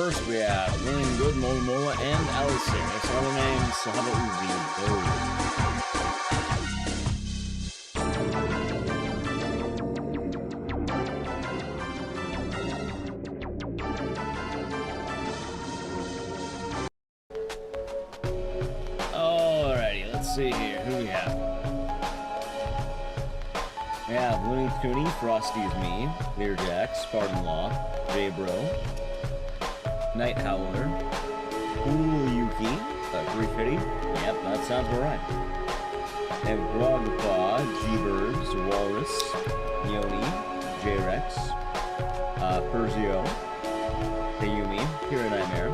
first we have William Good, Mola Mola, and Alistair. That's all the names, so how about we Alrighty, let's see here. Who we have? We have Looney Tooney, Frosty's Me, Learjack, Spartan Law, J-Bro, Night Howler, Cool Yuki, 350. Yep, that sounds about right. And Grogpaw, G-Birds, Walrus, Yoni, J-Rex, Perzio, Ayumi, Pure Nightmare,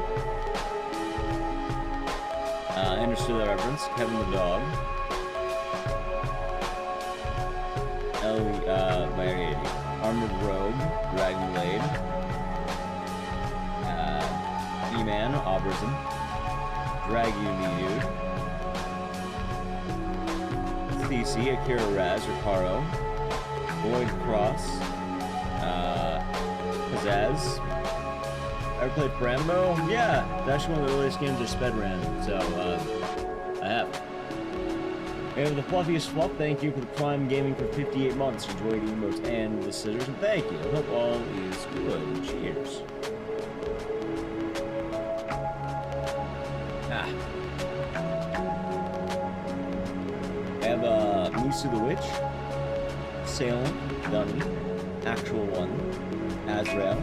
Understood the Reference, Kevin the Dog, Armored Rogue, Dragon Blade, E-Man, Auberson, Drag You Dude, CC, Akira Raz, Ricaro, Lloyd Cross, Pizzazz. Ever played Brambo? Yeah, it's actually one of the earliest games I sped ran, so I have. We have the fluffiest fluff. Thank you for the Prime Gaming for 58 months. Enjoy the emotes and the scissors, and thank you. I hope all is good. Cheers. I have Musu the Witch, Salem, Dunny, Actual One, Azrael,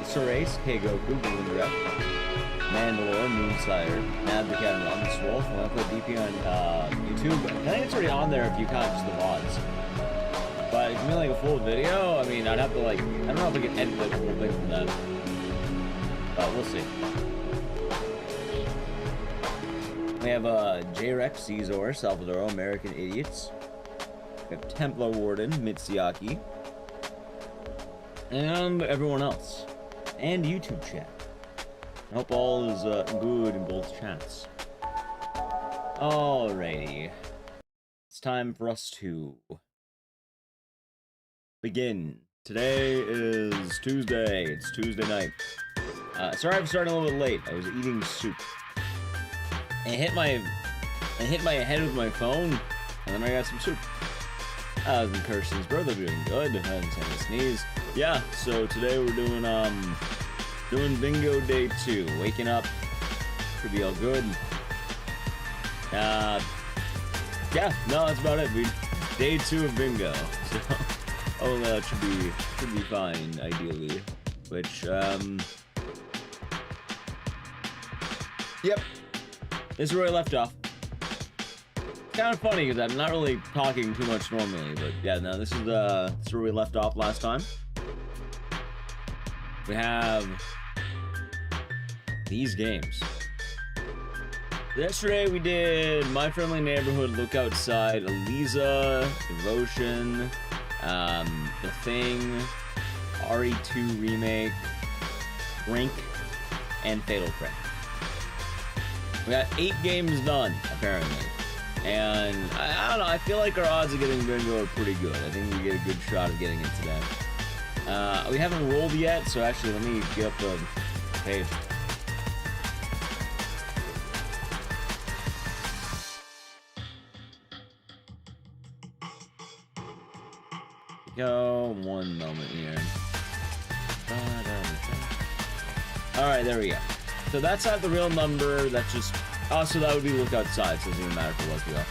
Surace, K-Goku, Balloon Mandalore, Moonsire, Mad the Cat and Ron Swolf. When I put DP on YouTube, I think it's already on there if you count just the mods. But if you mean like a full video, I mean, I'd have to like, I don't know if I can edit like the whole thing from that. But we'll see. We have J-Rex, Caesar, Salvador, American Idiots. We have Templar Warden, Mitsuaki. And everyone else. And YouTube chat. I hope all is good in both chats. Alrighty. It's time for us to begin. Today is Tuesday. It's Tuesday night. Sorry I'm starting a little bit late. I was eating soup. I hit my head with my phone, and then I got some soup. I was in Kirsten's brother doing good. I haven't seen a sneeze. Yeah, so today we're doing bingo day 2. Waking up. Should be all good. Yeah, no, that's about it. Day 2 of bingo. So oh, that should be fine, ideally. Which, yep. This is where I left off. Kind of funny because I'm not really talking too much normally, but yeah, no, this is where we left off last time. We have these games. Yesterday we did My Friendly Neighborhood, Look Outside, Eliza, Devotion, The Thing, RE2 Remake, Brink, and Fatal Frame. We got 8 games done, apparently. And, I don't know, I feel like our odds of getting bingo are pretty good. I think we get a good shot of getting into that. We haven't rolled yet, so actually let me get up the page. Go, one moment here. Alright, there we go. So that's not the real number, that's just... Oh, so that would be Look Outside, so it doesn't even matter if it was real.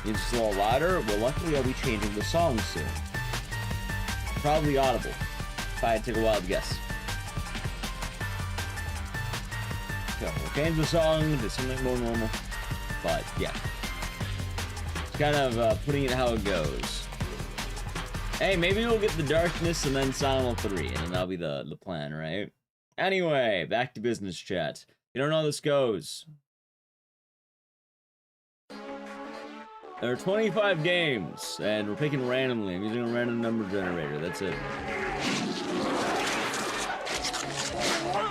It's just a little louder. Well, luckily I'll be changing the song soon. Probably Audible. If I had to take a wild guess. So, we'll change the song to something more normal. But, yeah. It's kind of putting it how it goes. Hey, maybe we'll get the Darkness and then Silent Hill 3, and then that'll be the plan, right? Anyway, back to business chat. You don't know how this goes. There are 25 games, and we're picking randomly. I'm using a random number generator. That's it.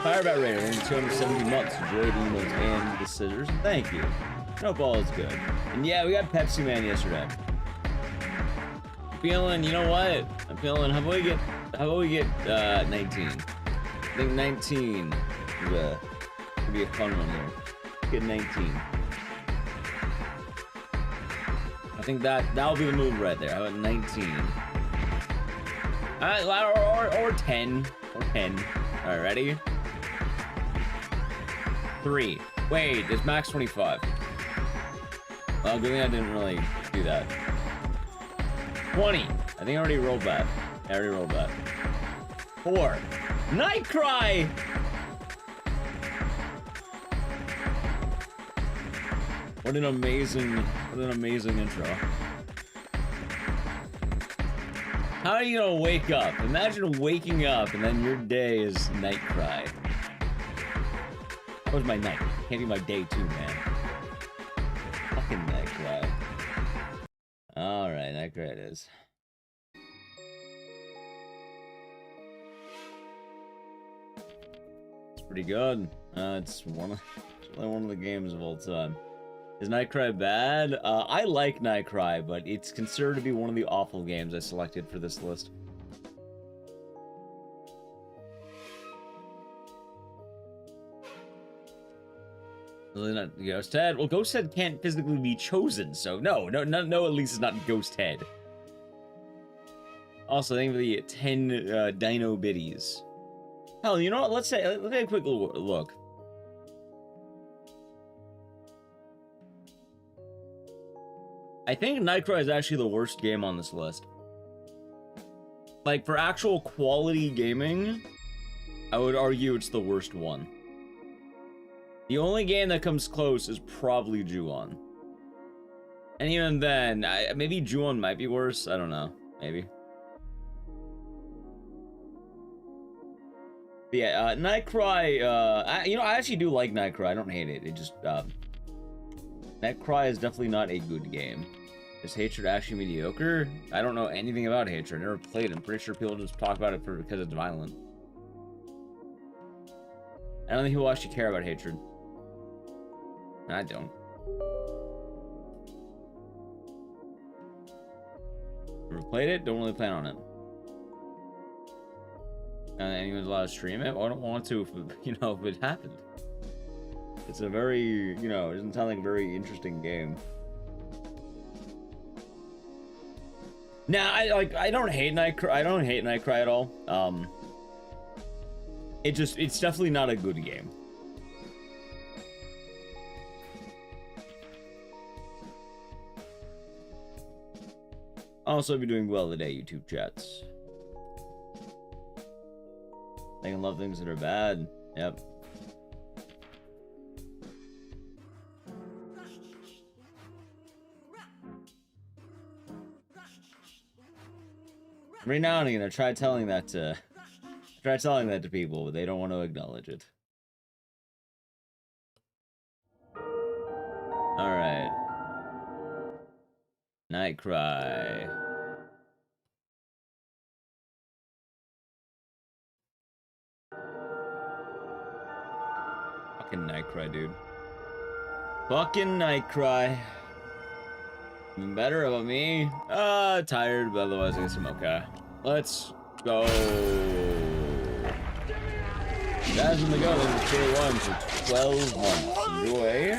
Firebat Raider, 270 months. Enjoy the emotes and the scissors. Thank you. I hope all is good. And yeah, we got Pepsi Man yesterday. feeling, you know what? I'm feeling, how about we get 19? I think 19 could be a fun one here. Get 19. I think that'll be the move right there. How about 19? Or 10. Or 10. Alright, ready? 3. Wait, it's max 25. Well, good thing I didn't really do that. 20. I think I already rolled that. I already rolled that. 4. Nightcry! What an amazing intro. How are you gonna wake up? Imagine waking up and then your day is Nightcry. That was my night. Can't be my day too, man. Fucking Nightcry. Alright, Nightcry it is. It's pretty good. It's really one of the games of all time. Is Nightcry bad? I like Nightcry, but it's considered to be one of the awful games I selected for this list. Really not Ghost Head? Well, Ghost Head can't physically be chosen, so no, at least it's not Ghost Head. Also, thank you for the 10 Dino Biddies. Hell, you know what? Let's take a quick look. I think Nightcry is actually the worst game on this list. Like, for actual quality gaming, I would argue it's the worst one. The only game that comes close is probably Ju-On. And even then, maybe Ju-On might be worse. I don't know. Maybe. But yeah, Nightcry, I actually do like Nightcry. I don't hate it. It just, Nightcry is definitely not a good game. Is Hatred actually mediocre? I don't know anything about Hatred. I never played it. I'm pretty sure people just talk about it because it's violent. I don't think people actually care about Hatred. I don't. Never played it, don't really plan on it. Anyone's allowed to stream it? Well, I don't want to if it happened. It's a very, it doesn't sound like a very interesting game. Nah, I don't hate Nightcry. I don't hate Nightcry at all. It's definitely not a good game. Also, be doing well today, YouTube chats. They can love things that are bad. Yep. Every now and again, I try telling that to people, but they don't want to acknowledge it. All right. Nightcry. Fucking Nightcry, dude. Fucking Nightcry. Even better about me. Tired, but otherwise I guess I'm okay. Let's go. Guys in the go, tier 1 for 12 months. Enjoy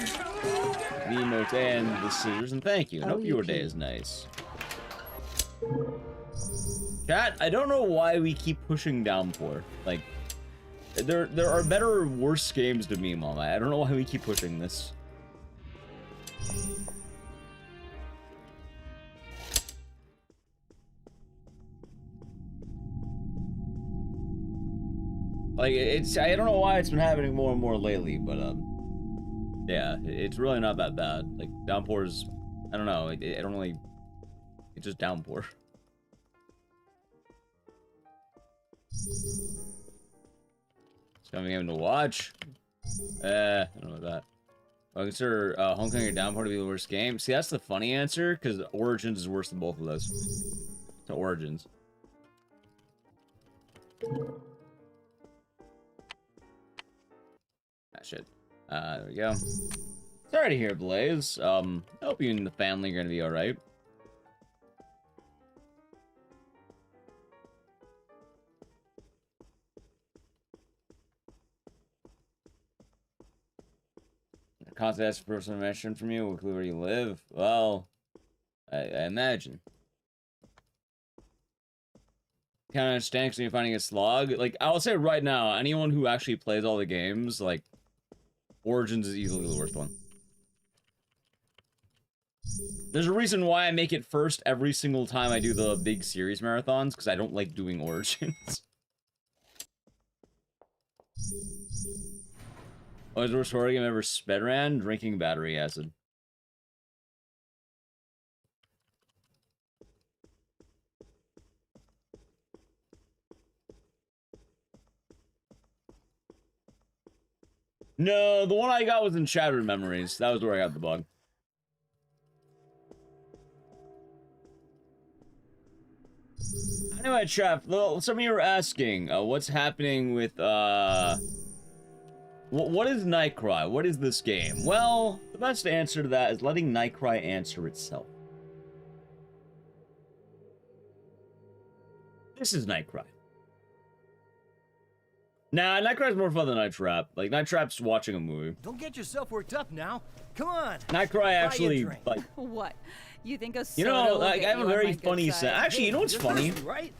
the emote and the scissors, and thank you. I hope your day is nice. Chat, I don't know why we keep pushing Downpour. Like, there are better or worse games to meme on. I don't know why we keep pushing this. Like, I don't know why it's been happening more and more lately, but, yeah, it's really not that bad. Like, Downpour's, I don't know, it's just Downpour. It's coming in to watch. I don't know about that. I consider Homecoming or Downpour to be the worst game. See, that's the funny answer, because Origins is worse than both of those. So, Origins. Shit. There we go. Sorry to hear, Blaze. I hope you and the family are gonna be alright. constantly ask for personal information from you, where you live. Well, I imagine. Kind of understand because you're finding a slog. Like, I'll say right now, anyone who actually plays all the games, like, Origins is easily the worst one. There's a reason why I make it first every single time I do the big series marathons, because I don't like doing Origins. What was the worst horror game ever sped drinking battery acid. No, the one I got was in Shattered Memories. That was where I got the bug. Anyway, Chef, some of you were asking, what's happening with, what is Nightcry? What is this game? Well, the best answer to that is letting Nightcry answer itself. This is Nightcry. Nah, Nightcry's more fun than Night Trap. Like, Night Trap's watching a movie. Don't get yourself worked up now. Come on. Nightcry actually, like... What? You think a soda You know, like, I have a very funny funny set. Actually, you know what's funny? Right?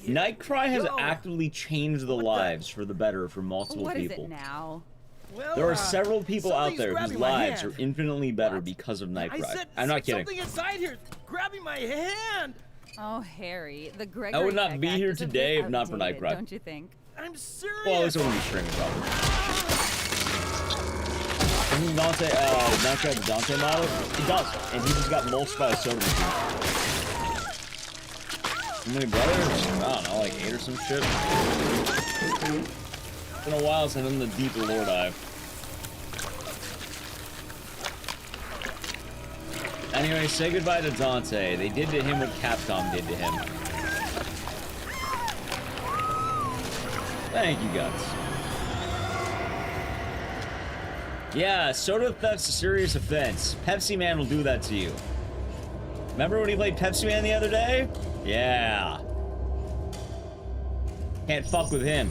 Nightcry has actively changed the lives for the better for multiple people. What is it now? Well, There are several people out there whose lives hand. are infinitely better because of Nightcry. I'm not kidding. Something inside here grabbing my hand. Oh, Harry, the Gregory I would not be Peck here Act is a today bit if not for outdated, Nightcry. Don't you think? I'm serious. Well, at least I wouldn't be streaming, probably. Isn't Dante, Nightcry the Dante model? He does, and he just got mulched by a soda machine. How many brothers? I don't know, like 8 or some shit. It's been a while since I'm in the deeper lore dive. Anyway, say goodbye to Dante. They did to him what Capcom did to him. Thank you, Guts. Yeah, soda theft's a serious offense. Pepsi Man will do that to you. Remember when he played Pepsi Man the other day? Yeah. Can't fuck with him.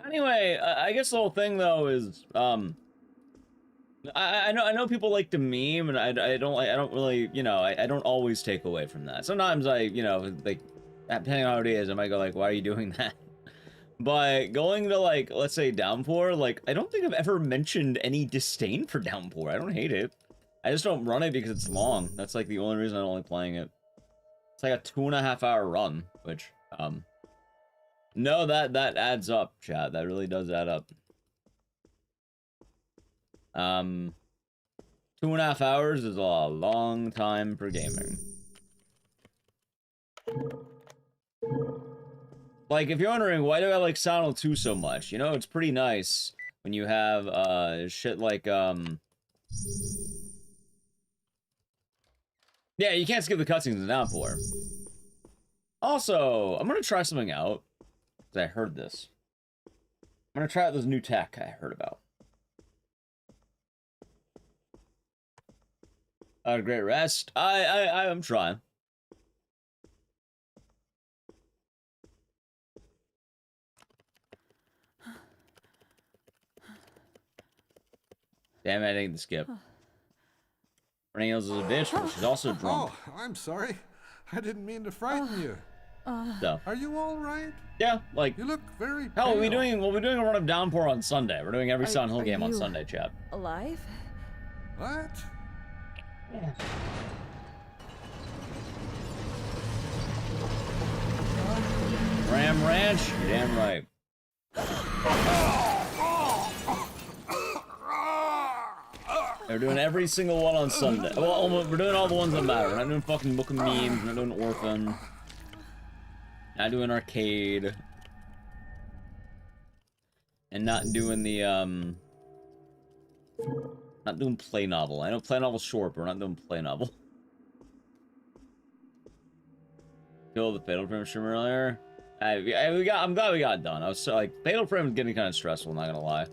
Anyway, I guess the whole thing though is, I know people like to meme, and I don't really, you know, I don't always take away from that. Sometimes I, you know, like, depending on how it is, I might go like, why are you doing that? But going to, like, let's say Downpour, like, I don't think I've ever mentioned any disdain for Downpour. I don't hate it. I just don't run it because it's long. That's like the only reason I don't like playing it. It's like a 2.5 hour run, which, no, that adds up, chat. That really does add up. 2.5 hours is a long time for gaming. Like, if you're wondering, why do I like Silent 2 so much? You know, it's pretty nice when you have, shit like, yeah, you can't skip the cutscenes in Downpour. Also, I'm gonna try something out. I heard this. I'm gonna try out this new tech I heard about. Great rest. I'm trying. Damn it, I didn't skip. Running Hills is a bitch, but she's also drunk. Oh, I'm sorry. I didn't mean to frighten you. So. Are you all right? Yeah, like, you look very pale. Hell, we'll be doing a run of Downpour on Sunday. We're doing every Silent Hill game on Sunday, chat. Alive? What? Ram Ranch? You're damn right. We're doing every single one on Sunday. Well, we're doing all the ones that matter. We're not doing fucking Book of Memes. We're not doing Orphan. Not doing Arcade. And not doing the, not doing Play Novel. I know Play Novel's short, but we're not doing Play Novel. Kill the Fatal Frame stream earlier. I'm glad we got it done. I was so, like, Fatal Frame was getting kind of stressful, not gonna lie.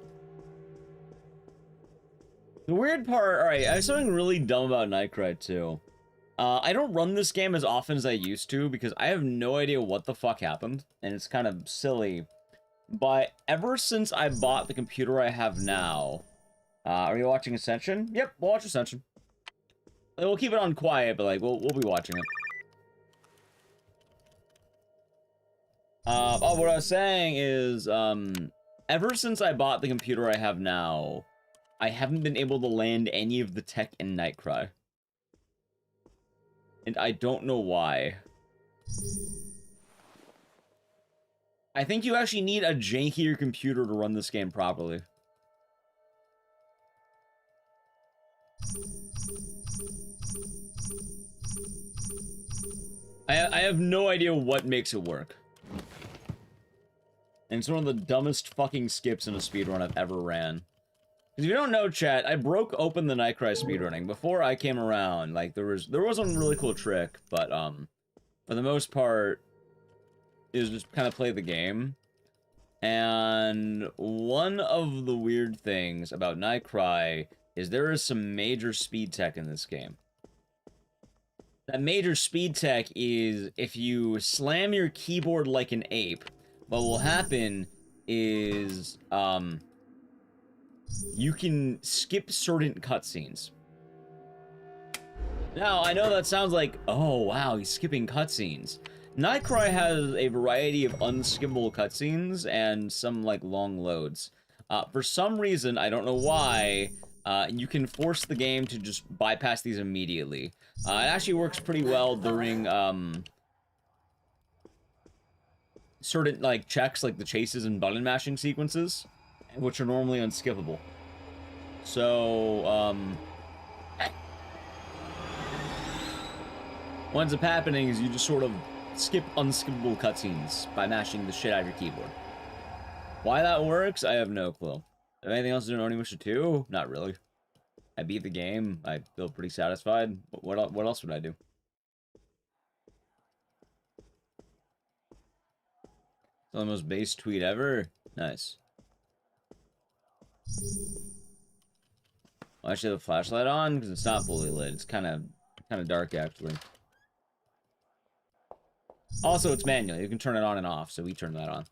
The weird part, alright, I have something really dumb about Nightcry too. I don't run this game as often as I used to because I have no idea what the fuck happened, and it's kind of silly. But ever since I bought the computer I have now, are you watching Ascension? Yep, we'll watch Ascension. We'll keep it on quiet, but like we'll be watching it. Oh, what I was saying is, ever since I bought the computer I have now, I haven't been able to land any of the tech in Nightcry. And I don't know why. I think you actually need a jankier computer to run this game properly. I have no idea what makes it work. And it's one of the dumbest fucking skips in a speedrun I've ever ran. Because if you don't know, chat, I broke open the Nightcry speedrunning. Before I came around, like, there was one really cool trick, but, for the most part, it was just kind of play the game. And one of the weird things about Nightcry is there is some major speed tech in this game. That major speed tech is if you slam your keyboard like an ape, what will happen is, you can skip certain cutscenes. Now, I know that sounds like, oh wow, he's skipping cutscenes. Nightcry has a variety of unskippable cutscenes and some, like, long loads. For some reason, I don't know why, you can force the game to just bypass these immediately. It actually works pretty well during, certain, like, checks, like the chases and button mashing sequences, which are normally unskippable. So, what ends up happening is you just sort of skip unskippable cutscenes by mashing the shit out of your keyboard. Why that works, I have no clue. Anything else to do in Onimusha 2? Not really. I beat the game. I feel pretty satisfied. What else would I do? It's the most base tweet ever. Nice. Well, I should have the flashlight on because it's not fully lit. It's kind of dark actually. Also, it's manual. You can turn it on and off, so we turn that on.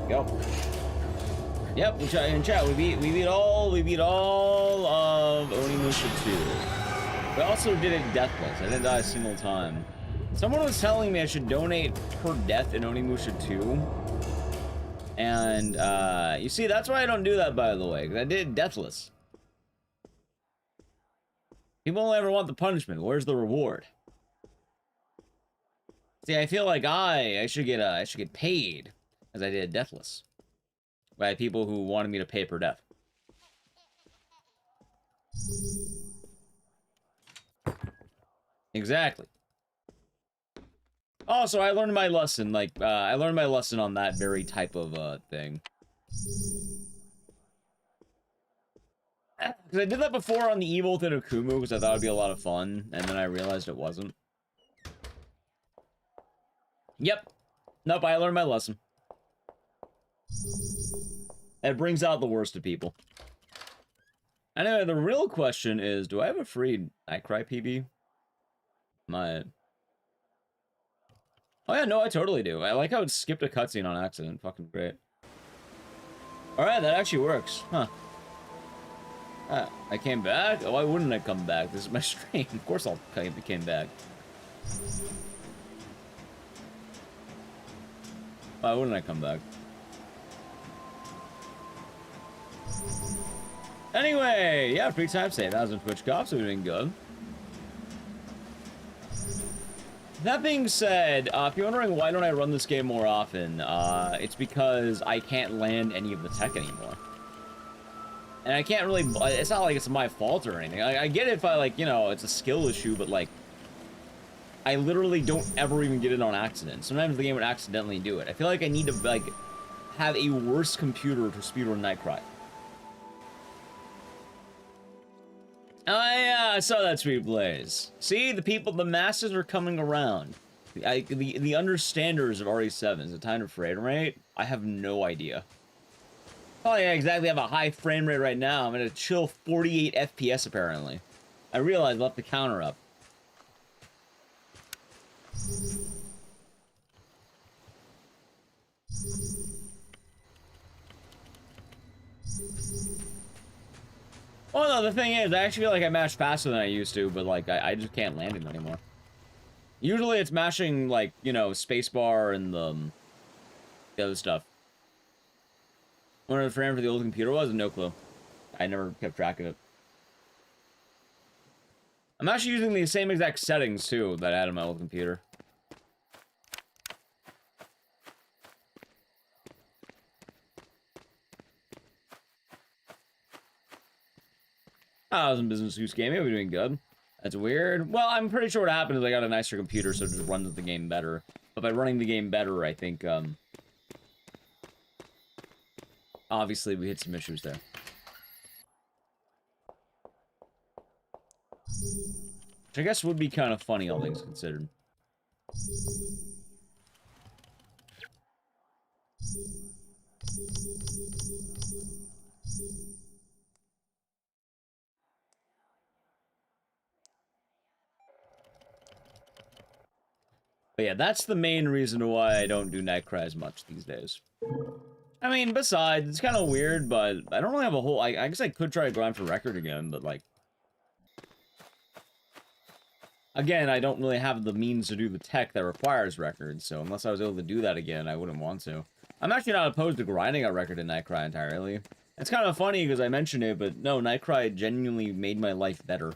Go. Yep, in chat, we beat all of Onimusha 2. We also did it deathless. I didn't die a single time. Someone was telling me I should donate per death in Onimusha 2. And, you see, that's why I don't do that, by the way, because I did it deathless. People only ever want the punishment. Where's the reward? See, I feel like I should get paid, as I did deathless. By people who wanted me to pay per death. Exactly. Also, I learned my lesson, like, I learned my lesson on that very type of, thing. Because I did that before on the Evil Within Okumu, because I thought it'd be a lot of fun, and then I realized it wasn't. Yep. Nope, I learned my lesson. It brings out the worst of people. Anyway, the real question is, do I have a free Nightcry PB? Oh yeah, no, I totally do. I like how it skipped a cutscene on accident. Fucking great. Alright, that actually works. Huh. I came back? Oh, why wouldn't I come back? This is my stream. Of course I'll came back. Why wouldn't I come back? Anyway, yeah, free time save. That was in Twitch Cop, so we're doing good. That being said, if you're wondering why don't I run this game more often, it's because I can't land any of the tech anymore. And I can't really, it's not like it's my fault or anything. I get it if I, like, you know, it's a skill issue, but, like, I literally don't ever even get it on accident. Sometimes the game would accidentally do it. I feel like I need to, like, have a worse computer to speedrun Nightcry. Oh yeah, I saw that tweet, Blaze. See, the masses are coming around. The understanders of RE7, is it time to frame rate? I have no idea. Oh yeah, exactly. I have a high frame rate right now. I'm at a chill 48 FPS apparently. I realized I left the counter up. Well, no, the thing is, I actually feel like I mash faster than I used to, but, like, I just can't land it anymore. Usually it's mashing, like, you know, spacebar and the other stuff. What the frame for the old computer was? No clue. I never kept track of it. I'm actually using the same exact settings, too, that I had on my old computer. I was in Business Goose Gaming. We're doing good. That's weird. Well, I'm pretty sure what happened is I got a nicer computer, so it just runs the game better. But by running the game better, I think, obviously we hit some issues there. Which I guess would be kind of funny, all things considered. But yeah, that's the main reason why I don't do Nightcry as much these days. I mean, besides, it's kind of weird, but I don't really have a whole... I guess I could try to grind for record again, but like... Again, I don't really have the means to do the tech that requires record, so unless I was able to do that again, I wouldn't want to. I'm actually not opposed to grinding a record in Nightcry entirely. It's kind of funny because I mentioned it, but no, Nightcry genuinely made my life better.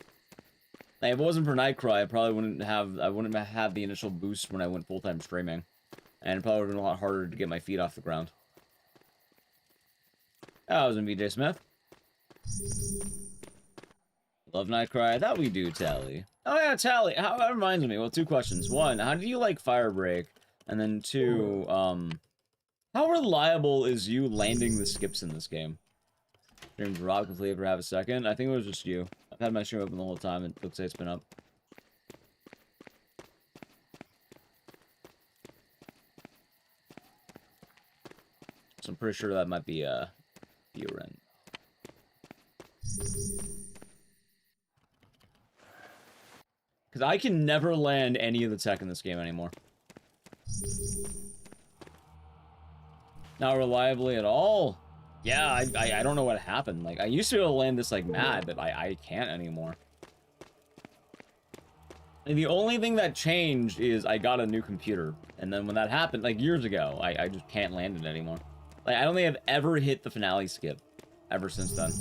Like, if it wasn't for Nightcry, I probably wouldn't have had the initial boost when I went full-time streaming. And it probably would have been a lot harder to get my feet off the ground. I was in VJ Smith. Love Nightcry. That we do, Tally. Oh yeah, Tally. That reminds me. Well, two questions. One, how do you like Firebreak? And then two, how reliable is you landing the skips in this game? Stream dropped completely for half a second. I think it was just you. I've had my stream open the whole time. It looks like it's been up. So I'm pretty sure that might be Siren. Because I can never land any of the tech in this game anymore. Not reliably at all. Yeah, I don't know what happened. Like, I used to be able to land this like mad, but I can't anymore. And the only thing that changed is I got a new computer. And then when that happened, like years ago, I just can't land it anymore. Like, I don't think I've ever hit the finale skip ever since then.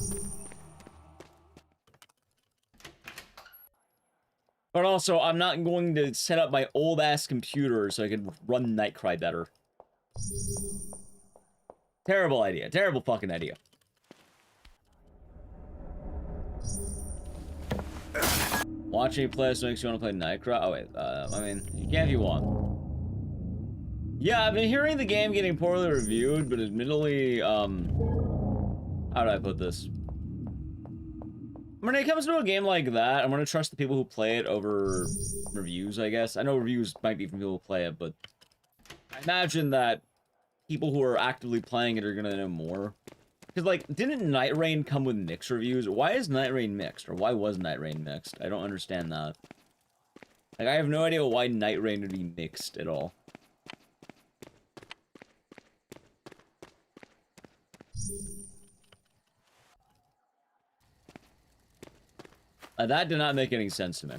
But also, I'm not going to set up my old-ass computer so I can run Nightcry better. Terrible idea. Terrible fucking idea. Watching you play so makes you want to play Nightcry? Oh, wait. I mean, you can if you want. Yeah, I've been hearing the game getting poorly reviewed, but admittedly, how do I put this? When it comes to a game like that, I'm gonna trust the people who play it over reviews, I guess. I know reviews might be from people who play it, but I imagine that people who are actively playing it are gonna know more. Because, like, didn't Night Rain come with mixed reviews? Why is Night Rain mixed? Or why was Night Rain mixed? I don't understand that. Like, I have no idea why Night Rain would be mixed at all. That did not make any sense to me.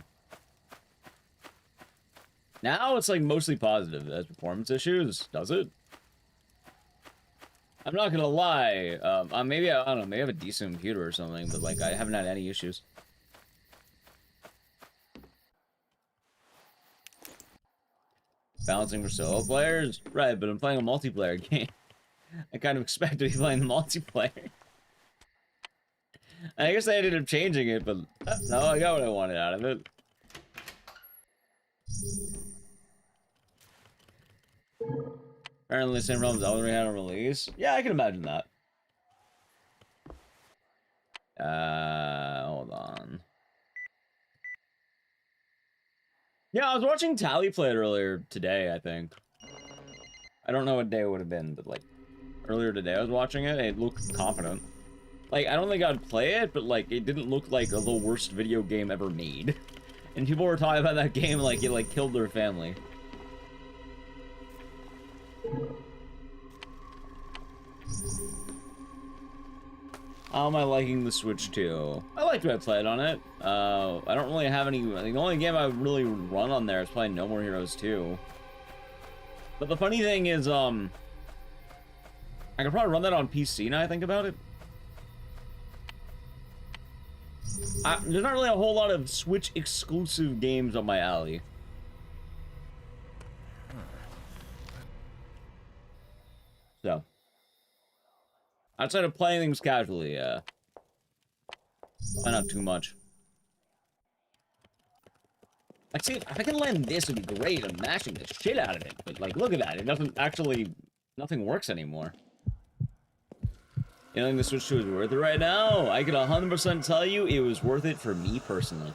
Now it's like mostly positive as performance issues, does it? I'm not gonna lie. Maybe I don't know. Maybe I have a decent computer or something, but like I haven't had any issues. Balancing for solo players, right? But I'm playing a multiplayer game. I kind of expect to be playing the multiplayer. I guess I ended up changing it, but no, I got what I wanted out of it. Apparently, the same problems Elden Ring had on release. Yeah, I can imagine that. Hold on. Yeah, I was watching Tally play it earlier today, I think. I don't know what day it would have been, but like earlier today I was watching it and it looked confident. Like, I don't think I'd play it, but like it didn't look like the worst video game ever made. And people were talking about that game like it like killed their family. How am I liking the Switch 2? I liked what I played on it. I don't really have any... The only game I really run on there is probably No More Heroes 2. But the funny thing is, I could probably run that on PC now I think about it. There's not really a whole lot of Switch exclusive games up my alley. So. Outside of playing things casually, why not too much? Like, see, if I can land this, would be great. I'm mashing the shit out of it. But, like, look at that. It doesn't actually... Nothing works anymore. You don't think the Switch 2 is worth it right now? I can 100% tell you it was worth it for me personally.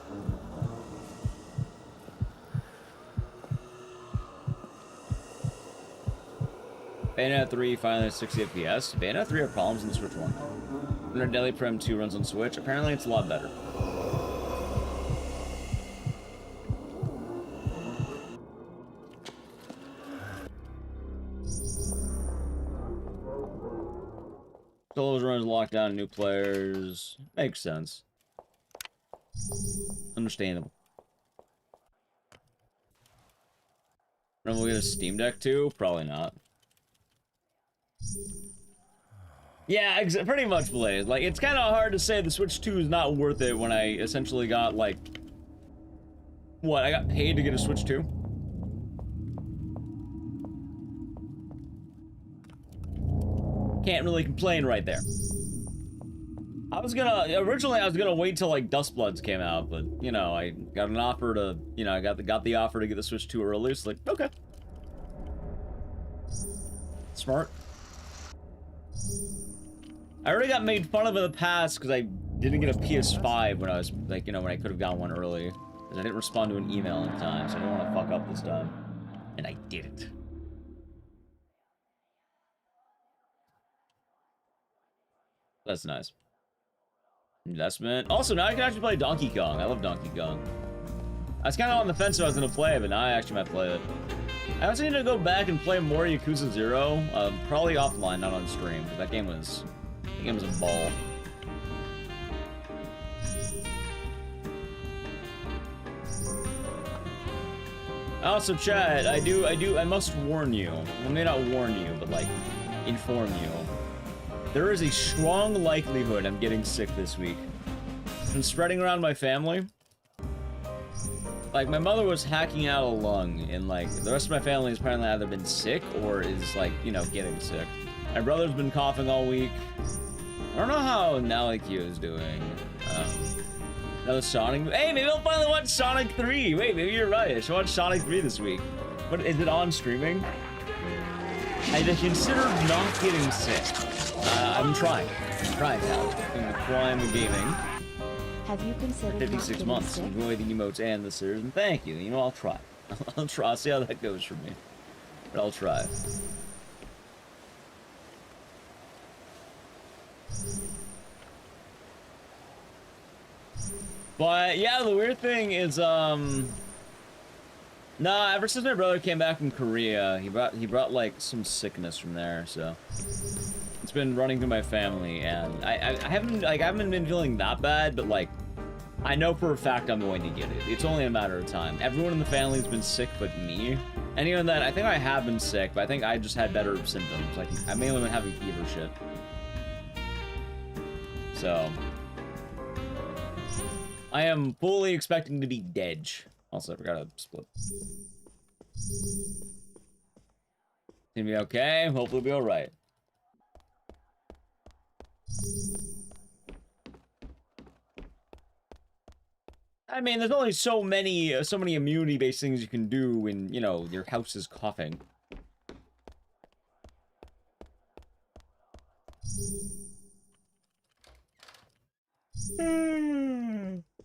Bayonetta 3 finally at 60 FPS. Bayonetta 3 have problems in the Switch 1. Under Deadly Prem 2 runs on Switch. Apparently it's a lot better. Solos runs locked down new players. Makes sense. Understandable. Remember we'll get a Steam Deck too? Probably not. Yeah, pretty much, Blaze. Like, it's kind of hard to say the Switch 2 is not worth it when I essentially got, like... What, I got paid to get a Switch 2? Can't really complain right there. Originally I was gonna wait till, like, Dustbloods came out, but, you know, I got an offer to, you know, I got the offer to get the Switch 2 early, so, like, okay. Smart. I already got made fun of in the past because I didn't get a PS5 when I was, like, you know, when I could have gotten one early. Because I didn't respond to an email in time, so I didn't want to fuck up this time. And I didn't. That's nice. Investment. Also, now I can actually play Donkey Kong. I love Donkey Kong. I was kind of on the fence if I was going to play it, but now I actually might play it. I also need to go back and play more Yakuza 0. Probably offline, not on stream. That game was a ball. Also, chat, I must warn you. I may not warn you, but, like, inform you. There is a strong likelihood I'm getting sick this week. It's been spreading around my family. Like, my mother was hacking out a lung, and, like, the rest of my family has apparently either been sick or is, like, you know, getting sick. My brother's been coughing all week. I don't know how Nalikio is doing. Another Sonic. Hey, maybe I'll finally watch Sonic 3. Wait, maybe you're right. I should watch Sonic 3 this week. But is it on streaming? I considered not getting sick. I'm trying. I'm trying now. In the prime of gaming. Have you considered 56 months. sick? Enjoy the emotes and the series, and thank you. You know, I'll try. I'll try. I'll see how that goes for me. But I'll try. But yeah, the weird thing is, nah, ever since my brother came back from Korea, he brought like some sickness from there, so it's been running through my family, and I haven't been feeling that bad, but like I know for a fact I'm going to get it. It's only a matter of time. Everyone in the family's been sick but me. And even then, I think I have been sick, but I think I just had better symptoms. Like, I mainly been having fever shit. So I am fully expecting to be dead. Also, I forgot to split. It's gonna be okay. Hopefully, we'll be alright. I mean, there's only so many immunity-based things you can do when, you know, your house is coughing.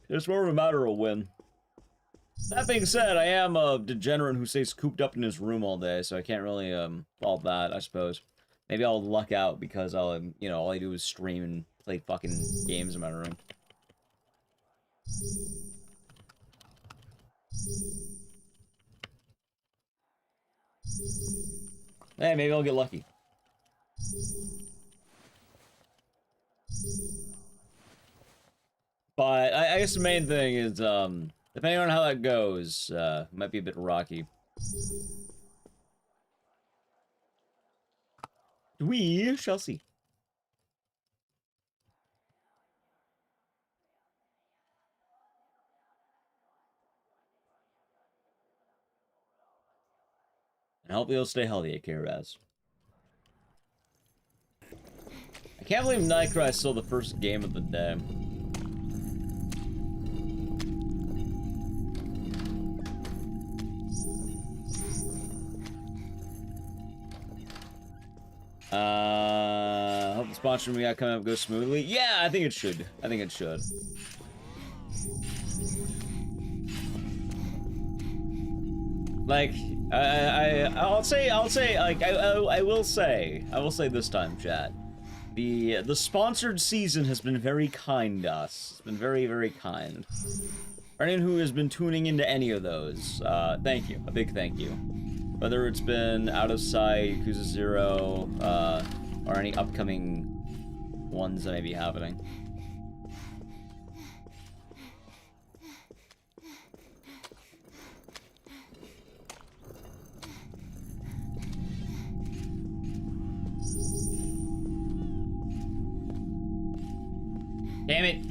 It's more of a matter of when. That being said, I am a degenerate who stays cooped up in his room all day, so I can't really fault that, I suppose. Maybe I'll luck out because I'll, you know, all I do is stream and play fucking games in my room. Hey, maybe I'll get lucky. But I guess the main thing is, depending on how that goes, might be a bit rocky. We shall see. And hopefully you'll stay healthy at Raz. I can't believe Nightcry is still the first game of the day. Hope the sponsoring we got coming up goes smoothly. Yeah, I think it should. I think it should. Like, I'll say, like, I will say this time, chat. The sponsored season has been very kind to us. It's been very, very kind. For anyone who has been tuning into any of those, thank you. A big thank you. Whether it's been Out of Sight, Yakuza 0, or any upcoming ones that may be happening. Damn it!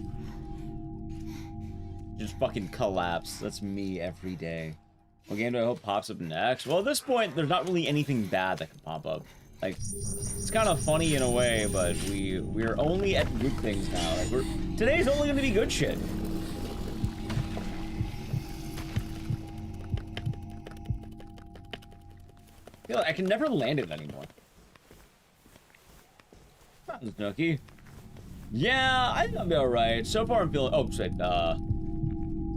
Just fucking collapse. That's me every day. What game do I hope pops up next? Well, at this point, there's not really anything bad that can pop up. Like, it's kind of funny in a way, but we're only at good things now. Like, today's only gonna be good shit. I feel like I can never land it anymore. That was Nookie. Yeah, I think I'll be alright. So far I'm feeling... Oh, shit.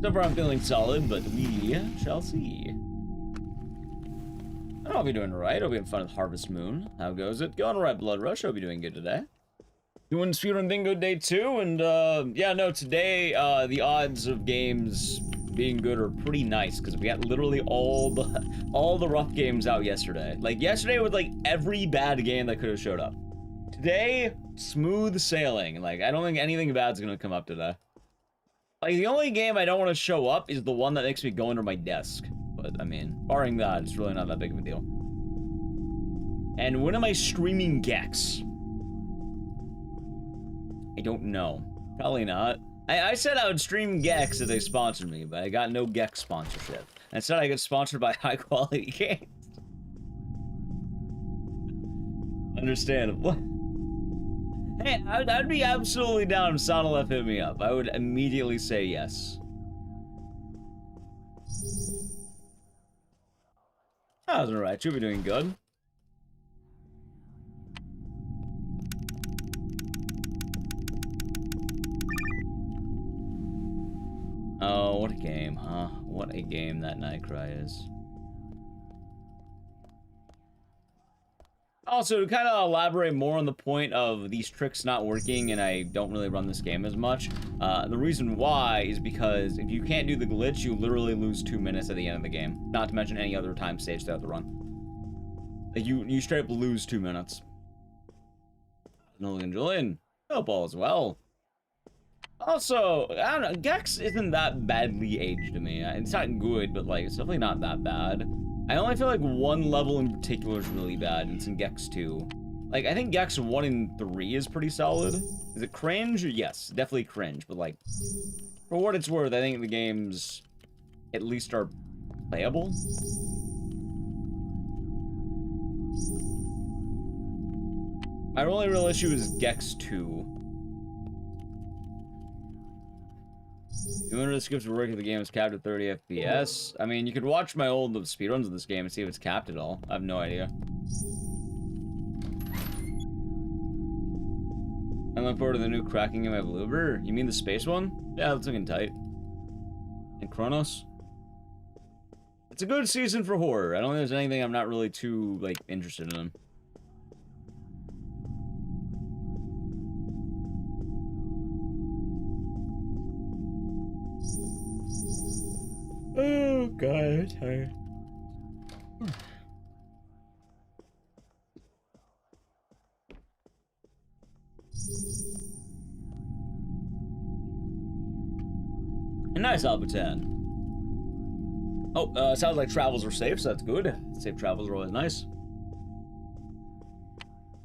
So far I'm feeling solid, but we shall see. I'll be doing alright. I'll be having fun with Harvest Moon. How goes it? Going alright, Blood Rush. I'll be doing good today. Doing Speedrun Bingo Day 2, and, yeah, no, today, the odds of games being good are pretty nice, because we got literally all the rough games out yesterday. Like, yesterday was, like, every bad game that could have showed up. Today, smooth sailing. Like, I don't think anything bad's gonna come up today. Like, the only game I don't want to show up is the one that makes me go under my desk. But, I mean, barring that, it's really not that big of a deal. And when am I streaming Gex? I don't know. Probably not. I said I would stream Gex if they sponsored me, but I got no Gex sponsorship. Instead, I get sponsored by high-quality games. Understandable. Hey, I'd be absolutely down if Sonolef hit me up. I would immediately say yes. That was alright. You'll be doing good. Oh, what a game, huh? What a game that Nightcry is. Also, to kind of elaborate more on the point of these tricks not working and I don't really run this game as much, the reason why is because if you can't do the glitch, you literally lose 2 minutes at the end of the game. Not to mention any other time stage throughout the run. Like, you straight up lose 2 minutes. Nolan Julian. Hope all as well. Also, I don't know, Gex isn't that badly aged to me. It's not good, but like, it's definitely not that bad. I only feel like one level in particular is really bad, and it's in Gex 2. Like, I think Gex 1 and 3 is pretty solid. Is it cringe? Yes, definitely cringe, but like, for what it's worth, I think the games at least are playable. My only real issue is Gex 2. You wonder the scripts were working, the game is capped at 30 FPS. I mean, you could watch my old speedruns of this game and see if it's capped at all. I have no idea. I look forward to the new cracking game of Bloober. You mean the space one? Yeah, that's looking tight. And Chronos? It's a good season for horror. I don't think there's anything I'm not really too, like, interested in. Oh, God, I'm tired. A nice Albutan. Oh, sounds like travels were safe, so that's good. Safe travels are always nice.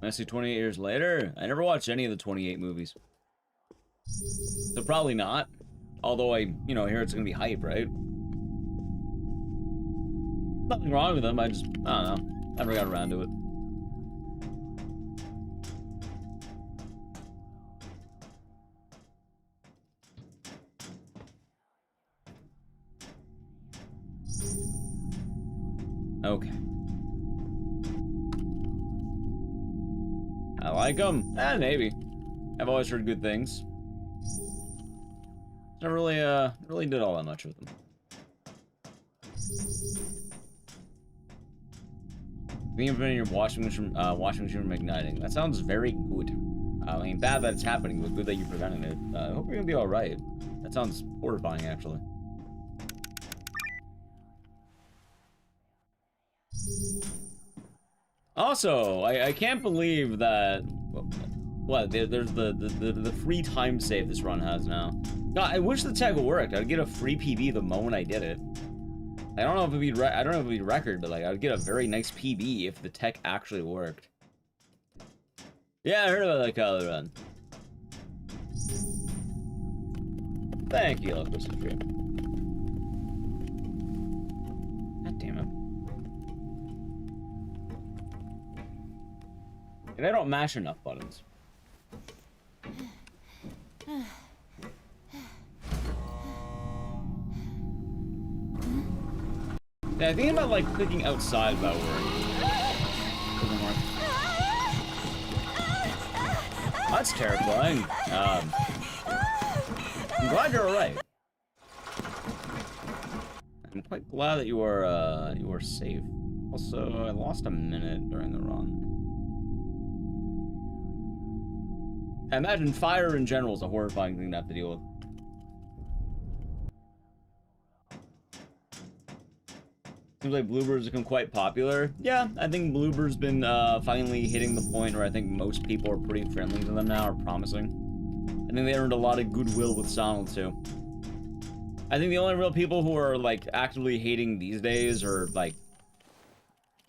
I see 28 years later. I never watched any of the 28 movies. So probably not. Although I hear it's gonna be hype, right? Nothing wrong with them, I don't know. Never got around to it. Okay. I like them. Maybe. I've always heard good things. Never really did all that much with them. Being in your washing machine from igniting. That sounds very good. I mean, bad that it's happening, but good that you're preventing it. I hope you're gonna be all right. That sounds horrifying, actually. Also, I can't believe that. What? There's the free time save this run has now. God, I wish the tech worked. I'd get a free PB the moment I did it. I don't know if it'd be record, but like I'd get a very nice PB if the tech actually worked. Yeah, I heard about that color run. Thank you, Locus Stream. God damn it. And I don't mash enough buttons. Yeah, I think about like clicking outside about work. Doesn't work. That's terrifying. I'm glad you're alright. I'm quite glad that you are safe. Also, I lost a minute during the run. I imagine fire in general is a horrifying thing to have to deal with. Seems like Bluebird's become quite popular. Yeah, I think Bluebird's been finally hitting the point where I think most people are pretty friendly to them now, or promising. I think they earned a lot of goodwill with Sonal too. I think the only real people who are like actively hating these days are like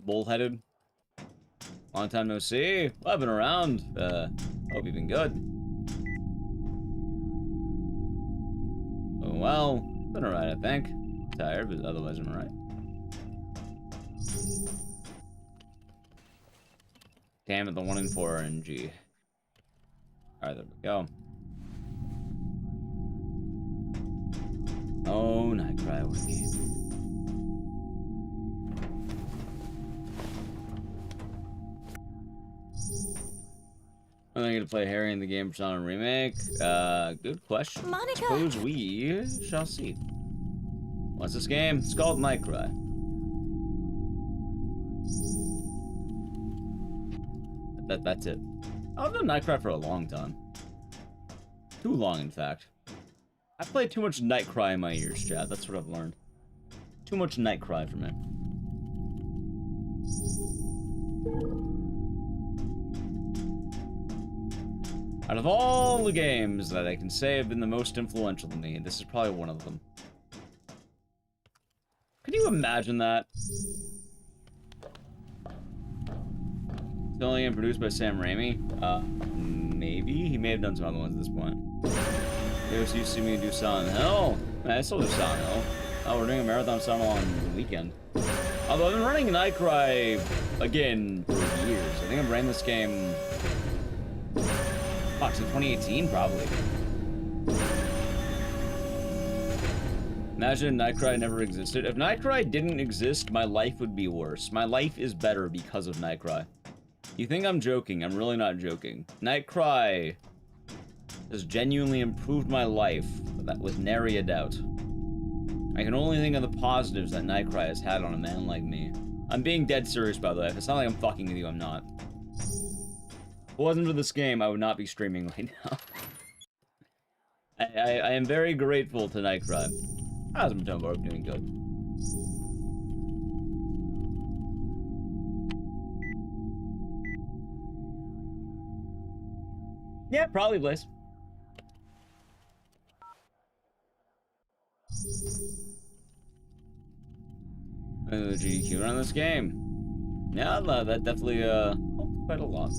bullheaded. Long time no see. Well, I've been around. Hope you've been good. Oh, well, been alright, I think. Tired, but otherwise I'm alright. Damn it, the 1 in 4 RNG. Alright, there we go. Oh, Nightcry, what a game. I'm going to play Harry in the game Persona Remake. Good question. Monica! Suppose we shall see. What's this game? It's called Nightcry. That's it. I've done Nightcry for a long time. Too long, in fact. I played too much Nightcry in my ears, chat. That's what I've learned. Too much Nightcry for me. Out of all the games that I can say have been the most influential to me, this is probably one of them. Can you imagine that? It's only game produced by Sam Raimi? Maybe? He may have done some other ones at this point. You used to see me do Silent Hill. I still do Silent Hill. Oh, we're doing a marathon Silent Hill on the weekend. Although I've been running Nightcry again for years. I think I've ran this game... Fuck, since 2018, probably. Imagine Nightcry never existed. If Nightcry didn't exist, my life would be worse. My life is better because of Nightcry. You think I'm joking? I'm really not joking. Nightcry has genuinely improved my life, but that with nary a doubt. I can only think of the positives that Nightcry has had on a man like me. I'm being dead serious, by the way. If it's not like I'm fucking with you, I'm not. If it wasn't for this game, I would not be streaming right now. I am very grateful to Nightcry. How's my Tombo doing good? Yeah, probably Blaze. GDQ run this game. Yeah, that definitely helped quite a lot.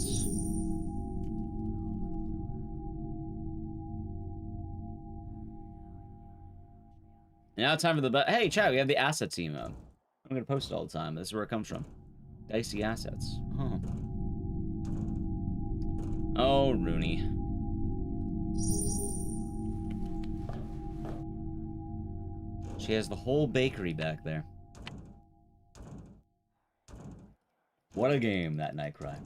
Now time for the hey, chat, we have the assets emote. I'm gonna post it all the time. This is where it comes from. Dicey assets. Oh. Oh, Rooney. She has the whole bakery back there. What a game, that Nightcry.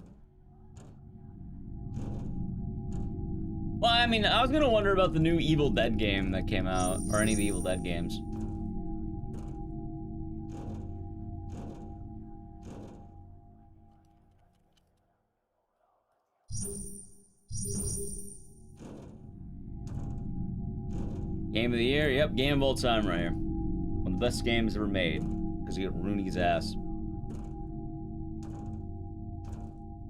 Well, I mean, I was gonna wonder about the new Evil Dead game that came out, or any of the Evil Dead games. Game of the year? Yep, game of all time right here. One of the best games ever made. Because you get Rooney's ass.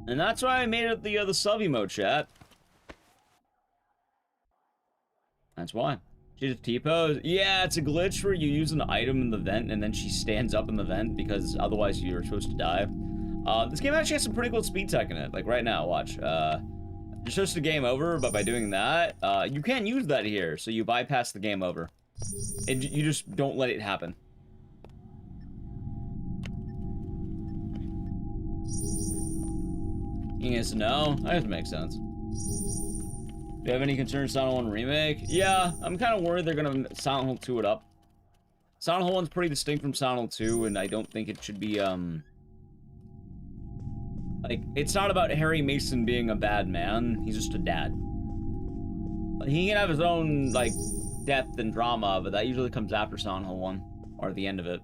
And that's why I made it the sub emote, chat. That's why. She just T-pose. Yeah, it's a glitch where you use an item in the vent and then she stands up in the vent because otherwise you're supposed to die. This game actually has some pretty cool speed tech in it. Like right now, watch. You're supposed to game over, but by doing that, you can't use that here, so you bypass the game over. You just don't let it happen. Yes, no, that doesn't make sense. Do you have any concerns Silent Hill 1 remake? Yeah, I'm kind of worried they're gonna Silent Hill 2 it up. Silent Hill 1's pretty distinct from Silent Hill 2, and I don't think it should be, like, it's not about Harry Mason being a bad man. He's just a dad. He can have his own, like, depth and drama, but that usually comes after Silent Hill 1, or at the end of it.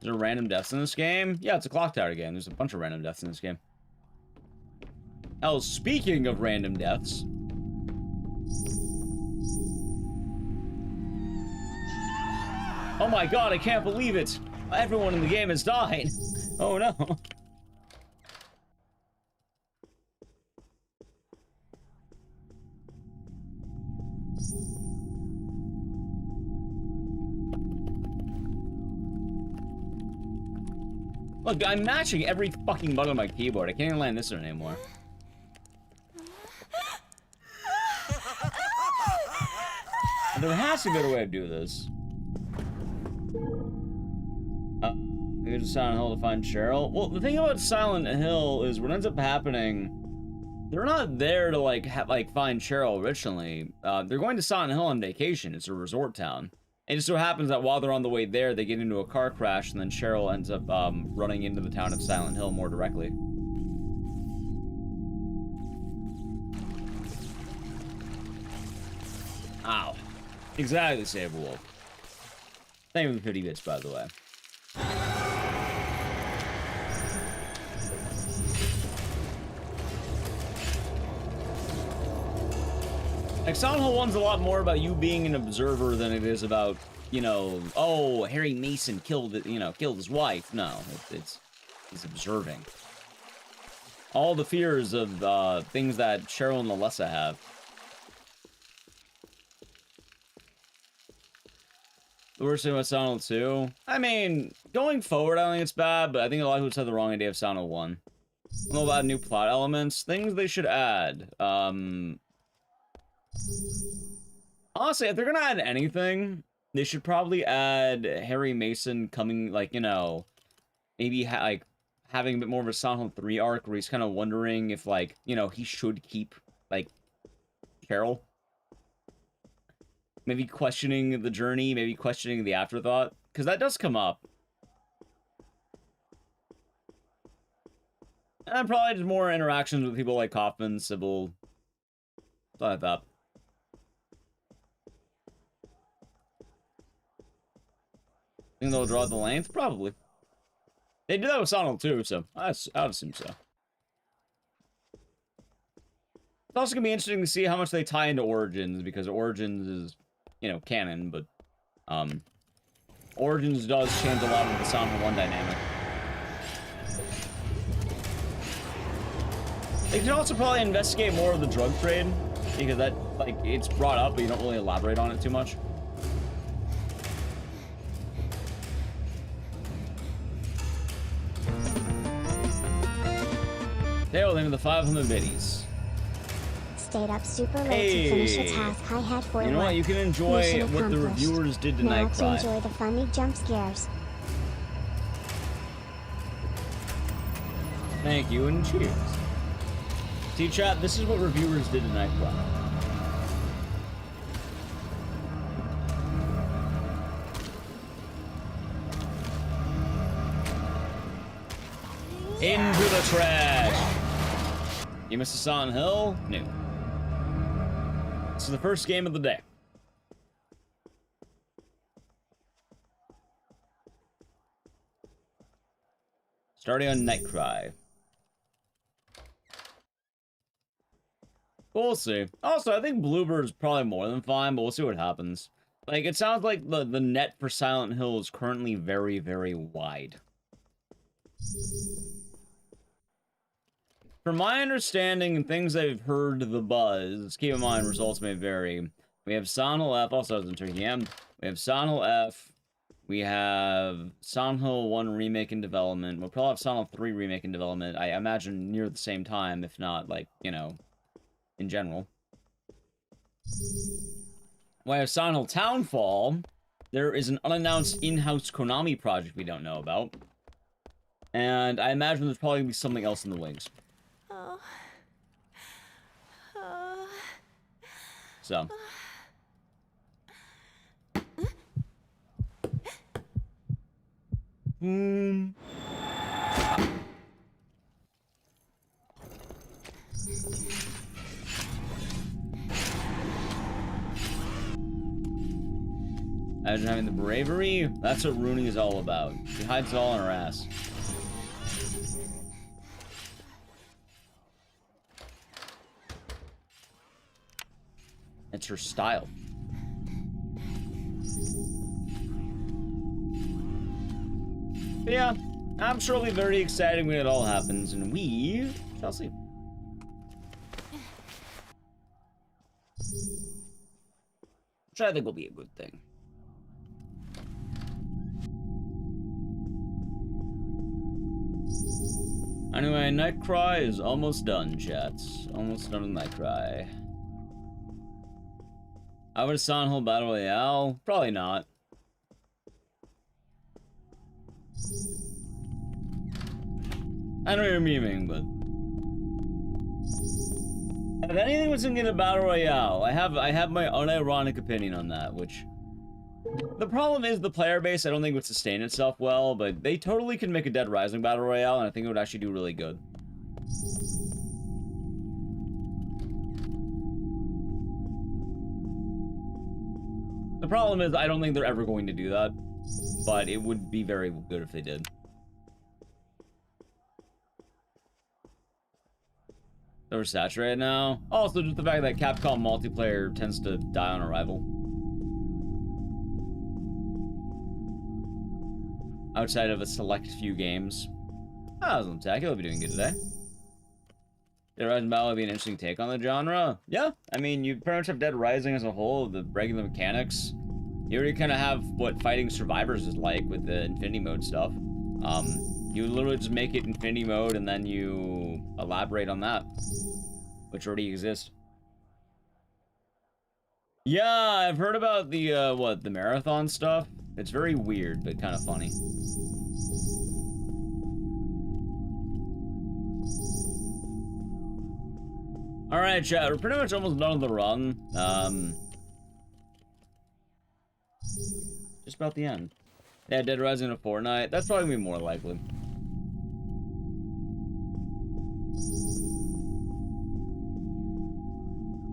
Is there random deaths in this game? Yeah, it's a clock tower game. There's a bunch of random deaths in this game. Hell, speaking of random deaths... Oh my god, I can't believe it! Everyone in the game has died! Oh no! Look, I'm matching every fucking button on my keyboard. I can't even land this one anymore. There has to be a better way to do this. Here's a Silent Hill to find Cheryl. Well, the thing about Silent Hill is what ends up happening, they're not there to like find Cheryl originally. They're going to Silent Hill on vacation. It's a resort town. And it just so happens that while they're on the way there, they get into a car crash, and then Cheryl ends up running into the town of Silent Hill more directly. Ow. Exactly, Saberwolf. Thank you for the 50 bits, by the way. Like, Silent Hill 1's a lot more about you being an observer than it is about, you know, oh, Harry Mason killed his wife. No, he's observing. All the fears of things that Cheryl and Alessa have. The worst thing about Silent Hill 2? I mean, going forward, I don't think it's bad, but I think a lot of people had the wrong idea of Silent Hill 1. I don't know about new plot elements. Things they should add. Honestly, if they're gonna add anything, they should probably add Harry Mason coming, like, you know, maybe having a bit more of a Silent Hill 3 arc where he's kind of wondering if, like, you know, he should keep, like, Carol. Maybe questioning the journey, maybe questioning the afterthought, because that does come up. And probably just more interactions with people like Kaufman, Sybil, stuff like that. Think they'll draw the length? Probably. They did that with Sonal too, so I would assume so. It's also gonna be interesting to see how much they tie into Origins, because Origins is, you know, canon, but Origins does change a lot of the Sonal 1 dynamic. They could also probably investigate more of the drug trade, because that, like, it's brought up, but you don't really elaborate on it too much. There, name of the 500 biddies. Stayed up super late to finish a task I had for you know what? You can enjoy Mission what the accomplished. reviewers did to Now to Nightcry. enjoy the funny jump scares. Thank you and cheers. See, chat, this is what reviewers did to Nightcry. Into the trash. You missed a Silent Hill? No. This is the first game of the day. Starting on Nightcry. We'll see. Also, I think Bluebird's probably more than fine, but we'll see what happens. Like, it sounds like the net for Silent Hill is currently very, very wide. From my understanding and things I've heard the buzz, keep in mind results may vary. We have Sonal F, also in Turkey M. We have Sonal F. We have Silent Hill 1 remake in development. We'll probably have Silent 3 remake in development. I imagine near the same time, if not, like, you know, in general. We have Silent Hill Townfall. There is an unannounced in-house Konami project we don't know about. And I imagine there's probably going to be something else in the wings. So. Imagine having the bravery. That's what Rooney is all about. She hides it all in her ass. It's her style. But yeah, I'm sure it'll be very exciting when it all happens, and we shall see. Which I think will be a good thing. Anyway, Nightcry is almost done, chats. Almost done with Nightcry. I would have Silent Hill Battle Royale? Probably not. I know you're memeing, but if anything was gonna get a Battle Royale, I have my unironic opinion on that, which the problem is the player base I don't think would sustain itself well, but they totally can make a Dead Rising Battle Royale, and I think it would actually do really good. The problem is, I don't think they're ever going to do that, but it would be very good if they did. They're saturated now. Also, just the fact that Capcom multiplayer tends to die on arrival. Outside of a select few games. Ah, Attack, you'll be doing good today. Dead Rising Battle would be an interesting take on the genre. Yeah, I mean, you pretty much have Dead Rising as a whole, the regular mechanics. You already kind of have what fighting survivors is like with the Infinity Mode stuff. You literally just make it Infinity Mode and then you elaborate on that, which already exists. Yeah, I've heard about the, the marathon stuff. It's very weird, but kind of funny. Alright, chat, we're pretty much almost done with the run. Just about the end. Yeah, Dead Rising in a Fortnite. That's probably gonna be more likely.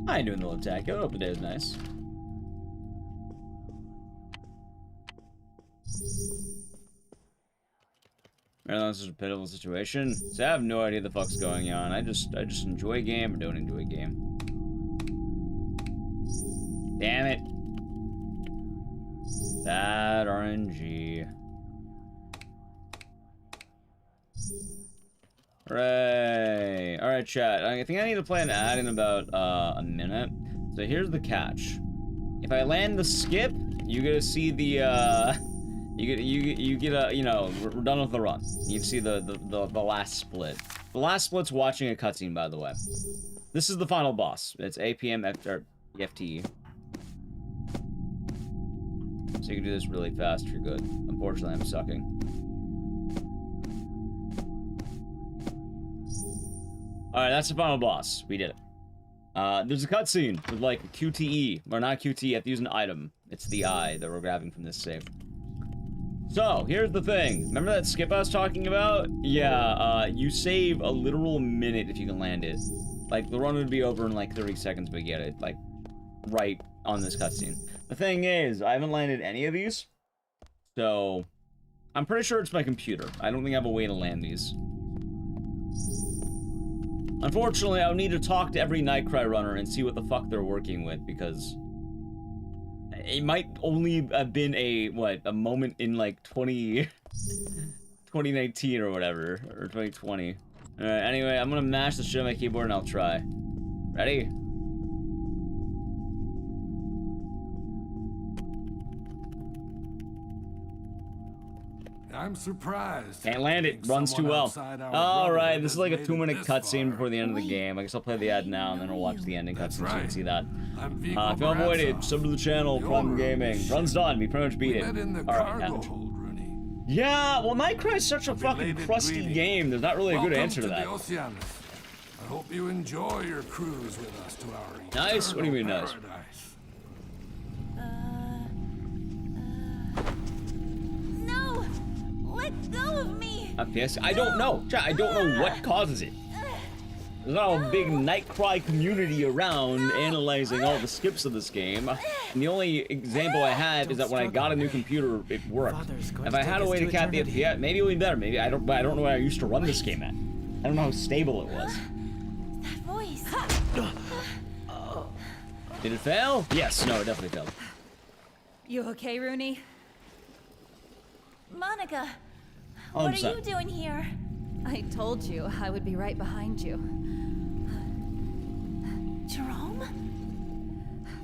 I ain't doing the attack. I hope the day is nice. This is a pitiful situation. So I have no idea the fuck's going on. I just enjoy a game or don't enjoy a game. Damn it. Bad RNG. Hooray. Alright, chat. I think I need to play an ad in about a minute. So here's the catch. If I land the skip, you get to see the you get a, you know, we're done with the run. You see the last split. The last split's watching a cutscene, by the way. This is the final boss. It's APM or EFT. So you can do this really fast if you're good. Unfortunately, I'm sucking. Alright, that's the final boss. We did it. There's a cutscene with like a QTE. Or not QTE, you have to use an item. It's the eye that we're grabbing from this save. So, here's the thing. Remember that skip I was talking about? Yeah, you save a literal minute if you can land it. Like, the run would be over in like 30 seconds, but you get it, like, right on this cutscene. The thing is, I haven't landed any of these. So, I'm pretty sure it's my computer. I don't think I have a way to land these. Unfortunately, I'll need to talk to every Nightcry runner and see what the fuck they're working with, because it might only have been a moment in like 2019 or whatever, or 2020. Alright, anyway, I'm gonna mash the shit on my keyboard and I'll try. Ready? I'm surprised. Can't land it. Runs too well. Alright, this is like a 2-minute cutscene before the end of the game. I guess I'll play the ad now and then I'll watch the ending cutscene so you can see that. If you want to avoid it, sub to the channel, Problem Gaming. Run's done. We pretty much beat it. Alright, yeah, well, Nightcry is such a fucking crusty game. There's not really a good answer to that. I hope you enjoy your cruise with us to our Nice? What do you mean nice? No! Let go of me! FPS? I don't know. Chat, I don't know what causes it. There's not a big Nightcry community around analyzing all the skips of this game. And the only example I had is that when I got a new computer, it worked. If I had a way to cap the FPS, maybe it would be better. Maybe I don't know what I used to run this game at. I don't know how stable it was. That voice. Did it fail? Yes. No, it definitely failed. You okay, Rooney? Monica, what are you doing here? I told you I would be right behind you. Jerome?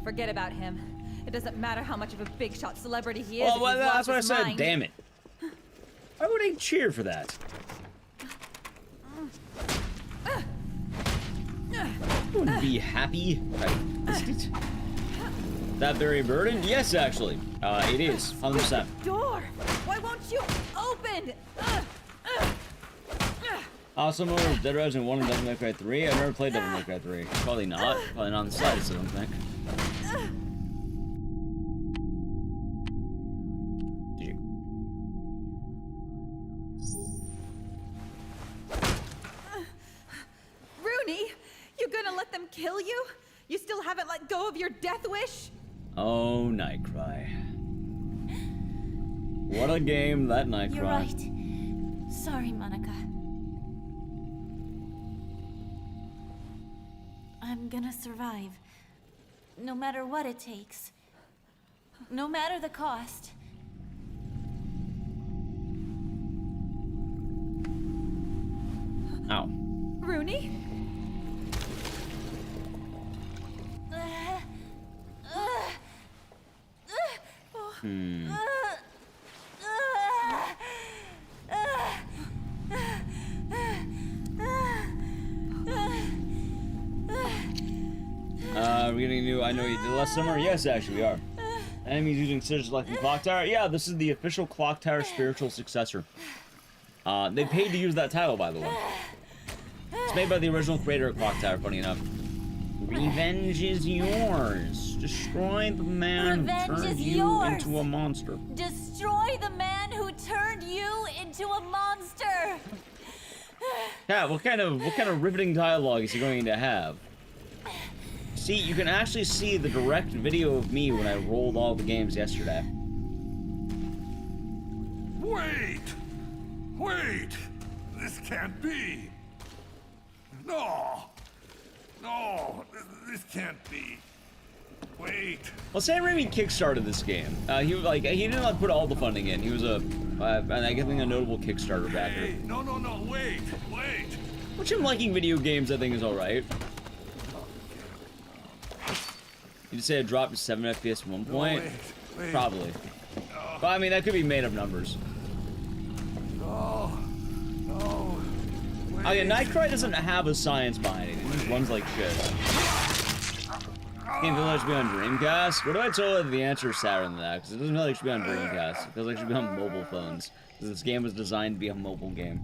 Forget about him. It doesn't matter how much of a big shot celebrity he is. Well, that's what I said. Mind. Damn it. Why would I cheer for that? Wouldn't be happy. Is that very burden? Yes, actually. It is. 100%. Door! Why won't you open? Awesome over Dead Rising 1 and Devil May Cry 3. I've never played Devil May Cry 3. Probably not. Probably not on the slightest, I don't think. Did you? Rooney, you gonna let them kill you? You still haven't let go of your death wish? Oh, Nightcry. What a game, that Nightcry. You're right. Sorry, Monica. I'm gonna survive. No matter what it takes. No matter the cost. Ow. Rooney? We're getting a new I Know You Did Last Summer? Yes, actually, we are. Enemies using scissors like the Clock Tower? Yeah, this is the official Clock Tower spiritual successor. They paid to use that title, by the way. It's made by the original creator of Clock Tower, funny enough. Revenge is yours. Destroy the man who turned you into a monster. Destroy the man who turned you into a monster. Yeah, what kind of riveting dialogue is he going to have? See, you can actually see the direct video of me when I rolled all the games yesterday. Wait! Wait! This can't be! No! No! This can't be! Wait! Well, Sam Raimi kickstarted this game. He didn't like put all the funding in. He was I think a notable Kickstarter backer. Hey, no, wait! Which him liking video games, I think, is all right. You'd say it dropped to 7 FPS at one point? Wait. Probably. But I mean, that could be made up numbers. No. Wait. Oh yeah, Nightcry doesn't have a science behind it. It just runs like shit. Game feels like it should be on Dreamcast. What do I tell the answer is Siren to that? Because it doesn't feel like it should be on Dreamcast. It feels like it should be on mobile phones. Because this game was designed to be a mobile game.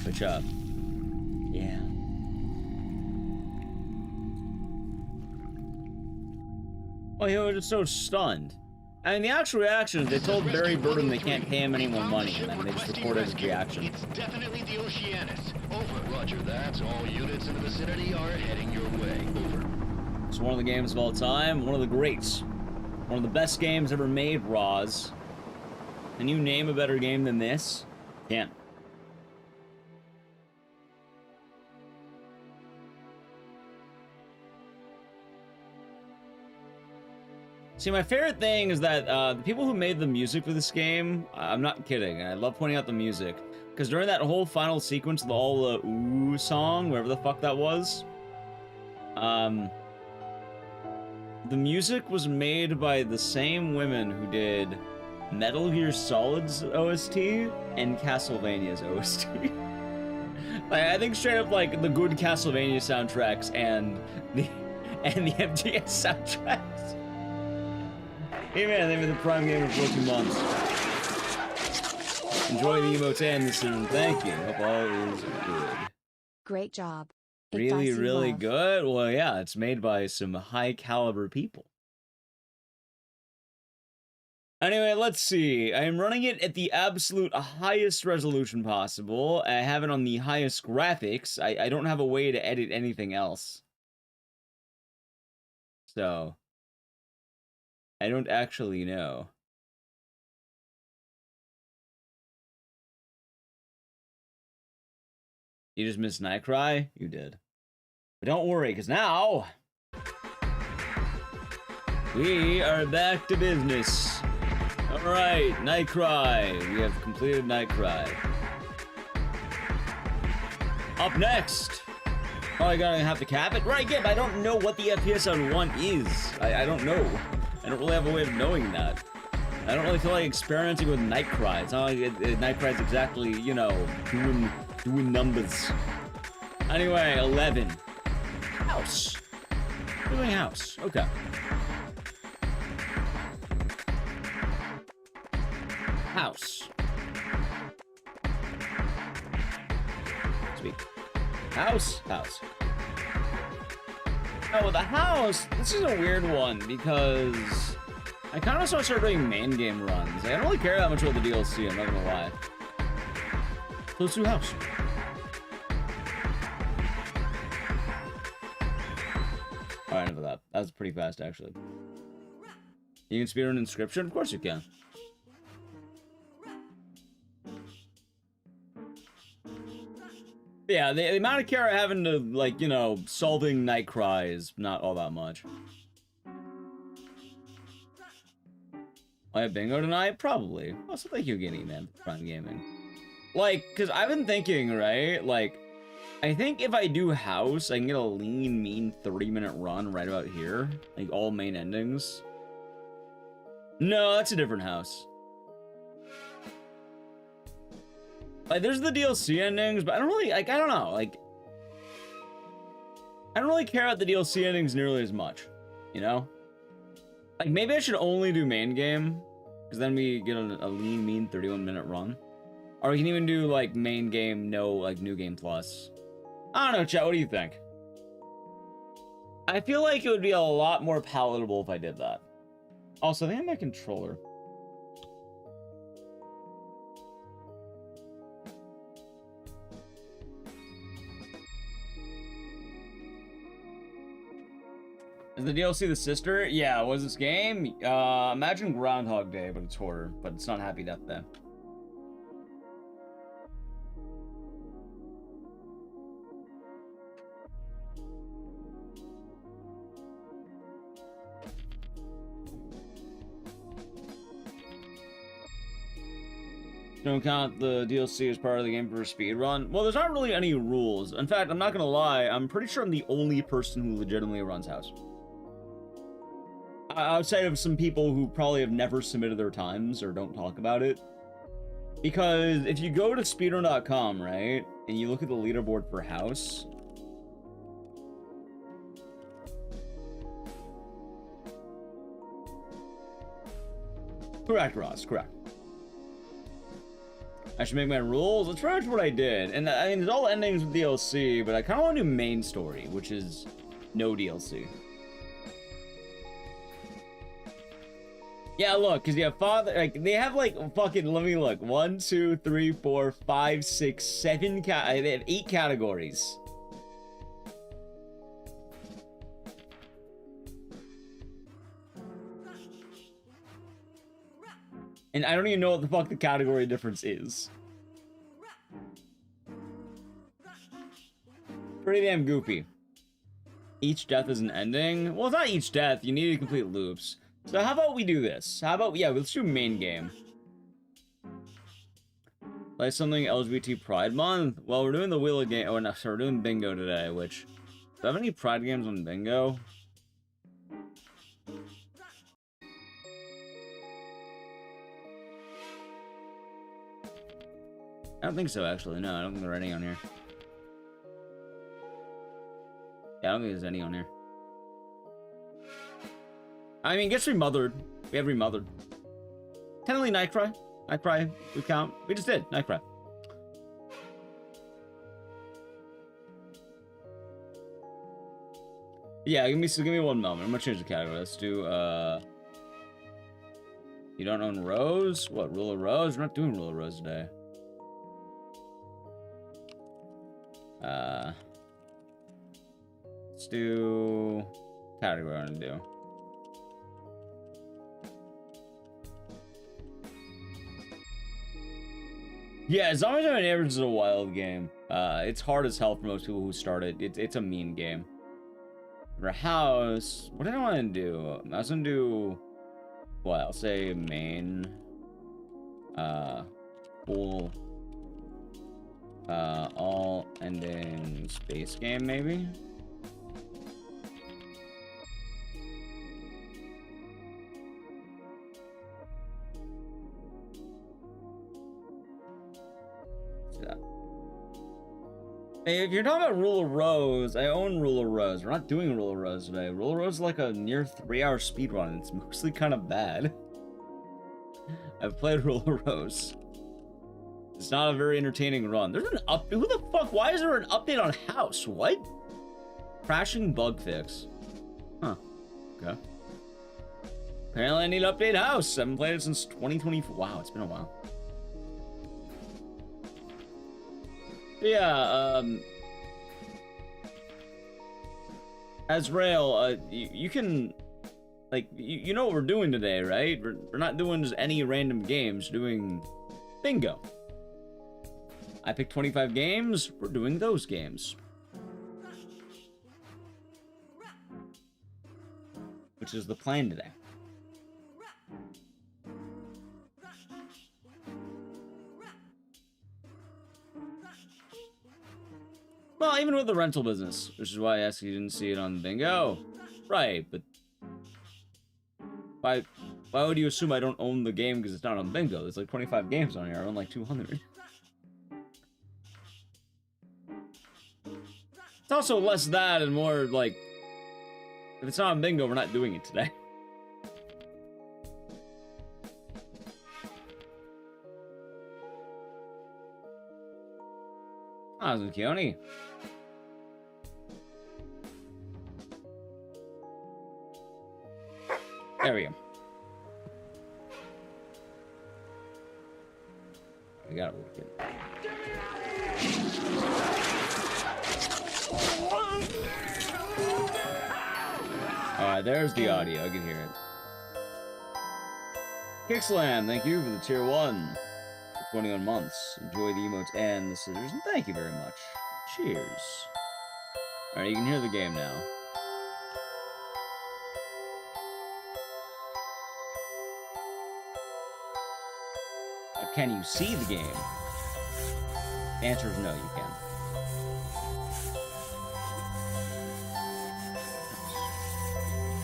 Good job. Yeah. Well, he was just so stunned. I mean, the actual reaction is they told Barry Burton they can't pay him any more money, and then they just recorded his reaction. It's definitely the Oceanus. Over. Roger that. All units in the vicinity are heading your way. Over. It's one of the games of all time, one of the greats. One of the best games ever made, Roz. Can you name a better game than this? Can't. See, my favorite thing is that the people who made the music for this game, I'm not kidding, I love pointing out the music, because during that whole final sequence, the ooh song, whatever the fuck that was, the music was made by the same women who did Metal Gear Solid's OST and Castlevania's OST. Like, I think straight up, like, the good Castlevania soundtracks and the MGS soundtracks. Hey man, they've been the Prime Gamer for 14 months. Enjoy the emotes and the stream. Thank you. Hope all is good. Great job. Really, Ecdycis really love. good? Well, yeah, it's made by some high caliber people. Anyway, let's see. I am running it at the absolute highest resolution possible. I have it on the highest graphics. I don't have a way to edit anything else. So, I don't actually know. You just missed Nightcry? You did. But don't worry, because now we are back to business. Alright, Nightcry. We have completed Nightcry. Up next. Probably gonna have to cap it. Right, yeah, but I don't know what the FPS on 1 is. I don't know. I don't really have a way of knowing that. I don't really feel like experimenting with Nightcry. It's not like Nightcry's exactly, you know, doing numbers. Anyway, 11. House. Doing house. Okay. House. Speak. House. House. Oh, with the house, this is a weird one because I kind of start doing main game runs. I don't really care that much about the DLC, I'm not gonna lie. So let's do house. Alright, enough of that. That was pretty fast, actually. You can speedrun Inscription? Of course you can. Yeah, the amount of care I have into, like, you know, solving Nightcry is not all that much. I have bingo tonight? Probably. Also, thank you, Guinea, man, for Prime Gaming. Like, because I've been thinking, right? Like, I think if I do house, I can get a lean, mean 30-minute run right about here. Like, all main endings. No, that's a different house. Like, there's the DLC endings, but I don't really, like, I don't know, like, I don't really care about the DLC endings nearly as much, you know? Like, maybe I should only do main game, because then we get a lean, mean 31-minute run. Or we can even do, like, main game, no, like, new game plus. I don't know, chat, what do you think? I feel like it would be a lot more palatable if I did that. Also, I think I have my controller. Is the DLC the sister? Yeah, what is this game? Imagine Groundhog Day, but it's horror. But it's not Happy Death Day. Don't count the DLC as part of the game for a speedrun. Well, there's not really any rules. In fact, I'm not gonna lie, I'm pretty sure I'm the only person who legitimately runs house. Outside of some people who probably have never submitted their times or don't talk about it. Because if you go to speedrun.com, right, and you look at the leaderboard for house, correct, Ross, correct. I should make my rules. That's pretty much what I did. And I mean, there's all endings with DLC, but I kind of want to do main story, which is no DLC. Yeah, look, because you have father, like, they have, like, fucking, let me look. 1, 2, 3, 4, 5, 6, 7, they have 8 categories. And I don't even know what the fuck the category difference is. Pretty damn goofy. Each death is an ending? Well, it's not each death. You need to complete loops. So how about we do this? How about, yeah, let's do main game. Like something LGBT Pride Month? Well, we're doing the Wheel of Game. Oh, no, so we're doing bingo today, which... Do I have any Pride games on bingo? I don't think so, actually. No, I don't think there are any on here. Yeah, I don't think there's any on here. I mean, it gets remothered. We have remothered. Technically, Nightcry. Nightcry, we count. We just did, Nightcry. Yeah, give me one moment. I'm gonna change the category. Let's do, you don't own Rose? What, Rule of Rose? We're not doing Rule of Rose today. Let's do category I want to do. Yeah, Zombies on Neighbors is a wild game. It's hard as hell for most people who start it. It's a mean game. For house, what did I want to do? I was gonna do, well, I'll say main, full, all ending space game, maybe? Hey, if you're talking about Rule of Rose, I own Rule of Rose. We're not doing Rule of Rose today. Rule of Rose is like a near 3-hour speedrun. It's mostly kind of bad. I've played Rule of Rose. It's not a very entertaining run. There's an update. Who the fuck? Why is there an update on House? What? Crashing bug fix. Huh. Okay. Apparently I need to update House. I haven't played it since 2024. Wow, it's been a while. Yeah, Azrael, you can, like, you know what we're doing today, right? We're not doing just any random games, we're doing bingo. I picked 25 games, we're doing those games. Which is the plan today. Well, even with the rental business, which is why I asked you didn't see it on bingo. Right, but why would you assume I don't own the game because it's not on bingo? There's like 25 games on here. I own like 200. It's also less that and more like, if it's not on bingo, we're not doing it today. Ah, Zucchioni. There we go. We got it working. Alright, there's the audio. I can hear it. Kickslam, thank you for the tier 1 for 21 months. Enjoy the emotes and the scissors, and thank you very much. Cheers. Alright, you can hear the game now. Can you see the game? The answer is no, you can.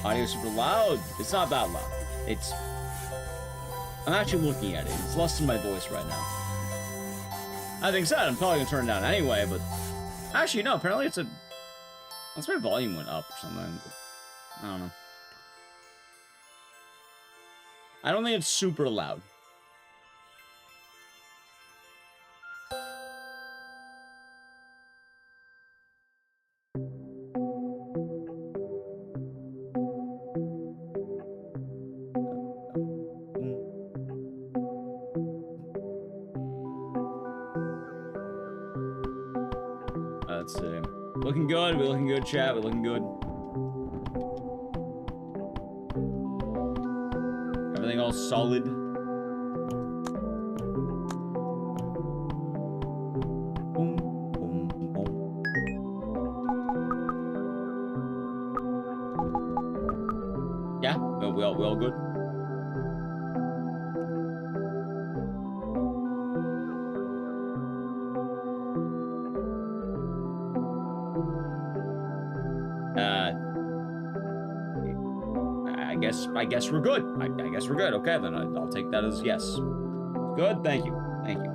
Audio super loud. It's not that loud. It's... I'm actually looking at it. It's less than my voice right now. I think so. I'm probably gonna turn it down anyway, but... Actually, no, apparently it's a... Unless my volume went up or something. I don't know. I don't think it's super loud. Let's see. Looking good. We're looking good, chat. We're looking good. Everything all solid. Boom, boom, boom. Yeah, we all good. I guess we're good. I guess we're good. Okay, then I'll take that as yes. Good. Thank you. Thank you.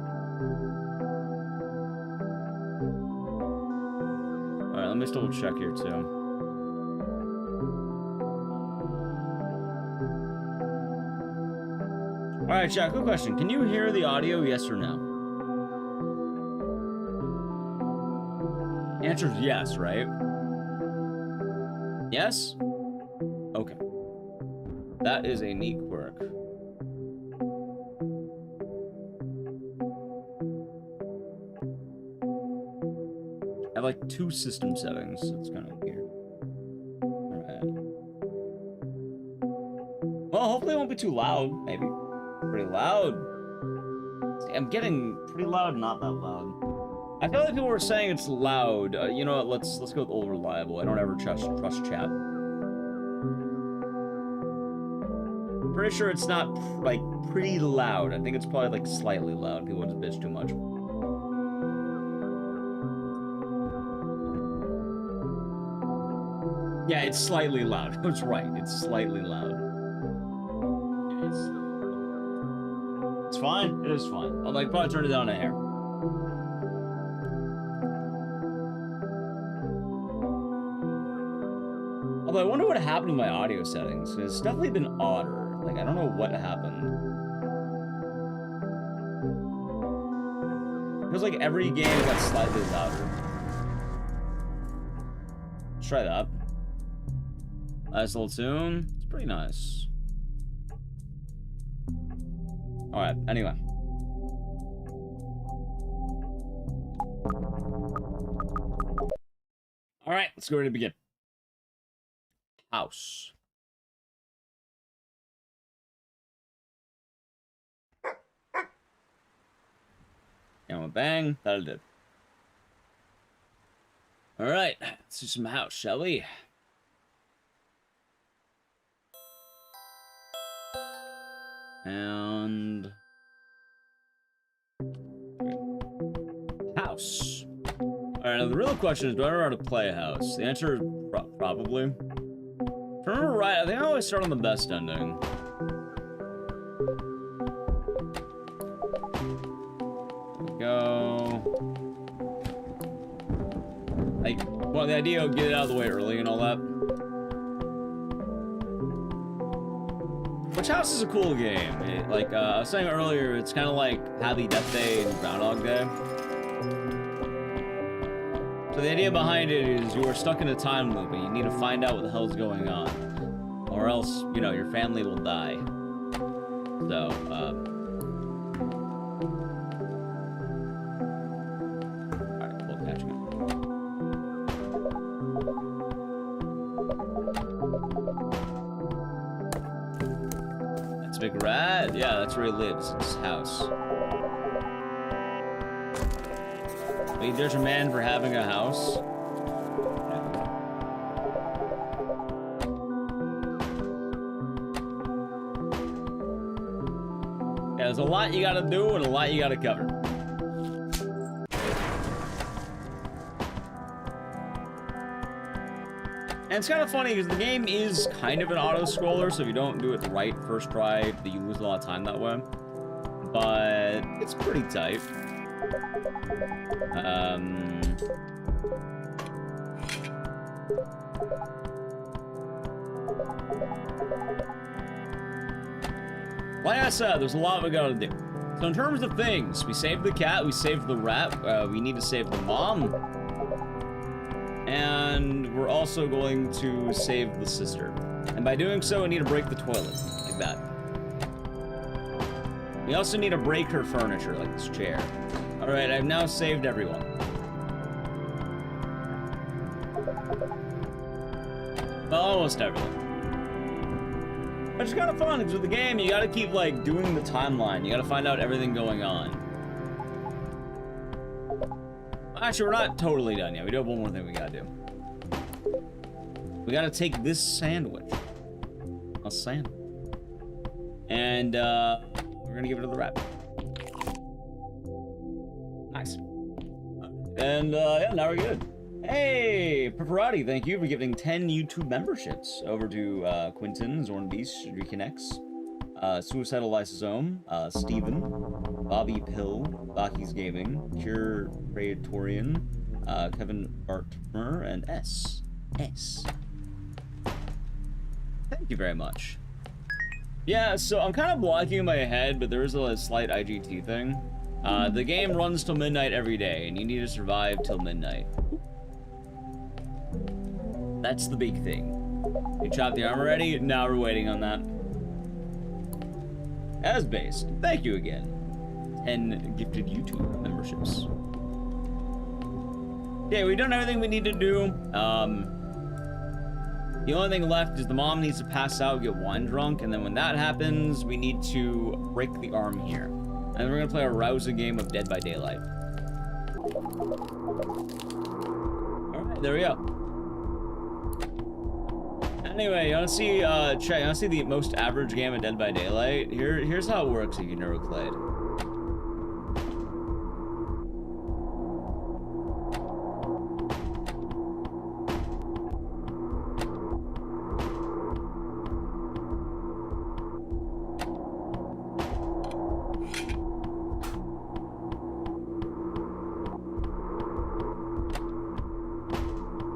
All right, let me just double check here too. All right, chat. Quick question: can you hear the audio? Yes or no? Answer is yes, right? Yes. Okay. That is a neat quirk. I have like 2 system settings, so it's kind of weird. Alright. Well, hopefully it won't be too loud, maybe. Pretty loud. See, I'm getting pretty loud, not that loud. I feel like people were saying it's loud. You know what, let's go with old reliable. I don't ever trust chat. Pretty sure it's not, like, pretty loud. I think it's probably, like, slightly loud. People just bitch too much. Yeah, it's slightly loud. That's right. It's slightly loud. It's fine. It is fine. I'll, like, probably turn it down a hair. Although I wonder what happened to my audio settings. It's definitely been odder. Like, I don't know what happened. It feels like every game got slightly louder. Let's try that. Nice little tune. It's pretty nice. Alright, anyway. Alright, let's go ready to begin. House. And a bang, that'll do. Alright, let's do some house, shall we? And... house. Alright, now the real question is, do I know how to play a house? The answer is probably. If I remember right, I think I always start on the best ending. Go. Like, well, the idea of get it out of the way early and all that. Which House is a cool game. Like I was saying earlier, it's kind of like Happy Death Day and Groundhog Day. So the idea behind it is you are stuck in a time loop and you need to find out what the hell is going on. Or else, you know, your family will die. So, alright, full attachment. It's a big rat? Yeah, that's where he lives. It's his house. Wait, there's a man for having a house? Yeah, there's a lot you gotta do and a lot you gotta cover. And it's kind of funny because the game is kind of an auto-scroller, so if you don't do it right first try, you lose a lot of time that way. But it's pretty tight. Like I said, there's a lot we gotta do. So in terms of things, we saved the cat, we saved the rat, we need to save the mom. And we're also going to save the sister. And by doing so, we need to break the toilet, like that. We also need to break her furniture, like this chair. Alright, I've now saved everyone. Well, almost everyone. But it's kind of fun, because with the game, you gotta keep, like, doing the timeline. You gotta find out everything going on. Actually, we're not totally done yet. We do have one more thing we gotta do. We gotta take this sandwich. A sandwich. And, we're gonna give it to the rat. Nice. And, yeah, now we're good. Hey, Pepperati, thank you for giving 10 YouTube memberships over to, Quinton, Zornbeast, Reconnects, Suicidal Lysosome, Steven, Bobby Pill, Baki's Gaming, Cure Praetorian, Kevin Bartmer, and S. Thank you very much. Yeah, so I'm kind of blocking my head, but there is a slight IGT thing. The game runs till midnight every day, and you need to survive till midnight. That's the big thing. You chopped the arm already? Now we're waiting on that. As based, thank you again. 10 gifted YouTube memberships. Okay, we've done everything we need to do. The only thing left is the mom needs to pass out, get wine drunk, and then when that happens, we need to break the arm here. And we're gonna play a rousing game of Dead by Daylight. Alright, there we go. Anyway, you wanna see, you wanna see the most average game of Dead by Daylight? Here's how it works if you've never played.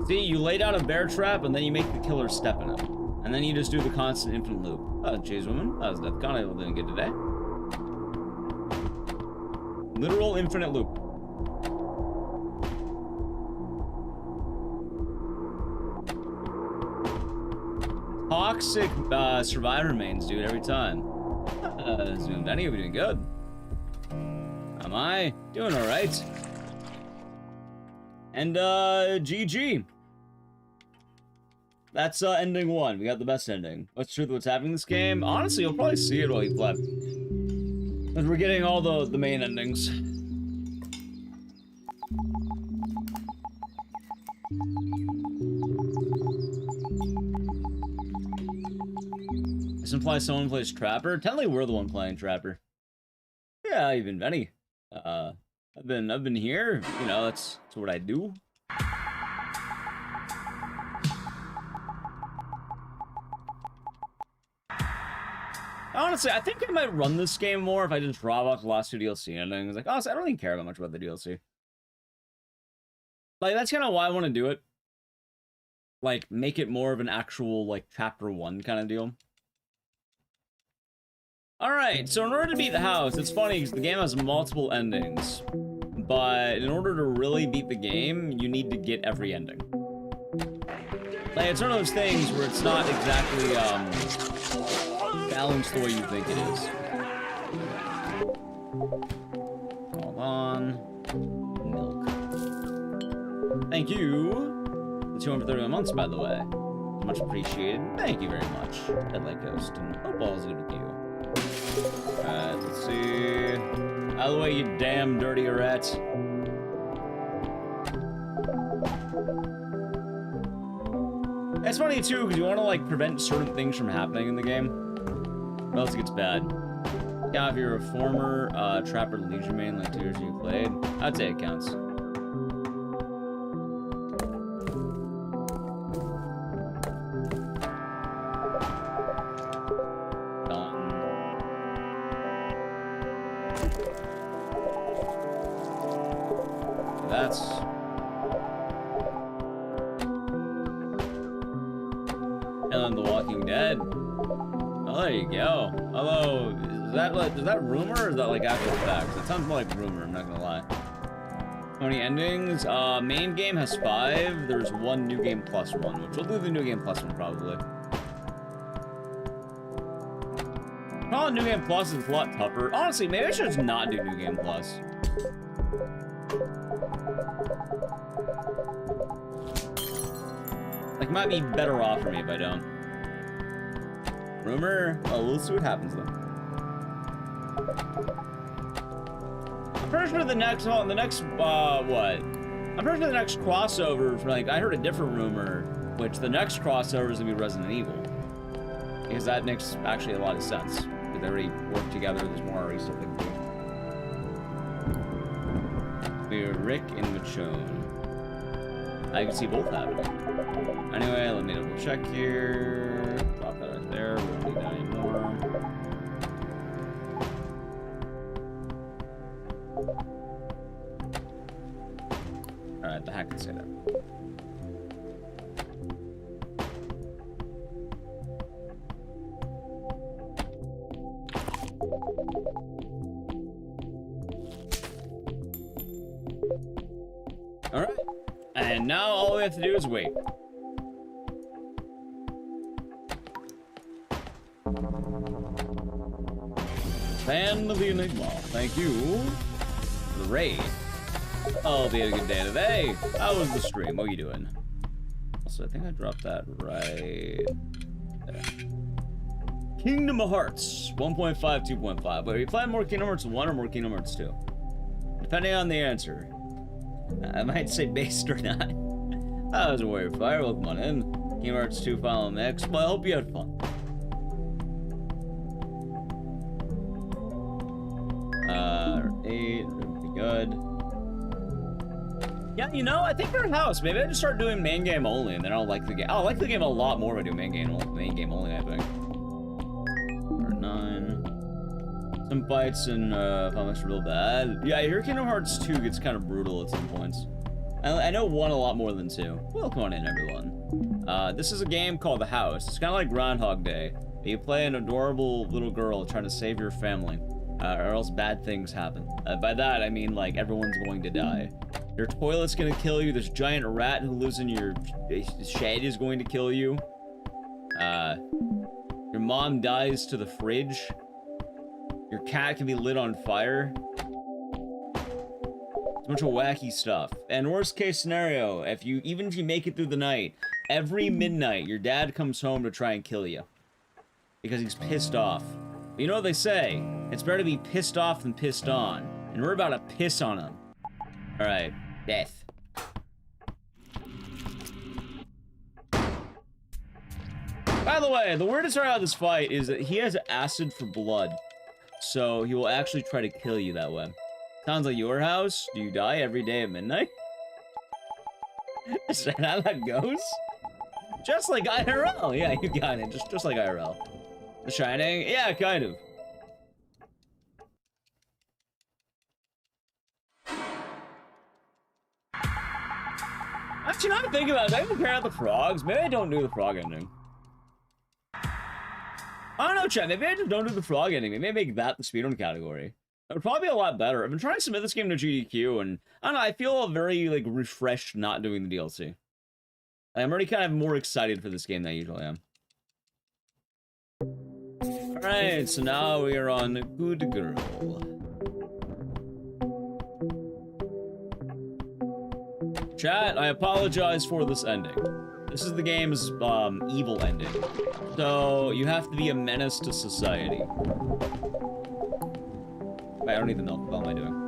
See, you lay down a bear trap, and then you make the killer step in it. And then you just do the constant infinite loop. Oh, jeez, woman. That was Death Con. I didn't get today. Literal infinite loop. Toxic survivor mains, dude, every time. Zoomed. I think you'll be doing good. Am I? Doing alright. And, GG. That's, ending 1. We got the best ending. What's true what's happening in this game? Honestly, you'll probably see it while you play. Because we're getting all the main endings. This implies someone plays Trapper? Technically, we're the one playing Trapper. Yeah, even Benny. I've been here. You know, that's what I do. Honestly, I think I might run this game more if I just drop off the last 2 DLC endings. Like, honestly, I don't even care that much about the DLC. Like, that's kind of why I want to do it. Like, make it more of an actual, like, Chapter 1 kind of deal. Alright, so in order to beat the house, it's funny because the game has multiple endings. But in order to really beat the game, you need to get every ending. Like, it's one of those things where it's not exactly, balanced the way you think it is. Hold on. Milk. Thank you. The 231 months, by the way. Much appreciated. Thank you very much. Deadlight Ghost. And hope all is good with you. Alright, let's see. Out of the way, you damn dirty rat. It's funny too, because you want to like prevent certain things from happening in the game, or else it gets bad. Yeah, if you're a former Trapper Legion main, like 2 years you played, I'd say it counts. Done. That's... And then The Walking Dead. Oh, there you go. Although, is that rumor or is that like after the fact? It sounds more like rumor, I'm not gonna lie. How many endings? Main game has 5. There's 1 new game plus 1, which we'll do the new game plus 1 probably. Calling new game plus is a lot tougher. Honestly, maybe I should just not do new game plus. Like, might be better off for me if I don't. Rumor? Oh, we'll see what happens then. I'm pretty sure the next, what? I'm pretty sure the next crossover, for like, I heard a different rumor, which the next crossover is gonna be Resident Evil. Because that makes actually a lot of sense. Because they already work together, there's more already stuff they can do. We're Rick and Michonne. I can see both happening. Anyway, let me double check here. Drop that right there. We don't need that anymore. Alright, the hack can say that. Alright. And now all we have to do is wait. Fan of the Enigma. Thank you for the raid. Oh, we had a good day today. How was the stream? What are you doing? Also, I think I dropped that right there. Kingdom Hearts 1.5, 2.5. But are you playing more Kingdom Hearts 1 or more Kingdom Hearts 2? Depending on the answer. I might say based or not. That was a Warrior Fire. Welcome on in. Kingdom Hearts 2 Final Mix. Well, I hope you had fun. 8, pretty good. Yeah, you know, I think for a house, maybe I just start doing main game only, and then I'll like the game. I'll like the game a lot more if I do main game only, I think. Or 9. Some fights and Final Mix are real bad. Yeah, I hear Kingdom Hearts 2 gets kind of brutal at some points. I know 1 a lot more than 2. Welcome on in, everyone. This is a game called The House. It's kind of like Groundhog Day. You play an adorable little girl trying to save your family, or else bad things happen. By that, I mean, like, everyone's going to die. Your toilet's gonna kill you. This giant rat who lives in your shed is going to kill you. Your mom dies to the fridge. Your cat can be lit on fire. It's a bunch of wacky stuff. And worst case scenario, even if you make it through the night, every midnight your dad comes home to try and kill you. Because he's pissed off. But you know what they say? It's better to be pissed off than pissed on. And we're about to piss on him. Alright. Death. By the way, the weirdest part about this fight is that he has acid for blood. So he will actually try to kill you that way. Sounds like your house. Do you die every day at midnight? Is that how that goes? Just like IRL. Yeah, you got it. Just like IRL. The Shining? Yeah, kind of. Actually, now I'm thinking about it, I compare out the frogs. Maybe I don't do the frog ending. I don't know, chat. Maybe I just don't do the frog ending. Maybe I make that the speedrun category. That would probably be a lot better. I've been trying to submit this game to GDQ, and I don't know, I feel very, like, refreshed not doing the DLC. I'm already kind of more excited for this game than I usually am. Alright, so now we are on Good Girl. Chat, I apologize for this ending. This is the game's evil ending. So you have to be a menace to society. Wait, I don't need the milk. What am I doing?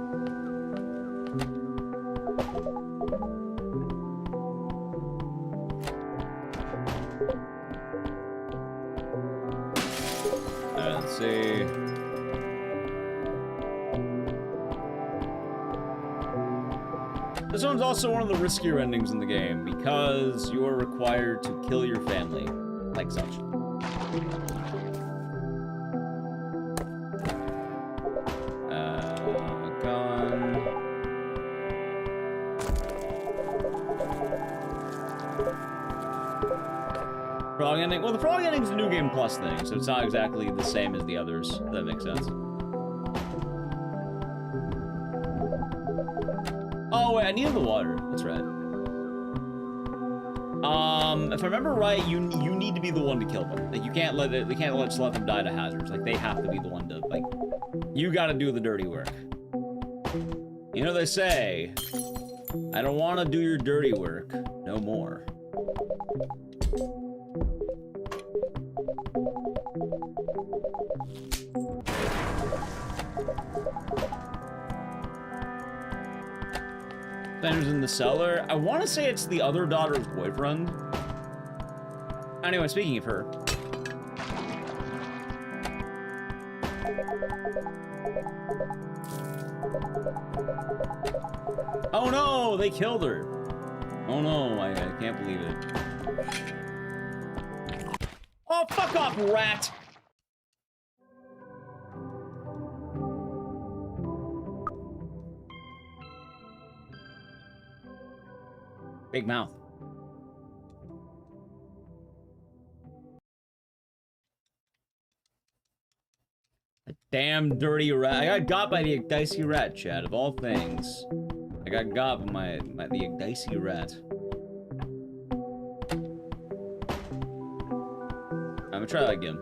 Let's see. This one's also one of the riskier endings in the game because you are required to kill your family, like such. Gone. Frog ending. Well, the frog ending's a new game plus thing, so it's not exactly the same as the others. If that makes sense. Oh wait, I needed the water. That's right. If I remember right, you need to be the one to kill them. Like you can't let it. They can't just let them die to hazards. Like they have to be the one to like. You got to do the dirty work. You know they say, I don't want to do your dirty work no more. Fender's in the cellar. I want to say it's the other daughter's boyfriend. Anyway, speaking of her. Oh no, they killed her. Oh no, I can't believe it. Oh, fuck off, rat! Big mouth. A damn dirty rat. I got by the Ecdycis rat, Chad, of all things. I got by the Ecdycis rat. I'm gonna try that again.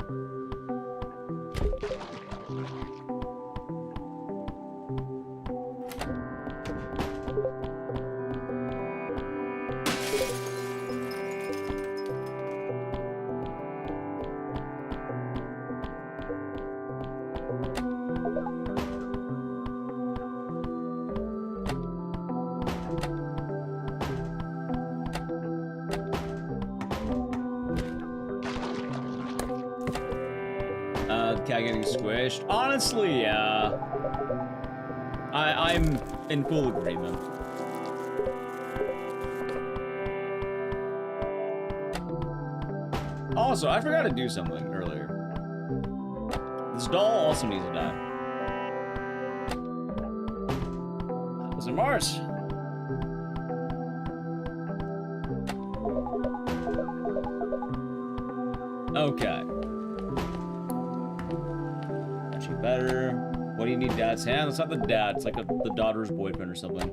Cat getting squished. Honestly, yeah. I'm in full agreement. Also, I forgot to do something earlier. This doll also needs to die. Listen, Mars. Okay. Better. What do you need, Dad's hand? It's not the dad. It's like the daughter's boyfriend or something.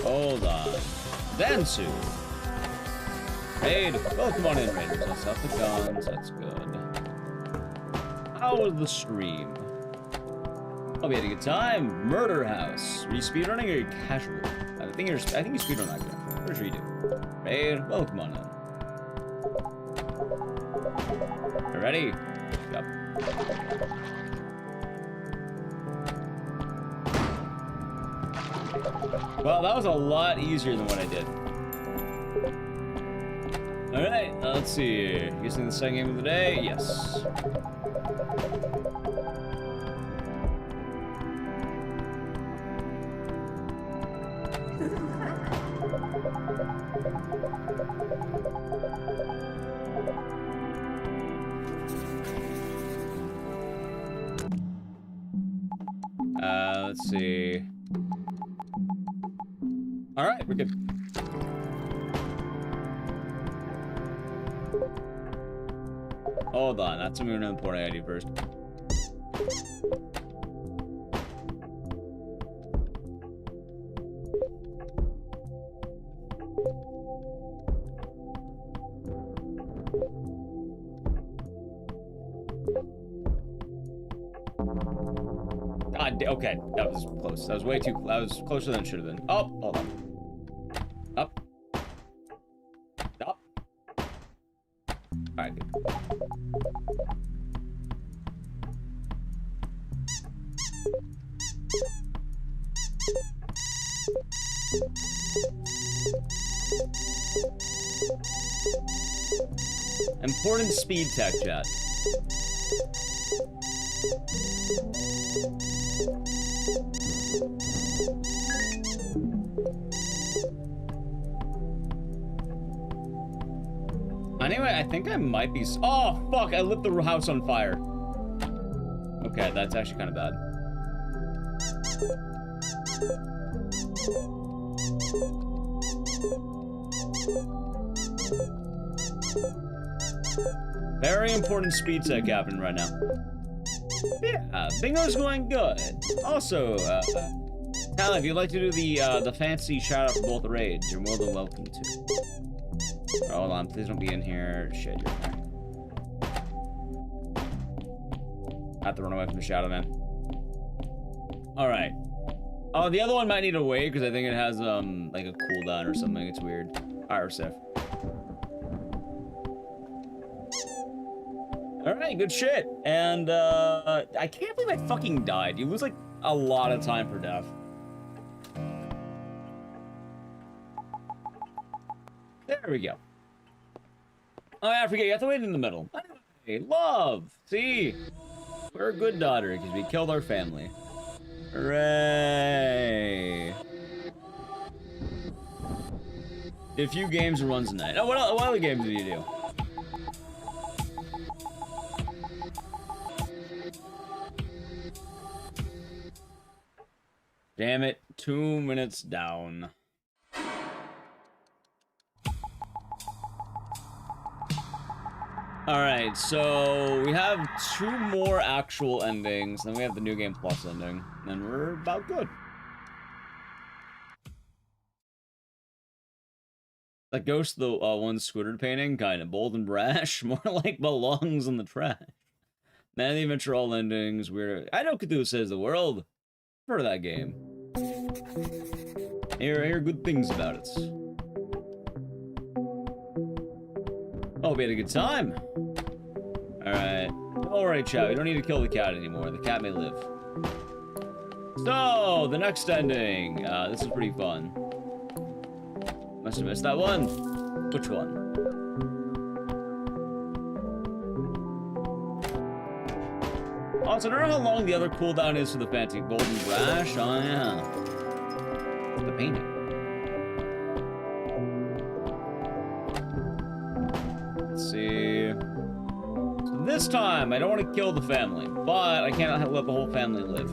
Hold on. Densu. Raid. Oh, come on in, Raiders. Let's have the guns. That's good. How was the stream? Oh, we had a good time. Murder House. Are you speedrunning or are you casual? I think you speedrun that game. Pretty sure you do. Raid. Well, come on in. You ready? Yep. Well, that was a lot easier than what I did. Alright, let's see. Guessing the second game of the day? Yes. Let's see. All right, we're good. Hold on, that's something we're gonna import ID first. Okay, that was close. That was way too. That was closer than it should have been. Oh, hold on. Up. jacket. Important speed tech, chat. Anyway, I think I might be. Oh, fuck! I lit the house on fire. Okay, that's actually kind of bad. Very important speed tech happening right now. Yeah, bingo's going good. Also, Tal, if you'd like to do the fancy shout out for both raids, you're more than welcome to. Oh, hold on, please don't be in here. Shit, you're fine. I have to run away from the shadow, man. Alright. Oh, the other one might need to wait, because I think it has, like a cooldown or something. It's weird. Alright, we're safe. Alright, good shit. And, I can't believe I fucking died. You lose, like, a lot of time for death. There we go. Oh, yeah, I forget. You have to wait in the middle. Hey, love! See? We're a good daughter, because we killed our family. Hooray! Did a few games and runs tonight. Oh, what other games did you do? Damn it, 2 minutes down. Alright, so we have 2 more actual endings, then we have the New Game Plus ending, and we're about good. That Ghost, the one Squidward painting, kind of bold and brash, more like belongs in the trash. Man, the adventure all endings, weird. I know Cthulhu Saves the World. I've heard of that game. I hear good things about it. Oh, we had a good time. Alright. Don't worry, chat. We don't need to kill the cat anymore. The cat may live. So, the next ending. This is pretty fun. Must have missed that one. Which one? Also, I don't know how long the other cooldown is for the Fancy Golden Brash. Oh, yeah. The painting. Let's see. So this time, I don't want to kill the family, but I can't let the whole family live.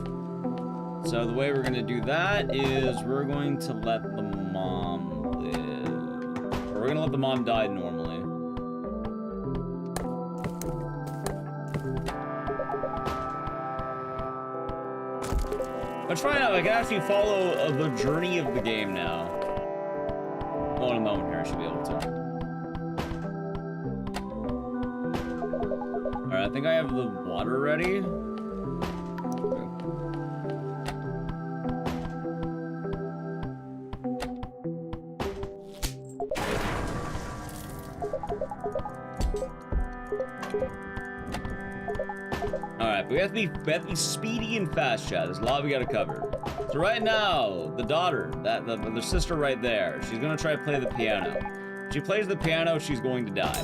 So the way we're going to do that is we're going to let the mom live. Or we're going to let the mom die normally. Let's find out. I can actually follow the journey of the game now. Oh, in a moment here, I should be able to. Alright, I think I have the water ready. Alright, but we have to be speedy and fast, chat. There's a lot we gotta cover. So right now, the daughter, the sister right there, she's gonna try to play the piano. If she plays the piano, she's going to die.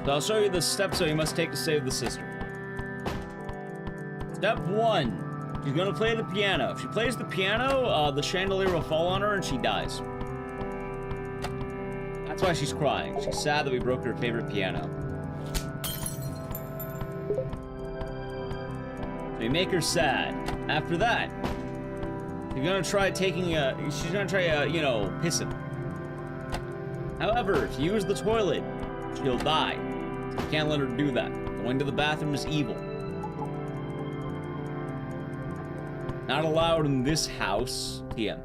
So I'll show you the steps that you must take to save the sister. Step 1, she's gonna play the piano. If she plays the piano, the chandelier will fall on her and she dies. That's why she's crying. She's sad that we broke her favorite piano. So you make her sad. After that, you're gonna try taking she's gonna try, you know, pissing. However, if you use the toilet, she'll die. So you can't let her do that. Going to the bathroom is evil. Not allowed in this house. TM.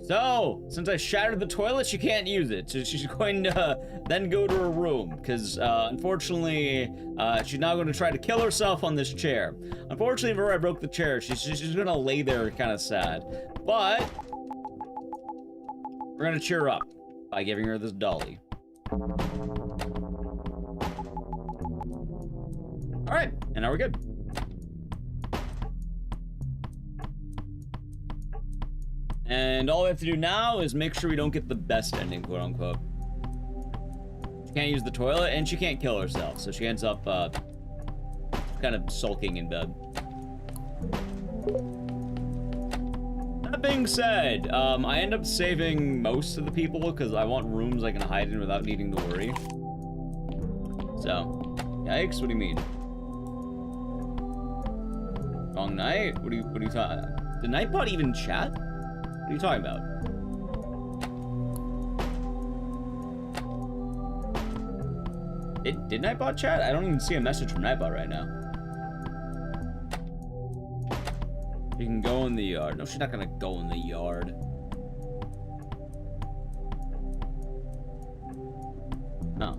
So, since I shattered the toilet, she can't use it. So she's going to then go to her room, because unfortunately, she's now going to try to kill herself on this chair. Unfortunately for her, I broke the chair. She's going to lay there kind of sad. But, we're going to cheer her up by giving her this dolly. Alright, and now we're good. And all we have to do now is make sure we don't get the best ending, quote unquote. She can't use the toilet, and she can't kill herself, so she ends up, kind of sulking in bed. That being said, I end up saving most of the people, because I want rooms I can hide in without needing to worry. So, yikes, what do you mean? Wrong night? What do you talking? Did Nightbot even chat? What are you talking about? Did Nightbot chat? I don't even see a message from Nightbot right now. You can go in the yard. No, she's not gonna go in the yard. No.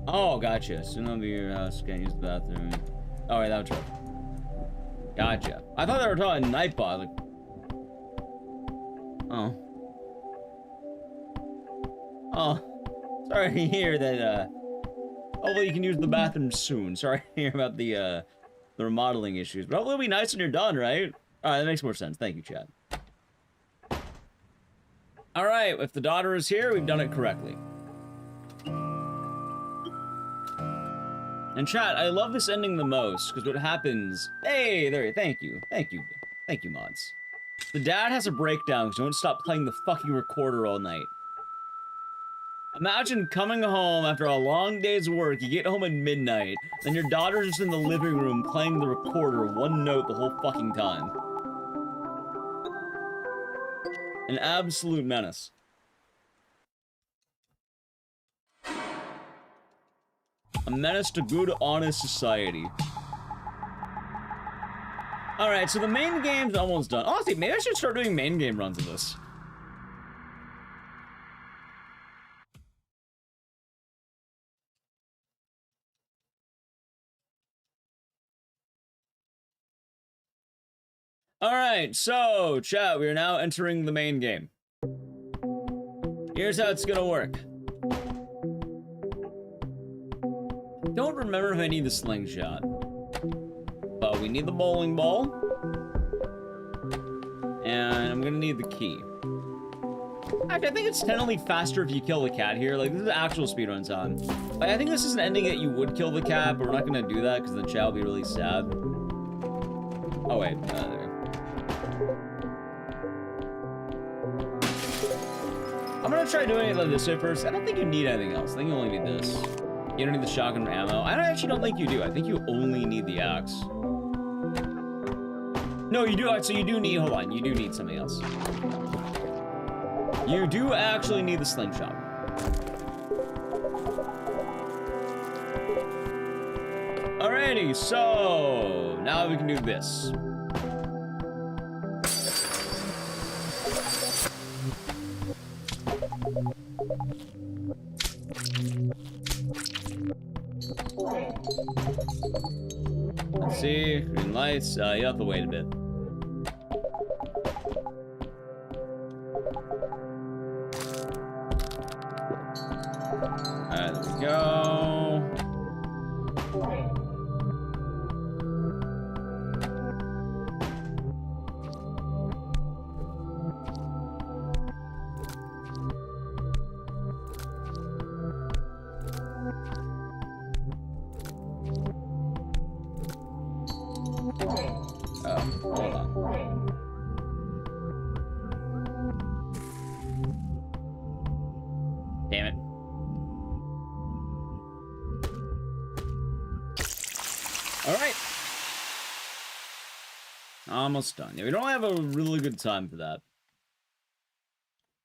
Oh, gotcha. Soon I'll be your house. Can't use the bathroom. Oh, wait, that was true. Gotcha. I thought they were talking Nightbot. Like, oh. Oh. Sorry to hear that, hopefully you can use the bathroom soon. Sorry to hear about the remodeling issues. But hopefully it'll be nice when you're done, right? Alright, that makes more sense. Thank you, Chad. Alright, if the daughter is here, we've done it correctly. And chat, I love this ending the most, because what happens... Hey, there, thank you, mods. The dad has a breakdown because he won't stop playing the fucking recorder all night. Imagine coming home after a long day's work, you get home at midnight, then your daughter's just in the living room playing the recorder one note the whole fucking time. An absolute menace. A menace to good, honest society. Alright, so the main game's almost done. Honestly, maybe I should start doing main game runs of this. Alright, so, chat, we are now entering the main game. Here's how it's gonna work. Don't remember if I need the slingshot, but we need the bowling ball, and I'm gonna need the key. Actually, I think it's technically faster if you kill the cat here. Like, this is actual speedrun time. Like, I think this is an ending that you would kill the cat, but we're not gonna do that because the chat will be really sad. Oh wait, there. I'm gonna try doing it like this way first. I don't think you need anything else. I think you only need this. You don't need the shotgun or ammo. I actually don't think you do. I think you only need the axe. No, you do. So you do need, hold on. You do need something else. You do actually need the slingshot. Alrighty, so now we can do this. Let's see, green lights, you have to wait a bit. Alright, there we go. Almost done. Yeah, we don't have a really good time for that.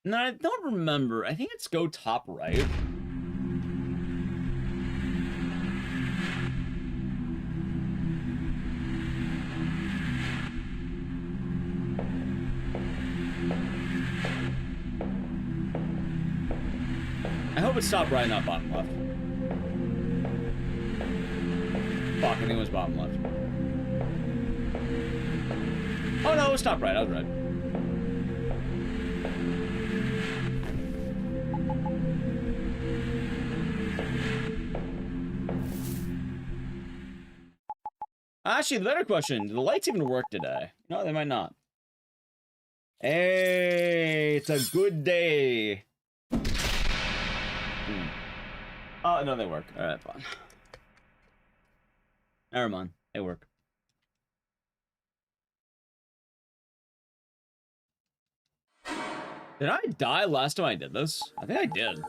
No, I don't remember. I think it's go top right. I hope it's top right, not bottom left. Fuck, I think it was bottom left. Oh no, it was top right, I was right. Actually, the better question, do the lights even work today? No, they might not. Hey, it's a good day. Oh, no, they work. Alright, fine. Never mind. They work. Did I die last time I did this? I think I did.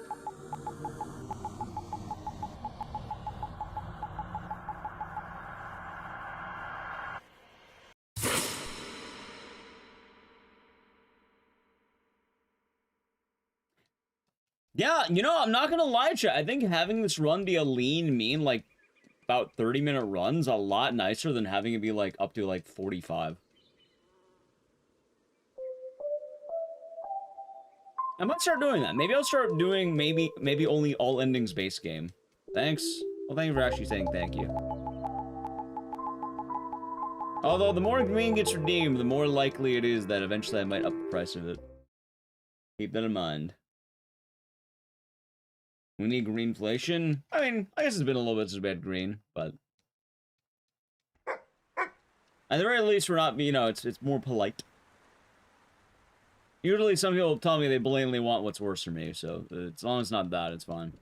Yeah, you know, I'm not gonna lie, chat. I think having this run be a lean, mean, like, about 30-minute runs a lot nicer than having it be, like, up to, like, 45. I might start doing that. Maybe I'll start doing, maybe only all endings base game. Thanks. Well, thank you for actually saying thank you. Although, the more green gets redeemed, the more likely it is that eventually I might up the price of it. Keep that in mind. We need greenflation. I mean, I guess it's been a little bit since we had green, but at the very least, we're not, you know, it's more polite. Usually, some people tell me they blatantly want what's worse for me, so as long as it's not that, it's fine.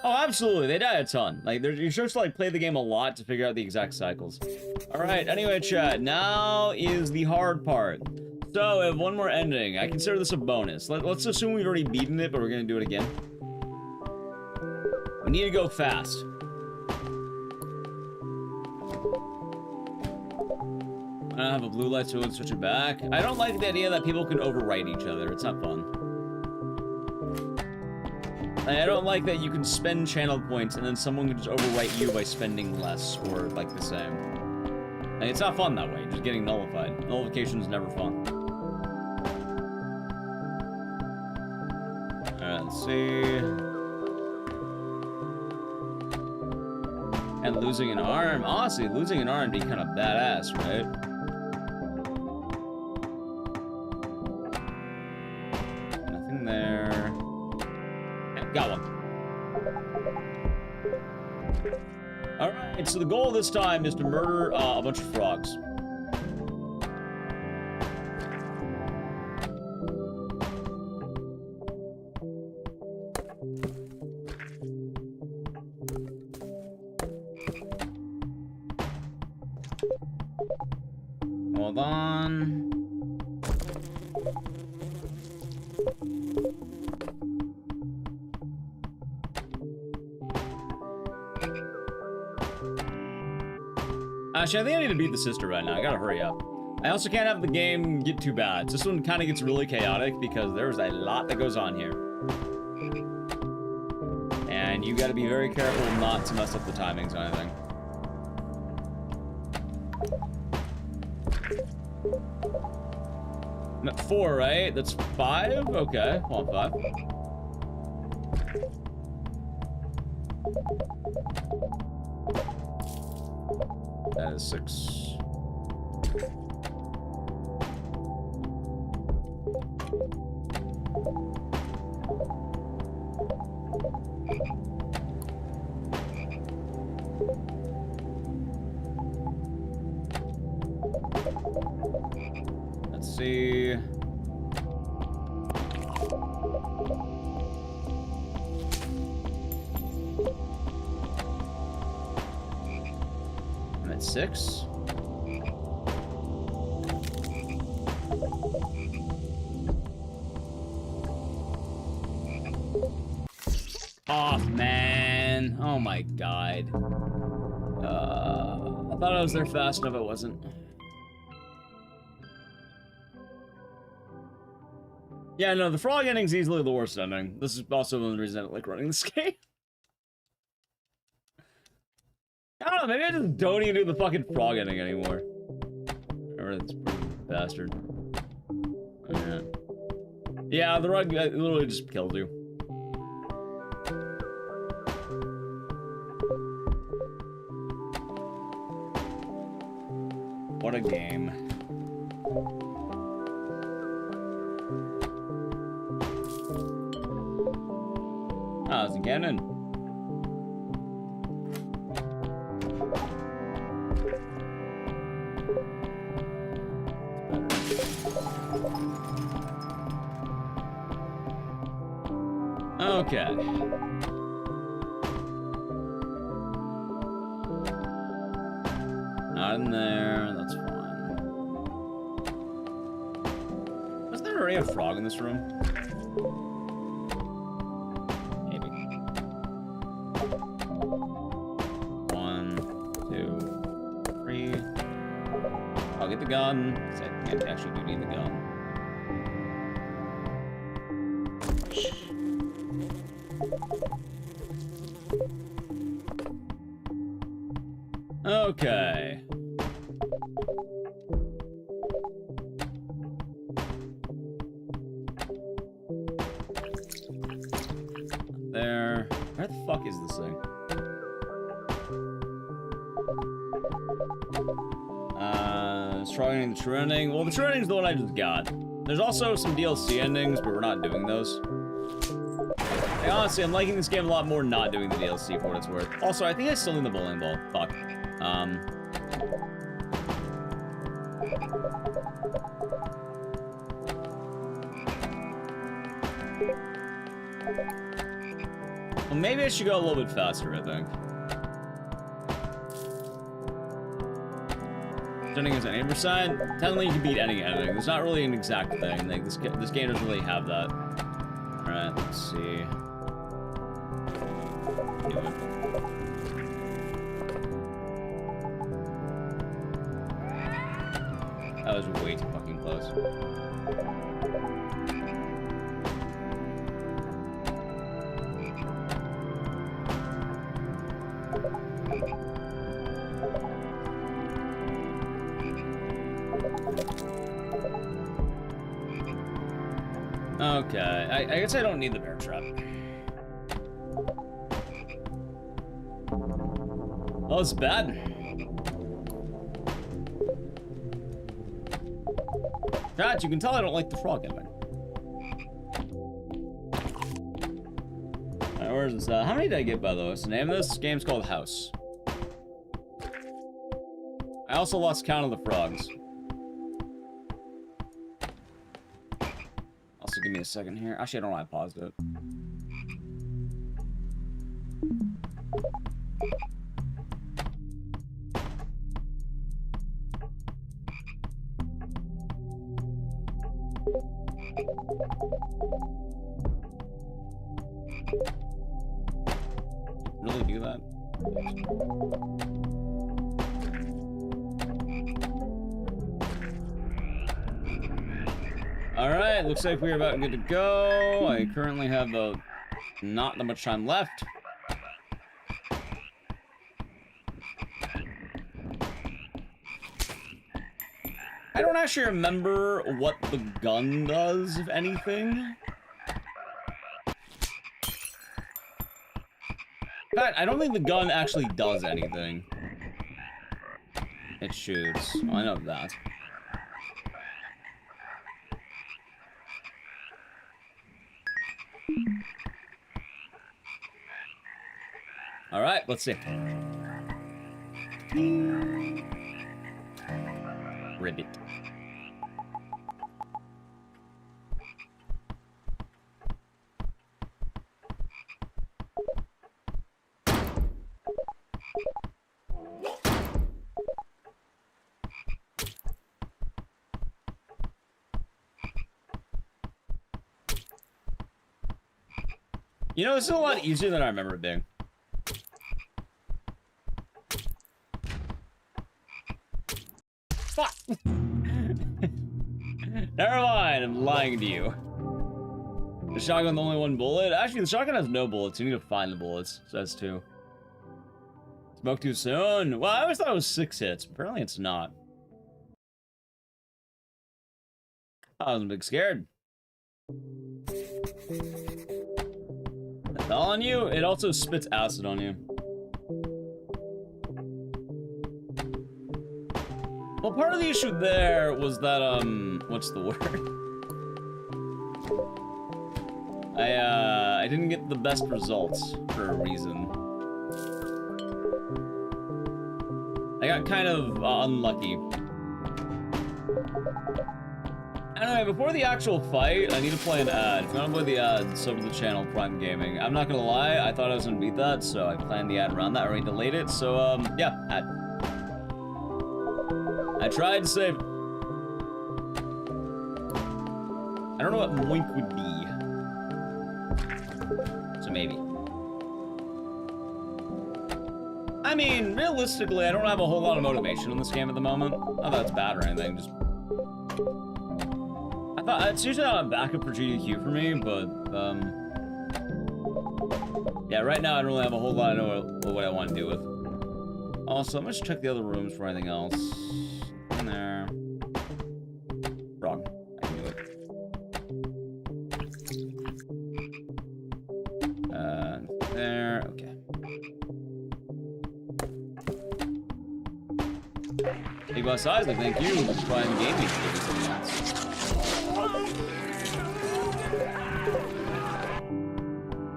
Oh, absolutely, they die a ton. Like, you're supposed to like play the game a lot to figure out the exact cycles. All right, anyway, chat. Now is the hard part. So, I have one more ending. I consider this a bonus. Let's assume we've already beaten it, but we're gonna do it again. We need to go fast. I don't have a blue light, so we'll switch it back. I don't like the idea that people can overwrite each other. It's not fun. I don't like that you can spend channel points and then someone can just overwrite you by spending less or, like, the same. Like, it's not fun that way. You're just getting nullified. Nullification is never fun. Alright, let's see. And losing an arm. Honestly, losing an arm would be kind of badass, right? Nothing there. Yeah, got one. Alright, so the goal this time is to murder a bunch of frogs. Hold on. Actually, I think I need to beat the sister right now. I gotta hurry up. I also can't have the game get too bad. This one kind of gets really chaotic because there's a lot that goes on here. And you gotta be very careful not to mess up the timings or anything. I'm at 4, right? That's 5? Okay, hold on, 5. That is 6. Let's see. I'm at 6. Oh, man. Oh, my God. I thought I was there fast enough. I wasn't. Yeah, no, the frog ending's easily the worst ending. This is also one of the reasons I don't like running this game. I don't know, maybe I just don't even do the fucking frog ending anymore. Remember this bastard. Yeah. Yeah, the rug literally just kills you. What a game. Ah, it's a cannon. Okay. Not in there, that's fine. Wasn't there already a frog in this room? Maybe. 1, 2, 3. I'll get the gun, because I actually do need the gun. Okay. There. Where the fuck is this thing? Struggling the true ending. Well, the true ending is the one I just got. There's also some DLC endings, but we're not doing those. Hey, honestly, I'm liking this game a lot more not doing the DLC for what it's worth. Also, I think I still need the bowling ball. Fuck. Well, maybe I should go a little bit faster, I think. Turning is at 80%. Technically, you can beat any ending. There's not really an exact thing. Like, this game doesn't really have that. Alright, let's see. Do it. That was way too fucking close. Okay, I guess I don't need the bear trap. Oh, it's bad. Chat, you can tell I don't like the frog ending. Alright, where is this? How many did I get, by the way? What's the name of this? This game's called House. I also lost count of the frogs. Also, give me a second here. Actually, I don't know why I paused it. Really do that? Alright, looks like we're about good to go. I currently have not that much time left. I don't actually remember what the gun does, if anything. In fact, I don't think the gun actually does anything. It shoots. Oh, I know that. Alright, let's see. Ribbit. You know, this is a lot easier than I remember it being. Fuck! Never mind, I'm lying to you. The shotgun's only one bullet? Actually, the shotgun has no bullets. You need to find the bullets. Says 2. Smoke too soon? Well, I always thought it was 6 hits. Apparently it's not. I was a bit scared. That's all on you. It also spits acid on you. Well, part of the issue there was that, what's the word? I didn't get the best results for a reason. I got kind of unlucky. Anyway, before the actual fight, I need to play an ad. If you want to play the ad, sub to the channel, Prime Gaming. I'm not gonna lie, I thought I was gonna beat that, so I planned the ad around that. I already delayed it, so, yeah, ad. I tried to save it. I don't know what moink would be. So maybe. I mean, realistically, I don't have a whole lot of motivation in this game at the moment. Not that it's bad or anything, just... I thought, it's usually not a backup for GDQ for me, but, yeah, right now I don't really have a whole lot of what I want to do with. Also, I'm gonna just check the other rooms for anything else. In there. Wrong. I knew it. There. Okay. Big Boss Isaac, thank you for Prime Gaming.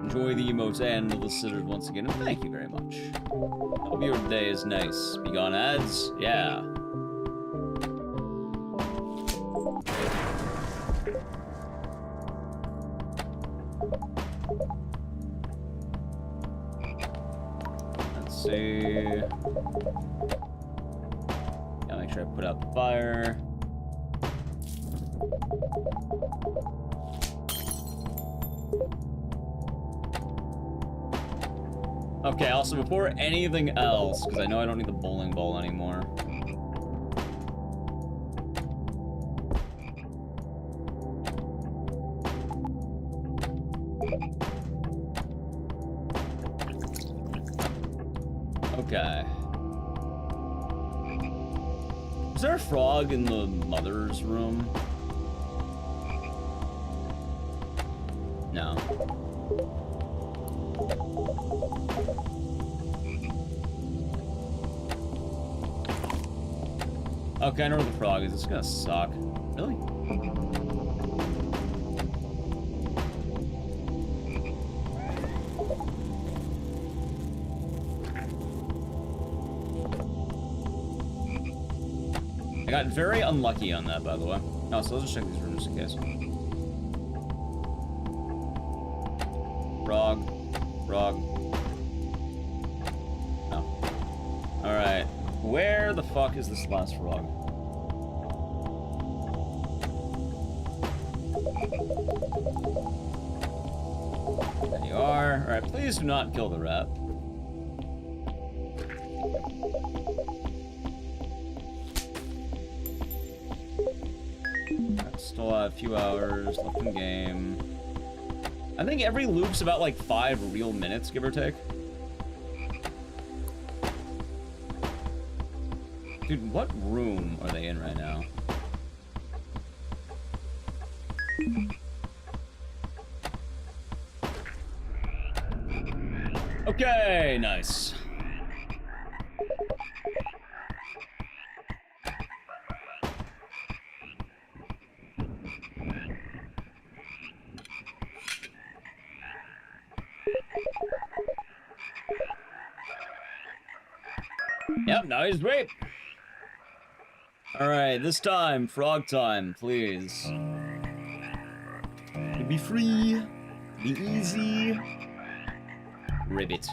Enjoy the emotes and the scissors once again, and thank you very much. Hope your day is nice. Be gone ads? Yeah. Let's see. Gotta make sure I put out the fire. Okay, also before anything else, because I know I don't need the bowling ball anymore. Okay. Is there a frog in the mother's room? No. Okay, I know where the frog is. It's gonna suck. Really? I got very unlucky on that, by the way. Oh, so let's just check these rooms in case. Frog. Frog. No. Alright. Where the fuck is this last frog? There you are. Alright, please do not kill the rat. Still have a few hours left in the game. I think every loop's about like 5 real minutes, give or take. Dude, what room are they in right now? Okay, nice. Yep, now he's raped. Alright, this time, frog time, please. Be free, be easy. Ribbit.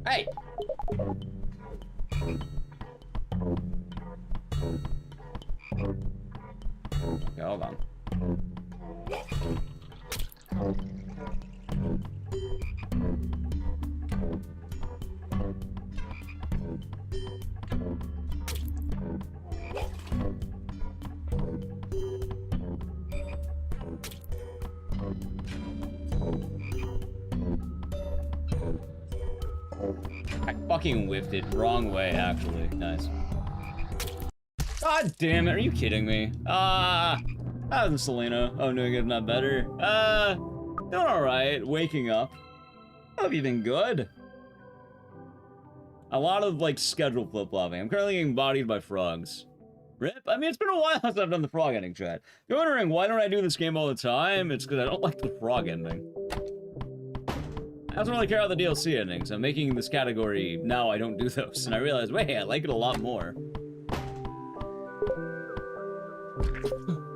Hey! Okay, hold on. I fucking whiffed it. Wrong way, actually. Nice. God damn it, are you kidding me? How's Selena? Oh, no, good, not better. Doing alright. Waking up. How have you been good? A lot of, like, schedule flip-flopping. I'm currently getting bodied by frogs. Rip? I mean, it's been a while since I've done the frog ending, chat. If you're wondering why don't I do this game all the time, it's because I don't like the frog ending. I don't really care about the DLC endings. I'm making this category, now I don't do those. And I realized, wait, I like it a lot more.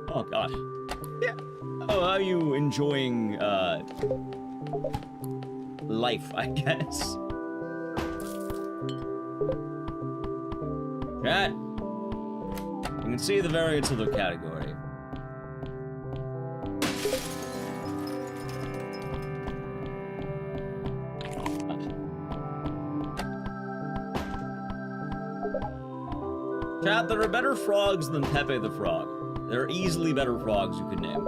Oh, God. Yeah. Oh, how are you enjoying, life, I guess? Chat. You can see the variants of the category. Chat, there are better frogs than Pepe the Frog. There are easily better frogs you could name.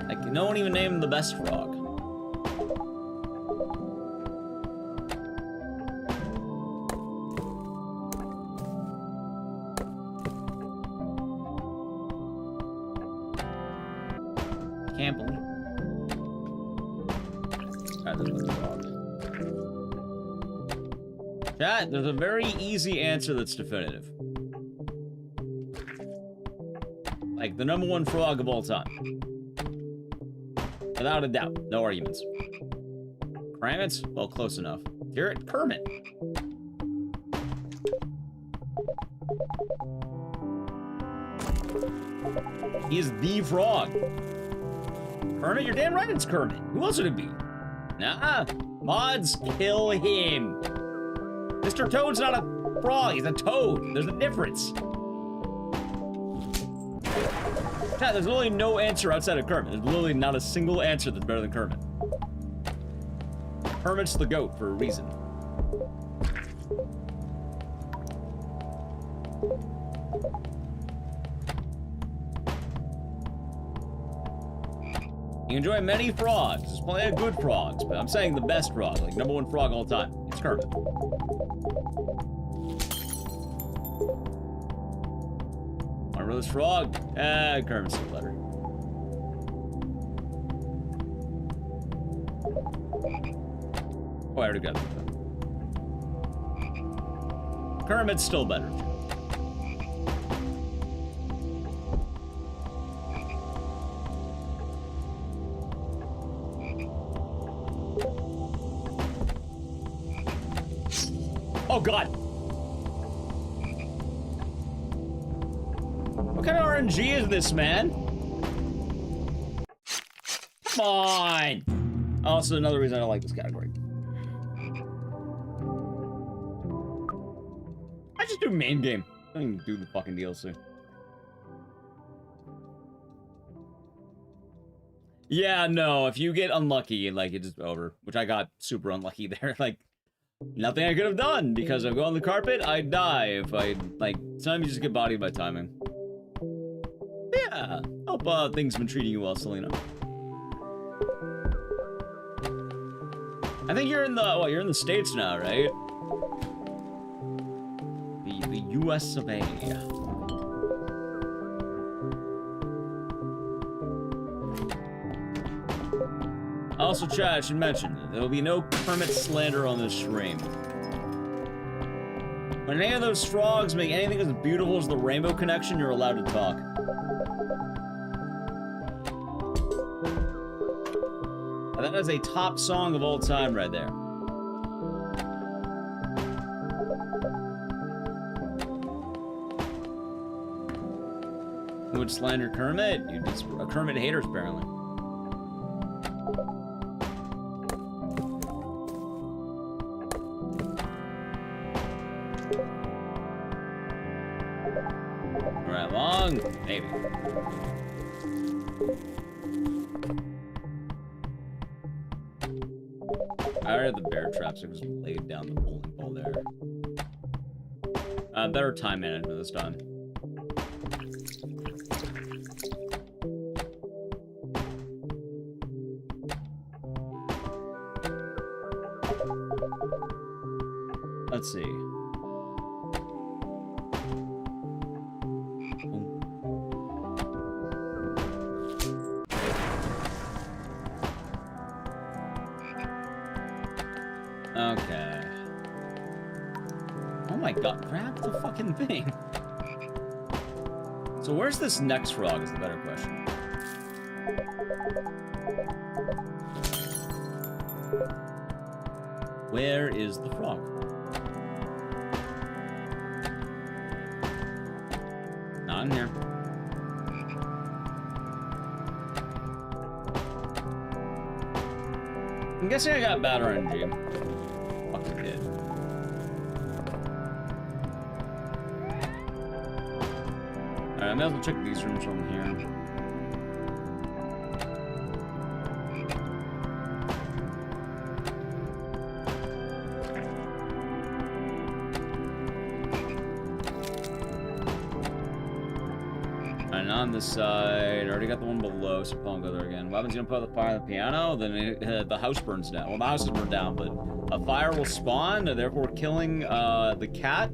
Like, no one even named the best frog. Can't believe it. Alright, there's no frog. Chat, there's a very easy answer that's definitive. Like, the #1 frog of all time. Without a doubt. No arguments. Kramit? Well, close enough. Garrett? Kermit. He is the frog. Kermit? You're damn right it's Kermit. Who else would it be? Nah. Mods, kill him. Mr. Toad's not a frog, he's a toad. There's a difference. Chat, there's literally no answer outside of Kermit. There's literally not a single answer that's better than Kermit. Kermit's the GOAT for a reason. You enjoy many frogs. There's plenty of good frogs, but I'm saying the best frog, like #1 frog all time. It's Kermit. Wanna this frog? Kermit's still better. Oh, I already got that. Kermit's still better. Oh, God. What kind of RNG is this, man? Come on. Also, another reason I don't like this category. I just do main game. I don't even do the fucking DLC. Yeah, no, if you get unlucky, like, it's just over. Which I got super unlucky there. Like, nothing I could have done, because I go on the carpet, I'd die if I, like, sometimes you just get bodied by timing. Yeah, hope things have been treating you well, Selena. I think you're in the, well, you're in the States now, right? The US of A. Also, chat, I should mention, there will be no Kermit slander on this stream. When any of those frogs make anything as beautiful as the Rainbow Connection, you're allowed to talk. And that is a top song of all time right there. Who would slander Kermit? You'd be Kermit haters, apparently. Right along? Maybe. I already had the bear traps, so I just laid down the bowling ball there. Better time management this time. Let's see. Okay. Oh my god, grab the fucking thing. So where's this next frog is the better question. Where is the frog? Not in here. I'm guessing I got bad RNG. Fucking did. Alright, I may as well check these rooms from here. And on this side, already got the one below, so I'll go there again. Weapons gonna put the fire on the piano, then the house burns down. Well, the house is burned down, but a fire will spawn, therefore killing the cat,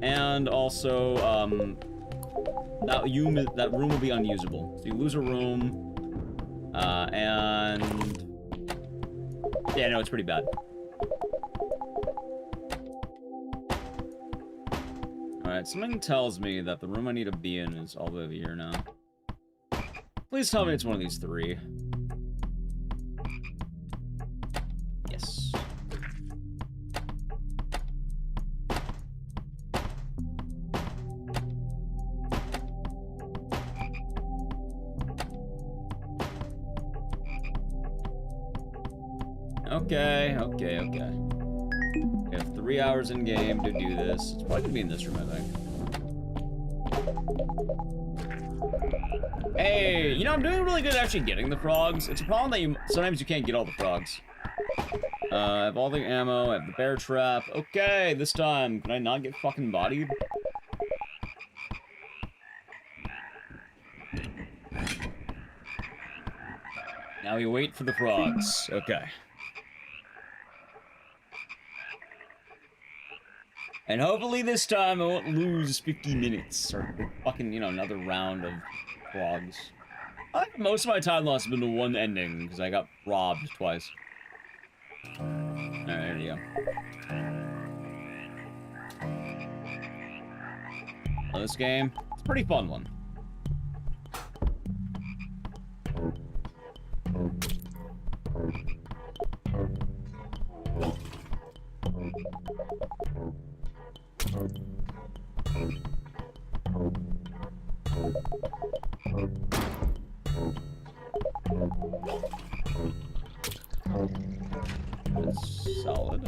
and also that room will be unusable. So you lose a room, and yeah, no, it's pretty bad. Alright, something tells me that the room I need to be in is all the way over here now. Please tell me it's one of these three. Yes. Okay. We have 3 hours in game to do this. It's probably gonna be in this room, I think. Hey, you know, I'm doing really good at actually getting the frogs. It's a problem that sometimes you can't get all the frogs. I have all the ammo, I have the bear trap. Okay, this time, can I not get fucking bodied? Now we wait for the frogs. Okay. And hopefully this time I won't lose 50 minutes or fucking, you know, another round of frogs. I think most of my time loss has been to one ending because I got robbed twice. Alright, there you go. Well, this game, it's a pretty fun one. It's solid.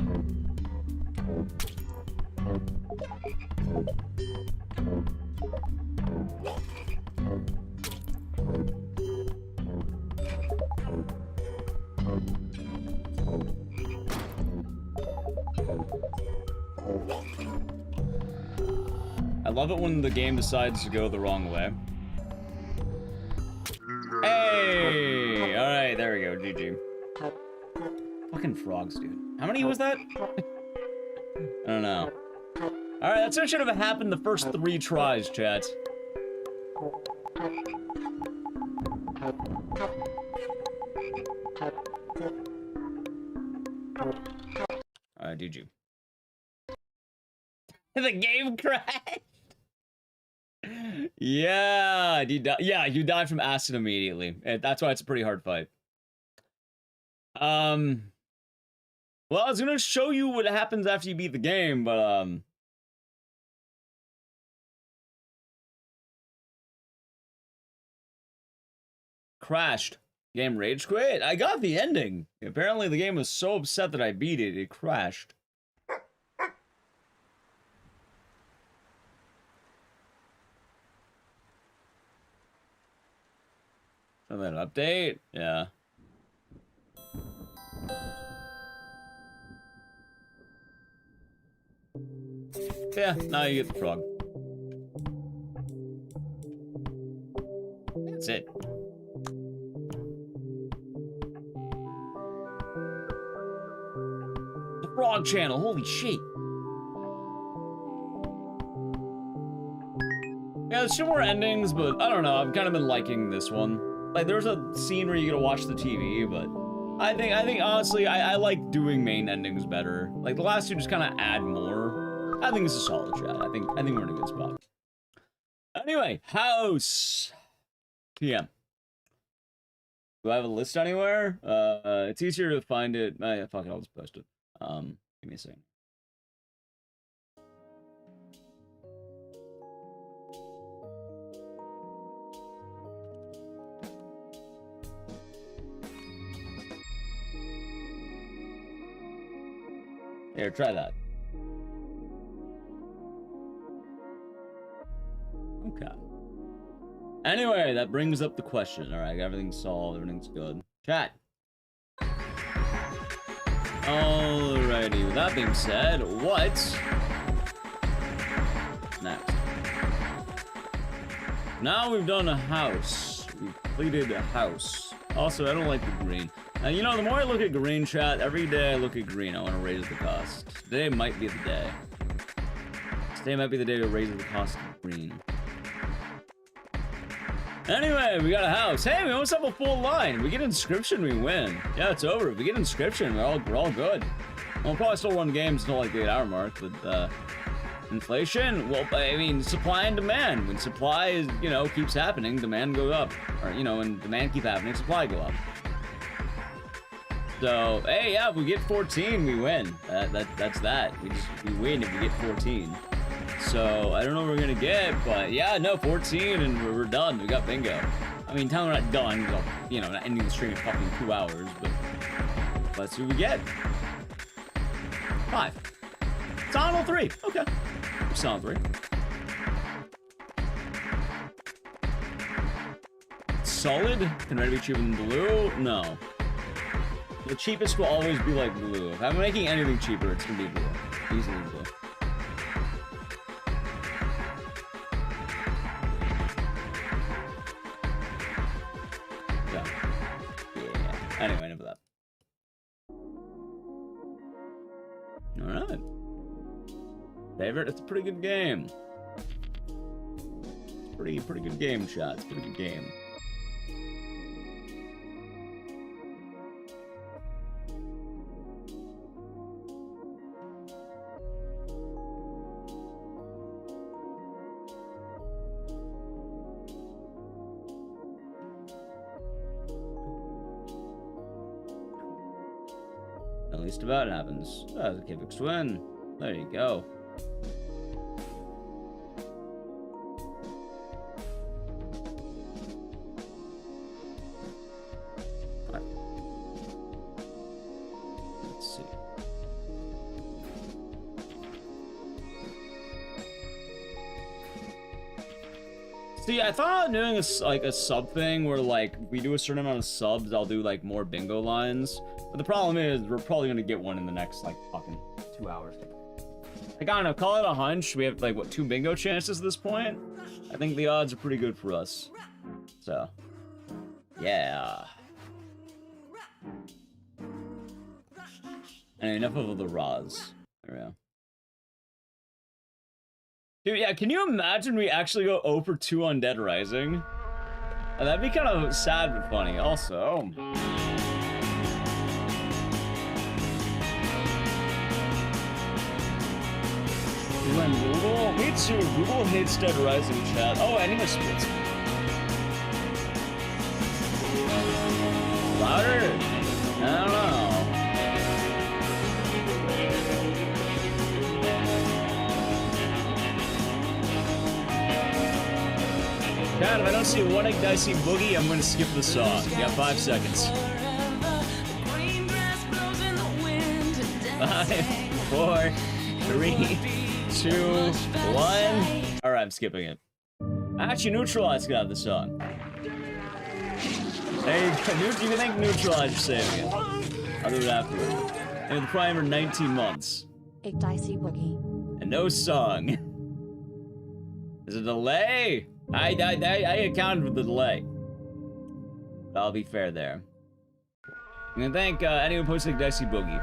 I love it when the game decides to go the wrong way. Hey! Alright, there we go, GG. Fucking frogs, dude. How many was that? I don't know. Alright, that's what should have happened the first 3 tries, chat. Alright, GG. The game crashed! Yeah, you died from acid immediately. That's why it's a pretty hard fight. Well, I was gonna show you what happens after you beat the game, but, crashed. Game rage quit? I got the ending. Apparently the game was so upset that I beat it, it crashed. So that update? Yeah. Yeah, now you get the frog. That's it. The Frog channel, holy shit. Yeah, there's two more endings, but I don't know, I've kind of been liking this one. Like, there's a scene where you get to watch the TV, but I think honestly, I like doing main endings better. Like, the last two just kind of add more. I think it's a solid chat. I think we're in a good spot. Anyway, house. PM. Do I have a list anywhere? It's easier to find it. Fuck it, I'll just post it. Give me a second. Here, try that. Okay. Anyway, that brings up the question. Alright, everything's solved, everything's good. Chat. Alrighty, with that being said, what's next? Now we've done a house. We've completed a house. Also, I don't like the green. And you know, the more I look at green, chat, every day I look at green, I want to raise the cost. Today might be the day. Today might be the day to raise the cost of green. Anyway, we got a house. Hey, we almost have a full line. We get inscription, we win. Yeah, it's over. If we get inscription, we're all good. We'll probably still run games until like the 8-hour mark, but inflation, well, I mean, supply and demand. When supply is, you know, keeps happening, demand goes up. Or, you know, when demand keep happening, supply go up. So, hey, yeah, if we get 14, we win. That's that. We win if we get 14. So, I don't know what we're gonna get, but yeah, no, 14 and we're done. We got bingo. I mean, tell me we're not done, you know, not ending the stream in fucking 2 hours, but let's see what we get. 5. Sonal 3. Okay. Sonal 3. Solid? Can red be cheaper than blue? No. The cheapest will always be like blue. If I'm making anything cheaper, it's gonna be blue. Easily blue. Yeah. Anyway, enough of that. Alright. Favorite? It's a pretty good game. Pretty good game, chat. It's a pretty good game. At least about it happens. Oh, the Kivix win. There you go. Right. Let's see. See, I thought of doing a sub thing where like we do a certain amount of subs, I'll do like more bingo lines. But the problem is we're probably gonna get one in the next like fucking 2 hours. Like, I don't know, call it a hunch. We have like what, 2 bingo chances at this point? I think the odds are pretty good for us. So yeah. And enough of the Raws. There we go. Dude, yeah, can you imagine we actually go 0 for 2 on Dead Rising? That'd be kind of sad but funny. Also, you went Google? Me too. Google hates Dead Rising, chat. Oh, I need my splits. Louder? I don't know. Chat, if I don't see one Ecdycis boogie, I'm gonna skip the song. You got 5 seconds. 5, 4, 3, 2, 1. Alright, I'm skipping it. Actually, Neutralize got the song. Hey, you think Neutralize is saving it? I'll do it afterward. And the primer 19 months. Ecdycis Boogie. And no song. There's a delay? I accounted for the delay. But I'll be fair there. I'm gonna thank anyone who posted Ecdycis Boogie.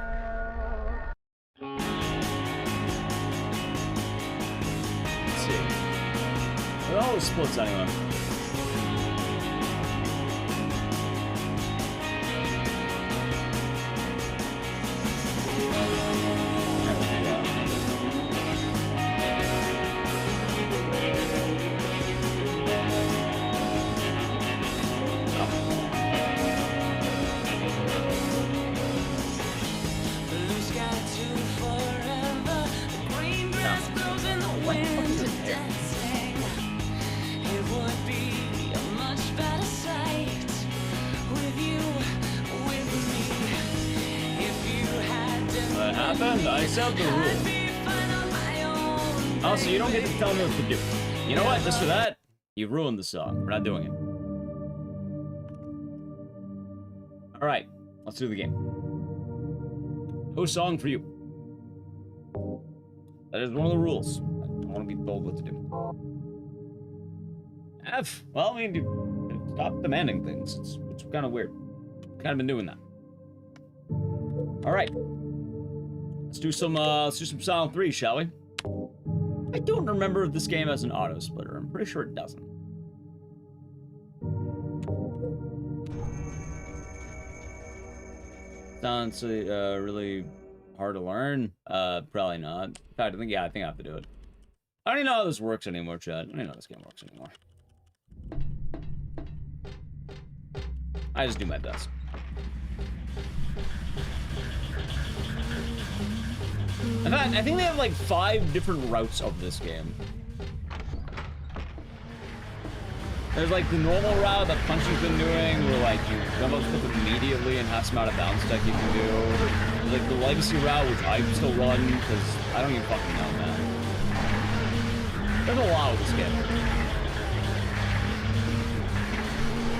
those splits anyway. I accept the rule. Also, you don't get to tell me what to do. You know what? Just for that, you've ruined the song. We're not doing it. Alright, let's do the game. No song for you. That is one of the rules. I don't want to be told what to do. F. Well, I mean, stop demanding things. It's kind of weird. Kind of been doing that. Alright. Let's do some Silent 3, shall we? I don't remember if this game has an auto splitter. I'm pretty sure it doesn't. Sounds really hard to learn. Probably not. In fact, I think I have to do it. I don't even know how this works anymore, Chad. I don't even know how this game works anymore. I just do my best. In fact, I think they have like 5 different routes of this game. There's like the normal route that Punchy's been doing, where like you jump up flip immediately and have some out of bounds tech you can do. There's like the legacy route, which I still run, because I don't even fucking know, man. There's a lot with this game.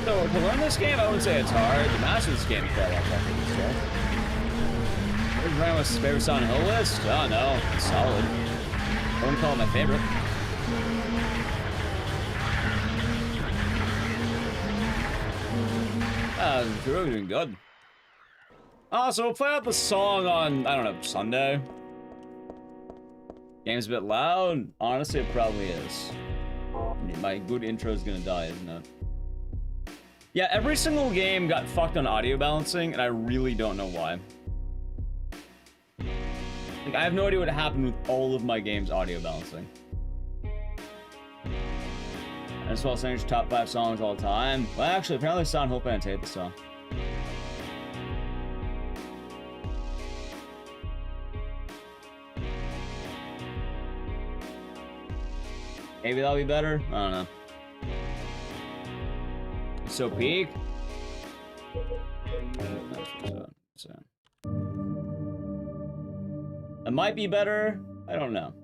So, to learn this game, I wouldn't say it's hard. To master this game is quite a lot tougher than stuff. Where's Ramos' favorite Silent Hill list? Oh no, it's solid. I wouldn't call it my favorite. You're really doing good. So we'll play out the song on, I don't know, Sunday. Game's a bit loud. Honestly, it probably is. I mean, my good intro is gonna die, isn't it? Yeah, every single game got fucked on audio balancing, and I really don't know why. Like, I have no idea what happened with all of my games' audio balancing. I just want to sing top 5 songs all the time. Well, actually, apparently Silent Hill fans hate the song. Maybe that'll be better? I don't know. So peak? It might be better. I don't know.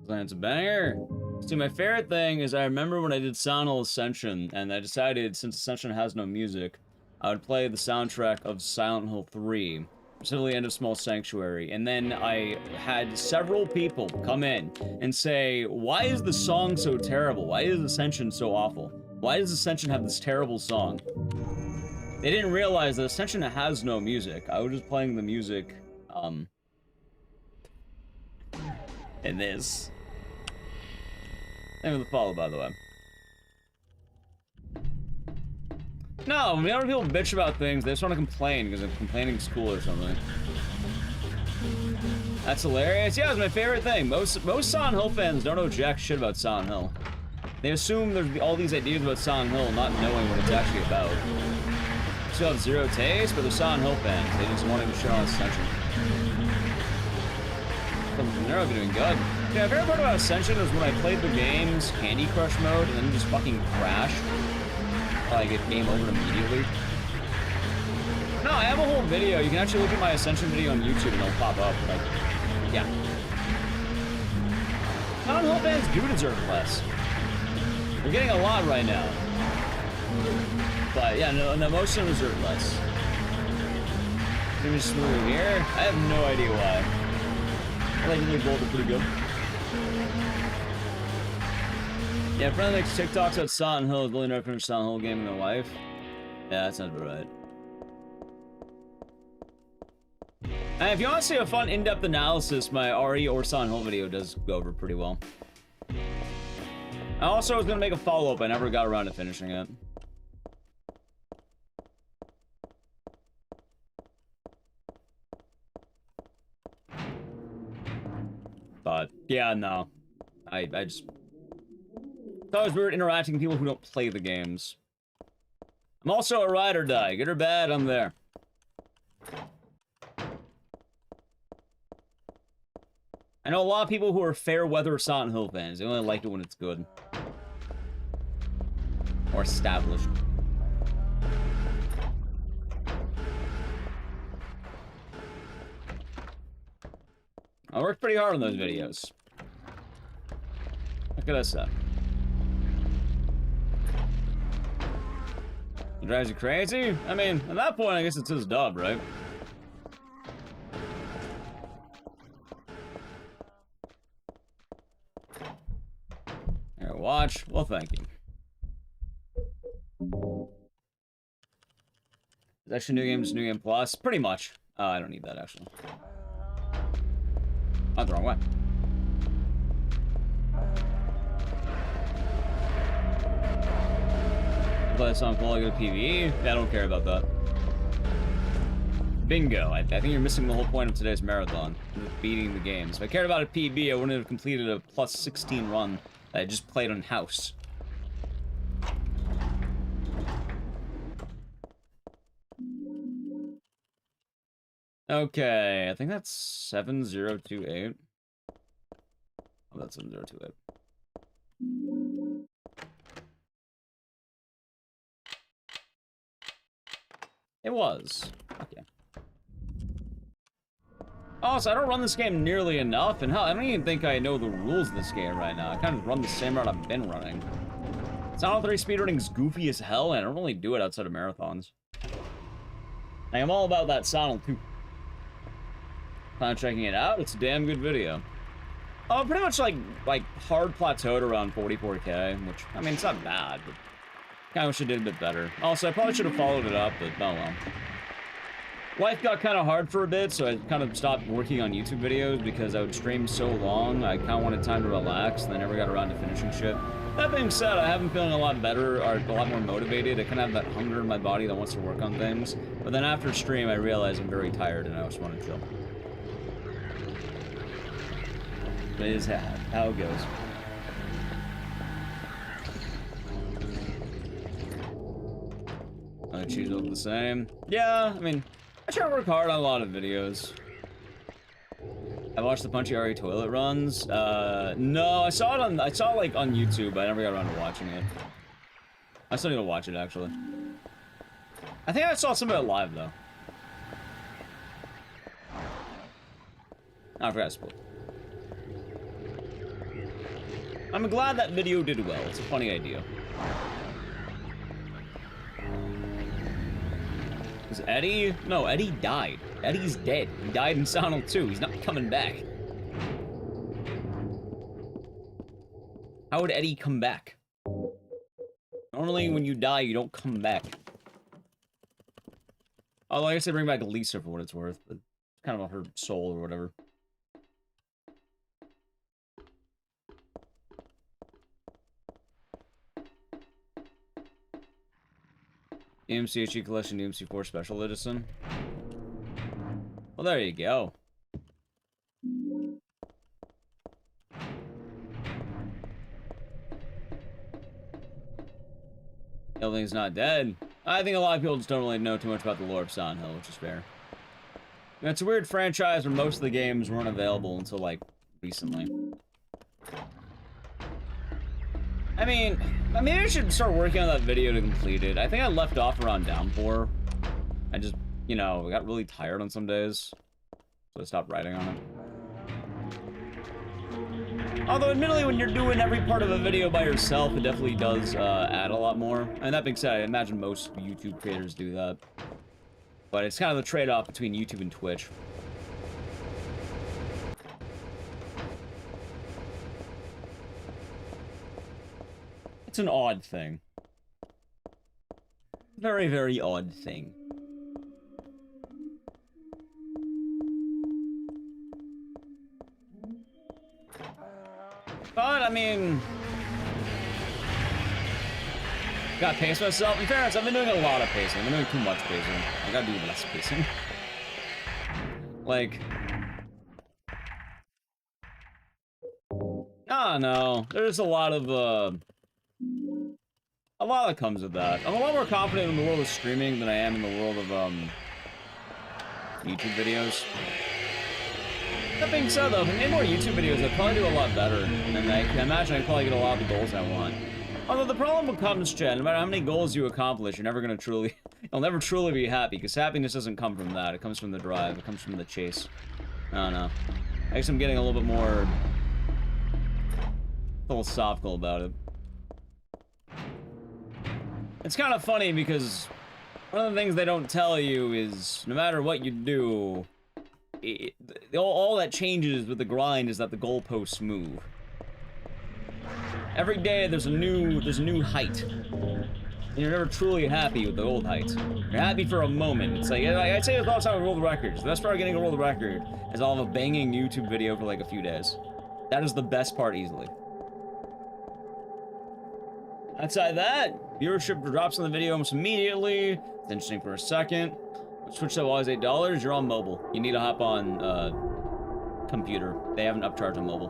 It's a banger. See, my favorite thing is I remember when I did Silent Hill Ascension, and I decided since Ascension has no music, I would play the soundtrack of Silent Hill 3, specifically End of Small Sanctuary, and then I had several people come in and say, why is the song so terrible? Why is Ascension so awful? Why does Ascension have this terrible song? They didn't realize that Ascension has no music. I was just playing the music, in this. Name of the follow, by the way. No, when other people bitch about things, they just want to complain because complaining is cool or something. That's hilarious. Yeah, it's my favorite thing. Most Silent Hill fans don't know jack shit about Silent Hill. They assume there's all these ideas about Silent Hill, not knowing what it's actually about. Still have zero taste, but they're Silent Hill fans. They just want to shit on Ascension. They're not doing good. Yeah, my favorite part about Ascension is when I played the game's Candy Crush mode and then just fucking crashed. Like, it game over immediately. No, I have a whole video. You can actually look at my Ascension video on YouTube and it'll pop up. Like, yeah. Silent Hill fans do deserve less. We're getting a lot right now. But yeah, no, most of them deserve less. Let me just move here. I have no idea why. I think they both are pretty good. Yeah, friend makes TikToks about Silent Hill. Has really never finished a Silent Hill game in their life. Yeah, that sounds about right. And if you want to see a fun in-depth analysis, my RE or Silent Hill video does go over pretty well. I also was going to make a follow-up. I never got around to finishing it. But, yeah, no. I just... It's always weird interacting with people who don't play the games. I'm also a ride or die. Good or bad, I'm there. I know a lot of people who are fair weather Silent Hill fans. They only like it when it's good. Or established. I worked pretty hard on those videos. Look at this up. It drives you crazy? I mean, at that point, I guess it's his dub, right? Here, watch. Well, thank you. Is actually New Games, New Game Plus? Pretty much. I don't need that, actually. Oh, the wrong way. Play a song full, I go to PvE. Yeah, I don't care about that. Bingo. I think you're missing the whole point of today's marathon. Beating the games. If I cared about a PB, I wouldn't have completed a plus 16 run that I just played on house. Okay, I think that's 7028. Oh, that's 7028. It was. Okay. Oh, so I don't run this game nearly enough, and hell, I don't even think I know the rules of this game right now. I kind of run the same route I've been running. Silent Hill 3 speedrunning's goofy as hell, and I don't really do it outside of marathons. I am all about that Silent 2. Plan on checking it out. It's a damn good video. Oh, pretty much like hard plateaued around 44K, which, I mean, it's not bad, but kind of wish I did a bit better. Also, I probably should have followed it up, but oh well. Life got kind of hard for a bit, so I kind of stopped working on YouTube videos because I would stream so long, I kind of wanted time to relax, and I never got around to finishing shit. That being said, I have been feeling a lot better, or a lot more motivated. I kind of have that hunger in my body that wants to work on things. But then after stream, I realized I'm very tired, and I just want to chill. It is how it goes. I choose all the same. Yeah, I mean, I try to work hard on a lot of videos. I watched the Punchy RE toilet runs. No, I saw like on YouTube, but I never got around to watching it. I still need to watch it actually. I think I saw some of it live though. Oh, I forgot to split. I'm glad that video did well. It's a funny idea. Is Eddie? No, Eddie died. Eddie's dead. He died in Silent Hill 2. He's not coming back. How would Eddie come back? Normally, when you die, you don't come back. Although I guess they bring back Lisa for what it's worth, but kind of her soul or whatever. EMCHE Collection EMC4 Special Edition. Well, there you go. Everything's not dead. I think a lot of people just don't really know too much about the lore of Silent Hill, which is fair. And it's a weird franchise where most of the games weren't available until, like, recently. I mean, maybe I should start working on that video to complete it. I think I left off around Downpour. I just, you know, got really tired on some days, so I stopped writing on it. Although, admittedly, when you're doing every part of a video by yourself, it definitely does add a lot more. And that being said, I imagine most YouTube creators do that. But it's kind of the trade-off between YouTube and Twitch. It's an odd thing. Very, very odd thing. I mean... Gotta pace myself. In fairness, I've been doing a lot of pacing. I've been doing too much pacing. I gotta do less pacing. Like... I don't know. There's a lot that comes with that. I'm a lot more confident in the world of streaming than I am in the world of, YouTube videos. That being said, though, if I made more YouTube videos, I'd probably do a lot better. And I can imagine I'd probably get a lot of the goals I want. Although the problem becomes, Chad, no matter how many goals you accomplish, you're never gonna truly... You'll never truly be happy, because happiness doesn't come from that. It comes from the drive. It comes from the chase. I don't know. I guess I'm getting a little bit more... philosophical about it. It's kind of funny because one of the things they don't tell you is no matter what you do, all that changes with the grind is that the goalposts move. Every day there's a new height. And you're never truly happy with the old height. You're happy for a moment. It's like I'd say it's all the time with world records. The best part of getting a world record is I'll have a banging YouTube video for like a few days. That is the best part easily. Outside that, viewership drops on the video almost immediately. It's interesting for a second. Switch to always $8. You're on mobile. You need to hop on computer. They have an upcharge on mobile.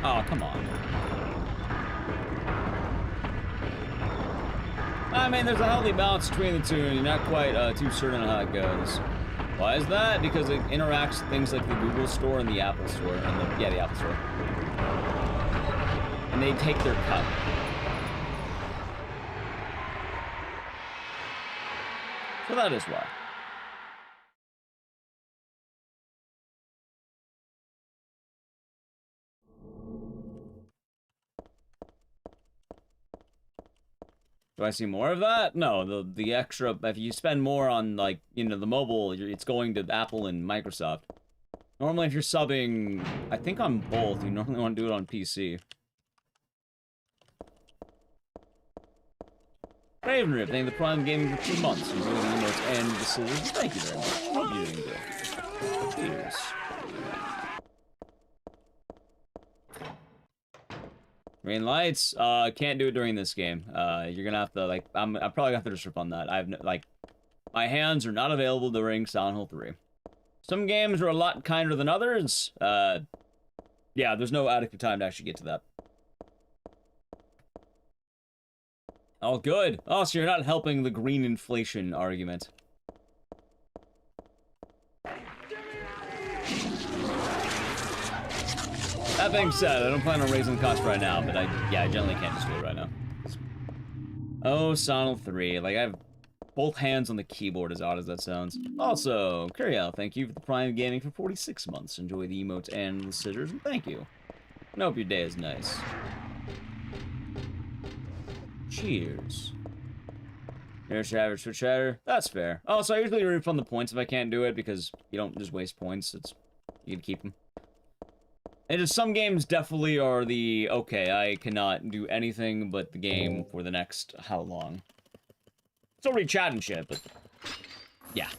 Oh, come on. I mean, there's a healthy balance between the two, and you're not quite too certain on how it goes. Why is that? Because it interacts with things like the Google Store and the Apple Store. And the Apple Store. And they take their cut. So that is why. Do I see more of that? No, the extra, if you spend more on, like, you know, the mobile, it's going to Apple and Microsoft. Normally, if you're subbing, I think on both, you normally want to do it on PC. Raven Rip, thank you for Prime Gaming for 2 months. Enjoy the emotes and the scissors. Thank you very much. Hope you're doing good. Cheers. Green lights, can't do it during this game. You're gonna have to, like, I'm probably gonna have to just rip on that. I have no, like, my hands are not available during Silent Hill 3. Some games are a lot kinder than others. Yeah, there's no adequate time to actually get to that. Oh, good. Oh, so you're not helping the green inflation argument. That being said, I don't plan on raising the cost right now, but I generally can't just do it right now. Oh, Silent 3. Like, I have both hands on the keyboard, as odd as that sounds. Also, Curiel, thank you for the Prime Gaming for 46 months. Enjoy the emotes and the scissors, and thank you. And hope your day is nice. Cheers. Here's your average for chatter. That's fair. Also, I usually refund the points if I can't do it, because you don't just waste points. You can keep them. And just some games definitely are the, okay, I cannot do anything but the game for the next how long. It's already chat and shit, but yeah.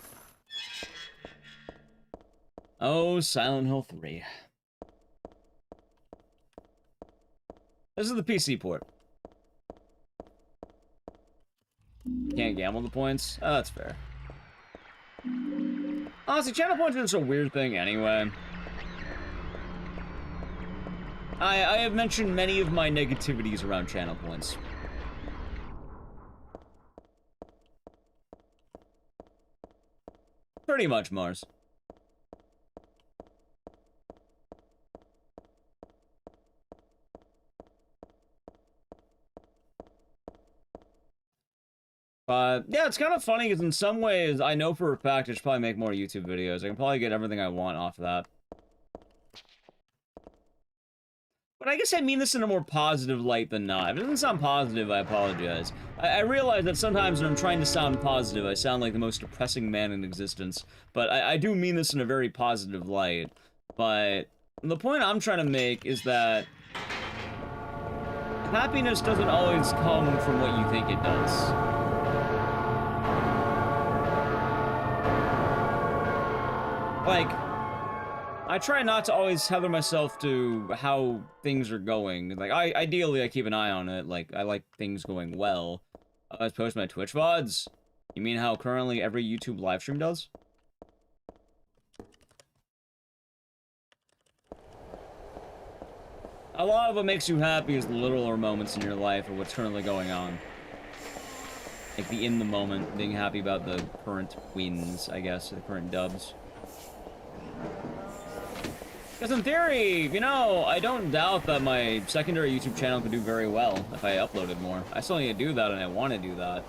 Oh, Silent Hill 3. This is the PC port. Can't gamble the points? Oh, that's fair. Honestly, channel points are just a weird thing anyway. I have mentioned many of my negativities around channel points. Pretty much, Mars. Yeah, it's kind of funny because in some ways, I know for a fact I should probably make more YouTube videos. I can probably get everything I want off of that. But I guess I mean this in a more positive light than not. If it doesn't sound positive, I apologize. I realize that sometimes when I'm trying to sound positive, I sound like the most depressing man in existence. But I do mean this in a very positive light. But The point I'm trying to make is that happiness doesn't always come from what you think it does. Like, I try not to always tether myself to how things are going. Like, ideally, I keep an eye on it. Like, I like things going well. I always post my Twitch VODs. You mean how currently every YouTube livestream does? A lot of what makes you happy is the littler moments in your life or what's currently going on. Like the in the moment, being happy about the current wins, I guess, the current dubs. Because in theory, you know, I don't doubt that my secondary YouTube channel could do very well if I uploaded more. I still need to do that, and I want to do that.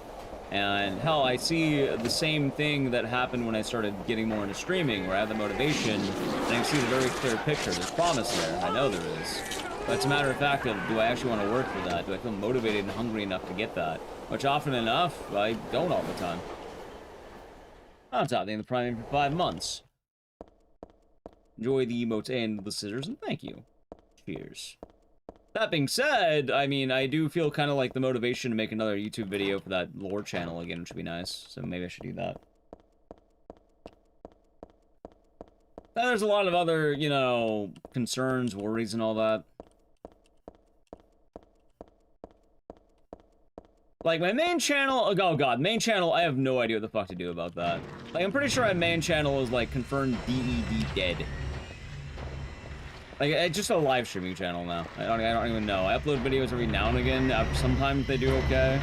And hell, I see the same thing that happened when I started getting more into streaming, where I have the motivation, and I can see the very clear picture. There's promise there. I know there is. But it's a matter of fact of, do I actually want to work for that? Do I feel motivated and hungry enough to get that? Which often enough, I don't all the time. I'm topping the Prime for 5 months. Enjoy the emotes and the scissors, and thank you. Cheers. That being said, I mean, I do feel kind of like the motivation to make another YouTube video for that lore channel again, which would be nice. So maybe I should do that. Now, there's a lot of other, you know, concerns, worries, and all that. Like, my main channel, oh god, main channel, I have no idea what the fuck to do about that. Like, I'm pretty sure my main channel is, like, confirmed DED dead. Like, it's just a live streaming channel now. I don't even know. I upload videos every now and again. Sometimes they do okay.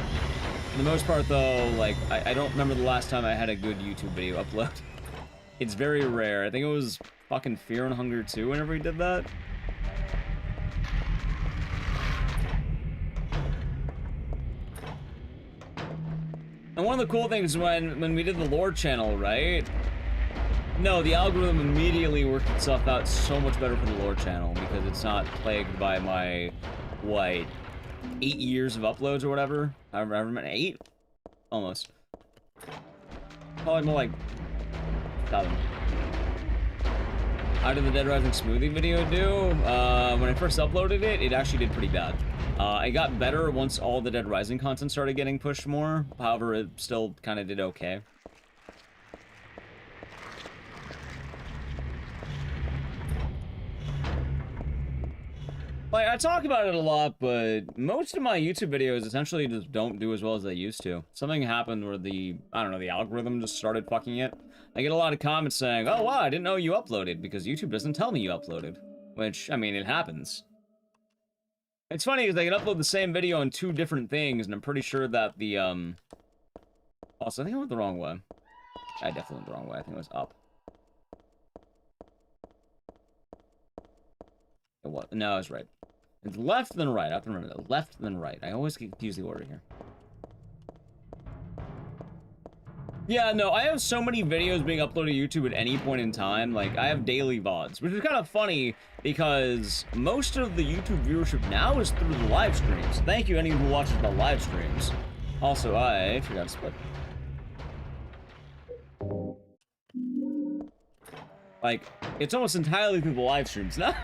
For the most part, though, like, I don't remember the last time I had a good YouTube video upload. It's very rare. I think it was fucking Fear and Hunger 2 whenever we did that. And one of the cool things when we did the lore channel, right? No, the algorithm immediately worked itself out so much better for the lore channel because it's not plagued by my, what, 8 years of uploads or whatever? However many, 8? Almost. Probably more like 7. How did the Dead Rising smoothie video do? When I first uploaded it, it actually did pretty bad. It got better once all the Dead Rising content started getting pushed more. However, it still kind of did okay. Like, I talk about it a lot, but most of my YouTube videos essentially just don't do as well as they used to. Something happened where the, I don't know, the algorithm just started fucking it. I get a lot of comments saying, oh wow, I didn't know you uploaded, because YouTube doesn't tell me you uploaded. Which, I mean, it happens. It's funny, because I can upload the same video on 2 different things, and I'm pretty sure that the, Also, I think I went the wrong way. I definitely went the wrong way. I think it was up. What? No, I was right. It's left then right. I have to remember that. Left then right. I always confuse the order here. Yeah, no, I have so many videos being uploaded to YouTube at any point in time. Like, I have daily VODs, which is kind of funny because most of the YouTube viewership now is through the live streams. Thank you, anyone who watches the live streams. Also, I forgot to split. Like, it's almost entirely through the live streams now.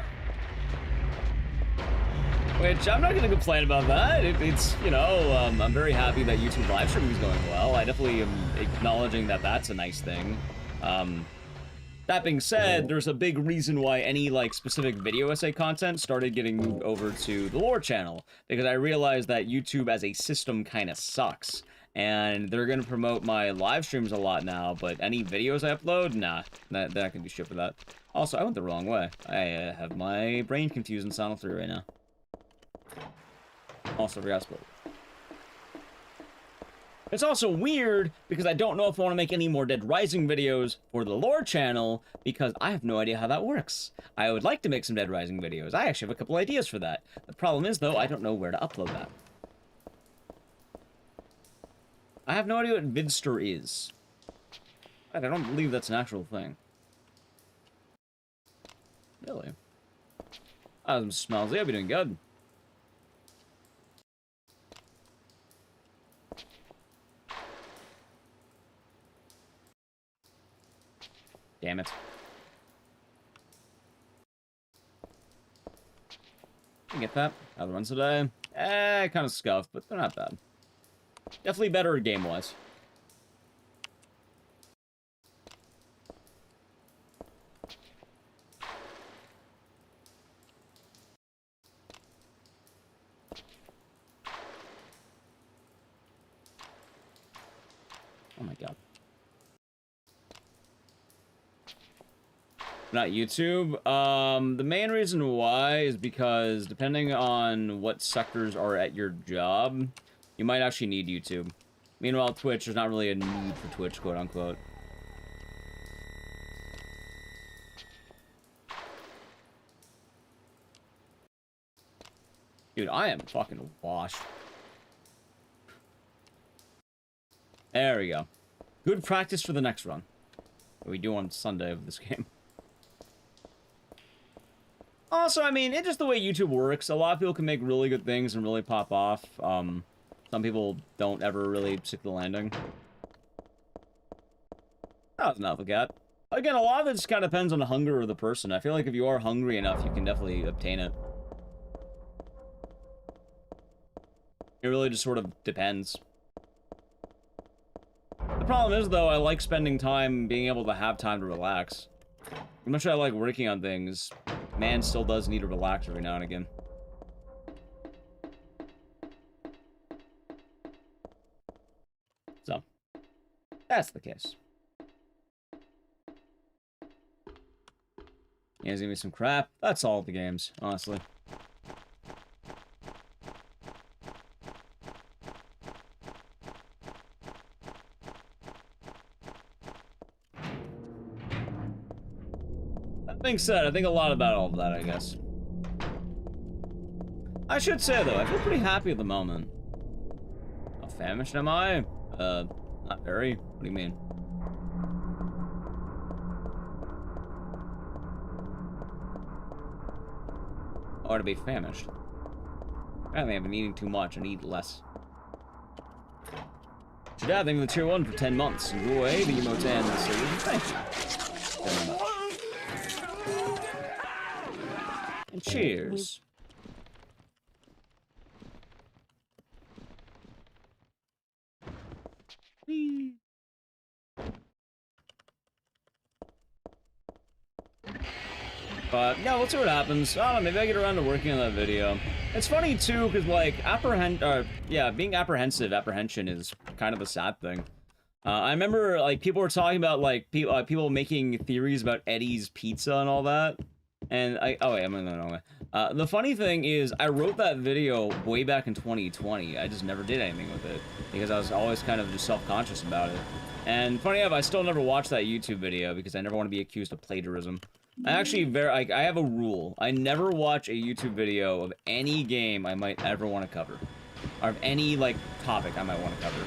Which, I'm not going to complain about that. It's, you know, I'm very happy that YouTube live streaming is going well. I definitely am acknowledging that that's a nice thing. That being said, there's a big reason why any, like, specific video essay content started getting moved over to the lore channel. Because I realized that YouTube as a system kind of sucks. And they're going to promote my live streams a lot now, but any videos I upload, nah, they're not going to do shit for that. Also, I went the wrong way. I have my brain confused in Silent 3 right now. Also, forgot to split. It's also weird because I don't know if I want to make any more Dead Rising videos for the lore channel because I have no idea how that works. I would like to make some Dead Rising videos. I actually have a couple ideas for that. The problem is, though, I don't know where to upload that. I have no idea what Vidster is. I don't believe that's an actual thing. Really? Smells like I'll be doing good. Damn it. I get that. Other ones today. Kind of scuffed, but they're not bad. Definitely better game-wise. Oh my god. Not YouTube. The main reason why is because depending on what sectors are at your job, you might actually need YouTube. Meanwhile, Twitch, there's not really a need for Twitch, quote unquote. Dude, I am fucking washed. There we go. Good practice for the next run. That we do on Sunday of this game. Also, I mean, it's just the way YouTube works. A lot of people can make really good things and really pop off. Some people don't ever really stick the landing. That was enough of that. Again, a lot of it just kind of depends on the hunger of the person. I feel like if you are hungry enough, you can definitely obtain it. It really just sort of depends. The problem is, though, I like spending time being able to have time to relax. As much as I like working on things, man still does need to relax every now and again. So, that's the case. Yeah, it's gonna be some crap. That's all the games, honestly. That being said, I think a lot about all of that, I guess. I should say, though, I feel pretty happy at the moment. How famished am I? Not very. What do you mean? Or to be famished. Apparently I've been eating too much and eat less. Should have been the tier 1 for 10 months. Enjoy the emote and the series. Thank you very much. And cheers. Whee. But yeah, we'll see what happens. I don't know, maybe I get around to working on that video. It's funny too, because like being apprehension is kind of a sad thing. I remember like people were talking about like people making theories about Eddie's pizza and all that. And the funny thing is, I wrote that video way back in 2020. I just never did anything with it because I was always kind of just self-conscious about it. And funny enough, I still never watched that YouTube video because I never want to be accused of plagiarism. I actually I have a rule. I never watch a YouTube video of any game I might ever want to cover, or of any like topic I might want to cover.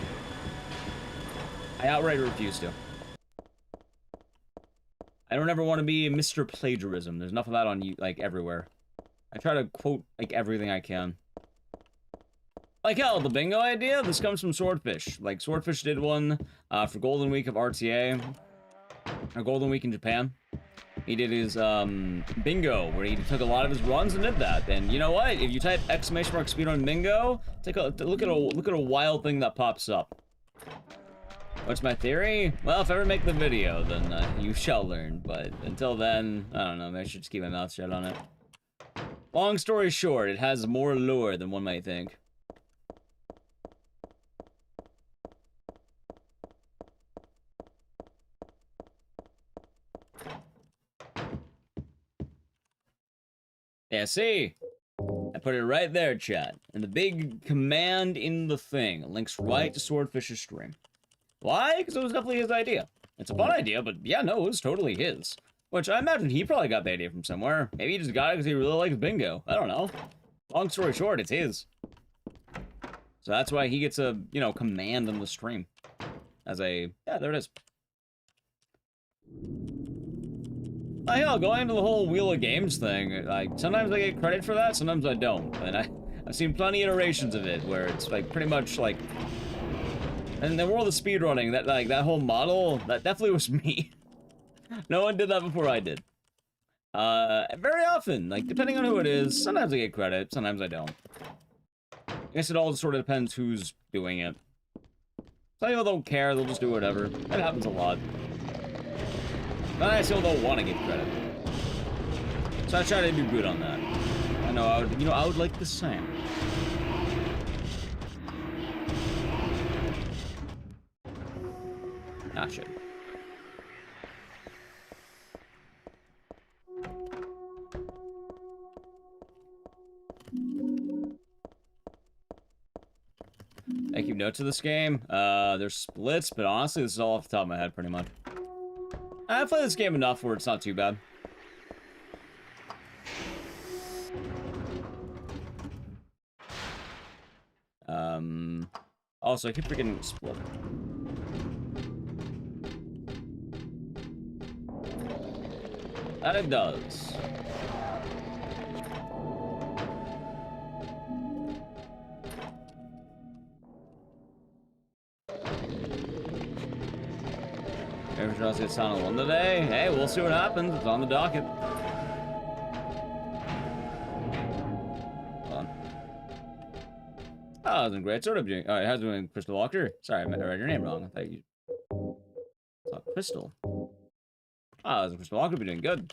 I outright refuse to. I don't ever want to be Mr. Plagiarism. There's enough of that on like everywhere. I try to quote like everything I can. Like hell, the bingo idea. This comes from Swordfish. Like Swordfish did one for Golden Week of RTA, or Golden Week in Japan. He did his bingo, where he took a lot of his runs and did that. And you know what? If you type !speedrun bingo, take a look at a wild thing that pops up. What's my theory? Well, if I ever make the video, then you shall learn. But until then, I don't know. Maybe I should just keep my mouth shut on it. Long story short, it has more lore than one might think. Yeah, see? I put it right there, chat. And the big command in the thing links right to Swordfish's stream. Why? Because it was definitely his idea. It's a fun idea, but yeah, no, it was totally his. Which I imagine he probably got the idea from somewhere. Maybe he just got it because he really likes bingo. I don't know. Long story short, it's his. So that's why he gets a, you know, command on the stream. As a, yeah, there it is. Oh, hell, going into the whole Wheel of Games thing, like, sometimes I get credit for that, sometimes I don't. And I've seen plenty of iterations of it, where it's, like, pretty much, like... In the world of speedrunning, that whole model, that definitely was me. No one did that before I did. Very often, like, depending on who it is, sometimes I get credit, sometimes I don't. I guess it all sort of depends who's doing it. Some people don't care, they'll just do whatever. That happens a lot. But I still don't want to give credit. So I try to do good on that. I know I would like the same. Ah, shit. I keep notes of this game. There's splits, but honestly, this is all off the top of my head, pretty much. I've played this game enough where it's not too bad. Also, I keep forgetting split. That it does. Everyone's trying to get Silent 1 today. Hey, we'll see what happens. It's on the docket. Hold on. Oh, it was great. Sort of doing. Alright, how's it doing, Crystal Walker? Sorry, I read your name wrong. I thought you. I thought Crystal. Oh, it was Crystal Walker. Be doing good.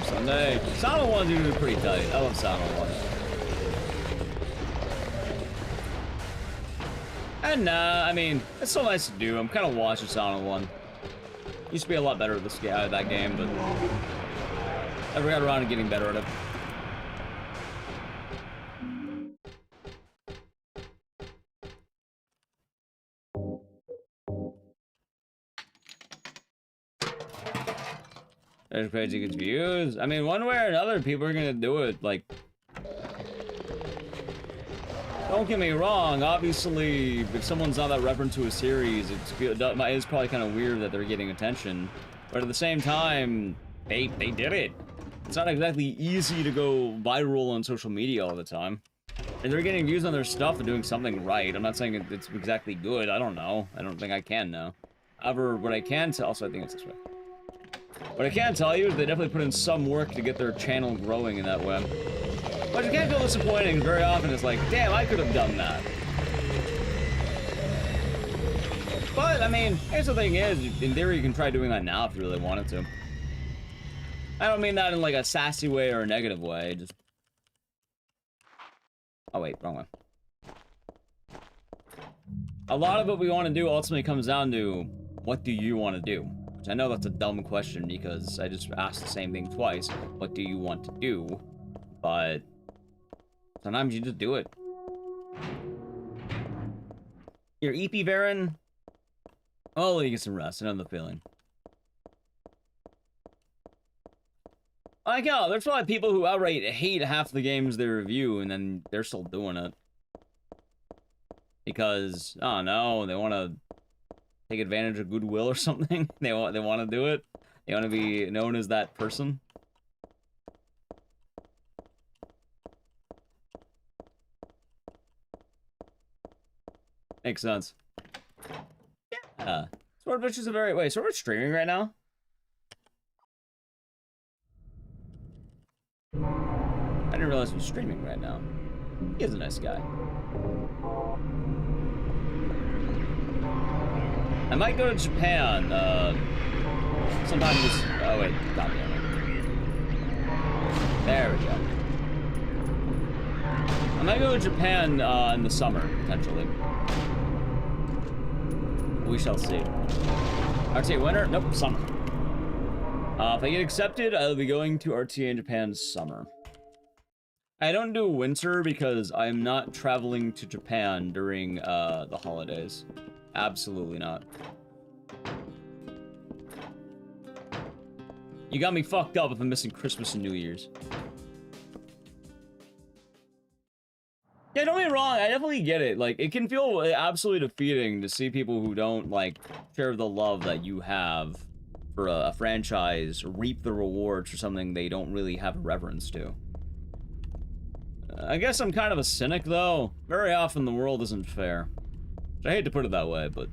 Sunday. Silent 1's usually pretty tight. I love Silent 1. And I mean, it's so nice to do. I'm kind of watching Silent 1. Used to be a lot better at this that game, but never got around to getting better at it. There's crazy good views. I mean, one way or another, people are gonna do it. Like, don't get me wrong. Obviously, if someone's not that referent to a series, it's probably kind of weird that they're getting attention. But at the same time, they did it. It's not exactly easy to go viral on social media all the time. And they're getting views on their stuff and doing something right. I'm not saying it's exactly good. I don't know. I don't think I can know. However, what I can tell. Also, I think it's this way. What I can tell you is they definitely put in some work to get their channel growing in that way. But you can't feel disappointing. Very often it's like, damn, I could have done that. But, I mean, here's the thing is, in theory, you can try doing that now if you really wanted to. I don't mean that in like a sassy way or a negative way, just... Oh wait, wrong one. A lot of what we want to do ultimately comes down to, what do you want to do? I know that's a dumb question because I just asked the same thing twice. What do you want to do? But sometimes you just do it. Your EP Varen? Oh, you get some rest. I know the feeling. Like, oh, there's probably people who outright hate half the games they review and then they're still doing it. Because, I don't know, they want to take advantage of goodwill or something. They want to do it. They want to be known as that person. Makes sense. Yeah. Sword Bitch is a very... Wait, Sword Bitch streaming right now? I didn't realize he was streaming right now. He is a nice guy. I might go to Japan, sometime this... Oh, wait. God damn it. There we go. I might go to Japan, in the summer, potentially. We shall see. RTA winter? Nope, summer. If I get accepted, I'll be going to RTA in Japan summer. I don't do winter because I'm not traveling to Japan during, the holidays. Absolutely not. You got me fucked up if I'm missing Christmas and New Year's. Yeah, don't get me wrong, I definitely get it. Like, it can feel absolutely defeating to see people who don't, like, share the love that you have for a franchise reap the rewards for something they don't really have reverence to. I guess I'm kind of a cynic, though. Very often the world isn't fair. I hate to put it that way, but...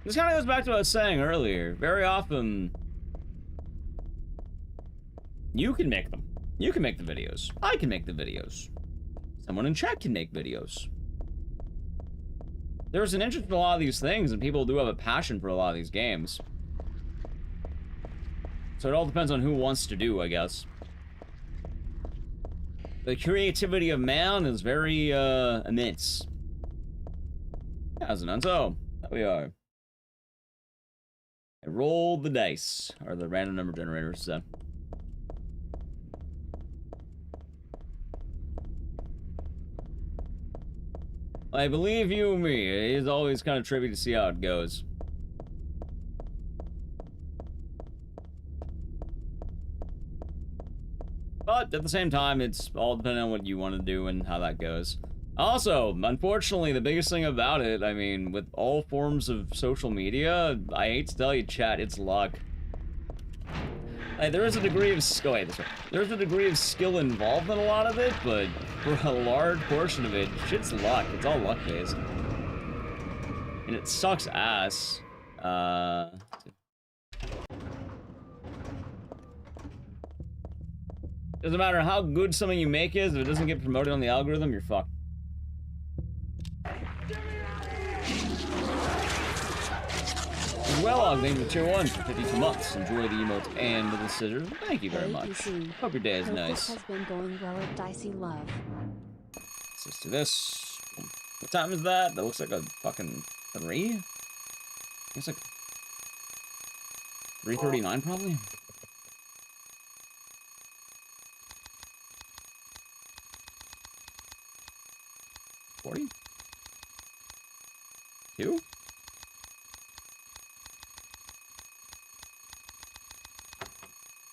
This kind of goes back to what I was saying earlier. Very often... You can make them. You can make the videos. I can make the videos. Someone in chat can make videos. There's an interest in a lot of these things, and people do have a passion for a lot of these games. So it all depends on who wants to do, I guess. The creativity of man is very, immense. How's it on? So, there we are. I rolled the dice, or the random number generator, so. I believe you and me. It is always kind of tricky to see how it goes. But at the same time, it's all depending on what you want to do and how that goes. Also, unfortunately, the biggest thing about it, I mean, with all forms of social media, I hate to tell you, chat, it's luck. Like, there is a degree of skill. Wait, this way. There's a degree of skill involved in a lot of it, but for a large portion of it, shit's luck. It's all luck based, and it sucks ass. Doesn't matter how good something you make is, if it doesn't get promoted on the algorithm, you're fucked. Well, thank you for tier 1 for 52 months. Enjoy the emotes and the scissors. Thank you very much. Hope your day is nice. Has been going well at Dicey Love. Let's do this. What time is that? That looks like a fucking 3? It's like 3:39 probably. $40? 2?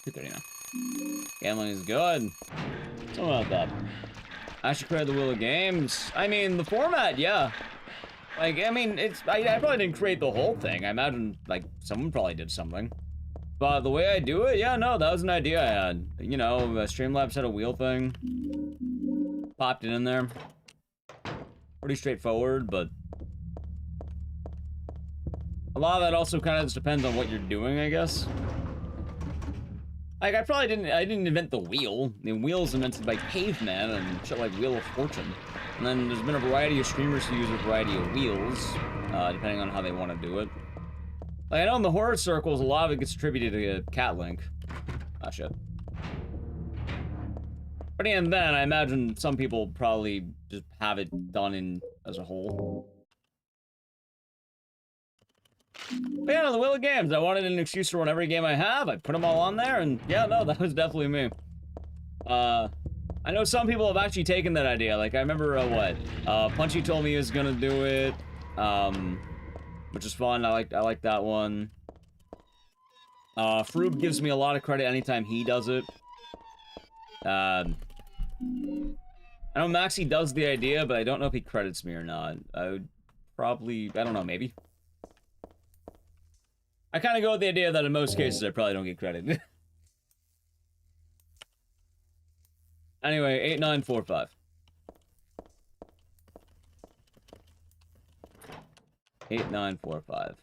$2.39. Gambling is good. Something about that. I should create the Wheel of Games. I mean, the format, yeah. Like, I mean, I probably didn't create the whole thing. I imagine, like, someone probably did something. But the way I do it, yeah, no, that was an idea I had. You know, Streamlabs had a wheel thing. Popped it in there. Pretty straightforward, but... a lot of that also kind of just depends on what you're doing, I guess. Like, I didn't invent the wheel. The wheel's invented by Caveman and shit like Wheel of Fortune. And then there's been a variety of streamers who use a variety of wheels, depending on how they want to do it. Like, I know in the horror circles, a lot of it gets attributed to Cat Link. Ah, shit. But even then, I imagine some people probably just have it done in as a whole. But yeah, no, the Wheel of Games. I wanted an excuse to run every game I have. I put them all on there, and yeah, no, that was definitely me. I know some people have actually taken that idea. Like, I remember, Punchy told me he was gonna do it, which is fun. I like that one. Froob gives me a lot of credit anytime he does it. I know Maxie does the idea, but I don't know if he credits me or not. I would probably, I don't know, maybe. I kind of go with the idea that in most cases I probably don't get credit. Anyway, 8945. 8945.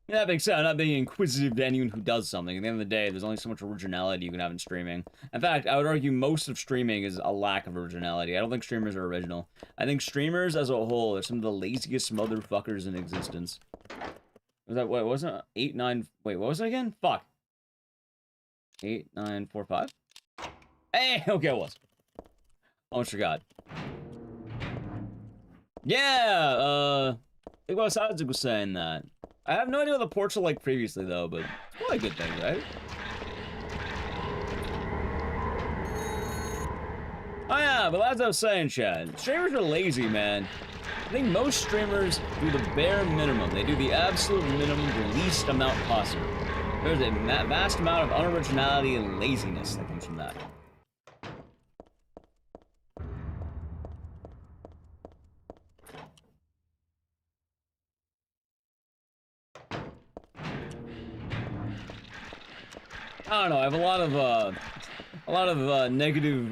That being said, I'm not being inquisitive to anyone who does something. At the end of the day, there's only so much originality you can have in streaming. In fact, I would argue most of streaming is a lack of originality. I don't think streamers are original. I think streamers as a whole are some of the laziest motherfuckers in existence. Was that, wait, wasn't it 89, wait, what was it again? Fuck. 8945? Hey, okay, it was. Almost forgot. Yeah, I think what Sadzik was saying that. I have no idea what the ports are like previously, though, but it's probably a good thing, right? Oh yeah, but as I was saying, Chad, streamers are lazy, man. I think most streamers do the bare minimum. They do the absolute minimum, the least amount possible. There's a vast amount of unoriginality and laziness that comes from that. I don't know, I have a lot of, A lot of negative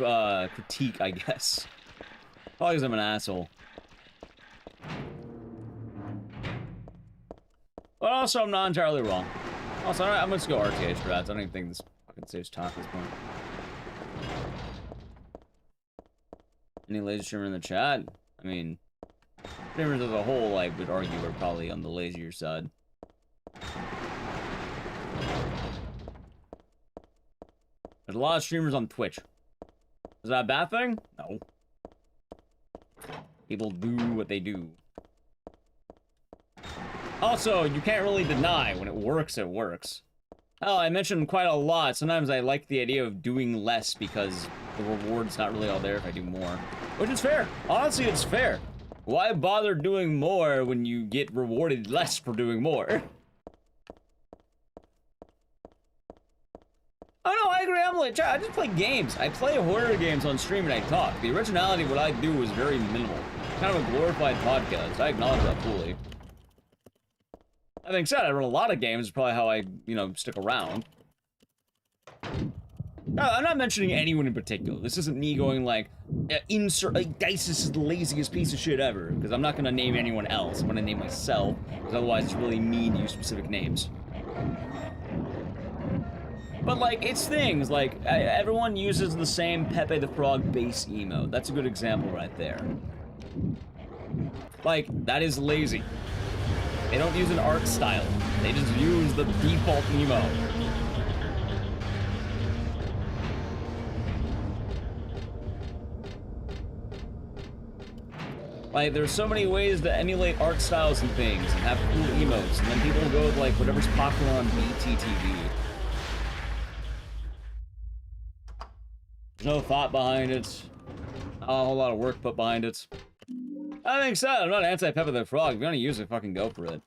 critique, I guess. Probably because I'm an asshole. But also, I'm not entirely wrong. Also, I'm gonna just go RTA strats. I don't even think this fucking saves time at this point. Any lazy streamer in the chat? I mean, streamers as a whole, I would argue, are probably on the lazier side. There's a lot of streamers on Twitch. Is that a bad thing? No. People do what they do. Also, you can't really deny when it works, it works. Hell, I mentioned quite a lot. Sometimes I like the idea of doing less because the reward's not really all there if I do more. Which is fair. Honestly, it's fair. Why bother doing more when you get rewarded less for doing more? Oh no, I agree, Emily. I just play games. I play horror games on stream and I talk. The originality of what I do is very minimal. Kind of a glorified podcast. I acknowledge that fully. That being said, I run a lot of games. Is probably how I, you know, stick around. I'm not mentioning anyone in particular. This isn't me going like, Ecdycis is the laziest piece of shit ever. Because I'm not going to name anyone else. I'm going to name myself. Because otherwise it's really mean to use specific names. But like, it's things like, everyone uses the same Pepe the Frog base emote. That's a good example right there. Like, that is lazy. They don't use an art style. They just use the default emote. Like, there's so many ways to emulate art styles and things and have cool emotes, and then people go with like whatever's popular on BTTV. There's no thought behind it. Not a whole lot of work put behind it. That being said, I'm not anti-Pepe the Frog. If you're gonna use it, fucking go for it.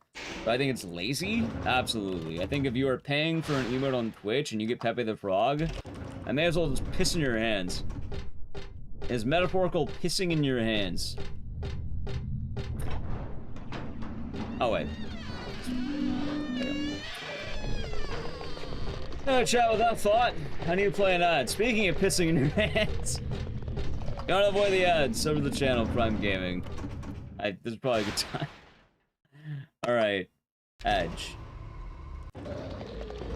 But I think it's lazy? Absolutely. I think if you are paying for an emote on Twitch and you get Pepe the Frog, I may as well just piss in your hands. It's metaphorical pissing in your hands. Oh, wait. Chat without thought. I need to play an ad. Speaking of pissing in your hands. Gotta avoid the ads. Sub to the channel, Prime Gaming. This is probably a good time. Alright. Edge.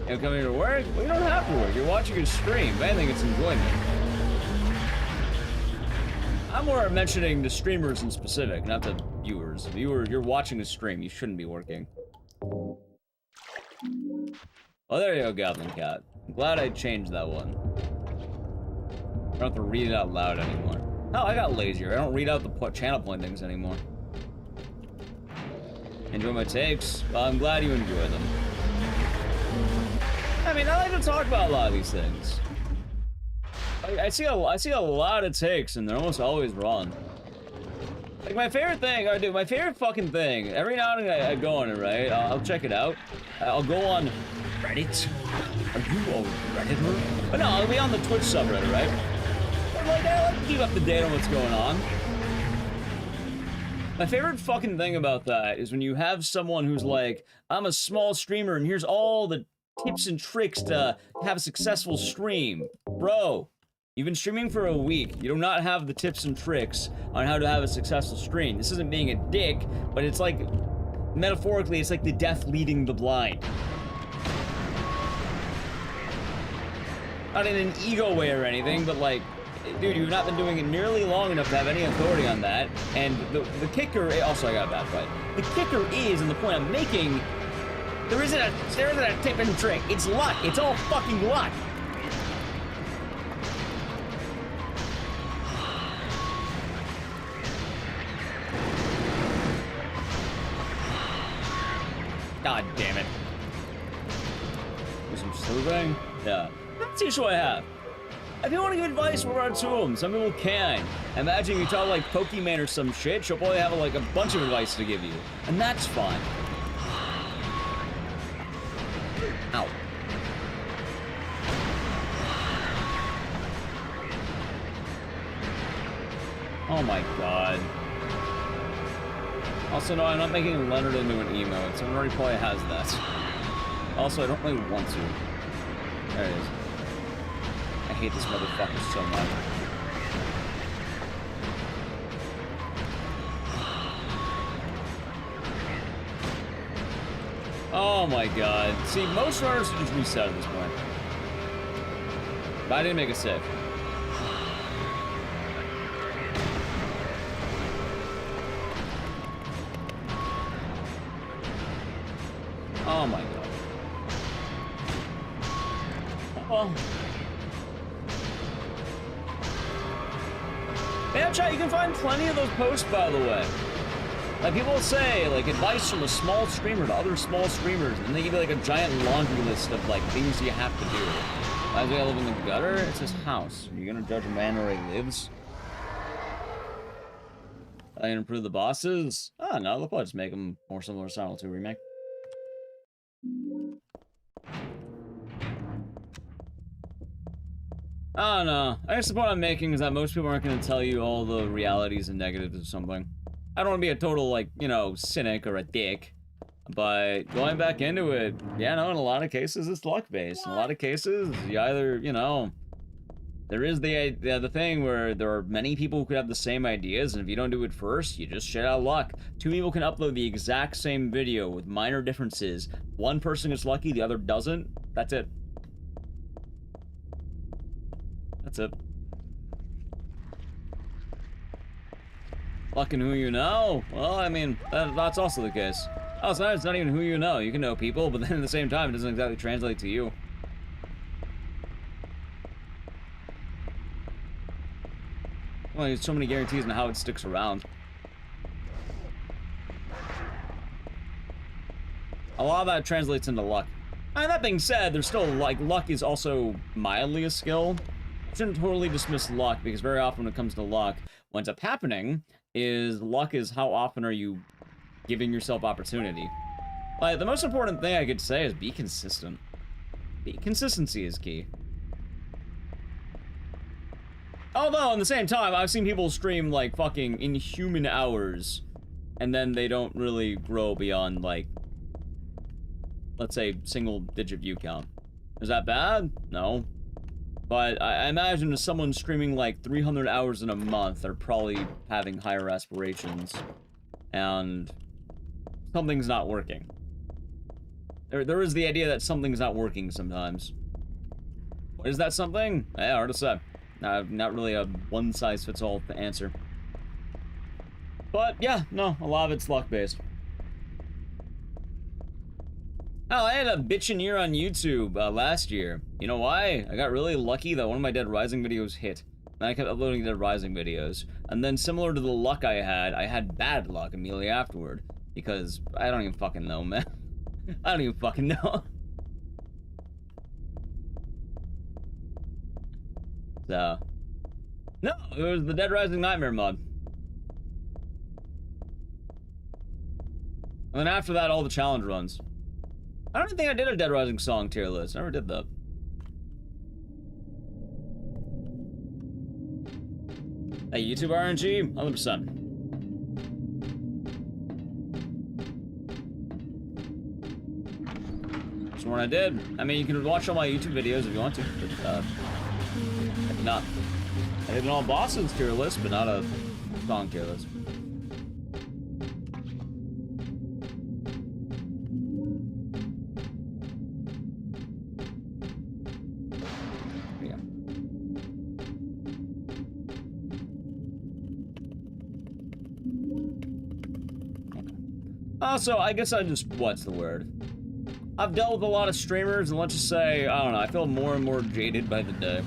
You come here to work? Well, you don't have to work. You're watching a stream. If anything, it's enjoyment. I'm more mentioning the streamers in specific, not the viewers. You're watching a stream. You shouldn't be working. Oh, there you go, Goblin Cat. I'm glad I changed that one. I don't have to read it out loud anymore. Oh, I got lazier. I don't read out the channel point things anymore. Enjoy my takes? Well, I'm glad you enjoy them. I mean, I like to talk about a lot of these things. I see a lot of takes, and they're almost always wrong. Like, my favorite thing, my favorite fucking thing, every now and then I go on it, right? I'll check it out. I'll go on Reddit. Are you a Redditor? But no, I'll be on the Twitch subreddit, right? But like, I like to keep up to date on what's going on. My favorite fucking thing about that is when you have someone who's like, I'm a small streamer and here's all the tips and tricks to have a successful stream. Bro, you've been streaming for a week. You do not have the tips and tricks on how to have a successful stream. This isn't being a dick, but it's like, metaphorically, it's like the deaf leading the blind. Not in an ego way or anything, but like, dude, you've not been doing it nearly long enough to have any authority on that. And the kicker, also I got a bad fight. The kicker is, and the point I'm making, there isn't a tip and trick. It's luck. It's all fucking luck. God damn it. Do some sleuthing? Yeah. Let's see what I have. If you want to give advice, we're on to them. Some people can. Imagine you tell like Pokemon or some shit, she'll probably have like a bunch of advice to give you. And that's fine. Ow. Oh my god. Also, no, I'm not making Leonard into an emote. Someone already probably has that. Also, I don't really want to. There it is. I hate this motherfucker so much. Oh my god. See, most runners just reset at this point. But I didn't make a save. Oh my god. Oh. Yeah, chat, you can find plenty of those posts, by the way. Like, people will say, like, advice from a small streamer to other small streamers, and they give you, like, a giant laundry list of, like, things you have to do. Why does he live in the gutter? It's his house. You're gonna judge a man where he lives? I can improve the bosses? Ah, no, they'll probably just make them more similar to Silent 2 Remake. I don't know. I guess the point I'm making is that most people aren't going to tell you all the realities and negatives of something. I don't want to be a total, like, you know, cynic or a dick. But going back into it, yeah, no, in a lot of cases, it's luck-based. In a lot of cases, you either, you know... There is the thing where there are many people who could have the same ideas, and if you don't do it first, you just shit out of luck. Two people can upload the exact same video with minor differences. One person gets lucky, the other doesn't. That's it. That's it. Luck in who you know? Well, I mean, that's also the case. Oh, sometimes it's not even who you know. You can know people, but then at the same time, it doesn't exactly translate to you. Well, there's so many guarantees on how it sticks around. A lot of that translates into luck. And that being said, there's still, like, luck is also mildly a skill. I shouldn't totally dismiss luck, because very often when it comes to luck, what ends up happening is luck is how often are you giving yourself opportunity. Like, the most important thing I could say is be consistent. Consistency is key. Although, at the same time, I've seen people stream, like, fucking inhuman hours, and then they don't really grow beyond, like, let's say, single-digit view count. Is that bad? No. But I imagine if someone streaming, like, 300 hours in a month, they're probably having higher aspirations, and something's not working. There is the idea that something's not working sometimes. What is that something? Yeah, hard to say. Not really a one-size-fits-all answer. But, yeah, no, a lot of it's luck-based. Oh, I had a bitchin' year on YouTube last year. You know why? I got really lucky that one of my Dead Rising videos hit. And I kept uploading Dead Rising videos. And then, similar to the luck I had bad luck immediately afterward. Because I don't even fucking know, man. I don't even fucking know. So, no, it was the Dead Rising Nightmare mod. And then after that, all the challenge runs. I don't even think I did a Dead Rising song tier list. I never did that. Hey, YouTube RNG, 100%. That's what I did. I mean, you can watch all my YouTube videos if you want to, but, I did not. I did an all bosses tier list, but not a song tier list. Yeah. Okay. Also, I guess I just, what's the word? I've dealt with a lot of streamers, and let's just say, I don't know, I feel more and more jaded by the day.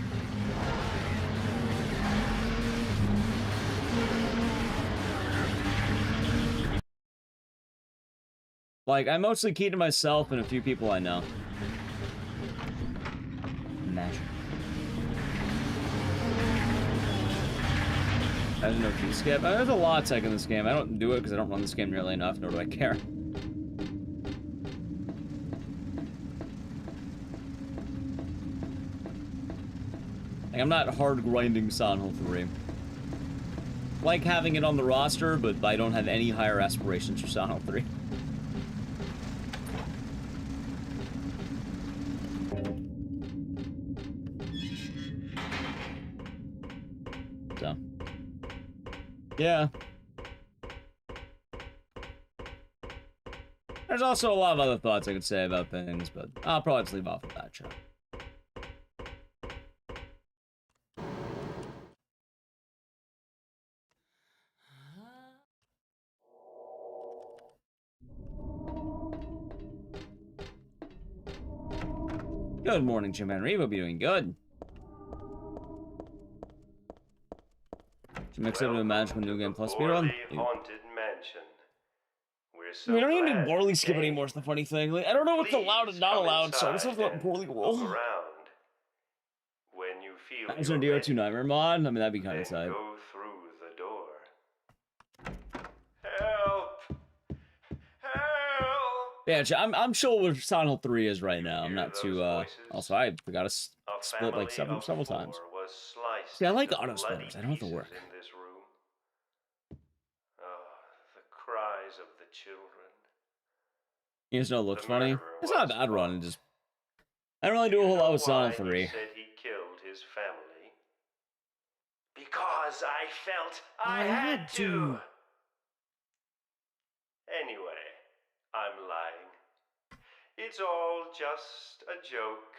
Like, I mostly keep to myself and a few people I know. Magic. There's no key skip. There's a lot of tech in this game. I don't do it because I don't run this game nearly enough, nor do I care. Like, I'm not hard grinding Silent Hill 3. Like having it on the roster, but I don't have any higher aspirations for Silent Hill 3. Yeah. There's also a lot of other thoughts I could say about things, but I'll probably just leave off with that shot. Good morning, Jim Henry. Hope you're doing good. To mix it with a magical new game plus speedrun. Haunted mansion. We're so We don't even glad do Borley you skip came. anymore, is the funny thing. Like, I don't know what's allowed and not Please allowed, so I come just have to let inside Borley and roll. look around. When you feel Is there a you're DO2 ready, Nightmare mod? I mean, that'd be kind then of tight. go through the door. Help! Help! Yeah, I'm sure where Silent Hill 3 is right now. I'm hear not too, those voices? also, I got to A split like family of several 4 times. was sliced See, I like into auto bloody splitters. I don't have to pieces work. in this room. The cries of the children. You just know it looks The funny. murderer It's not a was bad run. caught. It just, I don't really do a whole lot with Silent Hill 3. He said he killed his family? Because I felt I had to. Anyway, I'm lying. It's all just a joke.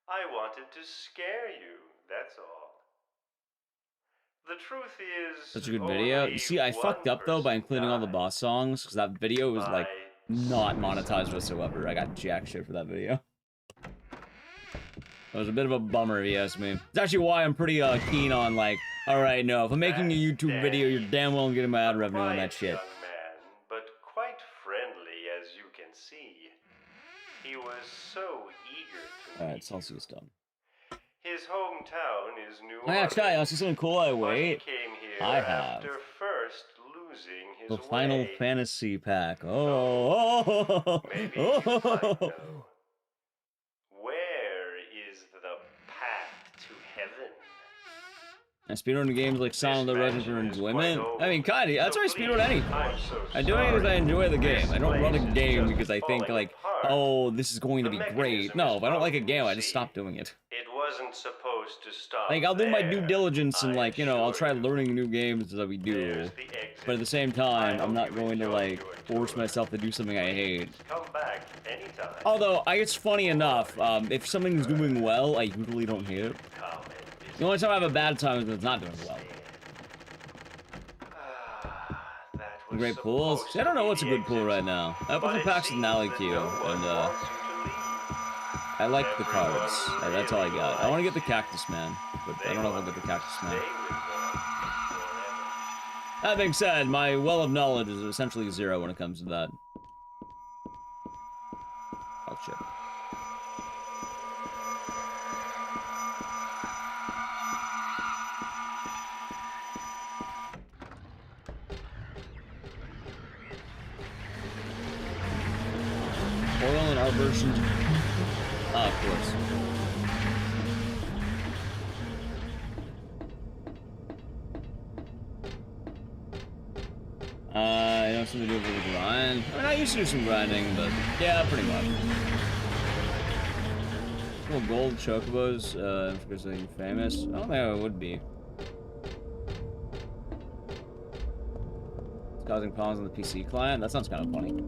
I wanted to scare you, that's all. The truth is, Such a good video. You see, I fucked up though by including all the boss songs, because that video was like not monetized whatsoever. I got jack shit for that video. It was a bit of a bummer, if you ask me. It's actually why I'm pretty keen on, like, alright, no, if I'm making a YouTube video, you're damn well getting my ad revenue on that shit. Young man, but quite friendly, as you can see. He was so eager to Alright, meet Celsius done. His hometown is New Oh yeah, Orleans. Chai, I see something cool. I But he wait. came here I have after first losing his the Final way. Fantasy pack. Oh, Maybe you might know. Where is the path to heaven? I speedrun games like Silent Hill Legend for enjoyment. I mean, kinda. That's why I speedrun any. I do it because I enjoy the game. I don't run a game because I think like, oh, this is going to be great. No, if I don't like a game, I just stop doing it. It wasn't supposed to stop. Like, I'll do my due there, diligence and, like, you know, I'll try assure you. learning new games as we do. There's the exit. But at the same time, I I'm not hope you going to, enjoy like, your force tour. myself to do something I hate. Come back anytime. Although, it's funny enough, if something's doing well, I usually don't hate it. Come and visit. The only time I have a bad time is when it's not doing well. That was Great pools? supposed See, I don't know to what's a be good the pool exit. right now. I have But a it packs with seems Nally that Q, no one and, wants you to leave. I like the Everyone cards. That's all I got. I want to get the really Cactus Man, but They I don't know if I'll want get the you to Cactus stay Man. with them forever. That being said, my well of knowledge is essentially 0 when it comes to that. Oh, shit. Oil in our version. Ah, of course. You know, something to do with the grind. I mean, I used to do some grinding, but yeah, pretty much. Cool gold chocobos, because they're famous. I don't think I would be. It's causing problems on the PC client? That sounds kind of funny.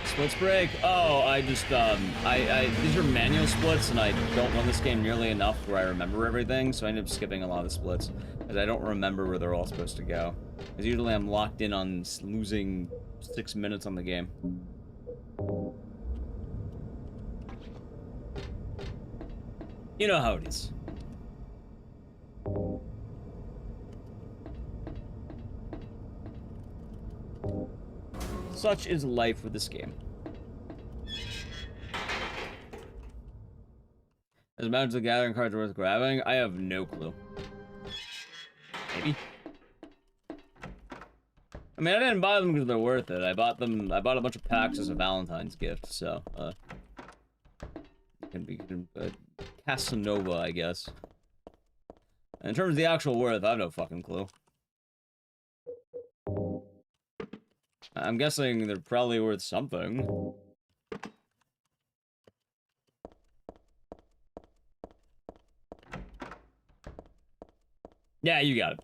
Splits break? Oh, I just, these are manual splits, and I don't run this game nearly enough where I remember everything, so I end up skipping a lot of the splits, because I don't remember where they're all supposed to go. Because usually I'm locked in on losing 6 minutes on the game. You know how it is. Such is life with this game. Is Magic the Gathering cards worth grabbing? I have no clue. Maybe. I mean, I didn't buy them because they're worth it. I bought a bunch of packs as a Valentine's gift, so, it can be Casanova, I guess. And in terms of the actual worth, I have no fucking clue. I'm guessing they're probably worth something. Yeah, you got it.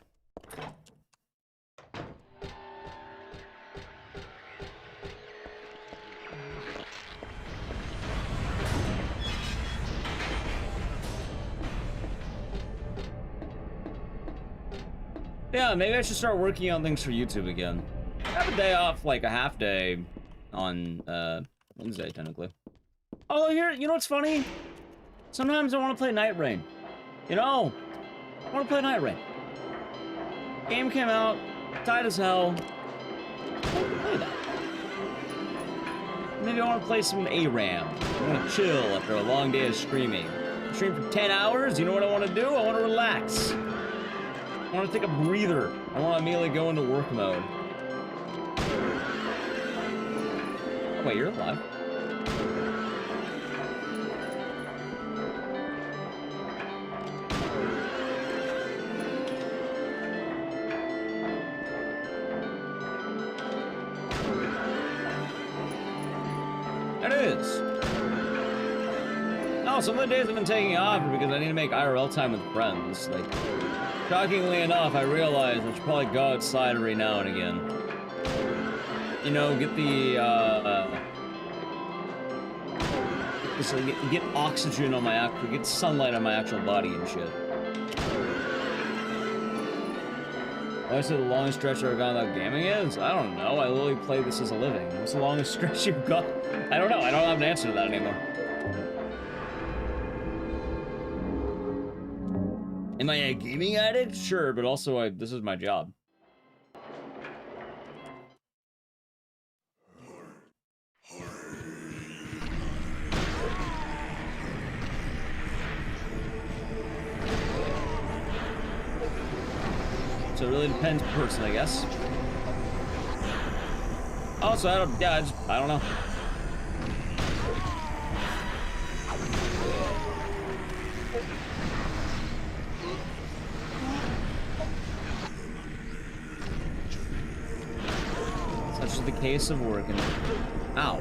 Yeah, maybe I should start working on things for YouTube again. I have a day off, like a half day on Wednesday, technically. Oh, you know what's funny? Sometimes I want to play Night Rain. You know, I want to play Night Rain. Game came out, tight as hell. I want to play that. Maybe I want to play some ARAM. I want to chill after a long day of streaming. Stream for 10 hours, you know what I want to do? I want to relax. I want to take a breather. I want to immediately go into work mode. Oh, wait, you're alive. It is. No, some of the days I've been taking off are because I need to make IRL time with friends. Like, shockingly enough, I realized I should probably go outside every now and again. You know, get the, get oxygen on my actual, get sunlight on my actual body and shit. Why is it the longest stretch I've gone without gaming is? I don't know. I literally play this as a living. What's the longest stretch you've got? I don't know. I don't have an answer to that anymore. Am I a gaming addict? Sure, but also this is my job. So it really depends per person, I guess. Also, I don't know. Such is the case of working. Ow.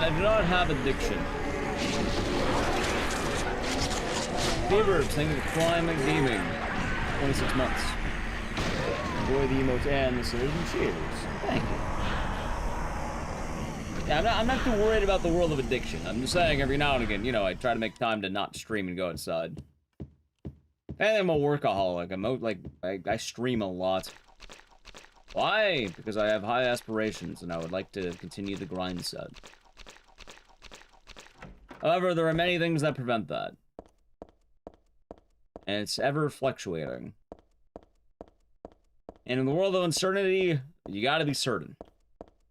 I do not have addiction. Fever, thank you for Climate Gaming. 26 months. Enjoy the emotes and the solution. Cheers. Thank you. Yeah, I'm not too worried about the world of addiction. I'm just saying every now and again, you know, I try to make time to not stream and go outside. And I'm a workaholic. I stream a lot. Why? Because I have high aspirations and I would like to continue the grind set. However, there are many things that prevent that. And it's ever fluctuating. And in the world of uncertainty, you gotta be certain.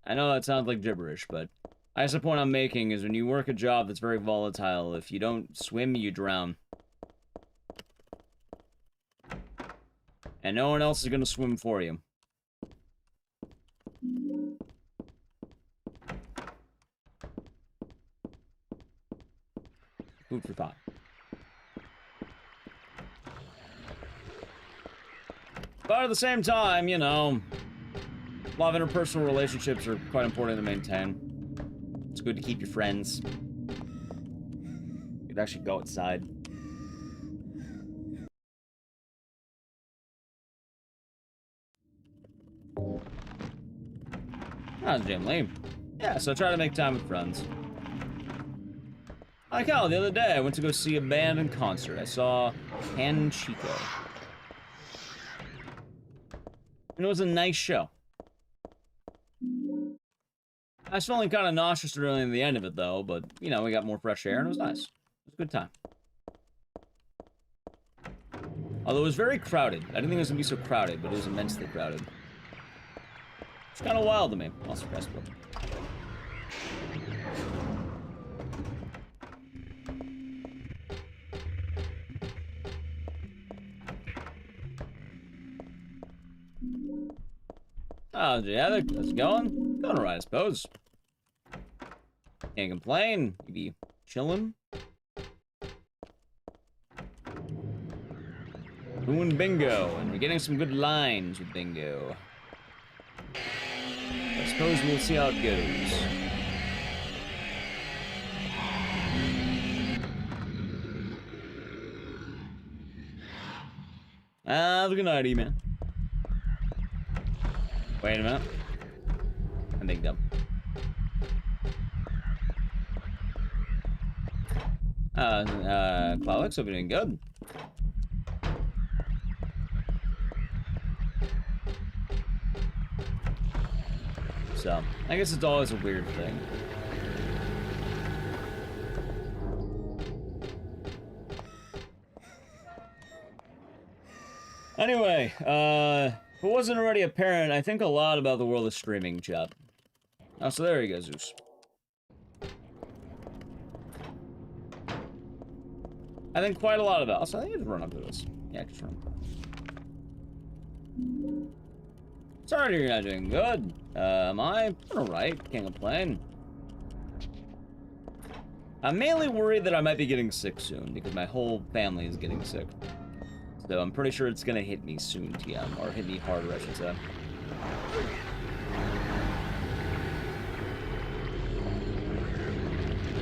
I know that sounds like gibberish, but I guess the point I'm making is when you work a job that's very volatile, if you don't swim, you drown. And no one else is gonna swim for you. Food for thought. But at the same time, you know, a lot of interpersonal relationships are quite important to maintain. It's good to keep your friends. You could actually go outside. That's damn lame. Yeah, so I try to make time with friends. Like hell, the other day I went to go see a band in concert. I saw Pan Chico. And it was a nice show. I was feeling kind of nauseous early in the end of it, though, but, you know, we got more fresh air, and it was nice. It was a good time. Although it was very crowded. I didn't think it was going to be so crowded, but it was immensely crowded. It's kind of wild to me. I'll suppress it. Oh, yeah, how's it going? Going alright, I suppose. Can't complain. You be chilling. Doing bingo, and we're getting some good lines with bingo. I suppose we'll see how it goes. Have a good night, man. Wait a minute. I'm being dumb. Cloudix, hope you're doing good. So, I guess it's always a weird thing. Anyway, if it wasn't already apparent, I think a lot about the world of streaming, chat. Oh, so there you go, Zeus. I think quite a lot about. Also, I think I just run up to this. Yeah, just run. Sorry you're not doing good. Am I? Alright, can't complain. I'm mainly worried that I might be getting sick soon, because my whole family is getting sick. So I'm pretty sure it's gonna hit me soon, TM, or hit me harder, I should say.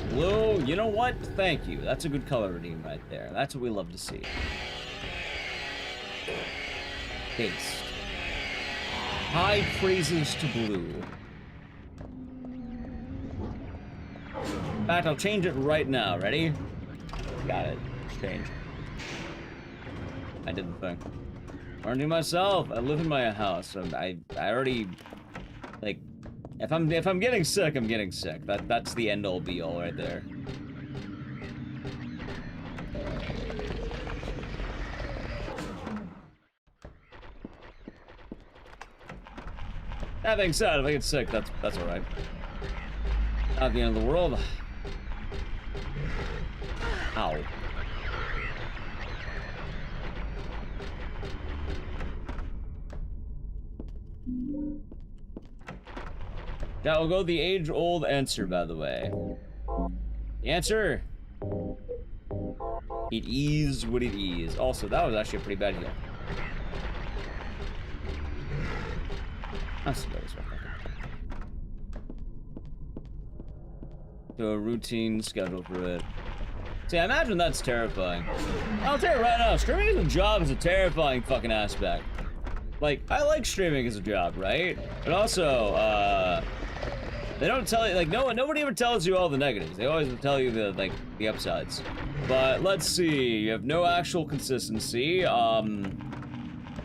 Blue, you know what? Thank you. That's a good color redeem right there. That's what we love to see. Based. High praises to blue. In fact, I'll change it right now. Ready? Got it. Change. I did the thing. Learning myself. I live in my house. So I already, like, if I'm getting sick, I'm getting sick. That's the end all be all right there. That being said, if I get sick, that's all right. Not the end of the world. Ow. That will go the age-old answer, by the way. The answer? It is what it is. Also, that was actually a pretty bad heal. That's about this one. So a routine schedule for it. See, I imagine that's terrifying. I'll tell you right now, streaming as a job is a terrifying fucking aspect. Like, I like streaming as a job, right? But also, they don't tell you, like, nobody ever tells you all the negatives. They always tell you the upsides. But let's see, you have no actual consistency.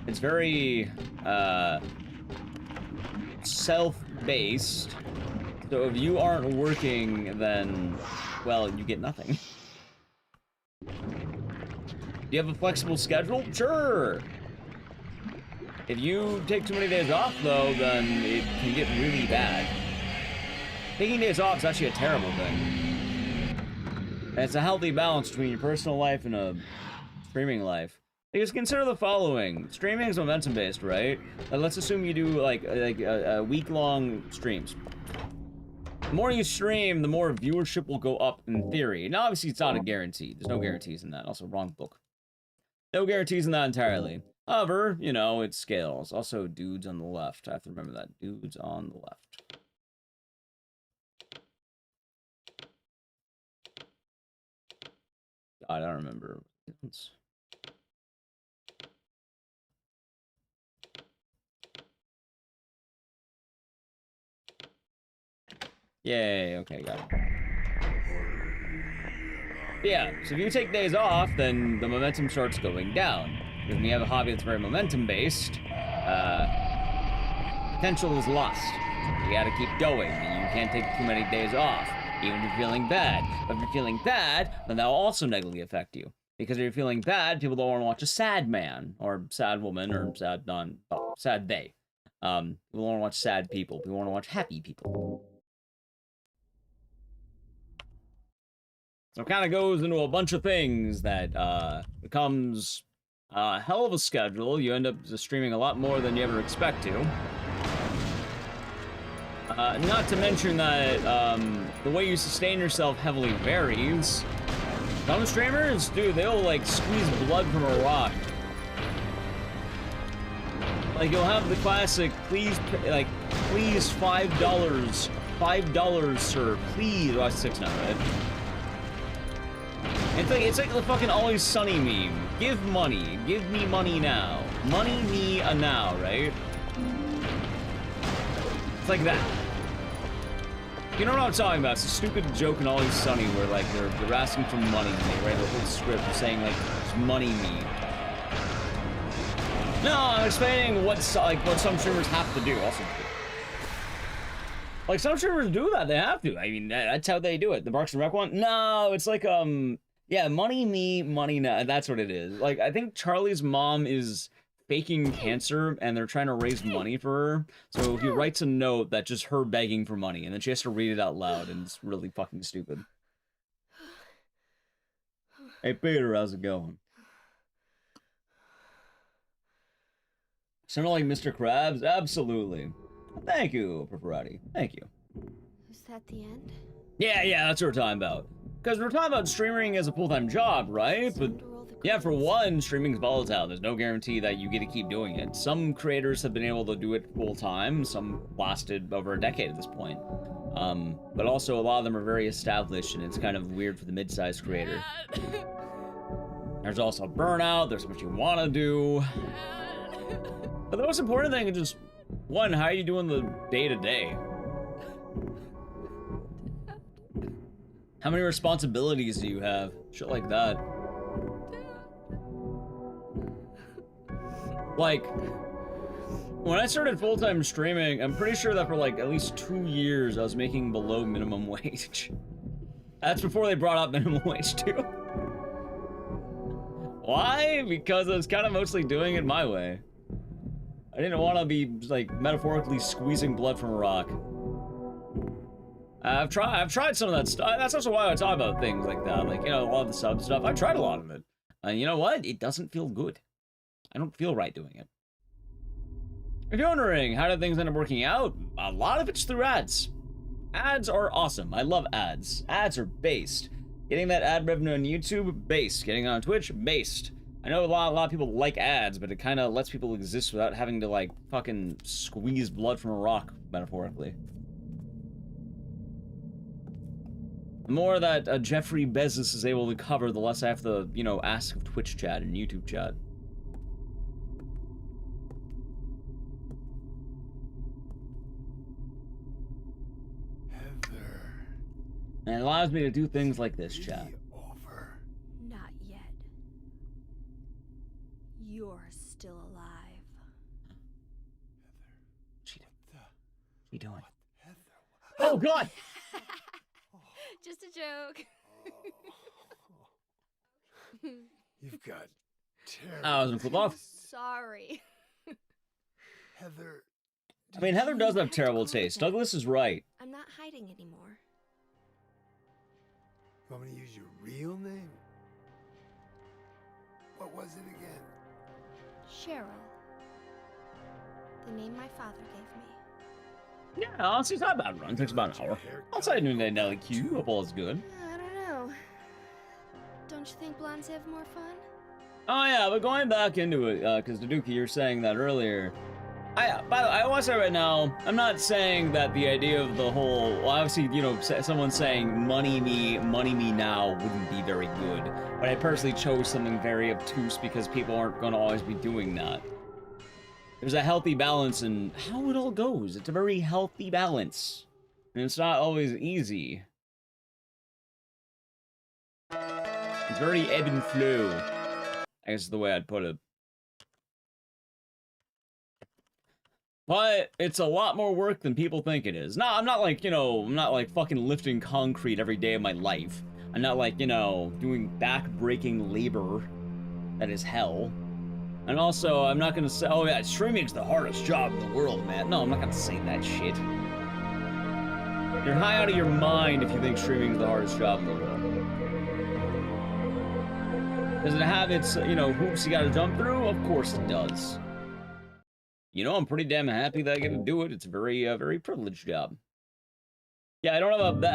It's very, self-based. So if you aren't working, then, well, you get nothing. Do you have a flexible schedule? Sure. If you take too many days off, though, then it can get really bad. Taking days off is actually a terrible thing. And it's a healthy balance between your personal life and a streaming life. Because consider the following. Streaming is momentum-based, right? Let's assume you do, like a week-long streams. The more you stream, the more viewership will go up in theory. Now, obviously, it's not a guarantee. There's no guarantees in that. Also, wrong book. No guarantees in that entirely. However, you know, it scales. Also, dudes on the left. I have to remember that. Dudes on the left. God, I don't remember. Yay, okay, got it. Yeah, so if you take days off, then the momentum starts going down. Because when you have a hobby that's very momentum-based, potential is lost. You gotta keep going, and you can't take too many days off, even if you're feeling bad. But if you're feeling bad, then that'll also negatively affect you. Because if you're feeling bad, people don't want to watch a sad man, or sad woman, or sad sad they. People don't want to watch sad people. People want to watch happy people. So it kind of goes into a bunch of things that becomes a hell of a schedule. You end up streaming a lot more than you ever expect to. Not to mention that the way you sustain yourself heavily varies. Some streamers, dude, they'll like squeeze blood from a rock. Like you'll have the classic, please $5, sir, please. Oh, that's 6 now, right? It's like the fucking Always Sunny meme. Give money, give me money now. Money me a now, right? It's like that. You know what I'm talking about? It's a stupid joke in Always Sunny where like they're asking for money and they write a whole script saying like it's money me. No, I'm explaining what some streamers have to do. Also, like some streamers do that. They have to. I mean, that's how they do it. The Parks and Rec one. No, it's like yeah, money me, money now. That's what it is. Like I think Charlie's mom is faking cancer and they're trying to raise money for her. So he writes a note that's just her begging for money and then she has to read it out loud and it's really fucking stupid. Hey Peter, how's it going? Sound like Mr. Krabs? Absolutely. Thank you, Preparati. Thank you. Is that the end? Yeah, that's what we're talking about. Because we're talking about streaming as a full-time job, right? But yeah, for one, streaming's volatile. There's no guarantee that you get to keep doing it. Some creators have been able to do it full-time. Some lasted over a decade at this point. But also, a lot of them are very established, and it's kind of weird for the mid-sized creator. There's also burnout. There's what you want to do. But the most important thing is just, one, how are you doing the day-to-day? How many responsibilities do you have? Shit like that. Like, when I started full-time streaming, I'm pretty sure that for like at least 2 years I was making below minimum wage. That's before they brought up minimum wage too. Why? Because I was kind of mostly doing it my way. I didn't want to be like metaphorically squeezing blood from a rock. I've tried some of that stuff. That's also why I talk about things like that. Like, you know, a lot of the sub stuff. I've tried a lot of it. And you know what? It doesn't feel good. I don't feel right doing it. If you're wondering, how did things end up working out? A lot of it's through ads. Ads are awesome. I love ads. Ads are based. Getting that ad revenue on YouTube, based. Getting on Twitch, based. I know a lot of people like ads, but it kind of lets people exist without having to, like, fucking squeeze blood from a rock, metaphorically. The more that Jeffrey Bezos is able to cover, the less I have to, you know, ask of Twitch chat and YouTube chat. Heather. And it allows me to do things like this, chat. Over. Not yet. You're still alive. What you doing? Heather. Oh, God! Just a joke. You've got terrible. I was gonna flip off. Sorry. Heather. I mean, Heather does have terrible taste. Douglas is right. I'm not hiding anymore. You want me to use your real name? What was it again? Cheryl. The name my father gave me. Yeah, honestly, it's not a bad run. It takes about an hour. Outside noonday Nelly Q, hope all is good. I don't know. Don't you think blondes have more fun? Oh yeah, but going back into it, because Daduki, you were saying that earlier. By the way, I want to say right now, I'm not saying that the idea of the whole, well, obviously, you know, someone saying money me now wouldn't be very good. But I personally chose something very obtuse because people aren't going to always be doing that. There's a healthy balance in how it all goes. It's a very healthy balance. And it's not always easy. It's very ebb and flow, I guess is the way I'd put it. But it's a lot more work than people think it is. No, I'm not like, you know, I'm not like fucking lifting concrete every day of my life. I'm not like, you know, doing back-breaking labor that is hell. And also, I'm not gonna say, oh yeah, streaming's the hardest job in the world, man. No, I'm not gonna say that shit. You're high out of your mind if you think streaming's the hardest job in the world. Does it have its, you know, hoops you gotta jump through? Of course it does. you know, I'm pretty damn happy that I get to do it. It's a very, very privileged job. Yeah, I don't have a,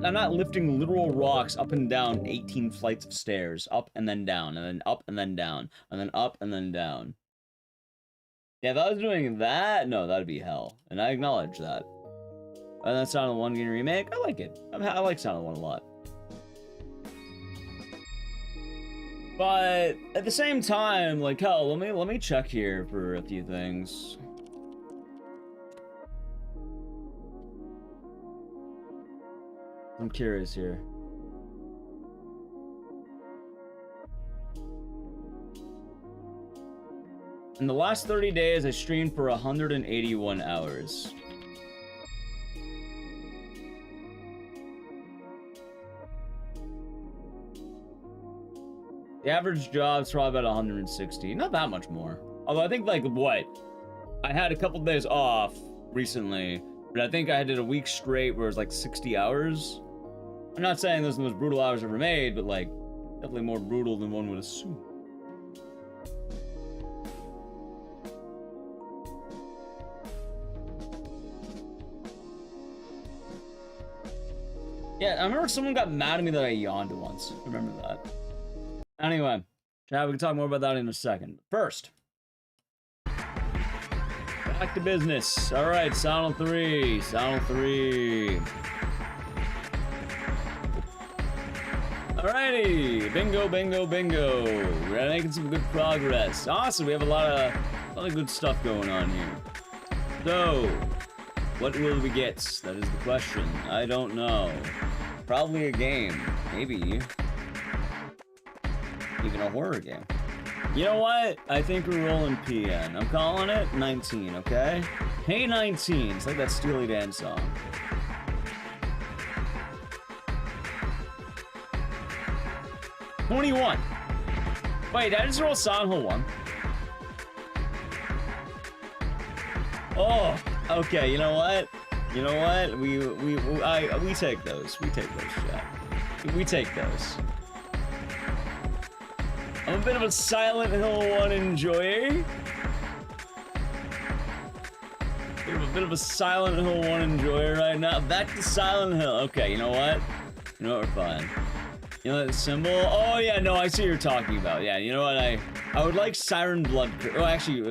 I'm not lifting literal rocks up and down 18 flights of stairs, up and then down, and then up and then down, and then up and then down. Yeah, if I was doing that, no, that'd be hell, and I acknowledge that. And that Silent One getting remake, I like it. I like Silent One a lot. But at the same time, like, hell, let me check here for a few things. I'm curious here. In the last 30 days, I streamed for 181 hours. The average job's probably about 160. Not that much more. Although I think, like, what? I had a couple days off recently, but I think I did a week straight where it was like 60 hours. I'm not saying those are the most brutal hours ever made, but, like, definitely more brutal than one would assume. Yeah, I remember someone got mad at me that I yawned once. I remember that. Anyway, chat, we can talk more about that in a second. First, back to business. All right, Silent 3. Silent 3. Alrighty, bingo, bingo, bingo. We're making some good progress. Awesome, we have a lot of good stuff going on here. So, what will we get? That is the question. I don't know. Probably a game. Maybe. Even a horror game. You know what? I think we're rolling PN. I'm calling it 19, okay? Hey 19. It's like that Steely Dan song. $21. Wait, did I just roll Silent Hill 1? Oh, okay, you know what? You know what? We take those. We take those, chat. We take those. I'm a bit of a Silent Hill 1 enjoyer. A bit of a Silent Hill 1 enjoyer right now. Back to Silent Hill. Okay, you know what? You know what, we're fine. You know that symbol? Oh yeah, no, I see what you're talking about. Yeah, you know what? I would like Siren Blood. Oh, actually, you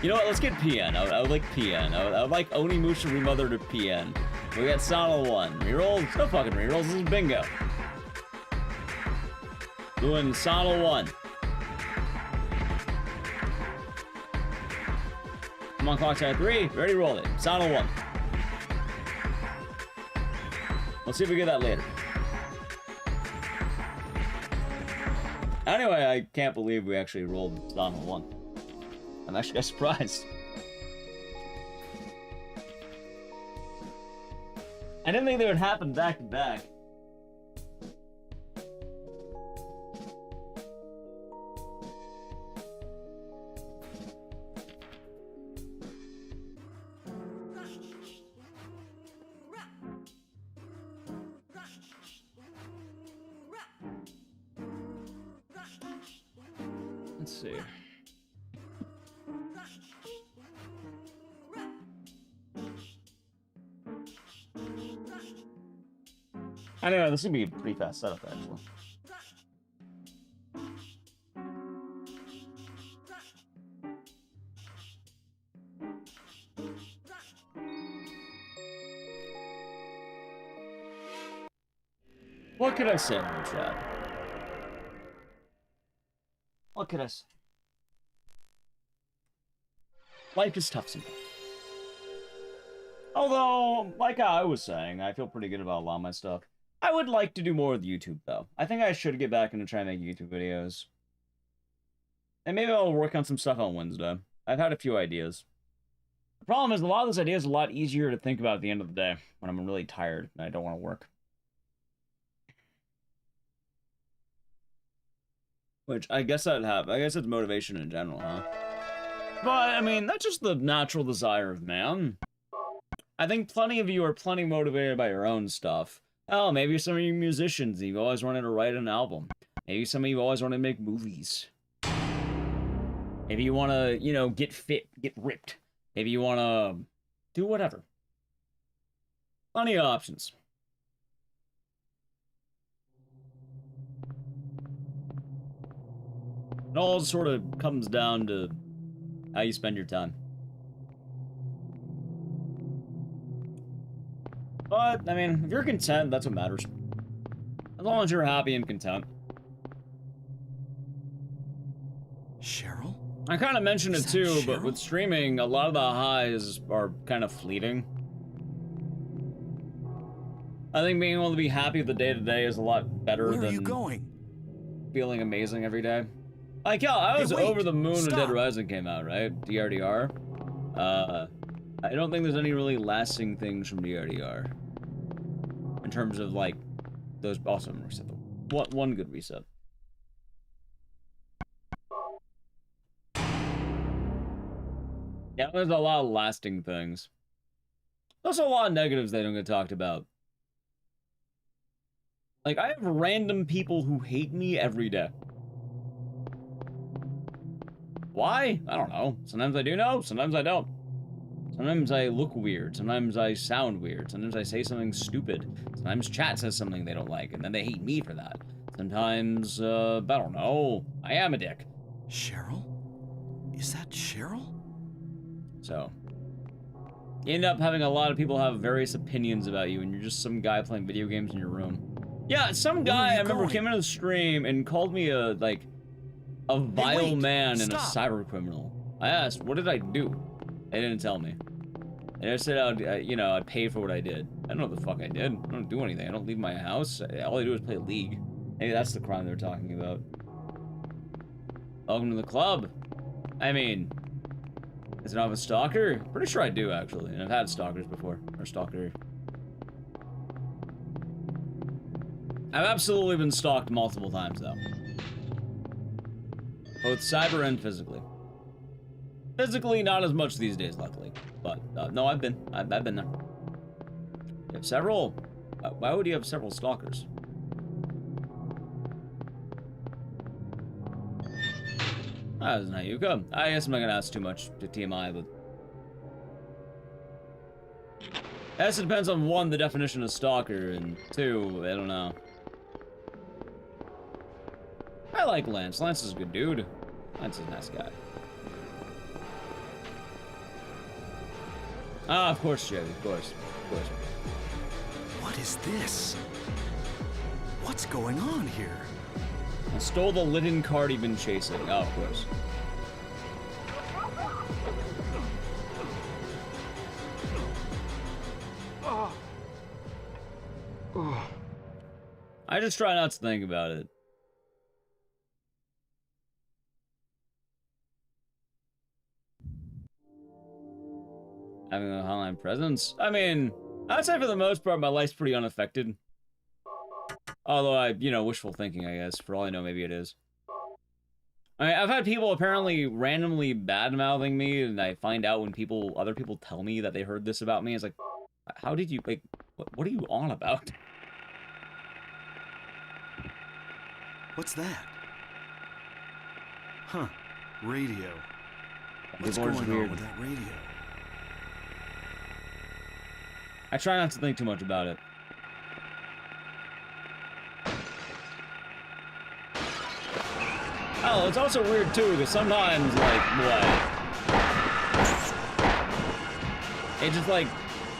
know what? Let's get PN. I would like PN. I would like Onimusha remothered to PN. We got Silent 1. Rerolls? No fucking rerolls. This is bingo. Doing Silent 1. Come on, clock at 3. Ready, roll it. Silent 1. Let's see if we get that later. Anyway, I can't believe we actually rolled Silent 1. I'm actually surprised. I didn't think they would happen back to back. Let's see. Anyway, this is gonna be a pretty fast setup, actually. What could I say in the chat? What could I say? Life is tough sometimes. Although, like I was saying, I feel pretty good about a lot of my stuff. I would like to do more with YouTube, though. I think I should get back into trying to make YouTube videos. And maybe I'll work on some stuff on Wednesday. I've had a few ideas. The problem is, a lot of those ideas are a lot easier to think about at the end of the day, when I'm really tired and I don't want to work. Which, I guess I'd have. I guess it's motivation in general, huh? But, I mean, that's just the natural desire of man. I think plenty of you are plenty motivated by your own stuff. Oh, maybe some of you musicians, you've always wanted to write an album. Maybe some of you always want to make movies. Maybe you want to, you know, get fit, get ripped. If you want to do whatever. Plenty of options. It all sort of comes down to how you spend your time. But, I mean, if you're content, that's what matters. As long as you're happy and content. Cheryl? I kind of mentioned it too, but with streaming, a lot of the highs are kind of fleeting. I think being able to be happy with the day-to-day is a lot better than... Where are you going? Feeling amazing every day. Like, yeah, I was over the moon when Dead Rising came out, right? DRDR. I don't think there's any really lasting things from DRDR. In terms of, like, those... Also, I'm gonna reset the... One good reset. Yeah, there's a lot of lasting things. There's also a lot of negatives they don't get talked about. Like, I have random people who hate me every day. Why? I don't know. Sometimes I do know, sometimes I don't. Sometimes I look weird, sometimes I sound weird, sometimes I say something stupid. Sometimes chat says something they don't like, and then they hate me for that. Sometimes, I don't know. I am a dick. Cheryl? Is that Cheryl? So, you end up having a lot of people have various opinions about you, and you're just some guy playing video games in your room. Yeah, some guy I remember came into the stream and called me a vile man and a cyber criminal. I asked, what did I do? They didn't tell me. And I said, I'd pay for what I did. I don't know what the fuck I did. I don't do anything. I don't leave my house. All I do is play League. Maybe that's the crime they're talking about. Welcome to the club. I mean, is it not a stalker? Pretty sure I do, actually. And I've had stalkers before. Or stalker. I've absolutely been stalked multiple times, though. Both cyber and physically. Physically, not as much these days, luckily. But, no, I've been there. You have several? Why would you have several stalkers? That was Nayuka. I guess I'm not gonna ask too much to TMI, but... I guess it depends on, one, the definition of stalker, and two, I don't know. I like Lance. Lance is a good dude. Lance is a nice guy. Ah, of course, Jerry. Of course. Of course. What is this? What's going on here? I stole the Litten card you've been chasing. Oh, of course. I just try not to think about it. Having an online presence? I mean, I'd say for the most part, my life's pretty unaffected. Although wishful thinking, I guess. For all I know, maybe it is. I mean, I've had people apparently randomly bad-mouthing me, and I find out when other people tell me that they heard this about me. It's like, how did you, like, what are you on about? What's that? Huh. Radio. What's People are going just weird. on with that radio? I try not to think too much about it. Oh, it's also weird too, because sometimes, like, it's just, like,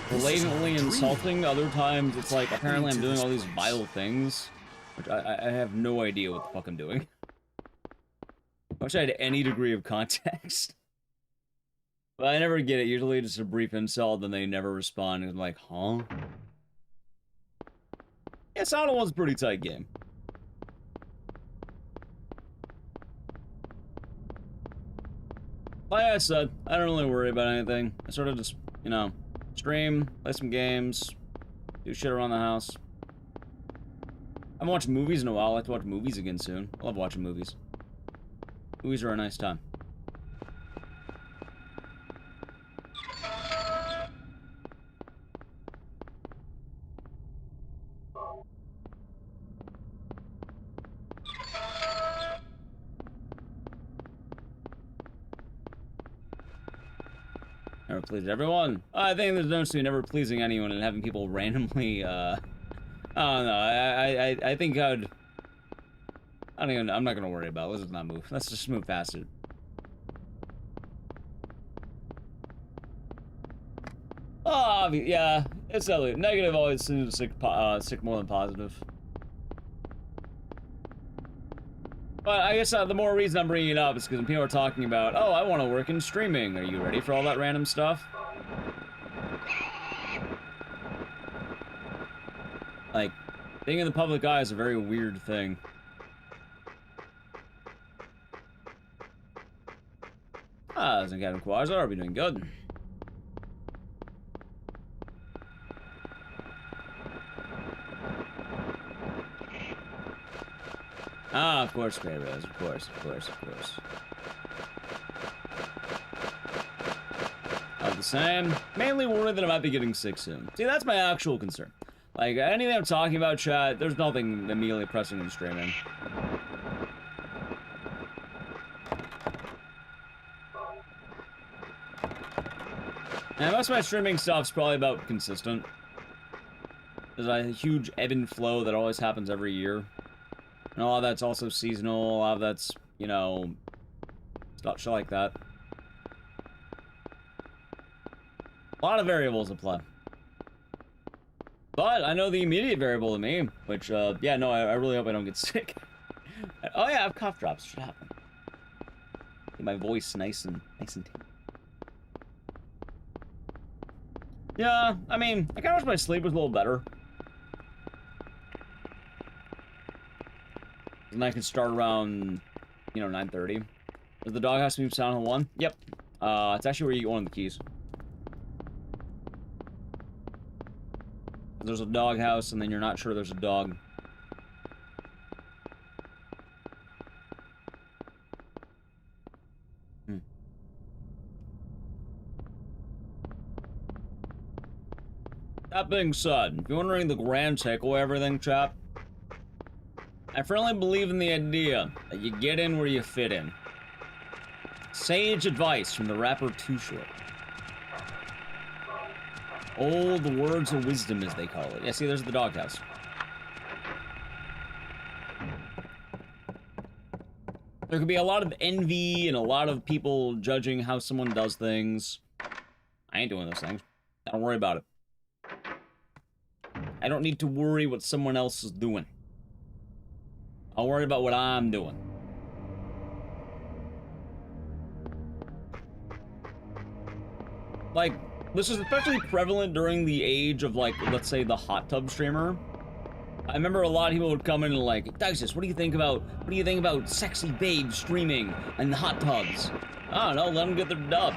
blatantly insulting. Other times, it's like, apparently I'm doing all these vile things, which I have no idea what the fuck I'm doing. I wish I had any degree of context. But I never get it. Usually just a brief insult, then they never respond, and I'm like, huh? Yeah, Silent One's a pretty tight game. Like I said, I don't really worry about anything. I sort of just, stream, play some games, do shit around the house. I haven't watched movies in a while. I'd like to watch movies again soon. I love watching movies. Movies are a nice time. Never pleased everyone. I think there's no to never pleasing anyone and having people randomly, I don't know. I think I'd... I'm not gonna worry about it. Let's just not move. Let's just move past it. Oh, yeah. It's silly. Negative always seems to stick more than positive. But I guess the more reason I'm bringing it up is because when people are talking about, oh, I want to work in streaming. Are you ready for all that random stuff? Like, being in the public eye is a very weird thing. Ah, isn't Captain Quasar? Are we doing good? Ah, of course, Grey Rose. Of course. The same. Mainly worried that I might be getting sick soon. See, that's my actual concern. Like, anything I'm talking about, chat, there's nothing immediately pressing in streaming. And most of my streaming stuff's probably about consistent. There's a huge ebb and flow that always happens every year. And a lot of that's also seasonal, a lot of that's, you know, stuff shit like that. A lot of variables at play. But I know the immediate variable to me, which, yeah, no, I really hope I don't get sick. Oh yeah, I have cough drops, should happen. Get my voice nice and tame. Yeah, I mean, I kinda wish my sleep was a little better. And I can start around, you know, 9:30. Does the doghouse move sound on 1? Yep. It's actually where you get one of the keys. There's a doghouse, and then you're not sure there's a dog. That being said, if you're wondering the grand takeaway of everything, chap, I firmly believe in the idea that you get in where you fit in. Sage advice from the rapper Too Short. Old words of wisdom, as they call it. Yeah, see, there's the doghouse. There could be a lot of envy and a lot of people judging how someone does things. I ain't doing those things. Don't worry about it. I don't need to worry what someone else is doing. I'll worry about what I'm doing. Like, this is especially prevalent during the age of, like, let's say the hot tub streamer. I remember a lot of people would come in and like, Ecdycis, what do you think about sexy babes streaming and the hot tubs? I don't know, let them get their dub.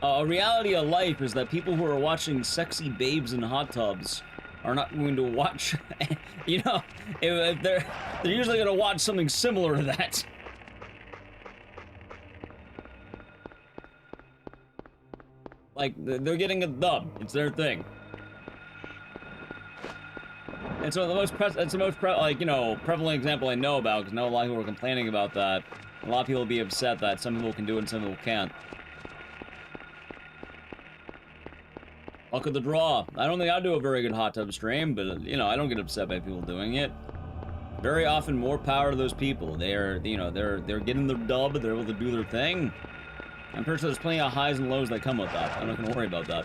A reality of life is that people who are watching sexy babes in hot tubs are not going to watch, you know, if they're usually going to watch something similar to that. Like, they're getting a dub. It's their thing. And so the most prevalent example I know about, because I know a lot of people are complaining about that. A lot of people will be upset that some people can do it and some people can't. Luck of the draw. I don't think I do a very good hot tub stream, but, you know, I don't get upset by people doing it. Very often, more power to those people. They're, you know, they're getting their dub, they're able to do their thing. I'm pretty sure there's plenty of highs and lows that come with that. I'm not gonna worry about that.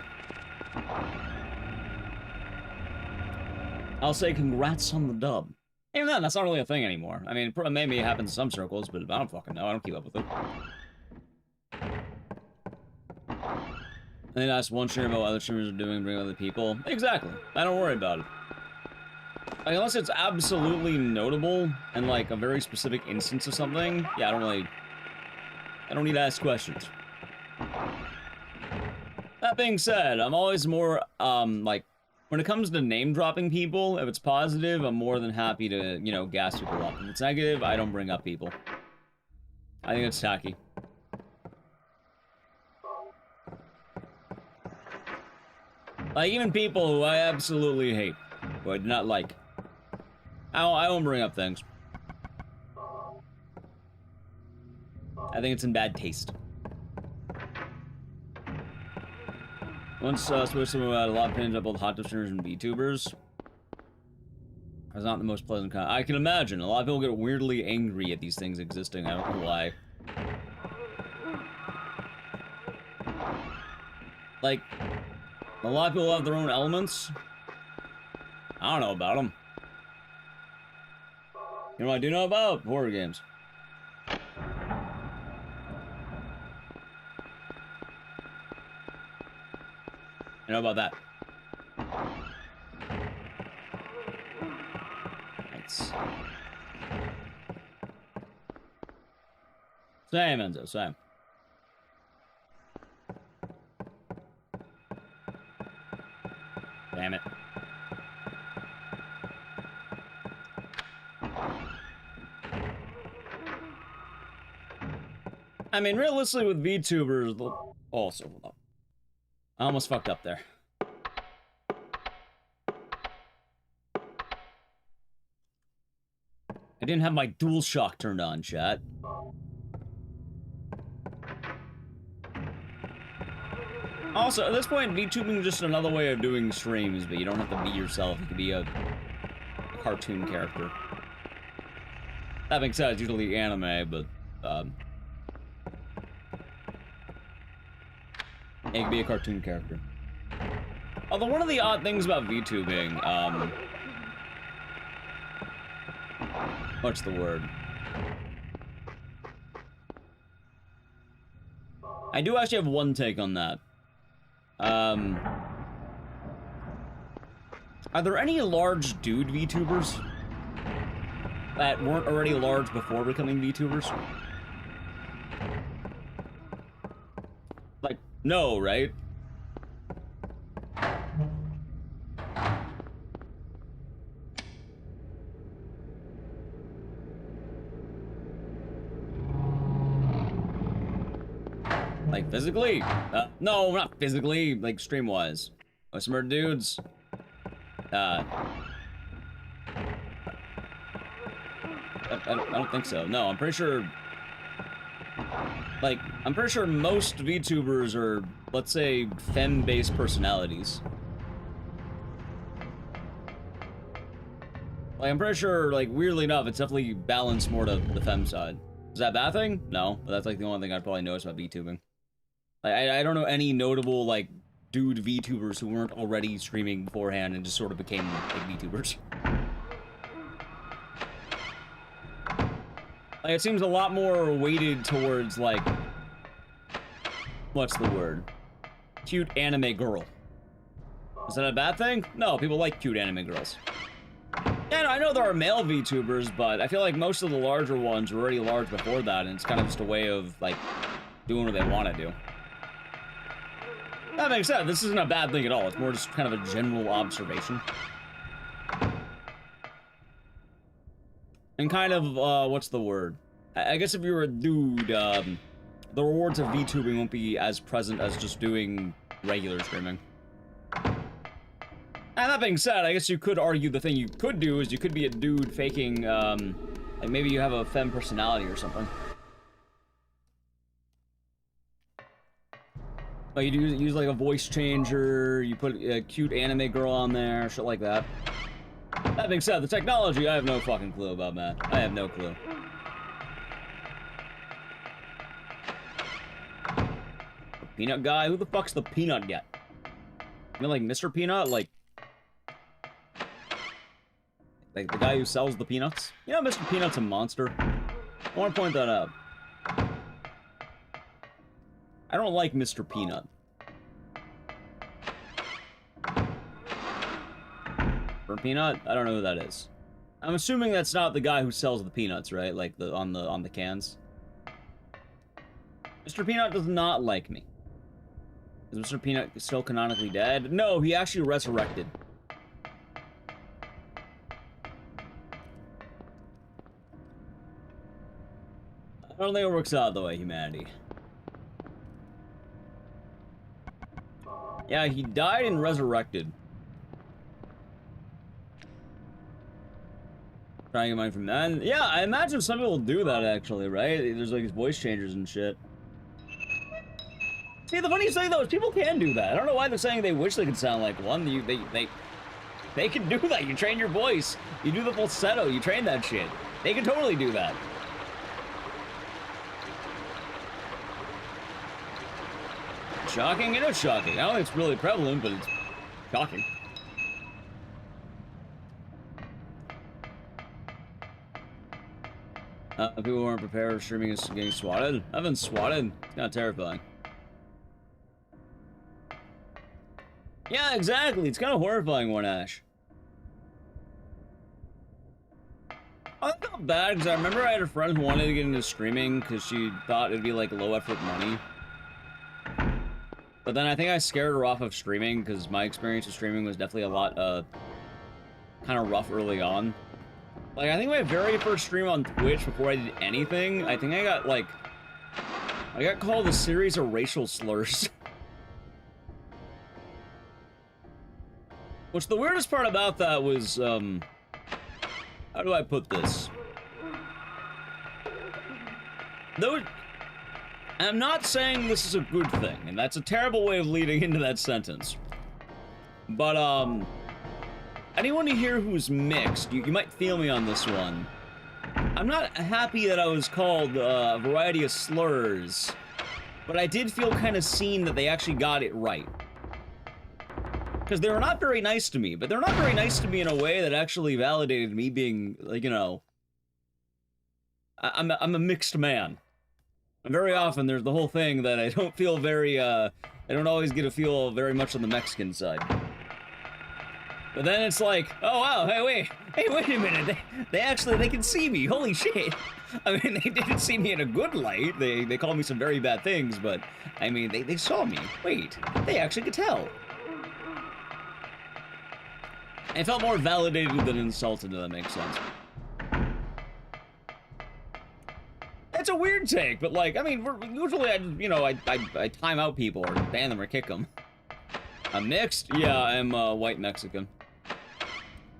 I'll say congrats on the dub. Even then, that's not really a thing anymore. I mean, maybe it happens in some circles, but I don't fucking know. I don't keep up with it. And then ask one streamer about what other streamers are doing, bring other people. Exactly. I don't worry about it. Like, unless it's absolutely notable and like a very specific instance of something, yeah, I don't need to ask questions. That being said, I'm always more, like, when it comes to name-dropping people, if it's positive, I'm more than happy to, you know, gas people up. If it's negative, I don't bring up people. I think it's tacky. Like, even people who I absolutely hate, who I do not like, I won't bring up things. I think it's in bad taste. Once spoke to someone about a lot of opinions about both hot tub streamers and VTubers. It's not the most pleasant kind. I can imagine. A lot of people get weirdly angry at these things existing. I don't know why. Like, a lot of people have their own elements. I don't know about them. You know what I do know about? Horror games. You know about that. Thanks. Same, Enzo, same. Damn it. I mean, realistically, with VTubers, also, hold up. I almost fucked up there. I didn't have my DualShock turned on, chat. Also, at this point, VTubing is just another way of doing streams, but you don't have to be yourself. You can be a cartoon character. That makes sense, usually anime, but, it can be a cartoon character. Although one of the odd things about VTubing, what's the word? I do actually have one take on that. Are there any large dude VTubers that weren't already large before becoming VTubers? Like, no, right? Like, physically? No, not physically, like, stream-wise. Most of them are dudes. I don't think so. No, I'm pretty sure... Like, I'm pretty sure most VTubers are, let's say, femme-based personalities. Like, I'm pretty sure, like, weirdly enough, it's definitely balanced more to the femme side. Is that a bad thing? No, but that's, like, the only thing I'd probably notice about VTubing. Like, I don't know any notable, like, dude VTubers who weren't already streaming beforehand and just sort of became, like, VTubers. Like, it seems a lot more weighted towards, like... What's the word? Cute anime girl. Is that a bad thing? No, people like cute anime girls. And I know there are male VTubers, but I feel like most of the larger ones were already large before that, and it's kind of just a way of, like, doing what they want to do. That makes sense. This isn't a bad thing at all. It's more just kind of a general observation. And kind of, what's the word? I guess if you're a dude, the rewards of VTubing won't be as present as just doing regular streaming. And that being said, I guess you could argue the thing you could do is you could be a dude faking, like maybe you have a femme personality or something. Like you use like a voice changer, you put a cute anime girl on there, shit like that. That being said, the technology, I have no fucking clue about, man. I have no clue. The peanut guy? Who the fuck's the peanut guy? You know, like Mr. Peanut? Like the guy who sells the peanuts? You know Mr. Peanut's a monster? I want to point that out. I don't like Mr. Peanut. For Peanut? I don't know who that is. I'm assuming that's not the guy who sells the peanuts, right? Like on the cans. Mr. Peanut does not like me. Is Mr. Peanut still canonically dead? No, he actually resurrected. I don't think it works out the way humanity. Yeah, he died and resurrected. Trying to get money from that. And yeah, I imagine some people do that actually, right? There's like these voice changers and shit. See, the funniest thing, though, is people can do that. I don't know why they're saying they wish they could sound like one. They can do that. You train your voice. You do the falsetto. You train that shit. They can totally do that. Shocking? It is shocking. I don't think it's really prevalent, but it's shocking. People weren't prepared for streaming is getting swatted. I've been swatted. It's kind of terrifying. Yeah, exactly. It's kind of horrifying, One Ash. I felt bad because I remember I had a friend who wanted to get into streaming because she thought it'd be like low effort money. But then I think I scared her off of streaming because my experience with streaming was definitely a lot kind of rough early on. Like, I think my very first stream on Twitch before I did anything, I think I got called a series of racial slurs. Which the weirdest part about that was, how do I put this? Though, I'm not saying this is a good thing, and that's a terrible way of leading into that sentence. But, anyone here who's mixed, you might feel me on this one. I'm not happy that I was called a variety of slurs, but I did feel kind of seen that they actually got it right. Because they were not very nice to me, but they're not very nice to me in a way that actually validated me being, like, you know, I'm a mixed man. And very often there's the whole thing that I don't feel very, I don't always get to feel very much on the Mexican side. But then it's like, oh wow, hey wait a minute, they can see me, holy shit. I mean, they didn't see me in a good light, they called me some very bad things, but, I mean, they saw me, wait, they actually could tell. I felt more validated than insulted, if that makes sense. It's a weird take, but like, I mean, usually I time out people or ban them or kick them. I'm mixed? Yeah, I'm white Mexican.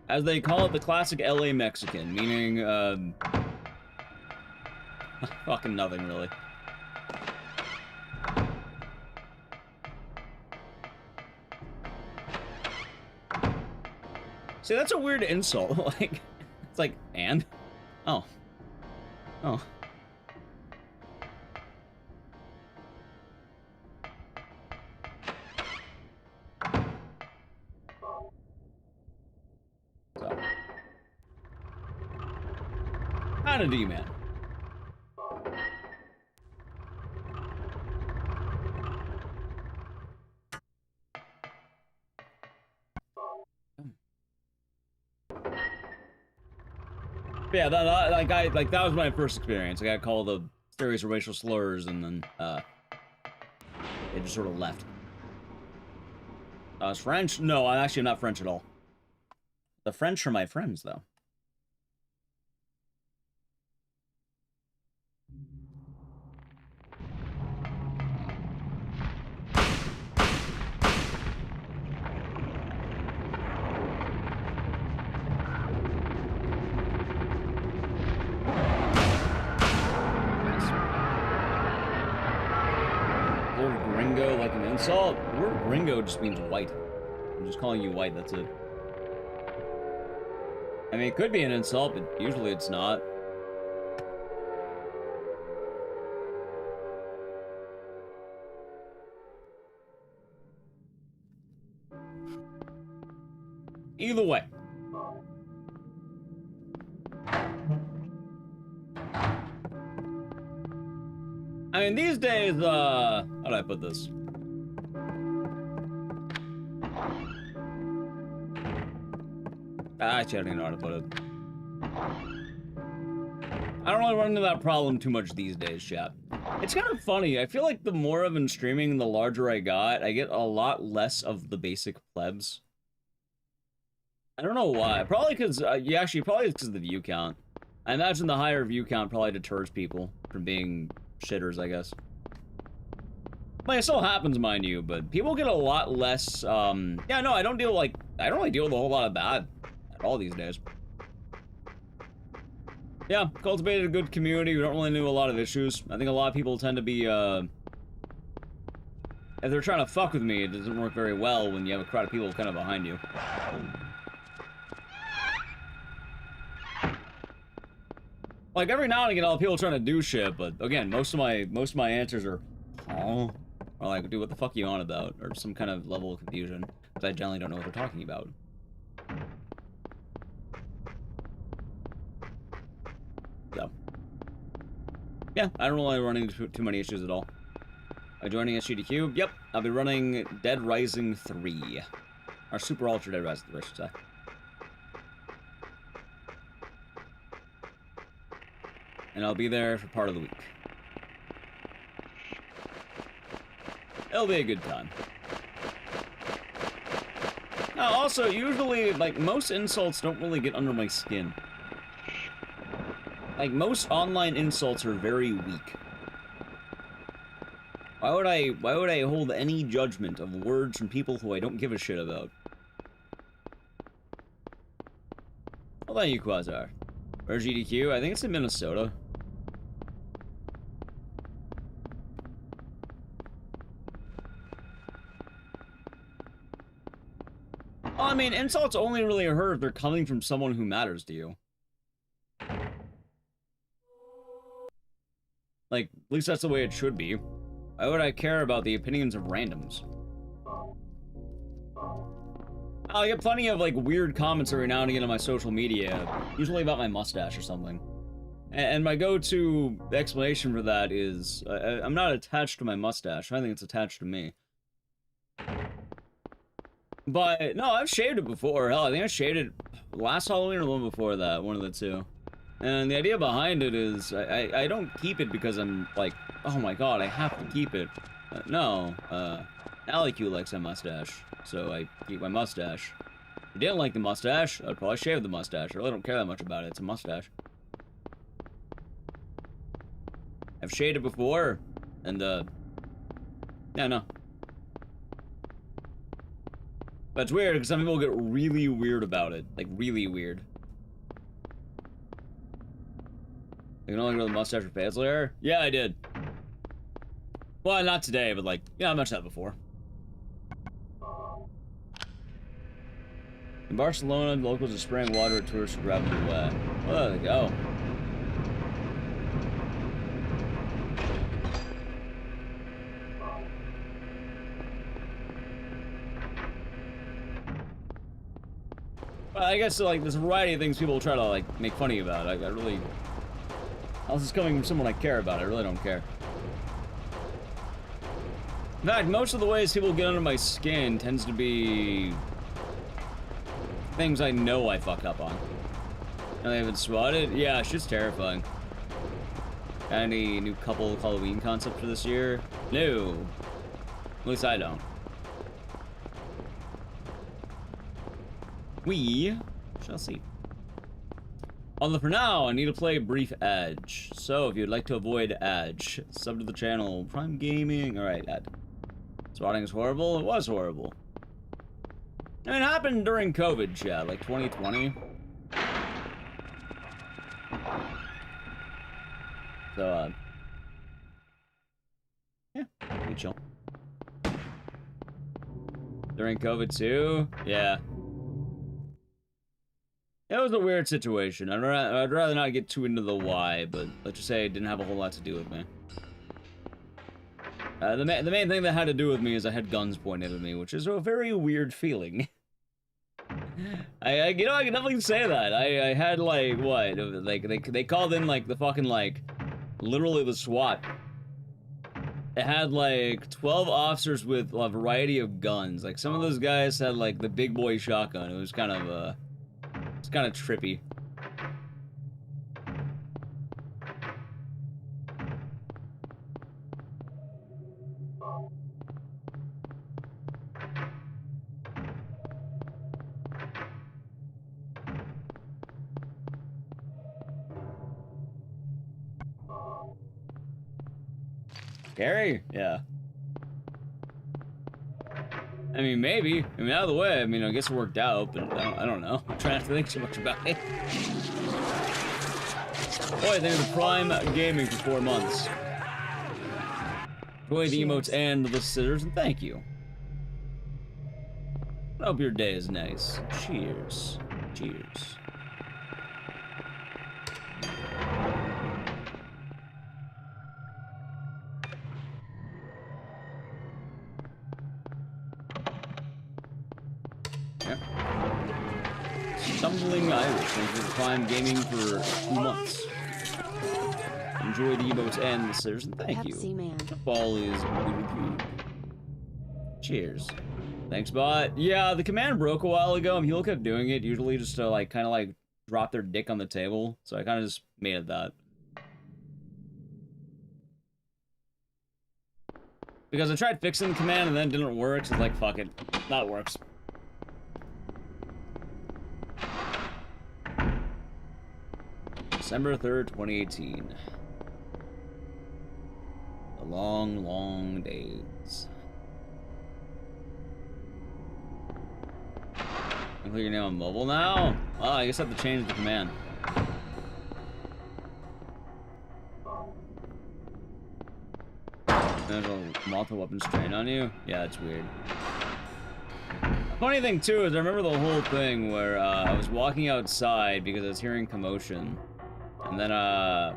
As they call it, the classic LA Mexican, meaning, fucking nothing, really. See, that's a weird insult. Like, it's like, and? Oh. Oh. So. Kinda D, man. Yeah, that was my first experience. I got called a series of racial slurs, and then it just sort of left. I was French? No, I'm actually not French at all. The French are my friends, though. Gringo like an insult? The word gringo just means white. I'm just calling you white, that's it. I mean, it could be an insult, but usually it's not. Either way. I mean, these days, how do I put this? Actually, I don't even know how to put it. I don't really run into that problem too much these days, chat. It's kind of funny. I feel like the more I've been streaming, the larger I get a lot less of the basic plebs. I don't know why. Probably because, probably it's because of the view count. I imagine the higher view count probably deters people from being shitters, I guess. Like, it still happens, mind you, but people get a lot less, yeah, no, I don't really deal with a whole lot of bad at all these days. Yeah, cultivated a good community. We don't really know a lot of issues. I think a lot of people tend to be, if they're trying to fuck with me, it doesn't work very well when you have a crowd of people kind of behind you. Like, every now and again, I'll have people trying to do shit, but again, most of my answers are, oh, or like, dude, what the fuck are you on about? Or some kind of level of confusion, because I generally don't know what they're talking about. So, yeah, I don't really run into too many issues at all. Am I joining SGDQ? Yep, I'll be running Dead Rising 3. Or Super Ultra Dead Rising 3, I should say. And I'll be there for part of the week. It'll be a good time. Now, also, usually, like, most insults don't really get under my skin. Like, most online insults are very weak. Why would I hold any judgment of words from people who I don't give a shit about? Well, thank you, Quasar. Where's GDQ? I think it's in Minnesota. Well, I mean, insults only really hurt if they're coming from someone who matters to you. Like, at least that's the way it should be. Why would I care about the opinions of randoms? I get plenty of, like, weird comments every now and again on my social media, usually about my mustache or something. And my go-to explanation for that is, I'm not attached to my mustache. I think it's attached to me. But, no, I've shaved it before. Hell, I think I shaved it last Halloween or the one before that, one of the two. And the idea behind it is, I don't keep it because I'm like, oh my god, I have to keep it. No, Alicu likes my mustache, so I keep my mustache. If you didn't like the mustache, I'd probably shave the mustache. I really don't care that much about it, it's a mustache. I've shaved it before, and, yeah, no. But it's weird, because some people get really weird about it. Like, really weird. You can only grow the mustache for facial hair? Yeah, I did. Well, not today, but like, yeah, I mentioned that before. In Barcelona, the locals are spraying water at tourists to grab them wet. Oh, there they go. Well, I guess, like, there's a variety of things people try to, like, make funny about. I really... Unless it's coming from someone I care about, I really don't care. In fact, most of the ways people get under my skin tends to be... things I know I fuck up on. And they haven't swatted? Yeah, shit's terrifying. Any new couple Halloween concept for this year? No. At least I don't. We shall see. Although for now, I need to play Brief Edge. So if you'd like to avoid Edge, sub to the channel. Prime Gaming. Alright, Ed. Swatting is horrible? It was horrible. I mean, it happened during COVID, chat, like 2020. So, yeah, pretty chill. During COVID too? Yeah. It was a weird situation. I'd rather not get too into the why, but let's just say it didn't have a whole lot to do with me. The main thing that had to do with me is I had guns pointed at me, which is a very weird feeling. I can definitely say that. I had, like, what? Like, they called in, like, the fucking, like, literally the SWAT. It had, like, 12 officers with a variety of guns. Like, some of those guys had, like, the big boy shotgun. It was kind of, it's kind of trippy. Scary? Yeah. I mean, maybe. I mean, out of the way. I mean, I guess it worked out, but I don't know. I'm trying not to think too much about it. Boy, they were Prime Gaming for 4 months. Enjoy the emotes and the scissors, and thank you. Hope your day is nice. Cheers. Cheers. Yep. Stumbling Irish. Thank you for Prime Gaming for 2 months. Enjoy the emotes and the scissors, and thank you. Pepsi Man. The ball is good with you. Cheers. Thanks, bot. Yeah, the command broke a while ago, and people kept doing it, usually just to, like, kind of, like, drop their dick on the table. So I kind of just made it that. Because I tried fixing the command, and then it didn't work, so it's like, fuck it. That works. December 3rd, 2018. The long, long days. I think you're now on mobile now? Oh, I guess I have to change the command. There's a multiple weapon strain on you? Yeah, it's weird. Funny thing too is I remember the whole thing where I was walking outside because I was hearing commotion. And then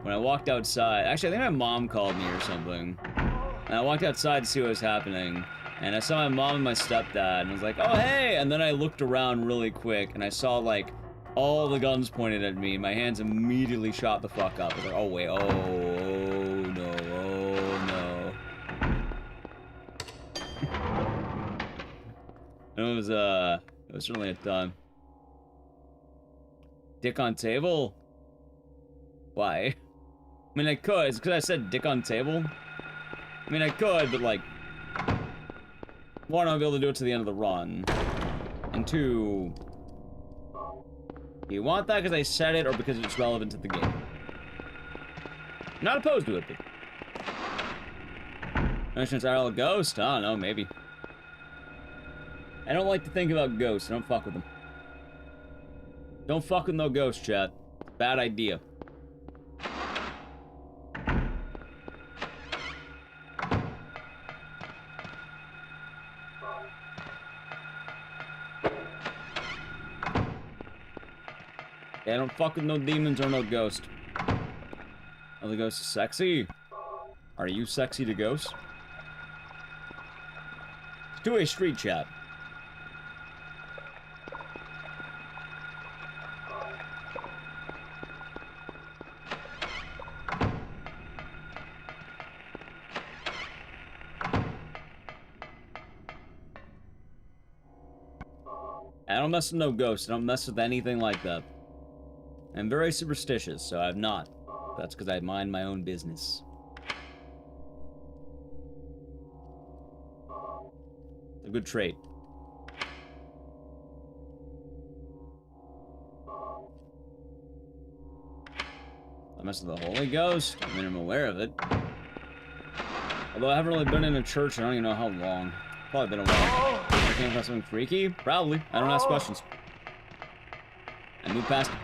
when I walked outside, actually I think my mom called me or something. And I walked outside to see what was happening. And I saw my mom and my stepdad, and I was like, oh, hey! And then I looked around really quick, and I saw, like, all the guns pointed at me. My hands immediately shot the fuck up. I was like, oh, wait, oh no, oh, no. It was certainly a time. Dick on table? Why? I mean, I could. It's because I said dick on table. I mean, I could, but, like... One, I'll be able to do it to the end of the run. And two... Do you want that because I said it or because it's relevant to the game? Not opposed to it, but... Mentions Arl Ghost? I don't know, maybe. I don't like to think about ghosts. I don't fuck with them. Don't fuck with no ghost, chat. Bad idea. Yeah, don't fuck with no demons or no ghost. Oh, the ghost is sexy? Are you sexy to ghosts? Two-way street chat. I don't mess with no ghosts. I don't mess with anything like that. I'm very superstitious, so I've not. That's because I mind my own business. It's a good trait. I mess with the Holy Ghost. I mean, I'm aware of it. Although I haven't really been in a church, I don't even know how long. Probably been a while. I came across something freaky? Probably. I don't ask questions. I moved past it.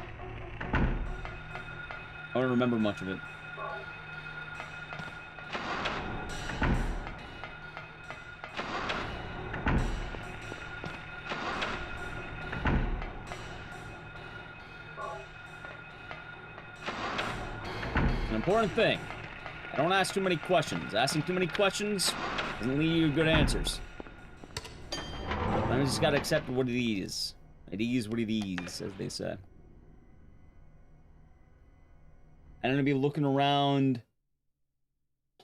I don't remember much of it. An important thing. I don't ask too many questions. Asking too many questions doesn't lead you to good answers. Sometimes you just gotta accept what it is. It is what it is, as they say. I don't want to be looking around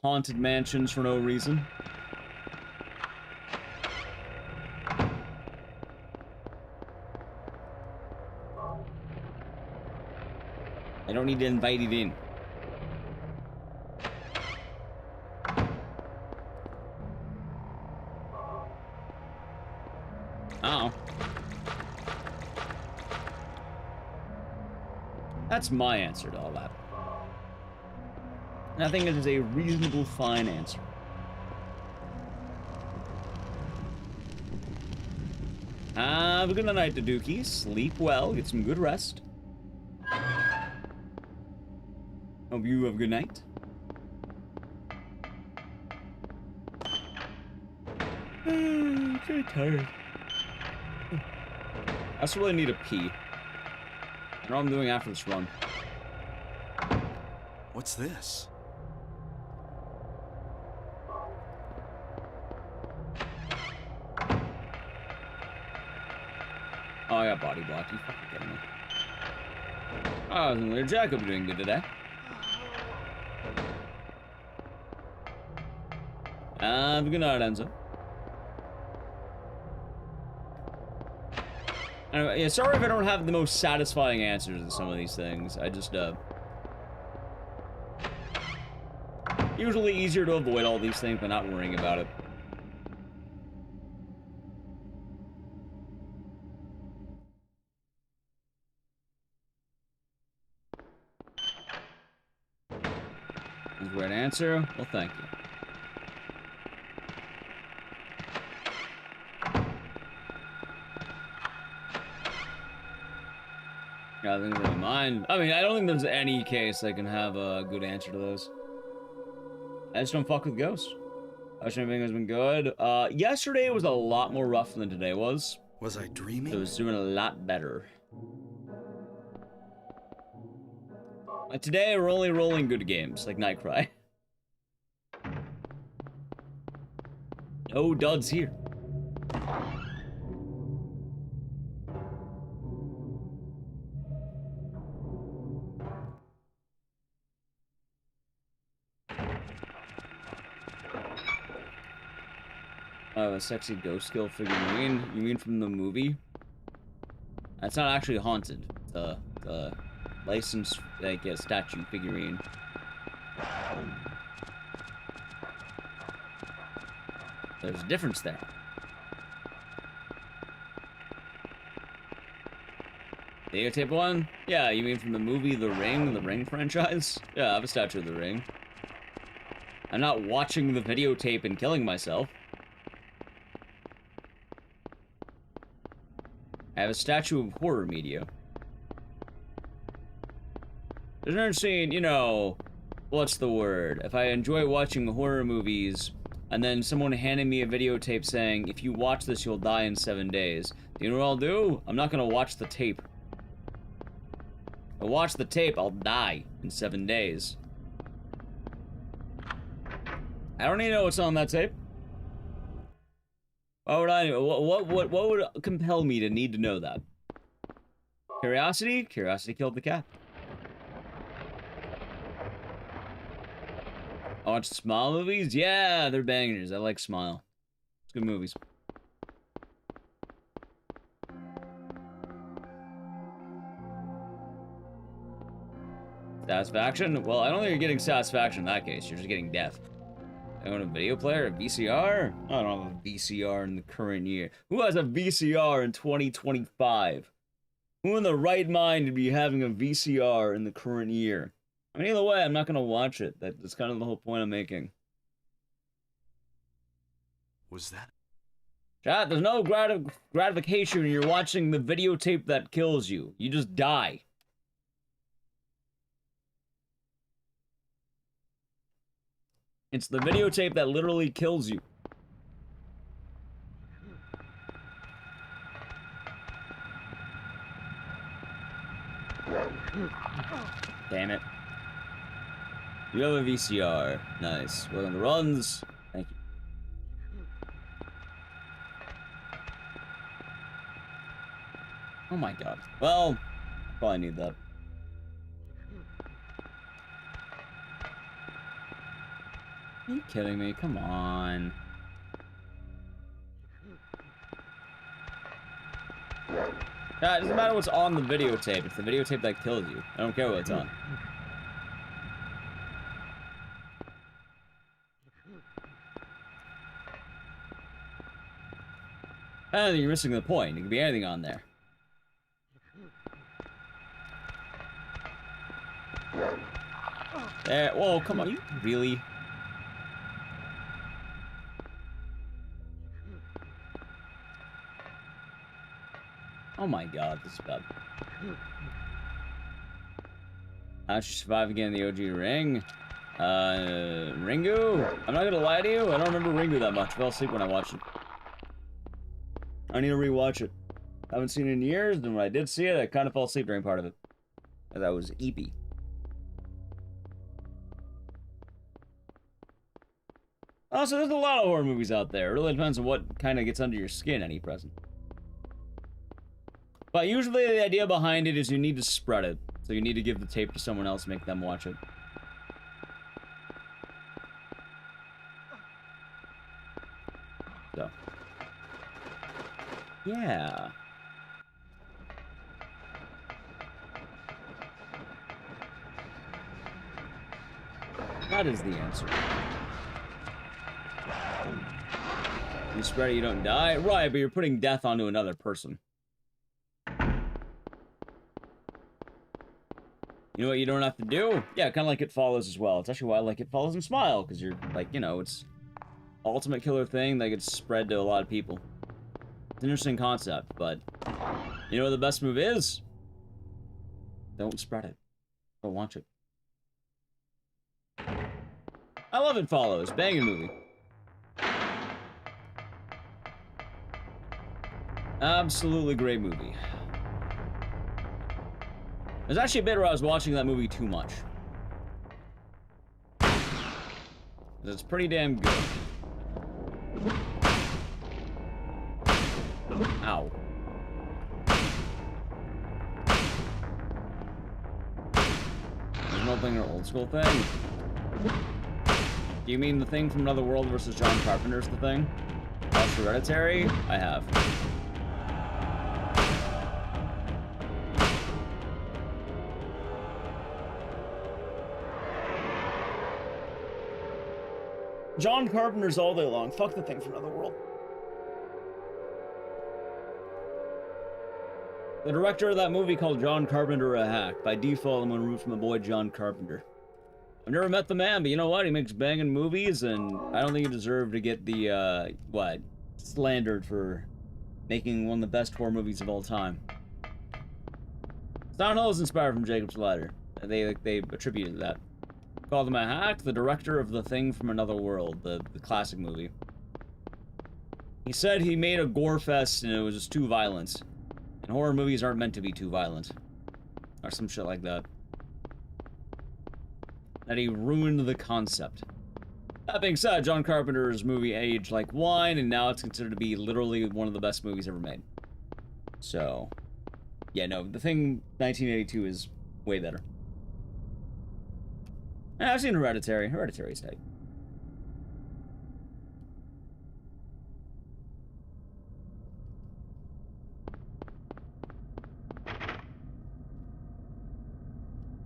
haunted mansions for no reason. I don't need to invite it in. Oh. That's my answer to all that. And I think it is a reasonable, fine answer. Have a good night, Ecdycis. Sleep well, get some good rest. Hope you have a good night. really tired. I also really need a pee. I know what I'm doing after this run. What's this? Oh, I got body blocked. You fucking kidding me? Oh, isn't Jacob doing good today? Good night, Enzo. Anyway, yeah, sorry if I don't have the most satisfying answers to some of these things. I just, usually easier to avoid all these things by not worrying about it. That's the right answer. Well, thank you. I think never mind. I mean, I don't think there's any case I can have a good answer to those. I just don't fuck with ghosts. I wish everything has been good. Yesterday was a lot more rough than today was. Was I dreaming? It was doing a lot better. Today we're only rolling good games, like Nightcry. No duds here. A sexy ghost skill figurine? You mean from the movie? That's not actually haunted. The licensed, like, statue figurine. There's a difference there. Videotape one? Yeah, you mean from the movie The Ring franchise? Yeah, I have a statue of The Ring. I'm not watching the videotape and killing myself. I have a statue of horror media. There's an interesting, you know, what's the word? If I enjoy watching horror movies, and then someone handed me a videotape saying, if you watch this, you'll die in 7 days. Do you know what I'll do? I'm not gonna watch the tape. If I watch the tape, I'll die in 7 days. I don't even know what's on that tape. Why would I? What would compel me to need to know that? Curiosity? Curiosity killed the cat. I watch Smile movies? Yeah, they're bangers. I like Smile. It's good movies. Satisfaction? Well, I don't think you're getting satisfaction in that case. You're just getting death. I own a video player, a VCR? I don't have a VCR in the current year. Who has a VCR in 2025? Who in the right mind would be having a VCR in the current year? I mean, either way, I'm not going to watch it. That's kind of the whole point I'm making. Was that? Chat, there's no gratification when you're watching the videotape that kills you. You just die. It's the videotape that literally kills you. Damn it. You have a VCR. Nice. Welcome to runs. Thank you. Oh my god. Well, probably need that. Are you kidding me? Come on. Yeah, it doesn't matter what's on the videotape. It's the videotape that kills you. I don't care what's on. I don't think you're missing the point. It could be anything on there. There. Whoa, come on. You really? Oh my god, this is bad. How should you survive again in the OG Ring? Ringu? I'm not gonna lie to you, I don't remember Ringu that much. I fell asleep when I watched it. I need to rewatch it. I haven't seen it in years, and when I did see it, I kind of fell asleep during part of it. As I was eepy. Also, there's a lot of horror movies out there. It really depends on what kind of gets under your skin any present. But usually the idea behind it is you need to spread it. So you need to give the tape to someone else, make them watch it. So. Yeah. That is the answer. You spread it, you don't die? Right, but you're putting death onto another person. You know what you don't have to do? Yeah, kind of like It Follows as well. It's actually why I like It Follows and Smile, because you're, like, you know, it's ultimate killer thing that gets spread to a lot of people. It's an interesting concept, but you know what the best move is? Don't spread it. Don't watch it. I love It Follows. Banging movie. Absolutely great movie. There's actually a bit where I was watching that movie too much. It's pretty damn good. Ow. There's no thing or old school thing? Do you mean the Thing from Another World versus John Carpenter's The Thing? Watched Hereditary? I have. John Carpenter's all day long. Fuck The Thing from Another World. The director of that movie called John Carpenter a hack. By default, I'm gonna root for my boy John Carpenter. I've never met the man, but you know what? He makes banging movies, and I don't think he deserved to get the, slandered for making one of the best horror movies of all time. Silent Hill is inspired from Jacob's Ladder. They attributed that. Called him a hack, the director of The Thing from Another World, the classic movie. He said he made a gore fest and it was just too violent. And horror movies aren't meant to be too violent. Or some shit like that. That he ruined the concept. That being said, John Carpenter's movie aged like wine, and now it's considered to be literally one of the best movies ever made. So, yeah, no, The Thing 1982 is way better. And I've seen Hereditary. Hereditary's tight.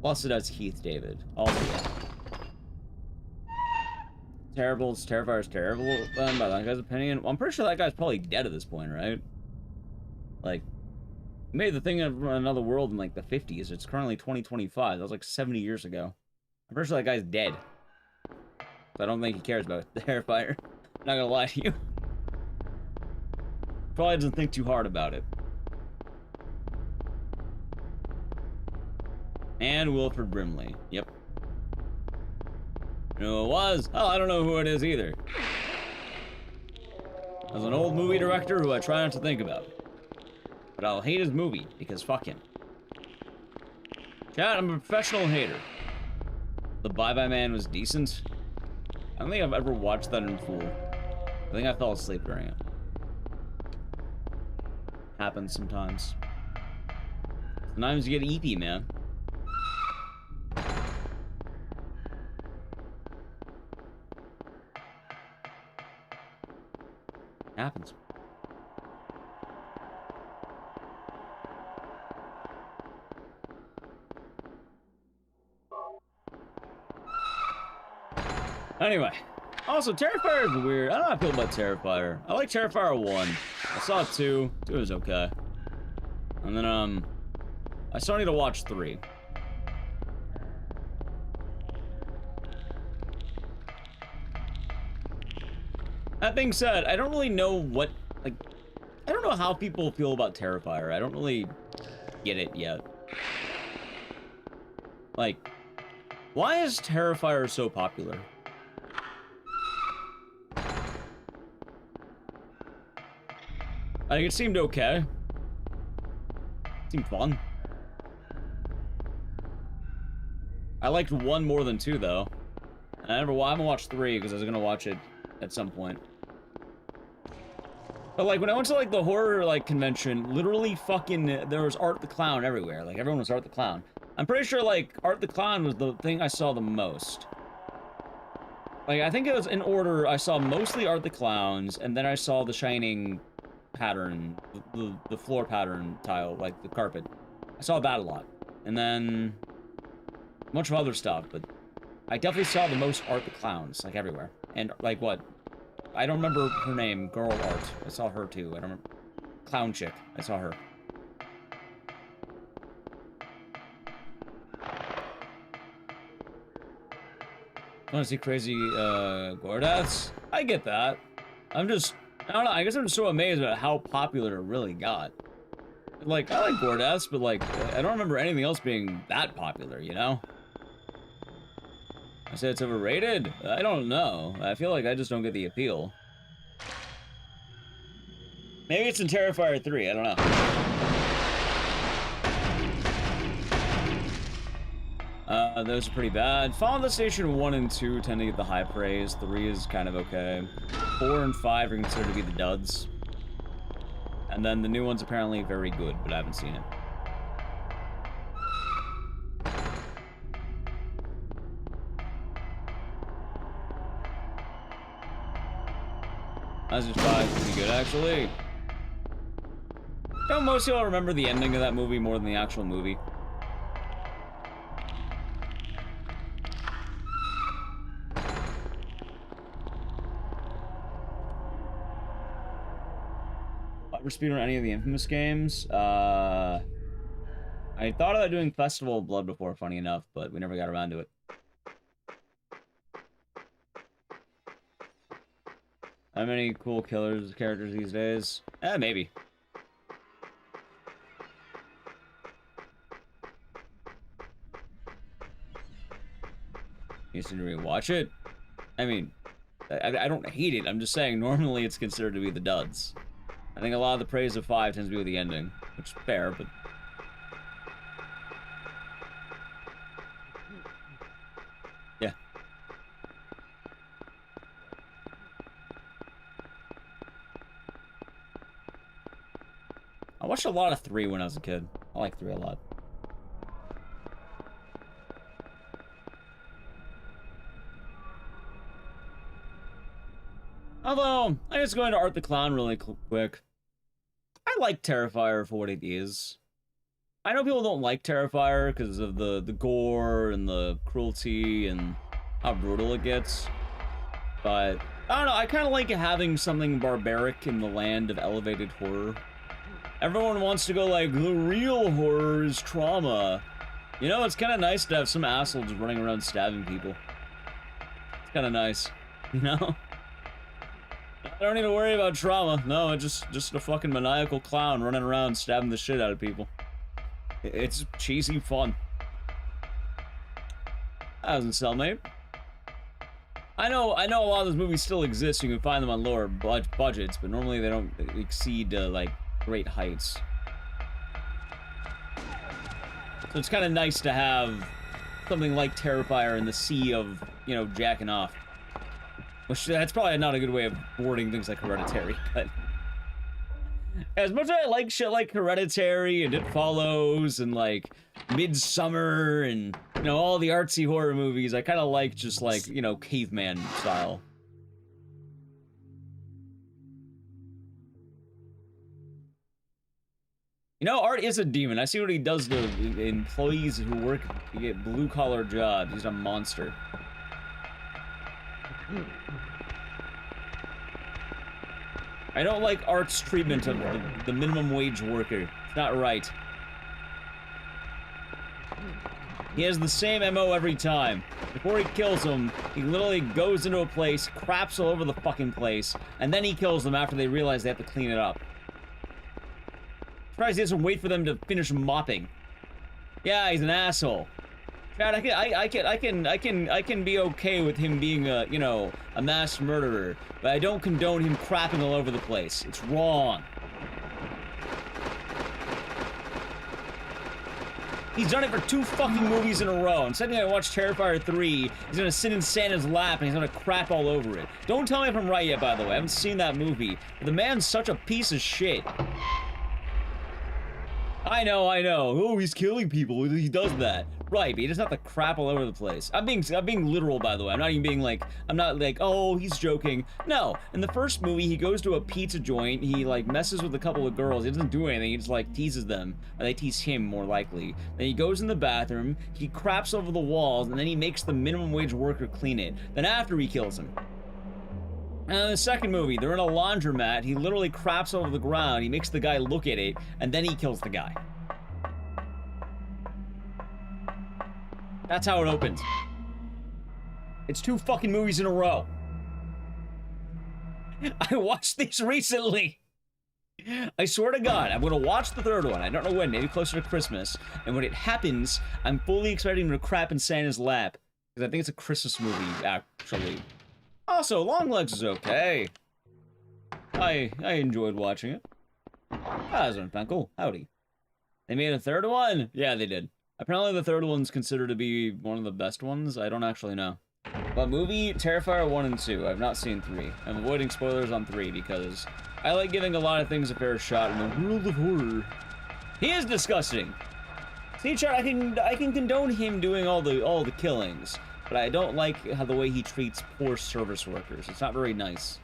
Plus it has Keith David. Also, yeah. Terrible, Terrifier's terrible, by that guy's opinion. Well, I'm pretty sure that guy's probably dead at this point, right? Like, he made The Thing of Another World in, like, the 50s. It's currently 2025. That was, like, 70 years ago. I'm pretty sure that guy's dead. So I don't think he cares about Terrifier. I'm not gonna lie to you. Probably doesn't think too hard about it. And Wilford Brimley. Yep. You know who it was? Oh, I don't know who it is either. As an old movie director who I try not to think about. But I'll hate his movie, because fuck him. Chat, I'm a professional hater. The Bye Bye Man was decent. I don't think I've ever watched that in full. I think I fell asleep during it. Happens sometimes. Sometimes you get eepy, man. Happens. Anyway, also Terrifier is weird. I don't know how I feel about Terrifier. I like Terrifier 1. I saw 2. 2 was okay. And then I still need to watch 3. That being said, I don't really know what, like, I don't know how people feel about Terrifier. I don't really get it yet. Like, why is Terrifier so popular? Like, it seemed okay. Seemed fun. I liked 1 more than 2, though. And I haven't watched 3 because I was gonna watch it at some point. But like when I went to like the horror like convention, literally fucking there was Art the Clown everywhere. Like everyone was Art the Clown. I'm pretty sure like Art the Clown was the thing I saw the most. Like I think it was in order. I saw mostly Art the Clowns, and then I saw the Shining pattern, the floor pattern tile, like the carpet. I saw that a lot, and then a bunch of other stuff. But I definitely saw the most Art the Clowns, like everywhere. And like what? I don't remember her name. Girl Art. I saw her too. I don't remember. Clown chick. I saw her. I want to see crazy gore deaths? I get that. I don't know. I guess I'm just so amazed at how popular it really got. Like, I like gore deaths, but like, I don't remember anything else being that popular, you know? I said it's overrated? I don't know. I feel like I just don't get the appeal. Maybe it's in Terrifier 3, I don't know. Those are pretty bad. Fall on the Station 1 and 2 tend to get the high praise. 3 is kind of okay. 4 and 5 are considered to be the duds. And then the new one's apparently very good, but I haven't seen it. Message 5 is pretty good, actually. Don't most of y'all remember the ending of that movie more than the actual movie? Ever speedrun any of the Infamous games? I thought about doing Festival of Blood before, funny enough, but we never got around to it. How many cool characters these days? Maybe. You should rewatch it? I mean, I don't hate it. I'm just saying normally it's considered to be the duds. I think a lot of the praise of 5 tends to be with the ending, which is fair, but... yeah. I watched a lot of 3 when I was a kid. I like 3 a lot. Although, I just going to Art the Clown really quick. I like Terrifier for what it is. I know people don't like Terrifier because of the gore and the cruelty and how brutal it gets. But, I don't know, I kind of like having something barbaric in the land of elevated horror. Everyone wants to go like, the real horror is trauma. You know, it's kind of nice to have some asshole just running around stabbing people. It's kind of nice, you know? I don't need to worry about trauma. No, it's just a fucking maniacal clown running around stabbing the shit out of people. It's cheesy fun. That doesn't sell, mate. I know a lot of those movies still exist. You can find them on lower budgets, but normally they don't exceed like great heights. So it's kind of nice to have something like Terrifier in the sea of, you know, jacking off. Which, that's probably not a good way of boarding things like Hereditary, but... as much as I like shit like Hereditary and It Follows and, like, Midsummer and, you know, all the artsy horror movies, I kind of like just, like, you know, caveman style. You know, Art is a demon. I see what he does to employees who work to get blue-collar jobs. He's a monster. I don't like Art's treatment of the minimum wage worker. It's not right. He has the same MO every time. Before he kills them, he literally goes into a place, craps all over the fucking place, and then he kills them after they realize they have to clean it up. Surprised he doesn't wait for them to finish mopping. Yeah, he's an asshole. Chad, I can be okay with him being a, you know, a mass murderer, but I don't condone him crapping all over the place. It's wrong. He's done it for 2 fucking movies in a row. And suddenly I watch Terrifier 3, he's gonna sit in Santa's lap and he's gonna crap all over it. Don't tell me if I'm right yet, by the way. I haven't seen that movie. But the man's such a piece of shit. I know. Oh, he's killing people. He does that. Right, but he doesn't have to crap all over the place. I'm being literal, by the way. I'm not even being like, I'm not like, oh, he's joking. No, in the first movie, he goes to a pizza joint, he like messes with a couple of girls, he doesn't do anything, he just like teases them, or they tease him more likely. Then he goes in the bathroom, he craps over the walls, and then he makes the minimum wage worker clean it. Then after he kills him. And in the second movie, they're in a laundromat, he literally craps over the ground, he makes the guy look at it, and then he kills the guy. That's how it opens. It's 2 fucking movies in a row. I watched these recently. I swear to God, I'm gonna watch the third one. I don't know when, maybe closer to Christmas. And when it happens, I'm fully expecting him to crap in Santa's lap. Because I think it's a Christmas movie, actually. Also, Longlegs is okay. I enjoyed watching it. President Penkle, howdy. They made a third one? Yeah, they did. Apparently the third one's considered to be one of the best ones. I don't actually know. But movie, Terrifier 1 and 2. I've not seen 3. I'm avoiding spoilers on 3 because I like giving a lot of things a fair shot in the world of horror. He is disgusting. See, Chad, I can condone him doing all the killings, but I don't like how the way he treats poor service workers. It's not very nice.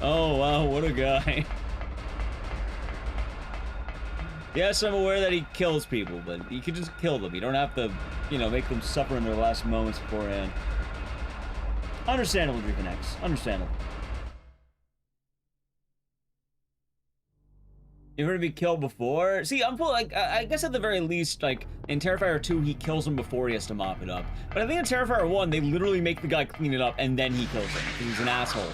Oh wow, what a guy. Yes, I'm aware that he kills people, but you can just kill them. You don't have to, you know, make them suffer in their last moments beforehand. Understandable, Drinking X. Understandable. You heard him be killed before? See, I'm like, I guess at the very least, like, in Terrifier 2, he kills him before he has to mop it up. But I think in Terrifier 1, they literally make the guy clean it up, and then he kills him. He's an asshole.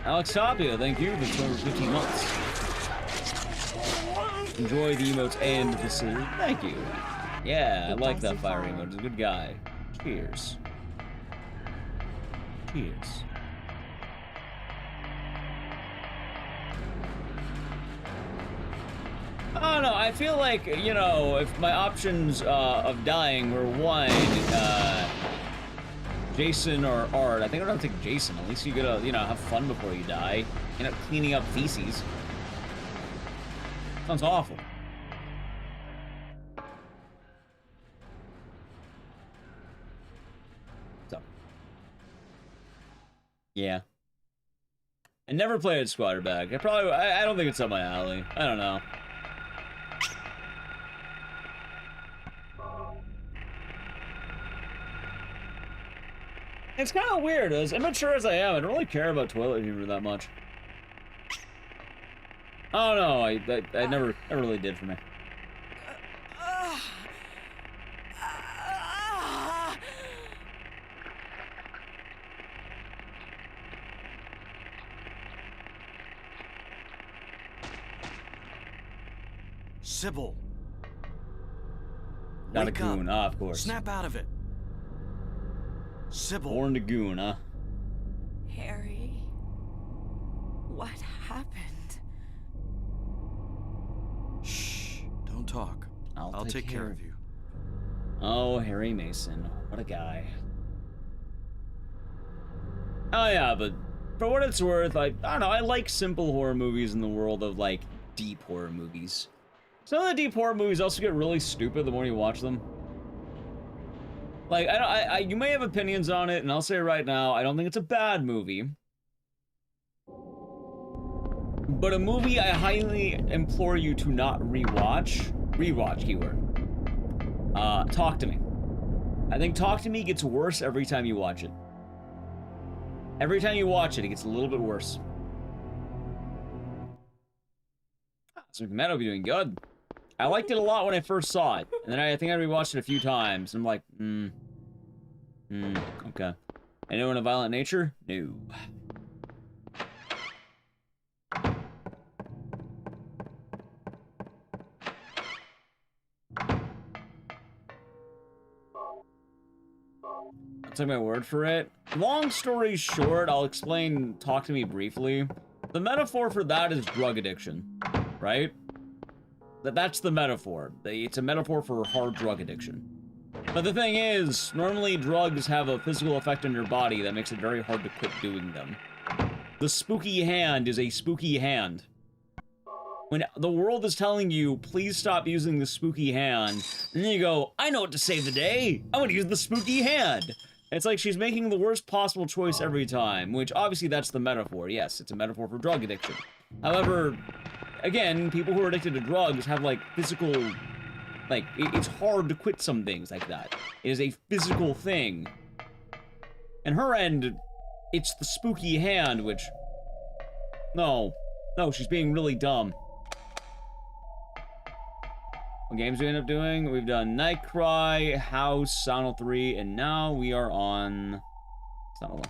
Alex Tapia, thank you for 215 months. Enjoy the emotes and the city. Thank you. Yeah, I like that fire emote. He's a good guy. Cheers. Cheers. I don't know, I feel like, you know, if my options of dying were 1, Jason or Art, I think I'd have to take Jason. At least you gotta, you know, have fun before you die. End up cleaning up feces. Sounds awful. So. Yeah. I never played Squatterbag. I don't think it's up my alley. I don't know. It's kind of weird. As immature as I am, I don't really care about toilet humor that much. Oh no, I never really did for me. Sybil. Not Wake a goon, up. of course. Snap out of it. Sybil. Born to goon, huh? Harry, what happened? Shh. Don't talk. I'll take care of you. Oh, Harry Mason. What a guy. Oh yeah, but for what it's worth, I don't know, I like simple horror movies in the world of, like, deep horror movies. Some of the deep horror movies also get really stupid the more you watch them. Like, you may have opinions on it, and I'll say right now, I don't think it's a bad movie. But a movie I highly implore you to not rewatch. Rewatch, keyword. Talk to Me. I think Talk to Me gets worse every time you watch it. Every time you watch it, it gets a little bit worse. So Metal be doing good. I liked it a lot when I first saw it, and then I think I rewatched it a few times, and I'm like, okay. Anyone of violent nature? No. I'll take my word for it. Long story short, I'll explain Talk to Me briefly. The metaphor for that is drug addiction. right? That's the metaphor. It's a metaphor for hard drug addiction. But the thing is, normally drugs have a physical effect on your body that makes it very hard to quit doing them. The spooky hand is a spooky hand. When the world is telling you, please stop using the spooky hand, and then you go, I know what to save the day! I want to use the spooky hand! It's like she's making the worst possible choice every time, which obviously that's the metaphor. Yes, it's a metaphor for drug addiction. However, again, people who are addicted to drugs have, like, physical... Like, it's hard to quit some things like that. It is a physical thing. And her end, it's the spooky hand, which... No, she's being really dumb. What games do we end up doing? We've done Nightcry, House, Silent 3, and now we are on... Silent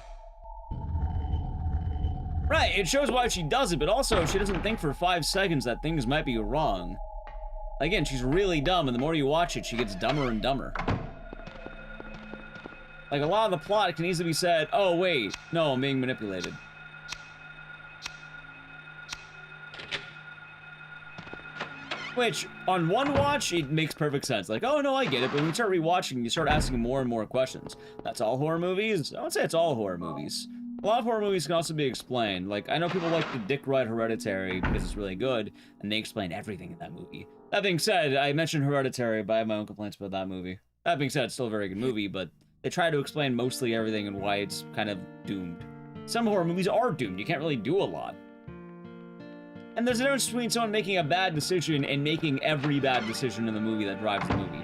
1. Right, it shows why she does it, but also she doesn't think for 5 seconds that things might be wrong. Again, she's really dumb, and the more you watch it, she gets dumber and dumber. Like, a lot of the plot can easily be said, oh, wait, no, I'm being manipulated. Which, on one watch, it makes perfect sense. Like, oh, no, I get it, but when you start rewatching, you start asking more and more questions. That's all horror movies? I won't say it's all horror movies. A lot of horror movies can also be explained. Like, I know people like to dick ride Hereditary because it's really good, and they explain everything in that movie. That being said, I mentioned Hereditary, but I have my own complaints about that movie. That being said, it's still a very good movie, but they try to explain mostly everything and why it's kind of doomed. Some horror movies are doomed. You can't really do a lot. And there's a difference between someone making a bad decision and making every bad decision in the movie that drives the movie.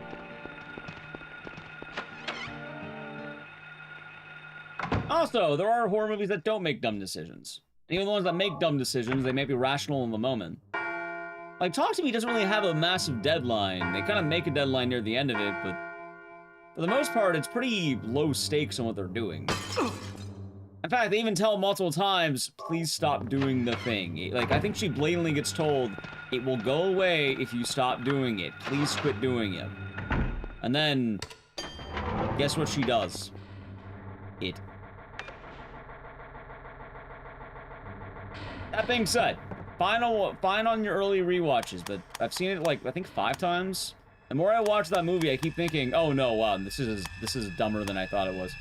Also, there are horror movies that don't make dumb decisions. Even the ones that make dumb decisions, they may be rational in the moment. Like, Talk to Me doesn't really have a massive deadline. They kind of make a deadline near the end of it, but for the most part, it's pretty low stakes on what they're doing. In fact, they even tell multiple times, please stop doing the thing. Like, I think she blatantly gets told, it will go away if you stop doing it. Please quit doing it. And then, guess what she does? It. That being said, fine on your early rewatches, but I've seen it, like, I think 5 times. The more I watch that movie, I keep thinking, oh no, wow, this is dumber than I thought it was.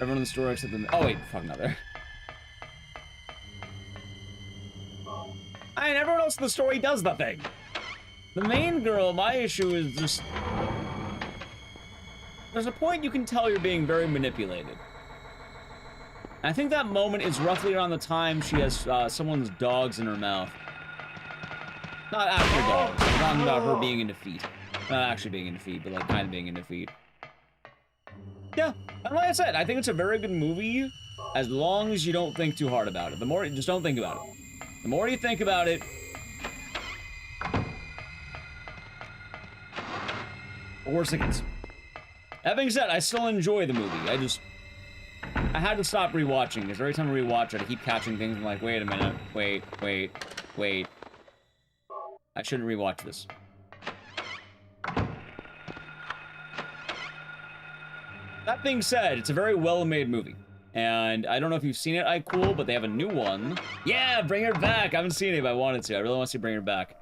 Everyone in the story except the... Oh, wait, fuck, not there. I mean, everyone else in the story does the thing. The main girl, my issue is just... There's a point you can tell you're being very manipulated. I think that moment is roughly around the time she has someone's dogs in her mouth. Not actual dogs. I'm talking about her being in defeat. Not actually being in defeat, but like kind of being in defeat. Yeah, and like I said, I think it's a very good movie as long as you don't think too hard about it. The more, just don't think about it. The more you think about it, the worse it gets. That being said, I still enjoy the movie. I had to stop rewatching, because every time I rewatch it, I keep catching things and I'm like, wait a minute, wait. I shouldn't rewatch this. That being said, it's a very well-made movie. And I don't know if you've seen it, Cool, but they have a new one. Yeah, bring her back! I haven't seen it, but I wanted to. I really want to see Bring Her Back.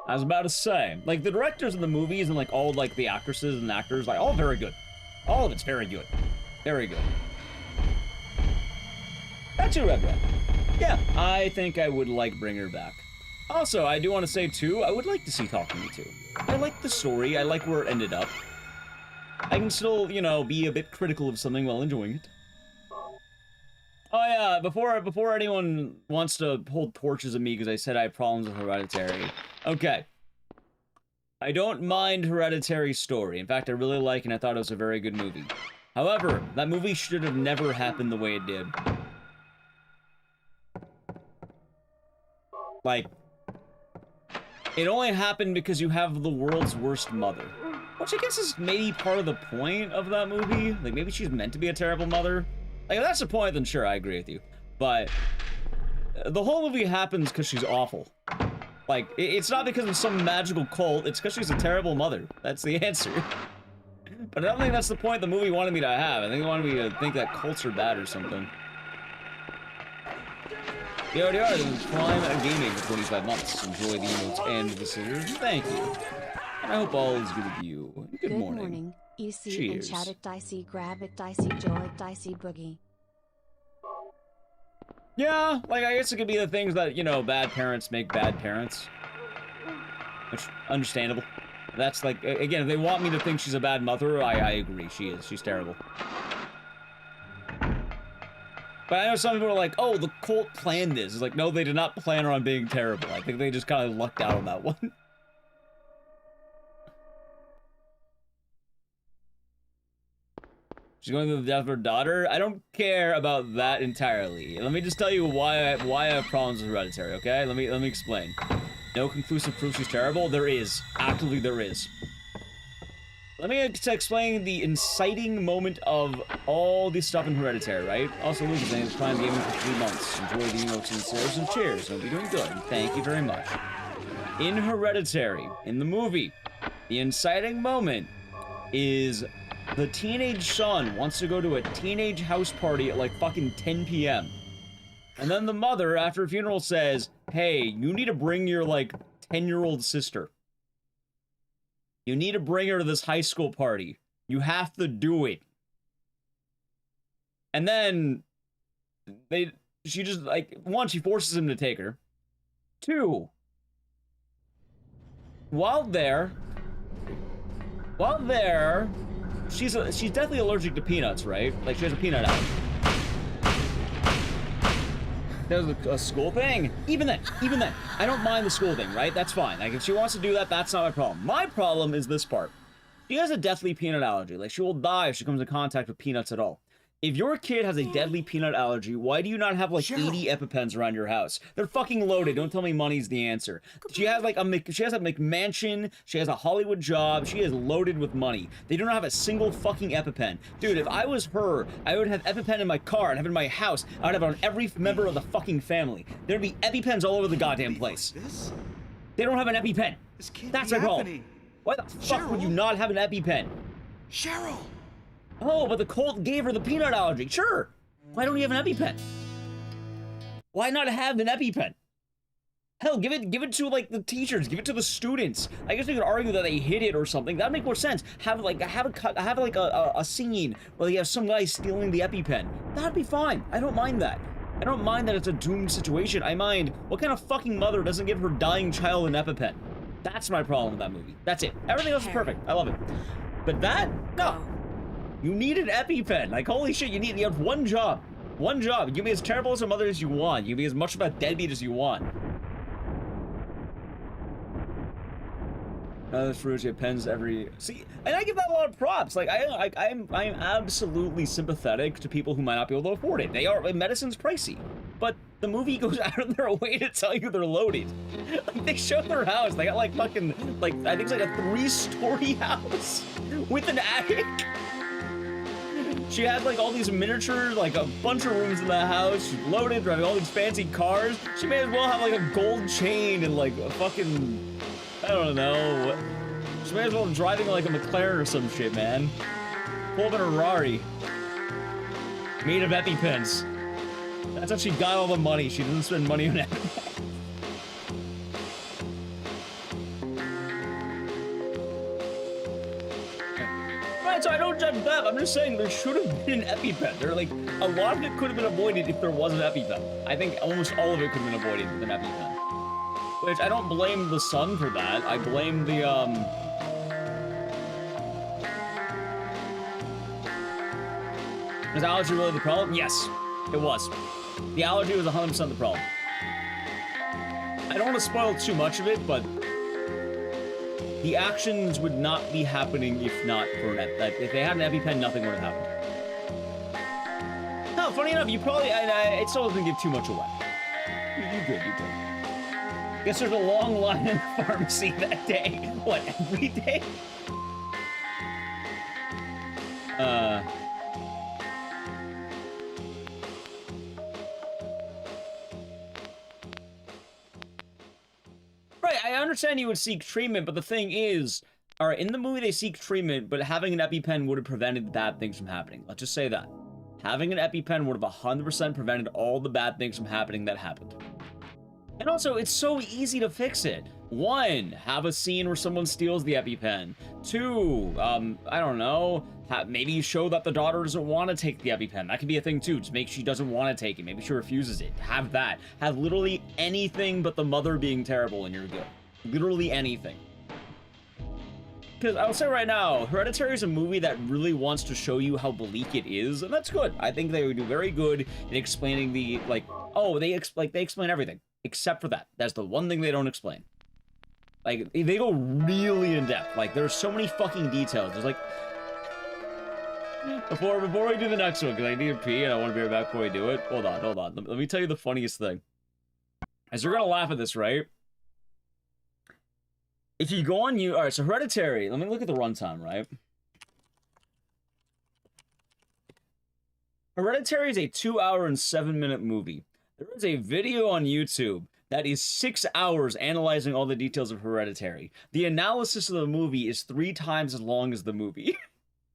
I was about to say, like, the directors of the movies and, like, all, like, the actresses and actors, like, all very good. All of it's very good. Very good. That's your Red. Yeah, I think I would like Bring Her Back. Also, I do want to say, too, I would like to see Talk to Me, too. I like the story. I like where it ended up. I can still, you know, be a bit critical of something while enjoying it. Oh, yeah, before anyone wants to hold torches at me because I said I have problems with Hereditary. Okay. I don't mind Hereditary's story. In fact, I really like and I thought it was a very good movie. However, that movie should have never happened the way it did. Like, it only happened because you have the world's worst mother. Which I guess is maybe part of the point of that movie. Like, maybe she's meant to be a terrible mother. Like, if that's the point, then sure, I agree with you. But the whole movie happens because she's awful. Like, it's not because of some magical cult, it's because she's a terrible mother. That's the answer. But I don't think that's the point the movie wanted me to have. I think they wanted me to think that cults are bad or something. The ODR has been Prime at gaming for 25 months. Enjoy the emotes and the scissors. Thank you. And I hope all is good with you. Good morning. You see Cheers. and shout at Dicey, grab it, Dicey, Joel at Dicey Boogie. Yeah, like, I guess it could be the things that, you know, bad parents make bad parents. Which, understandable. That's like, again, if they want me to think she's a bad mother, I agree. She is. She's terrible. But I know some people are like, oh, the cult planned this. It's like, no, they did not plan her on being terrible. I think they just kind of lucked out on that one. She's going through the death of her daughter? I don't care about that entirely. Let me just tell you why I have problems with Hereditary, okay? Let me explain. No conclusive proof she's terrible? There is. Actually, there is. Let me explain the inciting moment of all this stuff in Hereditary, right? Also, Lucas, I was Prime Gaming for 3 months. Enjoy the emotes and stairs and cheers. Hope you're doing good. Thank you very much. In Hereditary, in the movie, the inciting moment is the teenage son wants to go to a teenage house party at like fucking 10 p.m. And then the mother, after a funeral, says, hey, you need to bring your like 10-year-old sister. You need to bring her to this high school party. You have to do it. And then she just like, one, she forces him to take her. Two, while there, she's definitely allergic to peanuts, right? Like, she has a peanut allergy. That was a school thing? Even then, I don't mind the school thing, right? That's fine. Like, if she wants to do that, that's not my problem. My problem is this part. She has a deathly peanut allergy. Like, she will die if she comes in contact with peanuts at all. If your kid has a deadly peanut allergy, why do you not have like 80 EpiPens around your house? They're fucking loaded. Don't tell me money's the answer. She has like she has a McMansion. She has a Hollywood job. She is loaded with money. They do not have a single fucking EpiPen. Dude, if I was her, I would have EpiPen in my car. I'd have it in my house. I would have it on every member of the fucking family. There'd be EpiPens all over the goddamn place. They don't have an EpiPen. That's my problem. Why the fuck would you not have an EpiPen? Cheryl! Oh, but the cult gave her the peanut allergy. Sure. Why don't you have an EpiPen? Why not have an EpiPen? Hell, give it to like the teachers. Give it to the students. I guess we could argue that they hid it or something. That'd make more sense. Have a scene where you have some guy stealing the EpiPen. That'd be fine. I don't mind that. I don't mind that it's a doomed situation. I mind what kind of fucking mother doesn't give her dying child an EpiPen. That's my problem with that movie. That's it. Everything else is perfect. I love it. But that, no. You need an EpiPen. Like, holy shit, you have one job. One job. You can be as terrible as a mother as you want. You can be as much of a deadbeat as you want. This fruit, you pens every... See, and I give that a lot of props. Like, I'm absolutely sympathetic to people who might not be able to afford it. Medicine's pricey. But the movie goes out of their way to tell you they're loaded. Like, they show their house. They got, like, fucking, like, I think it's like a 3-story house with an attic. She had like all these miniatures, like a bunch of rooms in the house. She's loaded, driving all these fancy cars. She may as well have like a gold chain and like a fucking, I don't know. She may as well be driving like a McLaren or some shit, man. Pull up in a Rari. Made of EpiPens. That's how she got all the money. She doesn't spend money on EpiPens. So I don't judge that. I'm just saying there should have been an EpiPen. There, like, a lot of it could have been avoided if there was an EpiPen. I think almost all of it could have been avoided with an EpiPen. Which I don't blame the son for that. I blame the Was allergy really the problem? Yes, it was. The allergy was 100% the problem. I don't want to spoil too much of it, but the actions would not be happening if not for an EpiPen. If they had an EpiPen, nothing would have happened. No, funny enough, you probably, it still doesn't give too much away. You're good. Guess there's a long line in the pharmacy that day. What, every day? Right, I understand you would seek treatment, but the thing is, All right, in the movie they seek treatment, but having an EpiPen would have prevented bad things from happening. Let's just say that. Having an EpiPen would have 100% prevented all the bad things from happening that happened. And also, it's so easy to fix it. 1, have a scene where someone steals the EpiPen. 2, I don't know, maybe you show that the daughter doesn't want to take the EpiPen. That could be a thing too, just make she doesn't want to take it. Maybe she refuses it. Have that. Have literally anything but the mother being terrible and you're good. Literally anything. Because I'll say right now, Hereditary is a movie that really wants to show you how bleak it is, and that's good. I think they would do very good in explaining the, like, oh, they explain everything. Except for that. That's the one thing they don't explain. Like, they go really in depth. Like, there's so many fucking details. There's like... Before we do the next one, because I need to pee and I want to be right back before we do it. Hold on. Let me tell you the funniest thing. As you're gonna laugh at this, right? If you go on you... Alright, so Hereditary. Let me look at the runtime, right? Hereditary is a 2-hour and 7-minute movie. There is a video on YouTube that is 6 hours analyzing all the details of Hereditary. The analysis of the movie is 3 times as long as the movie.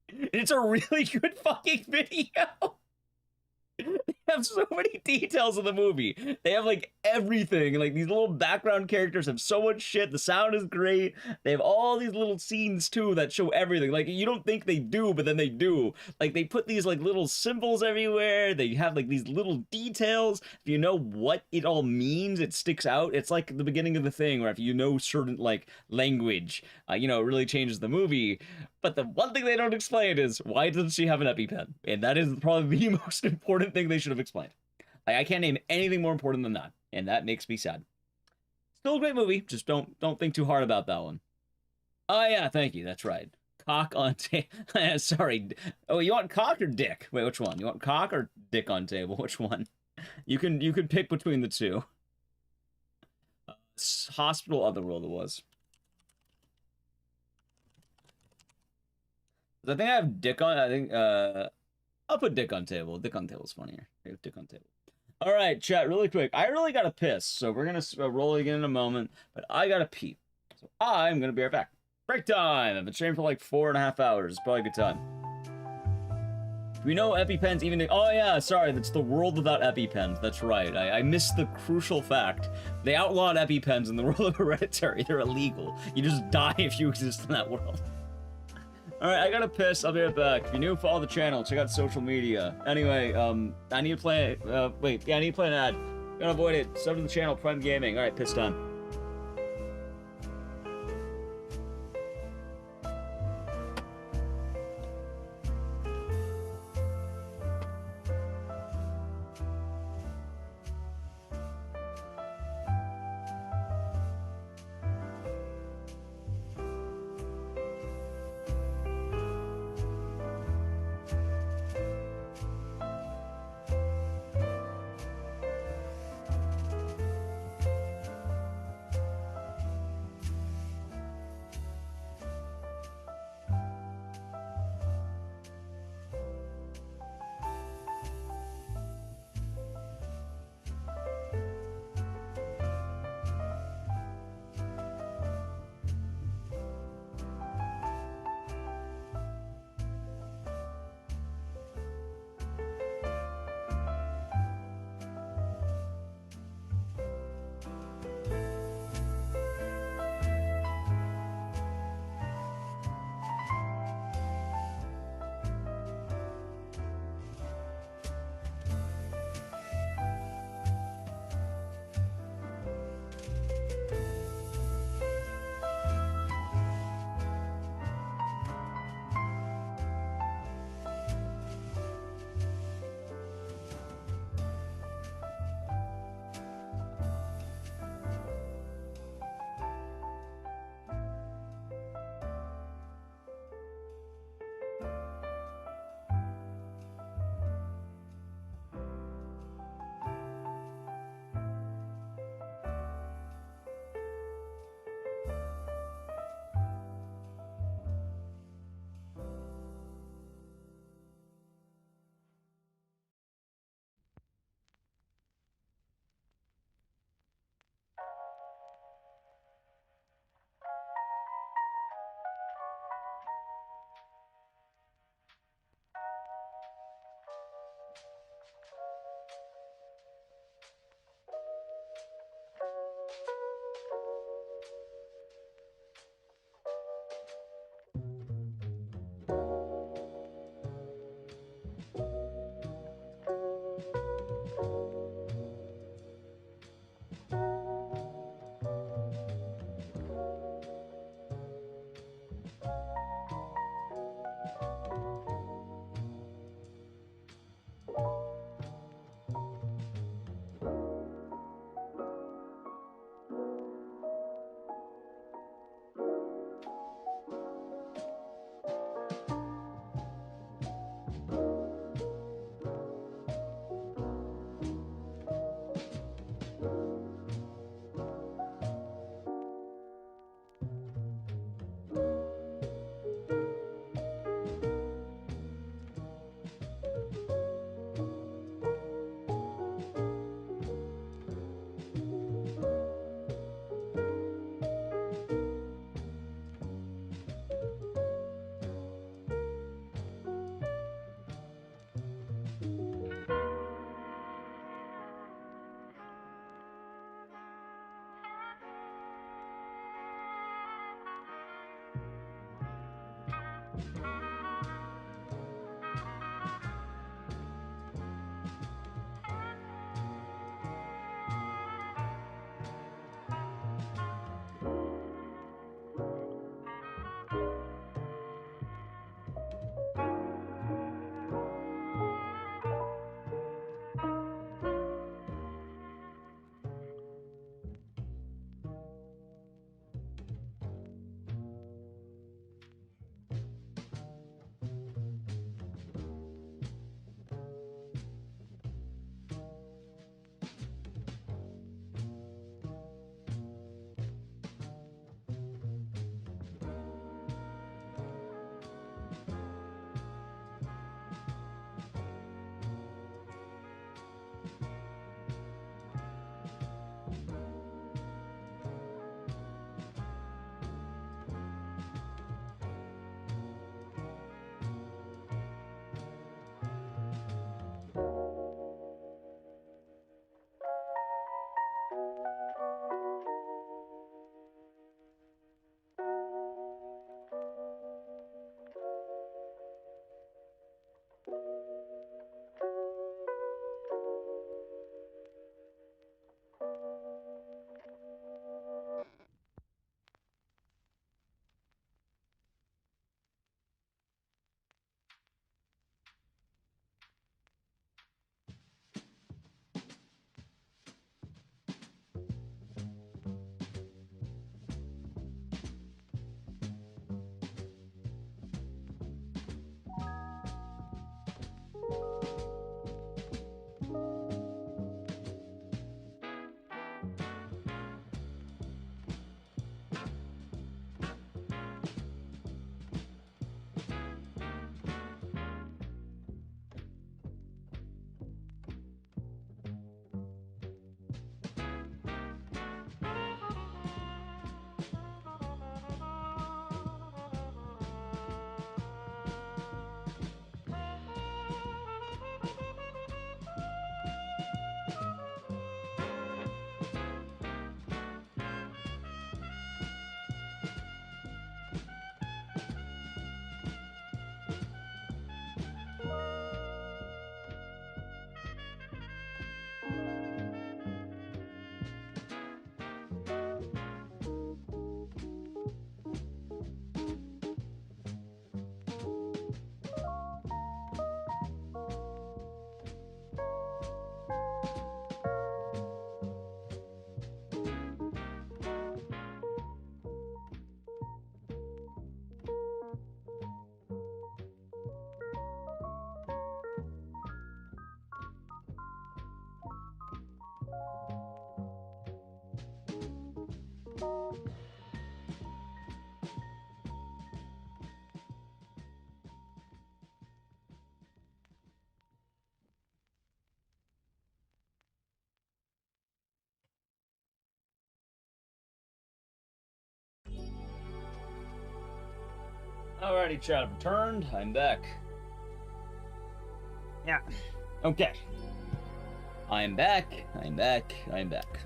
It's a really good fucking video. They have so many details of the movie. They have like everything. Like these little background characters have so much shit. The sound is great. They have all these little scenes too that show everything. Like you don't think they do, but then they do. Like they put these like little symbols everywhere. They have like these little details. If you know what it all means, it sticks out. It's like the beginning of The Thing, where if you know certain like language, you know, it really changes the movie. But the one thing they don't explain is, why doesn't she have an EpiPen? And that is probably the most important thing they should have explained. I can't name anything more important than that. And that makes me sad. Still a great movie. Just don't think too hard about that one. Oh yeah, thank you. That's right. Cock on table. Sorry. Oh, you want cock or dick? Wait, which one? You want cock or dick on table? Which one? You can pick between the two. Hospital Otherworld it was. I think I have dick on. I think I'll put dick on table. Dick on table is funnier. Dick on table. All right, chat. Really quick. I really gotta piss, so we're gonna roll again in a moment. But I gotta pee, so I'm gonna be right back. Break time. I've been streaming for like 4.5 hours. It's probably a good time. We know EpiPens even. Oh yeah, sorry. That's the world without EpiPens. That's right. I missed the crucial fact. They outlawed EpiPens in the world of Hereditary. They're illegal. You just die if you exist in that world. Alright, I gotta piss. I'll be right back. If you're new, follow the channel. Check out social media. Anyway, I need to play... wait, yeah, I need to play an ad. Gotta avoid it. Sub to the channel, Prime Gaming. Alright, piss time. Alrighty, chat, I've returned. I'm back. Yeah. Okay. I'm back. I'm back. I'm back.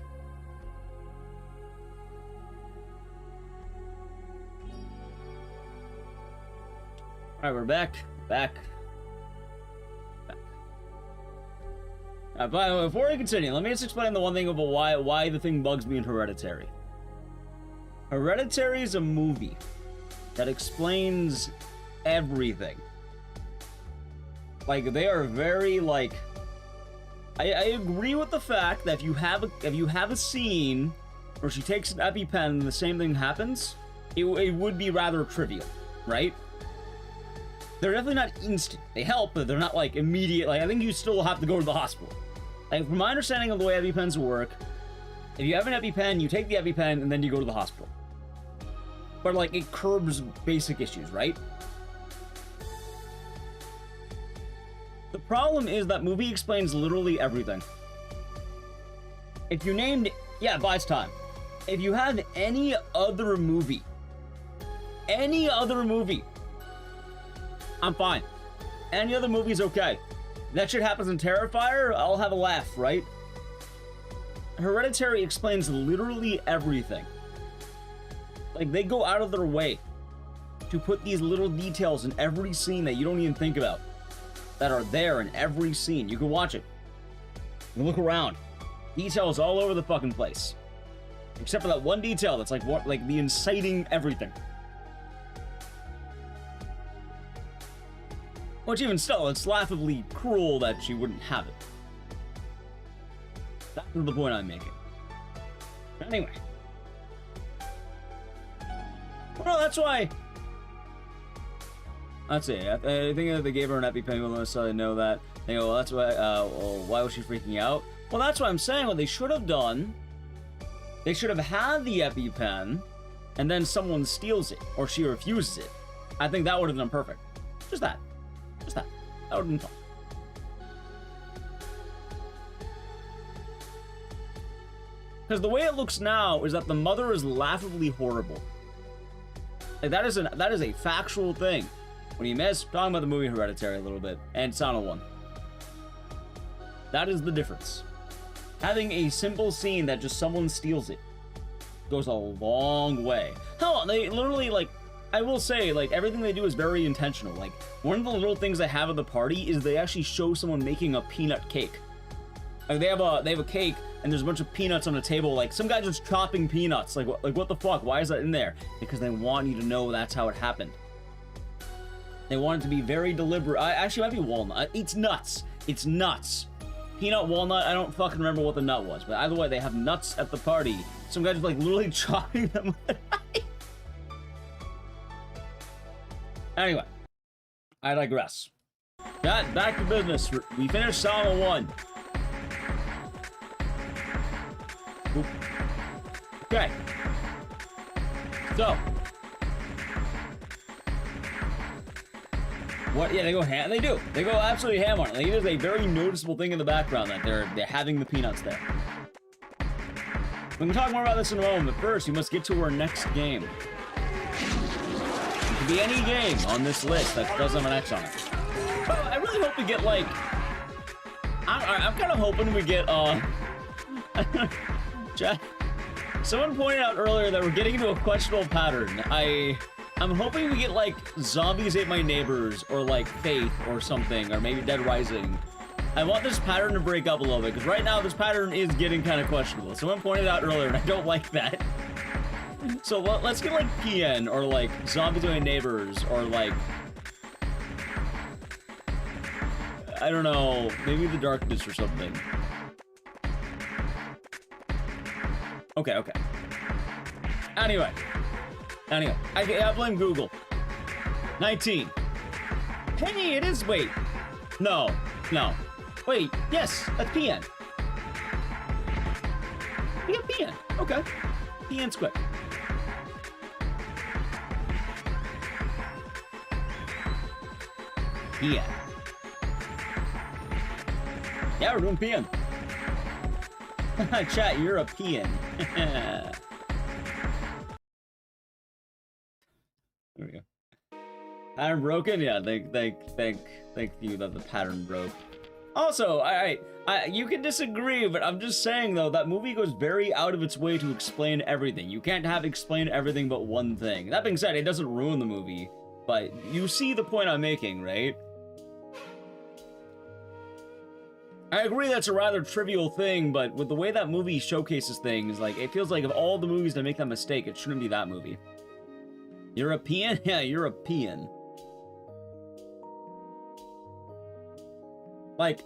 Alright, we're back. Back. By the way, before I continue, let me just explain the one thing about why the thing bugs me in Hereditary. Hereditary is a movie that explains everything. Like, they are very, like... I agree with the fact that if you have a scene where she takes an EpiPen and the same thing happens, it would be rather trivial, right? They're definitely not instant. They help, but they're not, like, immediate. Like, I think you still have to go to the hospital. Like, from my understanding of the way EpiPens work, if you have an EpiPen, you take the EpiPen, and then you go to the hospital. But, like, it curbs basic issues, right? The problem is that movie explains literally everything. If you named... Yeah, buys time. If you have any other movie, I'm fine. Any other movie's okay. That shit happens in Terrifier, I'll have a laugh, right? Hereditary explains literally everything. Like, they go out of their way to put these little details in every scene that you don't even think about, that are there in every scene. You can watch it. You can look around. Details all over the fucking place. Except for that one detail that's like what, like the inciting everything. Which even still, it's laughably cruel that she wouldn't have it. That's the point I'm making. Anyway. Well, that's why... Let's see. I think that they gave her an EpiPen, so I know that. They go, well, that's why, well, why was she freaking out? Well, that's what I'm saying. What they should have done, they should have had the EpiPen, and then someone steals it, or she refuses it. I think that would have been perfect. Just that. Just that. That would have been fun. Because the way it looks now is that the mother is laughably horrible. Like, that is a factual thing. When you miss, talking about the movie Hereditary a little bit, and Sauna 1. That is the difference. Having a simple scene that just someone steals it goes a long way. Hell, they literally, like, I will say, like, everything they do is very intentional. Like, one of the little things they have at the party is they actually show someone making a peanut cake. Like, they have a cake, and there's a bunch of peanuts on a table. Like, some guy just chopping peanuts. Like, what the fuck? Why is that in there? Because they want you to know that's how it happened. They want it to be very deliberate. Actually, it might be walnut. It's nuts. It's nuts. Peanut, walnut, I don't fucking remember what the nut was. But either way, they have nuts at the party. Some guy just, like, literally chopping them. Anyway. I digress. Got back to business. We finished Sama 1. Oop. Okay. So. What? Yeah, they go ham. They do. They go absolutely ham on it. Like, it is a very noticeable thing in the background that they're having the peanuts there. We can talk more about this in a moment, but first, we must get to our next game. It could be any game on this list that doesn't have an X on it. But I really hope we get, like... I'm kind of hoping we get, Someone pointed out earlier that we're getting into a questionable pattern. I'm hoping we get, like, Zombies Ate My Neighbors, or, like, Faith, or something, or maybe Dead Rising. I want this pattern to break up a little bit, because right now this pattern is getting kind of questionable. Someone pointed out earlier, and I don't like that. So let's get, like, PN, or, like, Zombies Ate My Neighbors, or, like... I don't know, maybe The Darkness or something. Okay. Anyway, I blame Google. 19. Hey, it is. Wait. No. Wait. Yes, that's PN. We got PN. Okay. PN's quick. PN. Yeah, we're doing PN. Chat, you're a PN. There we go. Pattern broken? Yeah, thank you that the pattern broke. Also, you can disagree, but I'm just saying though, that movie goes very out of its way to explain everything. You can't have explain everything but one thing. That being said, it doesn't ruin the movie, but you see the point I'm making, right? I agree that's a rather trivial thing, but with the way that movie showcases things, like, it feels like of all the movies that make that mistake, it shouldn't be that movie. European? Yeah, European. Like,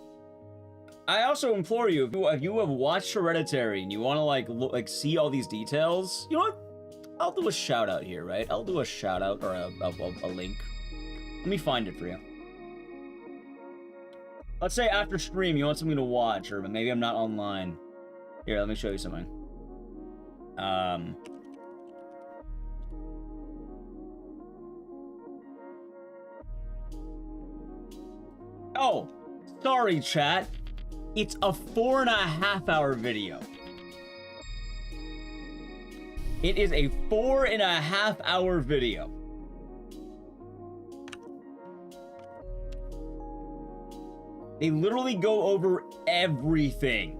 I also implore you, if you have watched Hereditary and you want to like see all these details, you know what? I'll do a shout out here, right? I'll do a shout out or a link. Let me find it for you. Let's say after stream you want something to watch, or maybe I'm not online. Here, let me show you something. Oh, sorry, chat. It's a 4.5-hour video. It is a 4.5-hour video. They literally go over everything.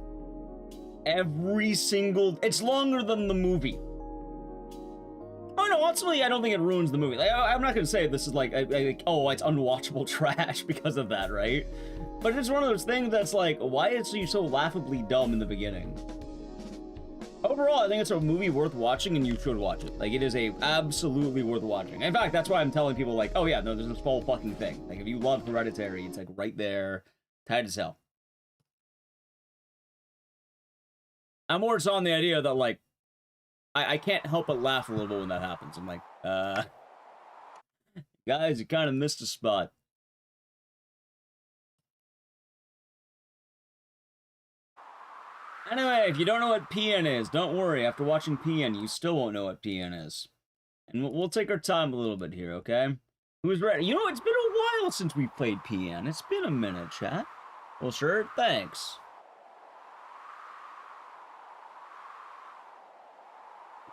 Every single... It's longer than the movie. Oh no, ultimately I don't think it ruins the movie. Like, I'm not gonna say this is like, oh, it's unwatchable trash because of that, right? But it's one of those things that's like, why is he so laughably dumb in the beginning? Overall, I think it's a movie worth watching and you should watch it. Like, it is absolutely worth watching. In fact, that's why I'm telling people like, oh yeah, no, there's this whole fucking thing. Like, if you love Hereditary, it's like right there. Tight as hell. I'm more just on the idea that, like, I can't help but laugh a little bit when that happens. I'm like, guys, you kind of missed a spot. Anyway, if you don't know what PN is, don't worry. After watching PN, you still won't know what PN is. And we'll take our time a little bit here, okay? Who's ready? You know, it's been a while since we played PN. It's been a minute, chat. Well, sure, thanks.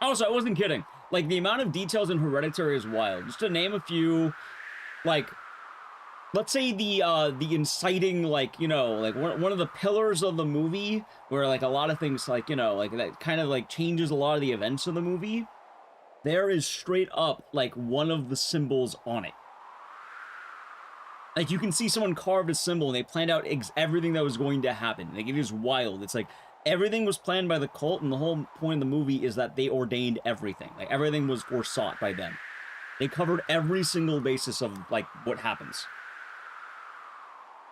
Also, I wasn't kidding. Like, the amount of details in Hereditary is wild. Just to name a few, like, let's say the inciting, like, you know, like, one of the pillars of the movie, where, like, a lot of things, like, you know, like, that kind of, like, changes a lot of the events of the movie, there is straight up, like, one of the symbols on it. Like, you can see someone carved a symbol, and they planned out everything that was going to happen. Like, it is wild. It's like, everything was planned by the cult, and the whole point of the movie is that they ordained everything. Like, everything was foresought by them. They covered every single basis of, like, what happens.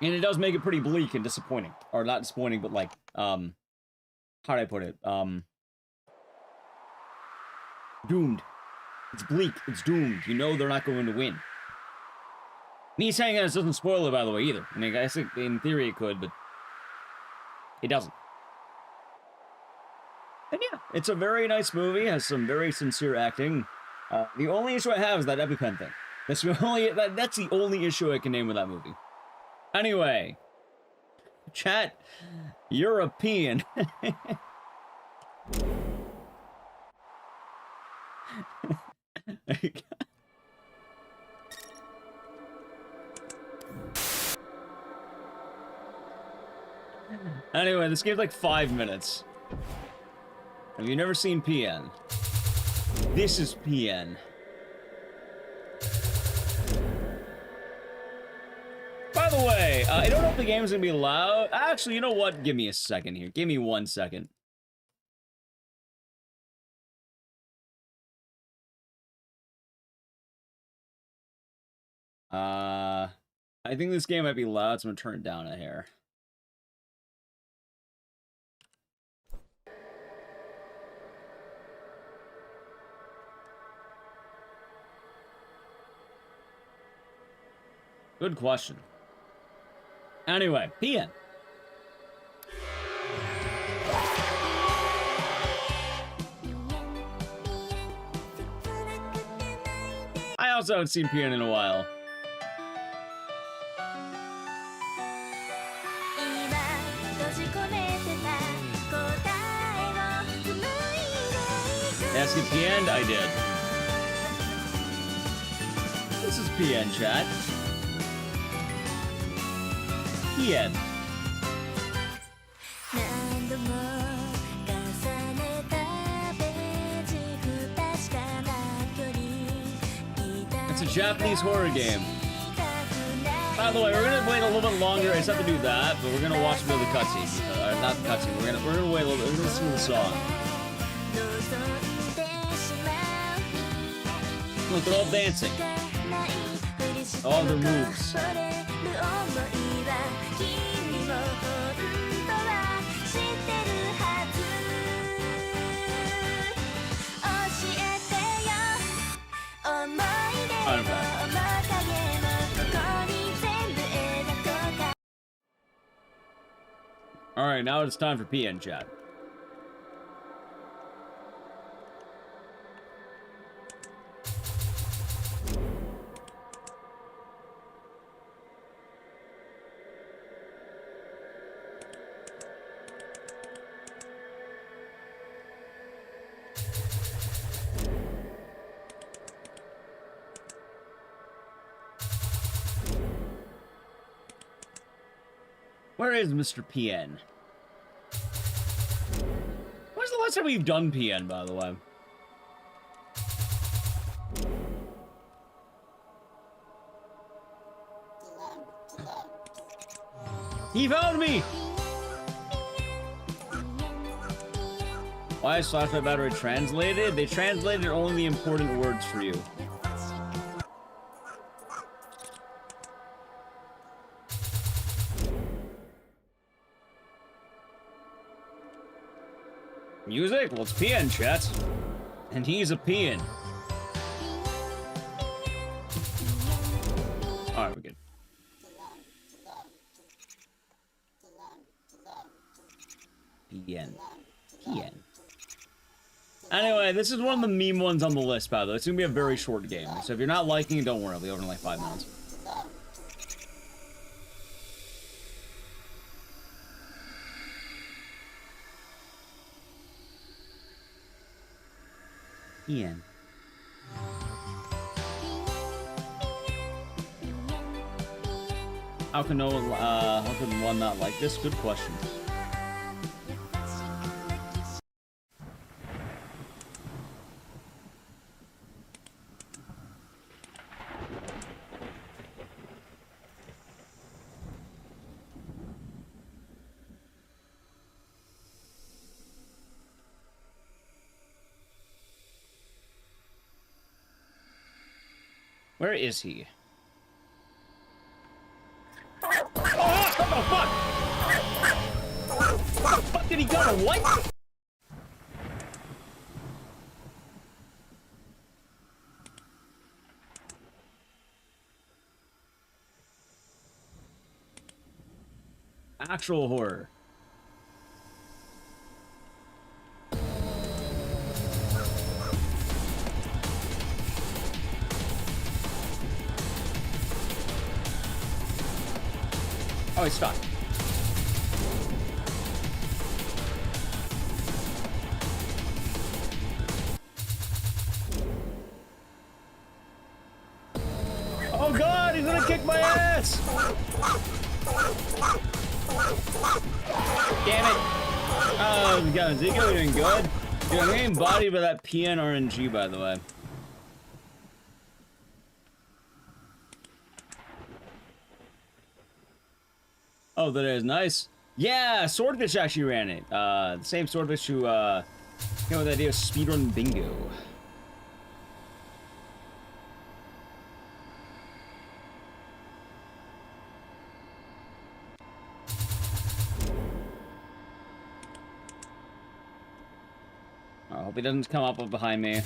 And it does make it pretty bleak and disappointing. Or not disappointing, but, like, how do I put it? Doomed. It's bleak. It's doomed. You know they're not going to win. Me saying this doesn't spoil it, by the way, either. I mean, I guess in theory it could, but it doesn't. And yeah, it's a very nice movie, has some very sincere acting. The only issue I have is that EpiPen thing. That's the only issue I can name with that movie. Anyway, chat, European. Anyway, this game's like 5 minutes. Have you never seen PN? This is PN. By the way, I don't know if the game's gonna be loud. Actually, you know what? Give me a second here. Give me 1 second. I think this game might be loud, so I'm gonna turn it down a hair. Good question. Anyway, PN. I also haven't seen PN in a while. Ask at the end, I did. This is PN, chat. PN. It's a Japanese horror game. By the way, we're gonna wait a little bit longer. I just have to do that, but we're gonna watch a bit of the cutscene. Or not the cutscene. We're gonna wait a little bit. We're gonna listen to the song. Look, they're all dancing. All their moves. Alright, now it's time for PN chat. Where is Mr. PN? When's the last time we've done PN, by the way? He found me! Why is Flashlight Battery translated? They translated only the important words for you. Music? Well, it's PN, chat. And he's a PN. Alright, we're good. PN. PN. Anyway, this is one of the meme ones on the list, by the way. It's gonna be a very short game. So if you're not liking it, don't worry. It'll be over in like 5 minutes. Ian. How can one not like this? Good question. Where is he? Oh, what the fuck? Where the fuck did he go? What? Actual horror. Oh, he's stuck. Oh god, he's gonna kick my ass! Damn it! Oh, God, Ezekiel doing good. Dude, I'm getting bodied by that PN RNG, by the way. Oh, that is nice. Yeah, Swordfish actually ran it. The same Swordfish who came up with the idea of Speedrun Bingo. I hope he doesn't come up behind me.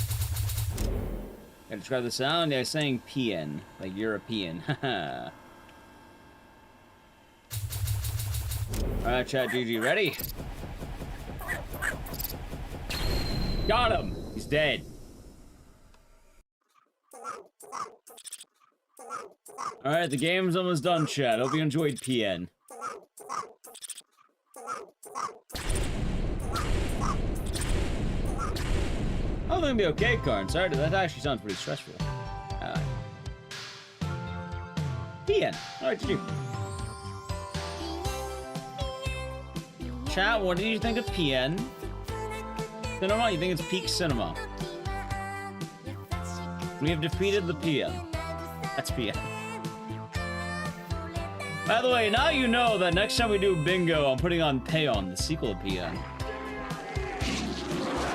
Can I describe the sound? Yeah, saying PN, like European. Haha. Alright, chat GG, ready? Got him! He's dead. Alright, the game's almost done, chat. Hope you enjoyed PN. Oh, they're gonna be okay, Karn. Sorry, that actually sounds pretty stressful. PN. Alright, GG. Chat, what did you think of PN? Cinema, you think it's peak cinema? We have defeated the PN. That's PN. By the way, now you know that next time we do bingo, I'm putting on Payon, the sequel to PN.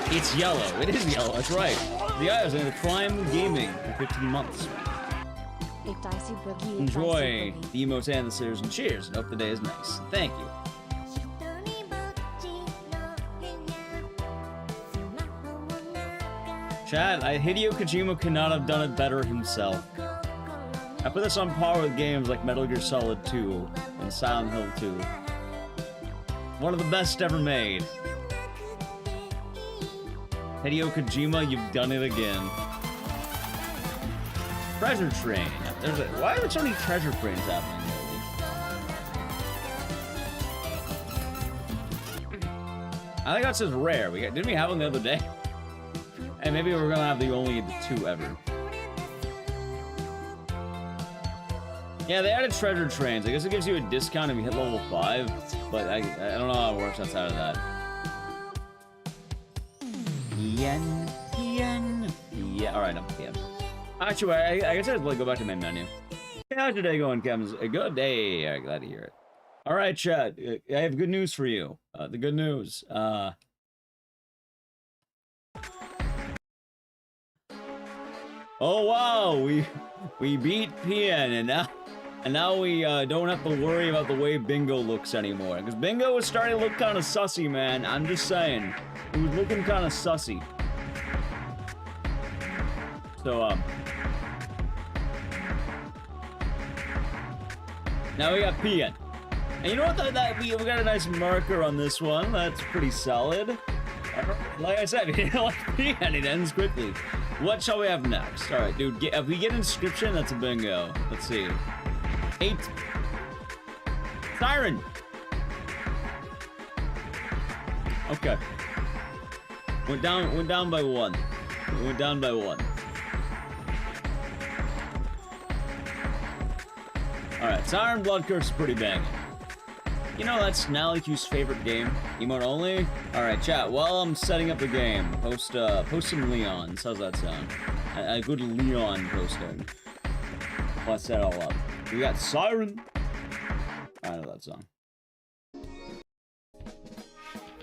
It's yellow. It is yellow, that's right. The guy was in Prime Gaming for 15 months. Ecdycis boogie. Enjoy the emotes and the sirs and cheers. Hope the day is nice. Thank you. Chat, Hideo Kojima could not have done it better himself. I put this on par with games like Metal Gear Solid 2 and Silent Hill 2. One of the best ever made. Hideo Kojima, you've done it again. Treasure Train. Why are there so many treasure trains happening lately? I think that says rare. Didn't we have one the other day? And maybe we're gonna have the two ever. Yeah, they added treasure trains. I guess it gives you a discount if you hit level 5, but I don't know how it works outside of that. Yen. Yeah, alright, I'm PM. Actually, I guess I'd like go back to my menu. How's your day going, Kevin? A good day. Yeah, glad to hear it. Alright, chat. I have good news for you. The good news. Oh wow, we beat PN, and now we don't have to worry about the way Bingo looks anymore. Because Bingo was starting to look kind of sussy, man. I'm just saying, he was looking kind of sussy. So now we got PN, and you know what? We got a nice marker on this one. That's pretty solid. Like I said, like PN, it ends quickly. What shall we have next? All right, dude. If we get inscription, that's a bingo. Let's see. 8. Siren. Okay. Went down by 1. Went down by 1. All right, Siren Blood Curse is pretty banging. You know that's Nalicu's favorite game, emote only. All right, chat. While I'm setting up the game, post some Leons. How's that sound? A good Leon posting. Let's set it all up. We got Siren. I know that song.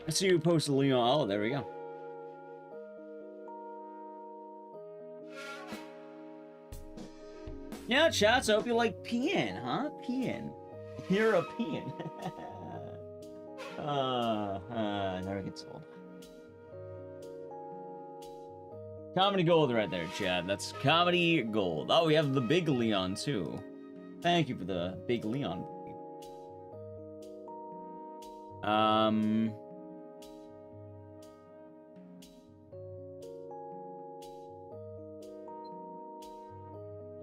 I see you post a Leon. Oh, there we go. Yeah, chats. I hope you like PN, huh? PN. European. Never gets old. Comedy gold right there, Chad. That's comedy gold. Oh, we have the big Leon too. Thank you for the big Leon.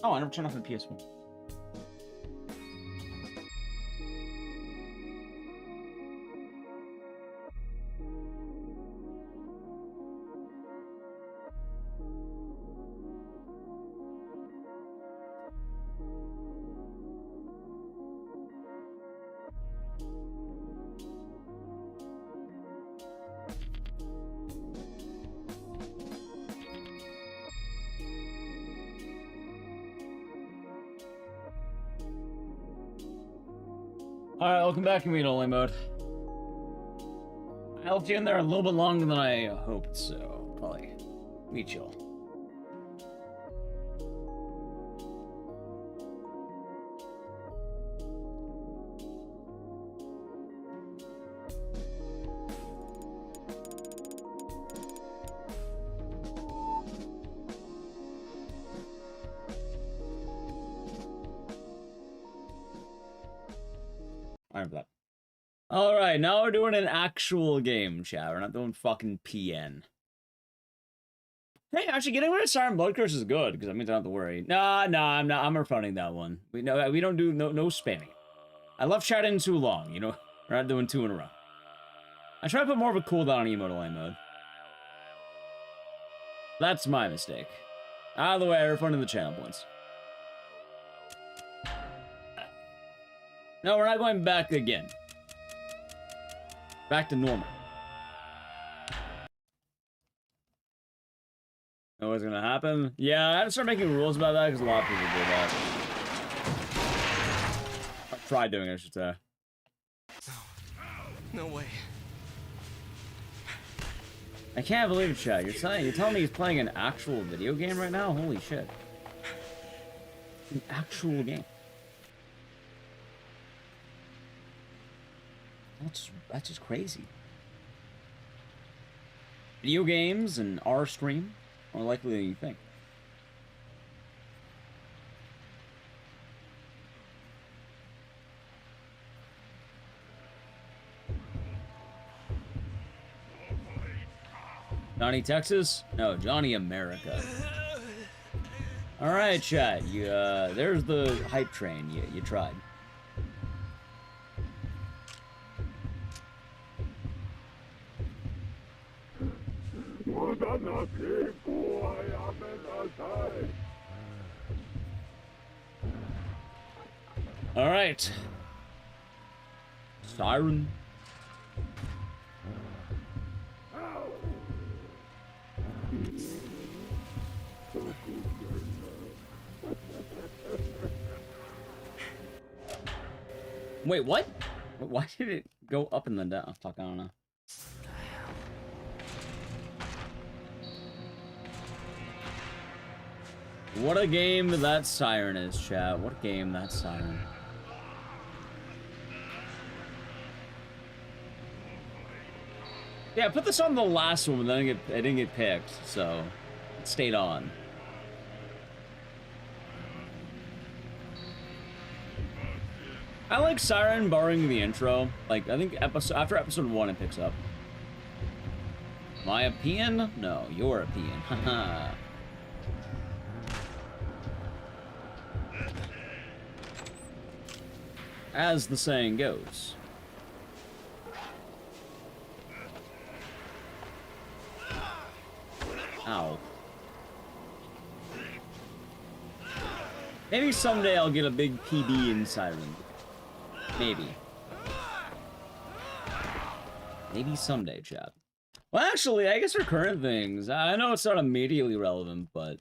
Oh, I never turned off the PS1. Alright, welcome back to Meet Only Mode. I left you in there a little bit longer than I hoped, so probably meet y'all. Alright, now we're doing an actual game, chat. We're not doing fucking PN. Hey, actually, getting rid of Siren Blood Curse is good, because that means I don't have to worry. Nah, I'm not. I'm refunding that one. We don't do no spamming. I left chat in too long, you know? We're not doing 2 in a row. I try to put more of a cooldown on emote only mode. That's my mistake. Out of the way, I refunded the channel points. No, we're not going back again. Back to normal. Know what's gonna happen? Yeah, I had to start making rules about that because a lot of people do that. Or try doing it, I should say. No way. I can't believe it, Chad. You're telling me he's playing an actual video game right now? Holy shit. An actual game. That's just crazy. Video games and our stream more likely than you think. Johnny Texas? No, Johnny America. All right, Chad. You there's the hype train. You tried. All right. Siren. Wait, what? Why did it go up and then down? Fuck, I don't know. What a game that Siren is, chat. What a game that Siren. Yeah, I put this on the last one, but then it didn't get picked, so it stayed on. I like Siren, barring the intro. Like, I think after episode 1, it picks up. My opinion? No, your opinion. Haha. As the saying goes. Ow. Maybe someday I'll get a big PB in Siren. Maybe. Maybe someday, chat. Well, actually, I guess for current things, I know it's not immediately relevant, but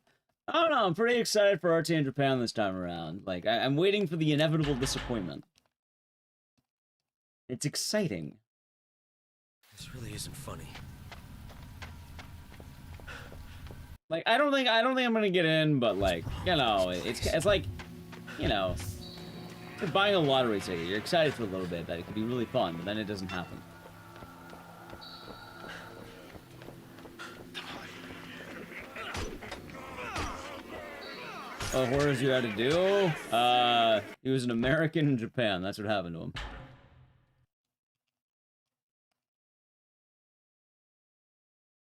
I don't know, I'm pretty excited for RT in Japan this time around. Like, I'm waiting for the inevitable disappointment. It's exciting. This really isn't funny. Like, I don't think I'm gonna get in, but like, you know, it's like, you know, it's like buying a lottery ticket. You're excited for a little bit that it could be really fun, but then it doesn't happen. What horrors you had to do? He was an American in Japan. That's what happened to him.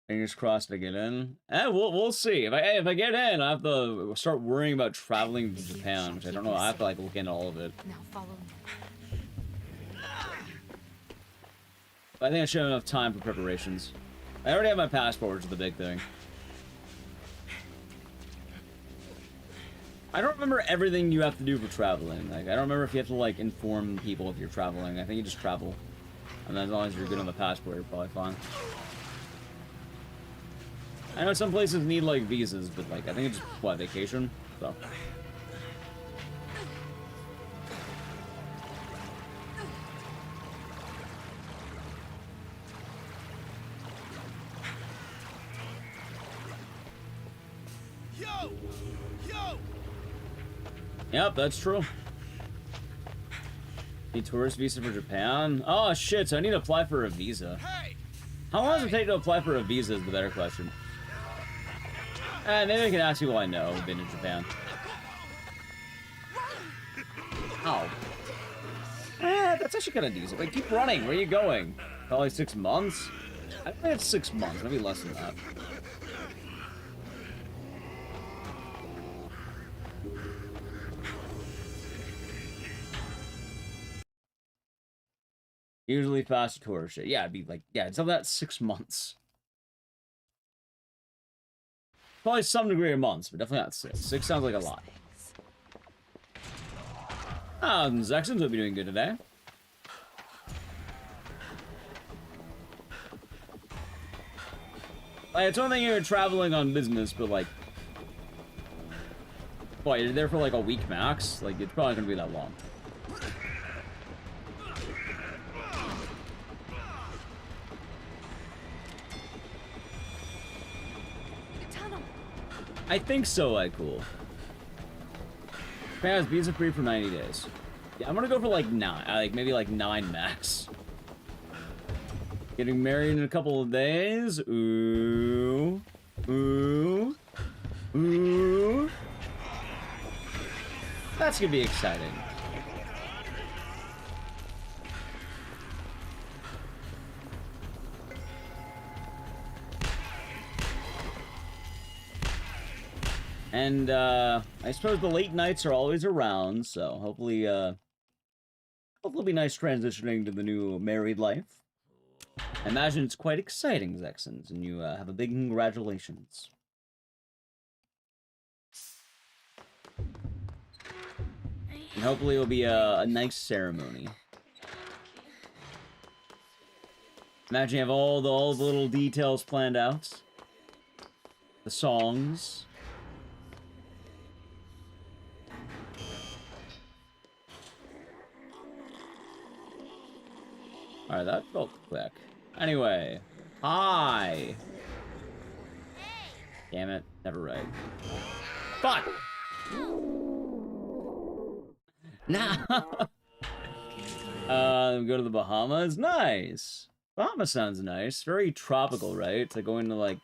Fingers crossed I get in. We'll see. If I get in, I have to start worrying about traveling to Japan, which I don't know. I have to like look into all of it. Now follow me. But I think I should have enough time for preparations. I already have my passport, which is the big thing. I don't remember everything you have to do for traveling. Like, I don't remember if you have to like inform people if you're traveling. I think you just travel, and as long as you're good on the passport, you're probably fine. I know some places need, like, visas, but, like, I think it's just, what, vacation? So. Yo! Yep, that's true. Need tourist visa for Japan? Oh, shit, so I need to apply for a visa. How long does it take to apply for a visa is the better question. Maybe I can ask people I know who've been to Japan. Ow. That's actually kind of decent. Like, keep running. Where are you going? Probably 6 months? I think it's 6 months. Maybe less than that. Usually fast tour shit. Yeah, it'd be like, yeah, it's about 6 months. Probably some degree of months, but definitely not 6. 6 sounds like a lot. Zexons will be doing good today. Like, it's one thing you're traveling on business, but like, boy, you're there for like a week max. Like, it's probably gonna be that long. I think so, like, cool. Fans, visa free for 90 days. Yeah, I'm gonna go for like 9, like maybe like 9 max. Getting married in a couple of days. Ooh. Ooh. Ooh. That's gonna be exciting. And, I suppose the late nights are always around, so hopefully, hopefully it'll be nice transitioning to the new married life. I imagine it's quite exciting, Zexons, and you, have a big congratulations. And hopefully it'll be a nice ceremony. Imagine you have all the little details planned out. The songs. Alright, that felt quick. Anyway. Hi! Damn it. Never right. Fuck! Nah! Go to the Bahamas? Nice! Bahamas sounds nice. Very tropical, right? It's like going to, like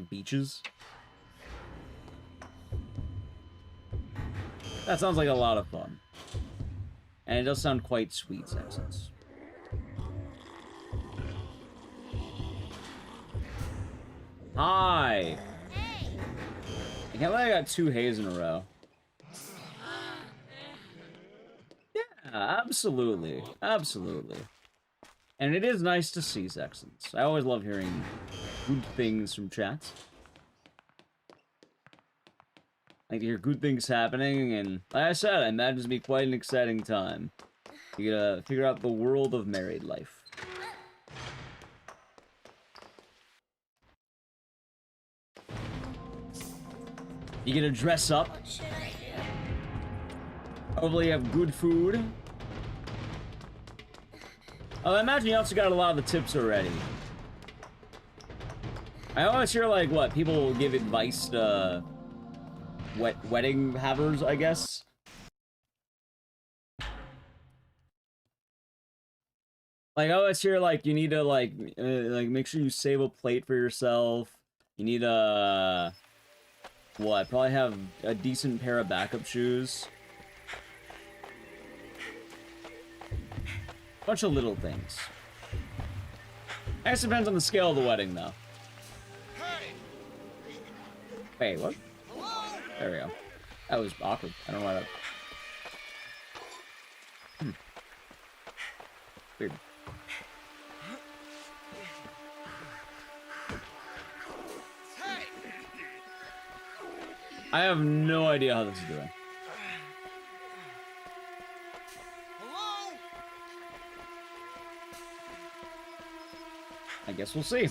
beaches. That sounds like a lot of fun. And it does sound quite sweet, Zexons. Hi! I can't believe I got 2 hays in a row. Yeah, absolutely. Absolutely. And it is nice to see, Zexons. I always love hearing good things from chat. I like to hear good things happening, and like I said, I imagine it to be quite an exciting time. You gotta figure out the world of married life. You get to dress up. Hopefully you have good food. Oh, I imagine you also got a lot of the tips already. I always hear, like, what, people will give advice to wedding havers, I guess. Like, I always hear, like, you need to, like, make sure you save a plate for yourself. You need a... What? Probably have a decent pair of backup shoes. Bunch of little things. I guess it depends on the scale of the wedding, though. Wait, what? There we go. That was awkward. I don't know why that... Weird. I have no idea how this is doing. I guess we'll see.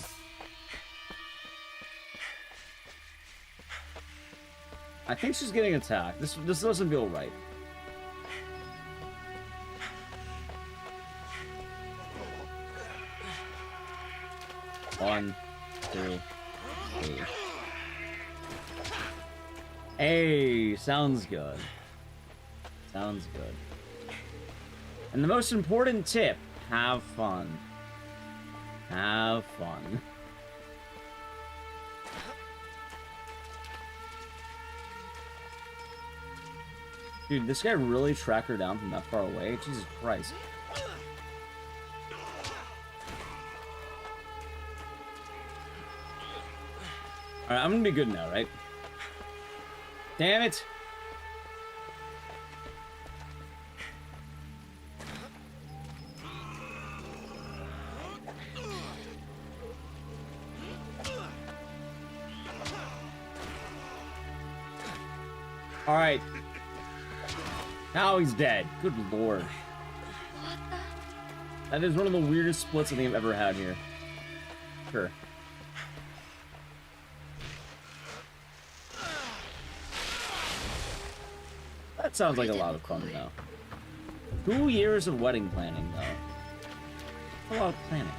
I think she's getting attacked. This doesn't feel right. One, 2, 3. Hey, sounds good. Sounds good. And the most important tip, have fun. Have fun. Dude, this guy really tracked her down from that far away? Jesus Christ. Alright, I'm gonna be good now, right? Damn it! Alright. Now he's dead. Good lord. That is one of the weirdest splits I think I've ever had here. Sure. That sounds like a lot of fun, though. 2 years of wedding planning, though. A lot of planning.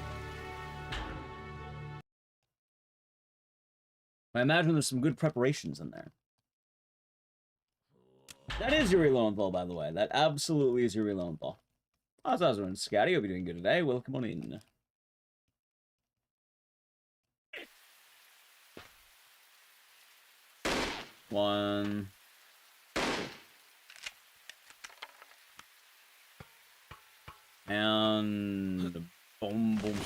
I imagine there's some good preparations in there. That is Yuri Lowenthal, by the way. That absolutely is Yuri Lowenthal. How's that doing, Scotty? Hope you're doing good today. Welcome on in. One. And boom, boom.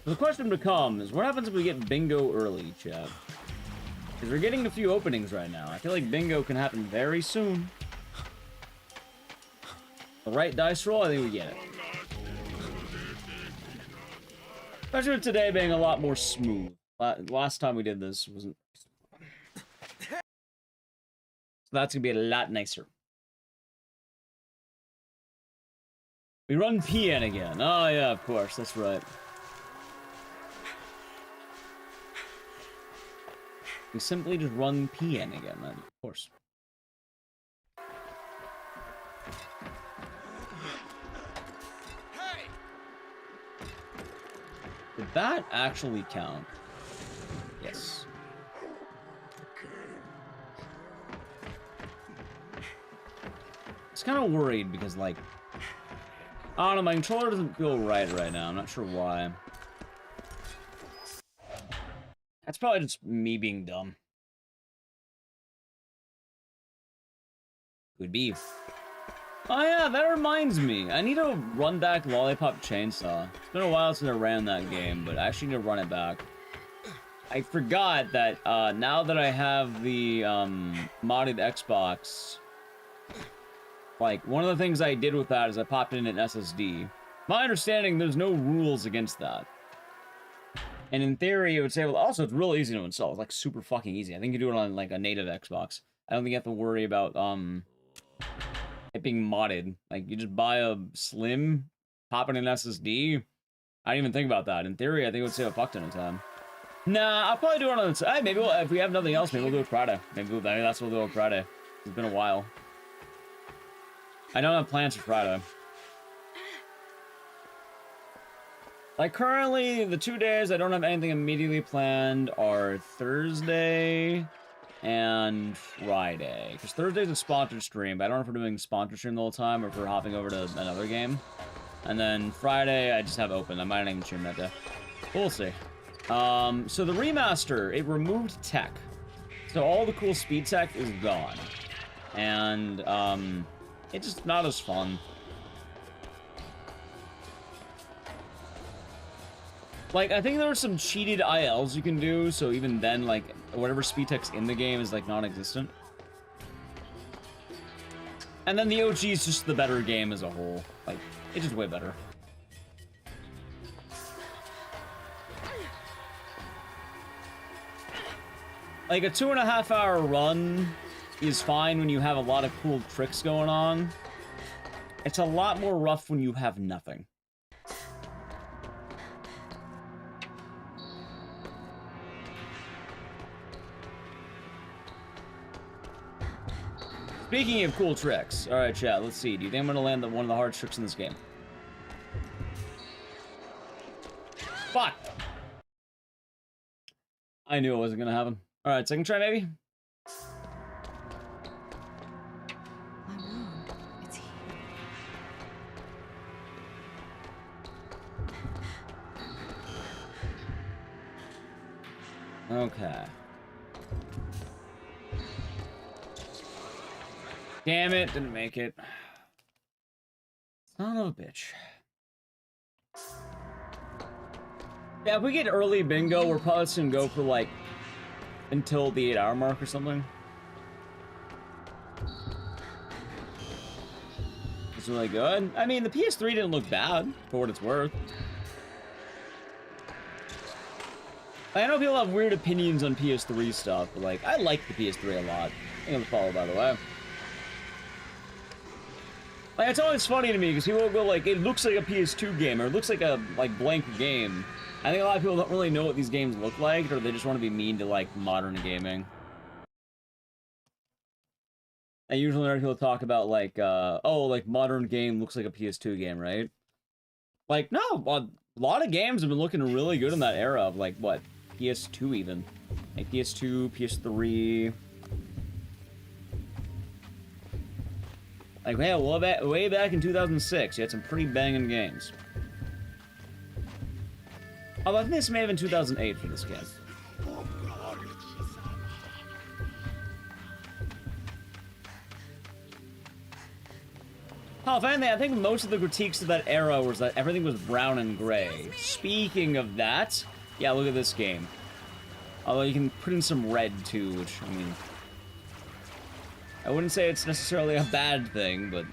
The question becomes, what happens if we get bingo early, chat? Because we're getting a few openings right now. I feel like bingo can happen very soon. The right dice roll, I think we get it. Especially with today being a lot more smooth. Last time we did this wasn't... So that's gonna be a lot nicer. We run PN again. Oh yeah, of course, that's right. We simply just run PN again, then, of course. Hey! Did that actually count? Yes. I was kind of worried because, like, I don't know, my controller doesn't feel right now. I'm not sure why. That's probably just me being dumb. Could be. Oh yeah, that reminds me. I need to run back Lollipop Chainsaw. It's been a while since I ran that game, but I actually need to run it back. I forgot that now that I have the modded Xbox, like, one of the things I did with that is I popped in an SSD. My understanding, there's no rules against that. And in theory, it would say, well, also, it's real easy to install. It's, like, super fucking easy. I think you do it on, like, a native Xbox. I don't think you have to worry about, it being modded. Like, you just buy a Slim, pop in an SSD. I didn't even think about that. In theory, I think it would save a fuck ton of time. Nah, I'll probably do it on the side. Maybe we'll, if we have nothing else, maybe we'll do it Friday. Maybe that's what we'll do on Friday. It's been a while. I don't have plans for Friday. Like, currently, the 2 days I don't have anything immediately planned are Thursday and Friday. Because Thursday's a sponsored stream, but I don't know if we're doing sponsored stream the whole time or if we're hopping over to another game. And then Friday, I just have open. I might not even stream that day. We'll see. So the remaster, it removed tech. So all the cool speed tech is gone. And, it's just not as fun. Like, I think there are some cheated ILs you can do, so even then, like, whatever speed tech's in the game is, like, non-existent. And then the OG is just the better game as a whole. Like, it's just way better. Like, a 2.5 hour run is fine when you have a lot of cool tricks going on. It's a lot more rough when you have nothing. Speaking of cool tricks, alright chat, let's see. Do you think I'm gonna land one of the hard tricks in this game? Fuck! I knew it wasn't gonna happen. Alright, second try maybe? My room. It's here. Okay. Damn it, didn't make it. Son of a bitch. Yeah, if we get early bingo, we're probably just gonna go for, like, until the 8 hour mark or something. It's really good. I mean, the PS3 didn't look bad, for what it's worth. I know people have weird opinions on PS3 stuff, but like, I like the PS3 a lot. I think I'm follow, by the way. Like, it's always funny to me because people will go like, it looks like a PS2 game, or it looks like a blank game. I think a lot of people don't really know what these games look like, or they just want to be mean to like modern gaming. I usually hear people talk about like, oh, like modern game looks like a PS2 game, right? Like, no, a lot of games have been looking really good in that era of like, what, PS2 even. Like PS2, PS3. Like, yeah, way back in 2006, you had some pretty banging games. Although I think this may have been 2008 for this game. Oh, if anything, I think most of the critiques of that era was that everything was brown and gray. Speaking of that, yeah, look at this game. Although you can put in some red too, which, I mean, I wouldn't say it's necessarily a bad thing, but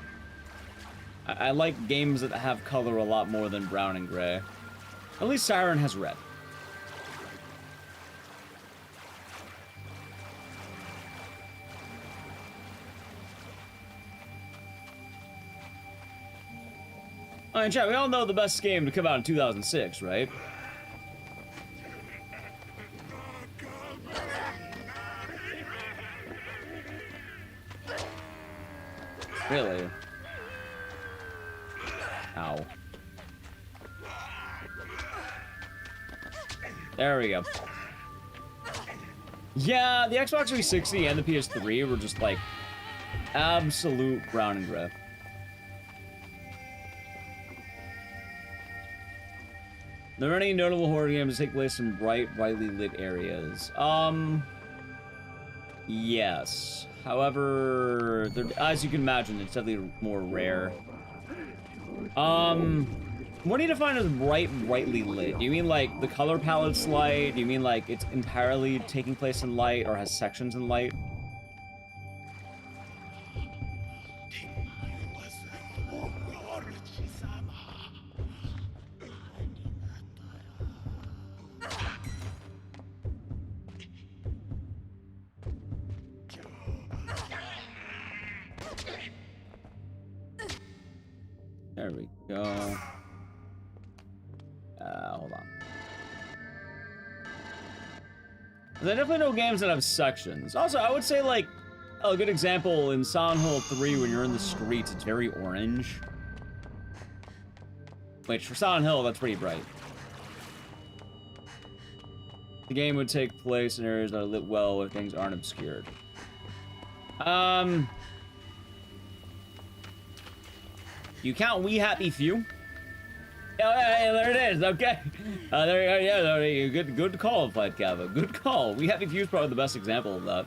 I like games that have color a lot more than brown and gray. At least Siren has red. I mean, chat, we all know the best game to come out in 2006, right? Really? Ow. There we go. Yeah, the Xbox 360 and the PS3 were just like absolute brown and gray. Are there any notable horror games that take place in brightly lit areas? Yes. However, as you can imagine, it's definitely more rare. What do you define as brightly lit? Do you mean like the color palette's light? Do you mean like it's entirely taking place in light or has sections in light? There we go. Hold on. There are definitely no games that have sections. Also, I would say, like, a good example in Silent Hill 3, when you're in the streets, it's very orange. Which, for Silent Hill, that's pretty bright. The game would take place in areas that are lit well where things aren't obscured. You count We Happy Few? Oh, yeah, there it is. Okay. There you go. Yeah, good call, Fight Kava. Good call. We Happy Few is probably the best example of that.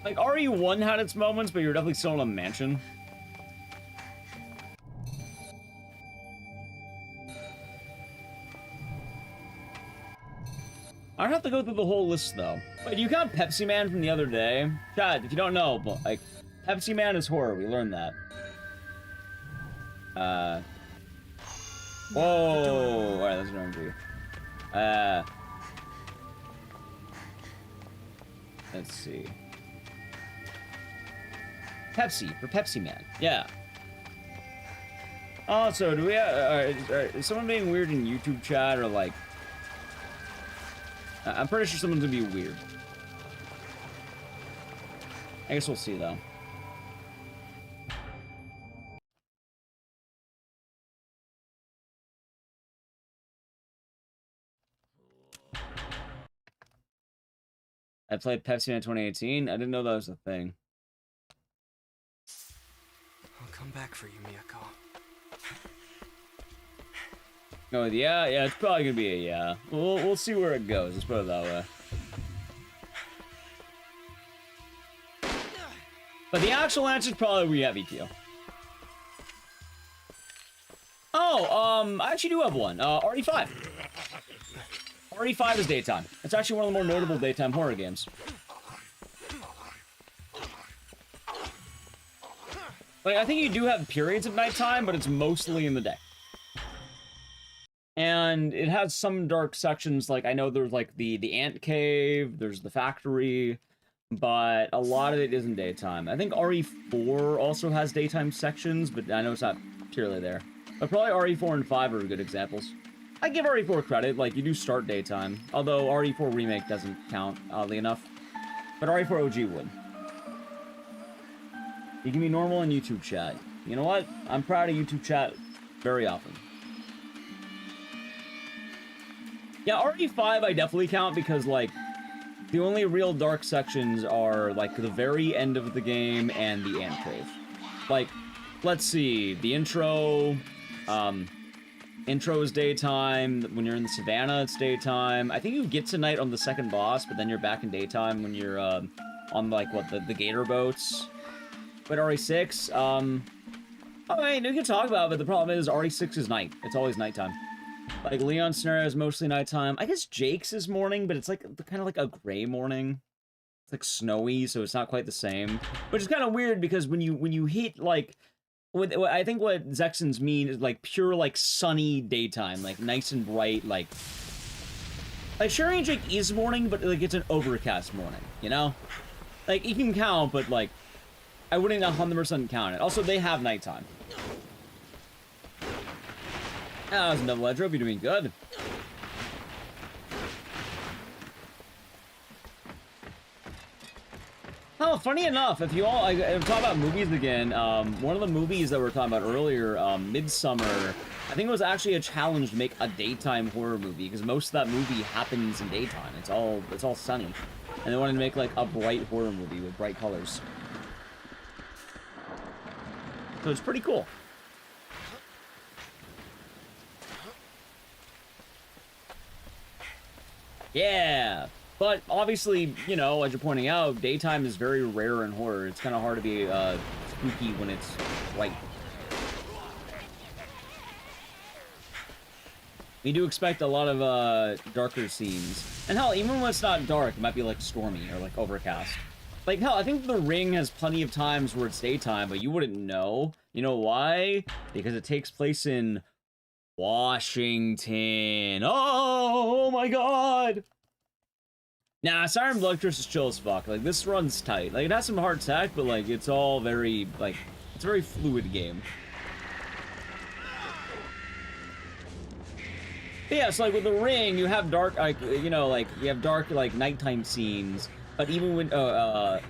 Like, RE1 had its moments, but you're definitely still in a mansion. I don't have to go through the whole list, though. Wait, you count Pepsi Man from the other day? Chad, if you don't know, but, like, Pepsi Man is horror. We learned that. Whoa! Alright, that's wrong for you. Let's see. Pepsi, for Pepsi Man. Yeah. Also, do we have... is someone being weird in YouTube chat, or, like... I'm pretty sure someone's gonna be weird. I guess we'll see, though. I played Pepsi Man 2018. I didn't know that was a thing. I'll come back for you, Miyako. Oh, yeah, it's probably gonna be a yeah. We'll see where it goes. Let's put it that way. But the actual answer is probably We Have EQ. Oh, I actually do have one. RE5. RE5 is daytime. It's actually one of the more notable daytime horror games. Like, I think you do have periods of nighttime, but it's mostly in the day. And it has some dark sections, like, I know there's, like, the ant cave, there's the factory, but a lot of it isn't daytime. I think RE4 also has daytime sections, but I know it's not purely there. But probably RE4 and 5 are good examples. I give RE4 credit, like, you do start daytime, although RE4 Remake doesn't count, oddly enough. But RE4 OG would. You can be normal in YouTube chat. You know what? I'm proud of YouTube chat very often. Yeah, RE5 I definitely count because, like, the only real dark sections are, like, the very end of the game and the ant cave. Like, let's see, the intro, intro is daytime. When you're in the savannah, it's daytime. I think you get to night on the second boss, but then you're back in daytime when you're, on, like, what, the gator boats. But RE6, oh, wait, we can talk about it, but the problem is RE6 is night. It's always nighttime. Like, Leon's scenario is mostly nighttime. I guess Jake's is morning, but it's, like, kind of like a gray morning. It's, like, snowy, so it's not quite the same. Which is kind of weird, because when you hit, like... I think what Zexons mean is, like, pure, like, sunny daytime. Like, nice and bright, like... Like, Sherry and Jake is morning, but, like, it's an overcast morning, you know? Like, you can count, but, like... I wouldn't 100% count it. Also, they have nighttime. That was a double edge. Hope you're doing good. Oh, funny enough, if you all talk about movies again, one of the movies that we were talking about earlier, Midsummer, I think it was actually a challenge to make a daytime horror movie because most of that movie happens in daytime. It's all sunny, and they wanted to make like a bright horror movie with bright colors. So it's pretty cool. Yeah, but obviously, you know, as you're pointing out, daytime is very rare in horror. It's kind of hard to be spooky when it's light. We do expect a lot of darker scenes. And hell, even when it's not dark, it might be like stormy or like overcast. Like, hell, I think The Ring has plenty of times where it's daytime, but you wouldn't know. You know why? Because it takes place in Washington. Oh my god! Nah, Siren Electric is chill as fuck. Like, this runs tight. Like, it has some hard tech, but, like, it's all very, like, it's a very fluid game. But yeah, so, like, with The Ring, you have dark, like, you know, like, you have dark, like, nighttime scenes. But even when, like,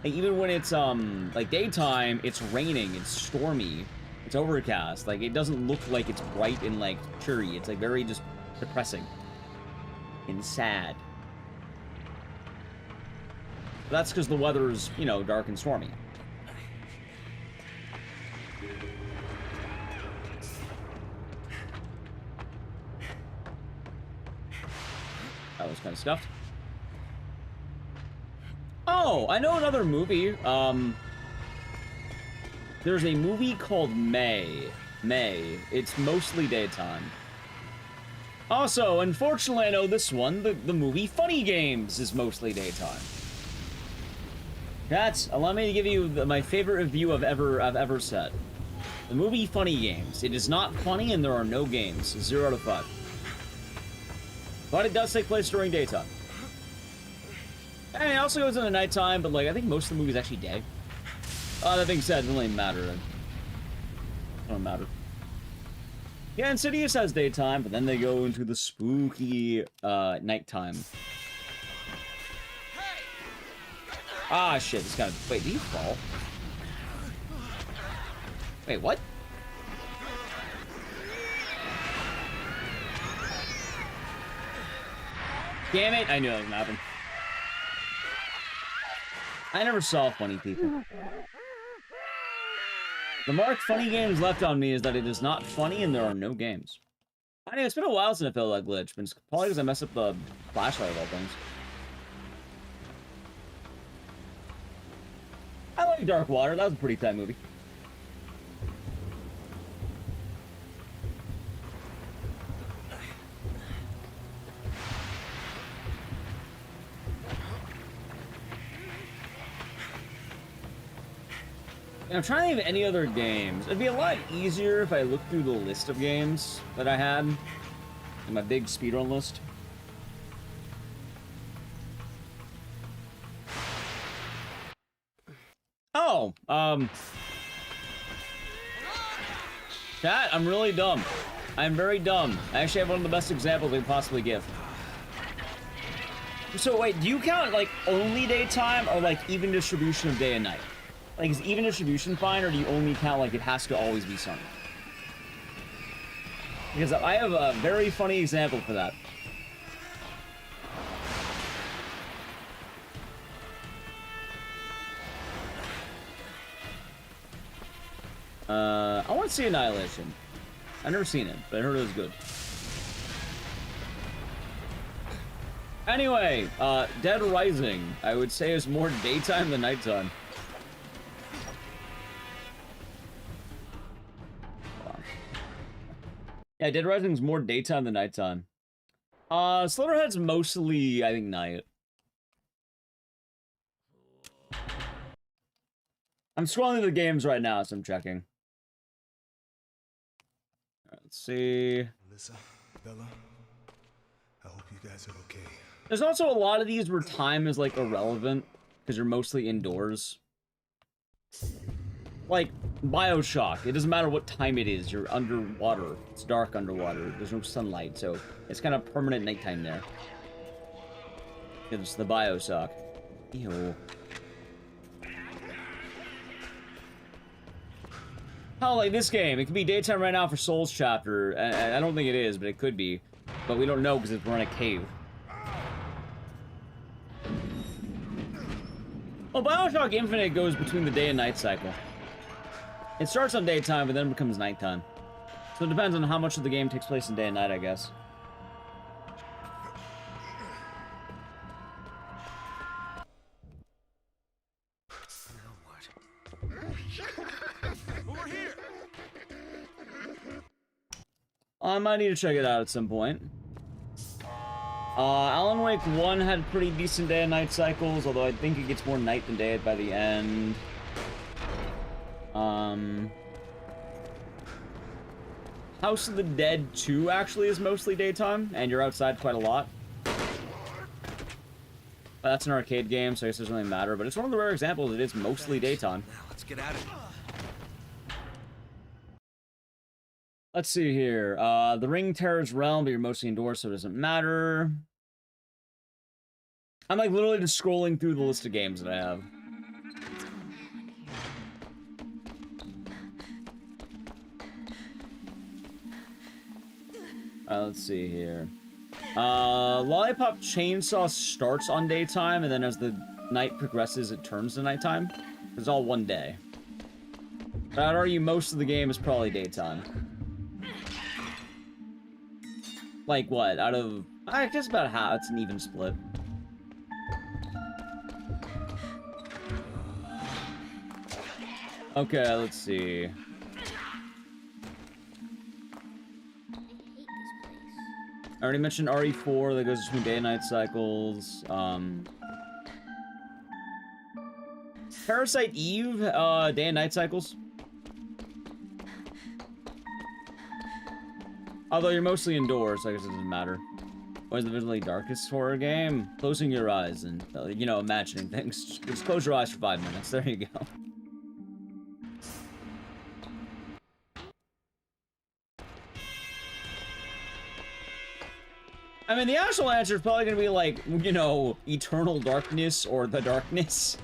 even when it's, like, daytime, it's raining, it's stormy, it's overcast. Like, it doesn't look like it's bright and, like, cheery. It's, like, very just depressing and sad. But that's because the weather's, you know, dark and stormy. That was kind of scuffed. Oh, I know another movie. There's a movie called May. It's mostly daytime. Also, unfortunately, I know this one. The movie Funny Games is mostly daytime. Allow me to give you my favorite review I've ever said. The movie Funny Games. It is not funny and there are no games. 0 out of 5. But it does take place during daytime. And it also goes into nighttime, but, like, I think most of the movie is actually day. That being said, it doesn't really matter. It doesn't matter. Yeah, Insidious has daytime, but then they go into the spooky, nighttime. Ah, shit, this guy... Wait, did you fall? Wait, what? Damn it, I knew that was gonna happen. I never saw Funny People. The mark Funny Games left on me is that it is not funny and there are no games. I mean, it's been a while since I felt that glitch, but it's probably because I messed up the flashlight of all things. I like Dark Water, that was a pretty tight movie. I'm trying to think of any other games. It'd be a lot easier if I looked through the list of games that I had in my big speedrun list. Oh, chat, I'm really dumb. I'm very dumb. I actually have one of the best examples I can possibly give. So wait, do you count like only daytime or like even distribution of day and night? Like, is even distribution fine, or do you only count like it has to always be sunny? Because I have a very funny example for that. I want to see Annihilation. I've never seen it, but I heard it was good. Anyway, Dead Rising, I would say, is more daytime than nighttime. Yeah, Dead Rising's more daytime than nighttime. Slitterhead's mostly, I think, night. I'm scrolling through the games right now, so I'm checking. Alright, let's see. Alyssa, Bella, I hope you guys are okay. There's also a lot of these where time is, like, irrelevant, because you're mostly indoors. Like, Bioshock, it doesn't matter what time it is, you're underwater. It's dark underwater, there's no sunlight, so it's kind of permanent nighttime there. It's the Bioshock. Ew. How, like, this game, it could be daytime right now for Souls Chapter. I don't think it is, but it could be. But we don't know because we're in a cave. Well, Bioshock Infinite goes between the day and night cycle. It starts on daytime, but then becomes nighttime. So it depends on how much of the game takes place in day and night, I guess. Over here. I might need to check it out at some point. Alan Wake 1 had pretty decent day and night cycles, although I think it gets more night than day by the end. House of the Dead 2 actually is mostly daytime, and you're outside quite a lot. But that's an arcade game, so I guess it doesn't really matter, but it's one of the rare examples it is mostly daytime. Now let's get out of here. Let's see here. The Ring Terror's Realm, but you're mostly indoors, so it doesn't matter. I'm like literally just scrolling through the list of games that I have. Let's see here. Lollipop Chainsaw starts on daytime, and then as the night progresses, it turns to nighttime. It's all one day. But I'd argue most of the game is probably daytime. Like what? Out of... I guess about half. It's an even split. Okay, let's see. I already mentioned RE4 that goes between day and night cycles. Parasite Eve, day and night cycles. Although you're mostly indoors, so I guess it doesn't matter. What is the visually darkest horror game? Closing your eyes and, you know, imagining things. Just close your eyes for 5 minutes. There you go. I mean, the actual answer is probably going to be like, you know, Eternal Darkness or The Darkness.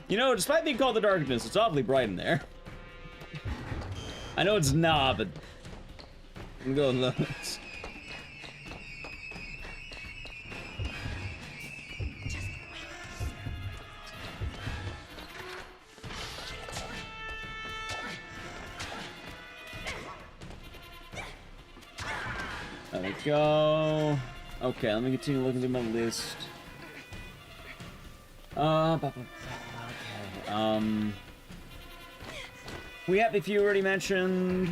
You know, despite being called The Darkness, it's awfully bright in there. I know it's not, but... I'm going low. There we go. Okay, let me continue looking through my list. Okay. We have a few already mentioned.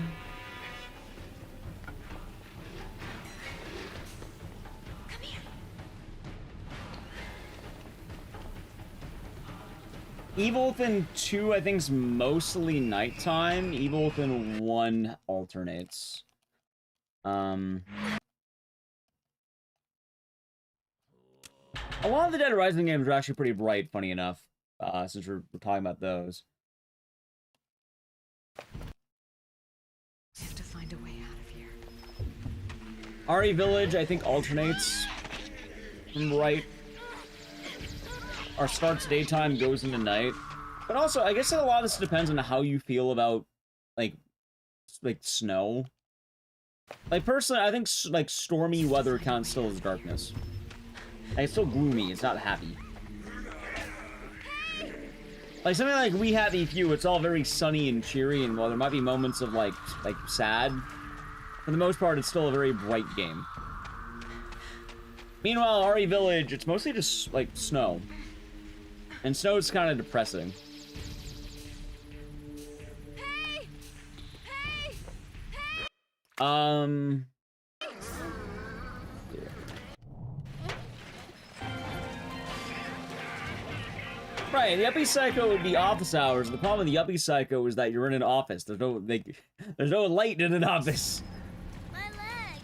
Evil Within 2, I think, is mostly nighttime. Evil Within 1 alternates. A lot of the Dead Rising games are actually pretty bright, funny enough, since we're talking about those. We have to find a way out of here. RE Village, I think, alternates from right. Or starts daytime, goes into night. But also, I guess a lot of this depends on how you feel about, like snow. Like, personally, I think, like, stormy weather counts still as darkness. Like, it's still gloomy, it's not happy. Like, something like We Happy Few, it's all very sunny and cheery, and while there might be moments of, like sad, for the most part, it's still a very bright game. Meanwhile, RE Village, it's mostly just, like, snow. And snow is kind of depressing. Hey! Hey! Right, the Yuppie Psycho would be office hours. The problem with the Yuppie Psycho is that you're in an office. There's no light in an office. My leg.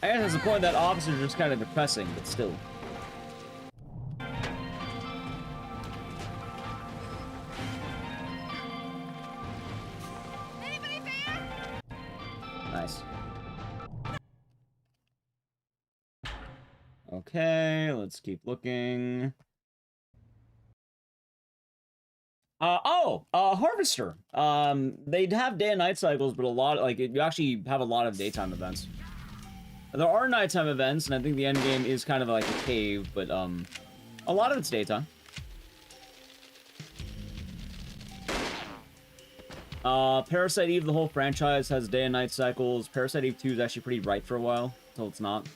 I guess that's the point that office is just kind of depressing, but still. Nice. Okay, let's keep looking. Harvester. They'd have day and night cycles, but a lot, like, you actually have a lot of daytime events. There are nighttime events, and I think the end game is kind of like a cave, but, a lot of it's daytime. Parasite Eve, the whole franchise, has day and night cycles. Parasite Eve 2 is actually pretty bright for a while, until it's not.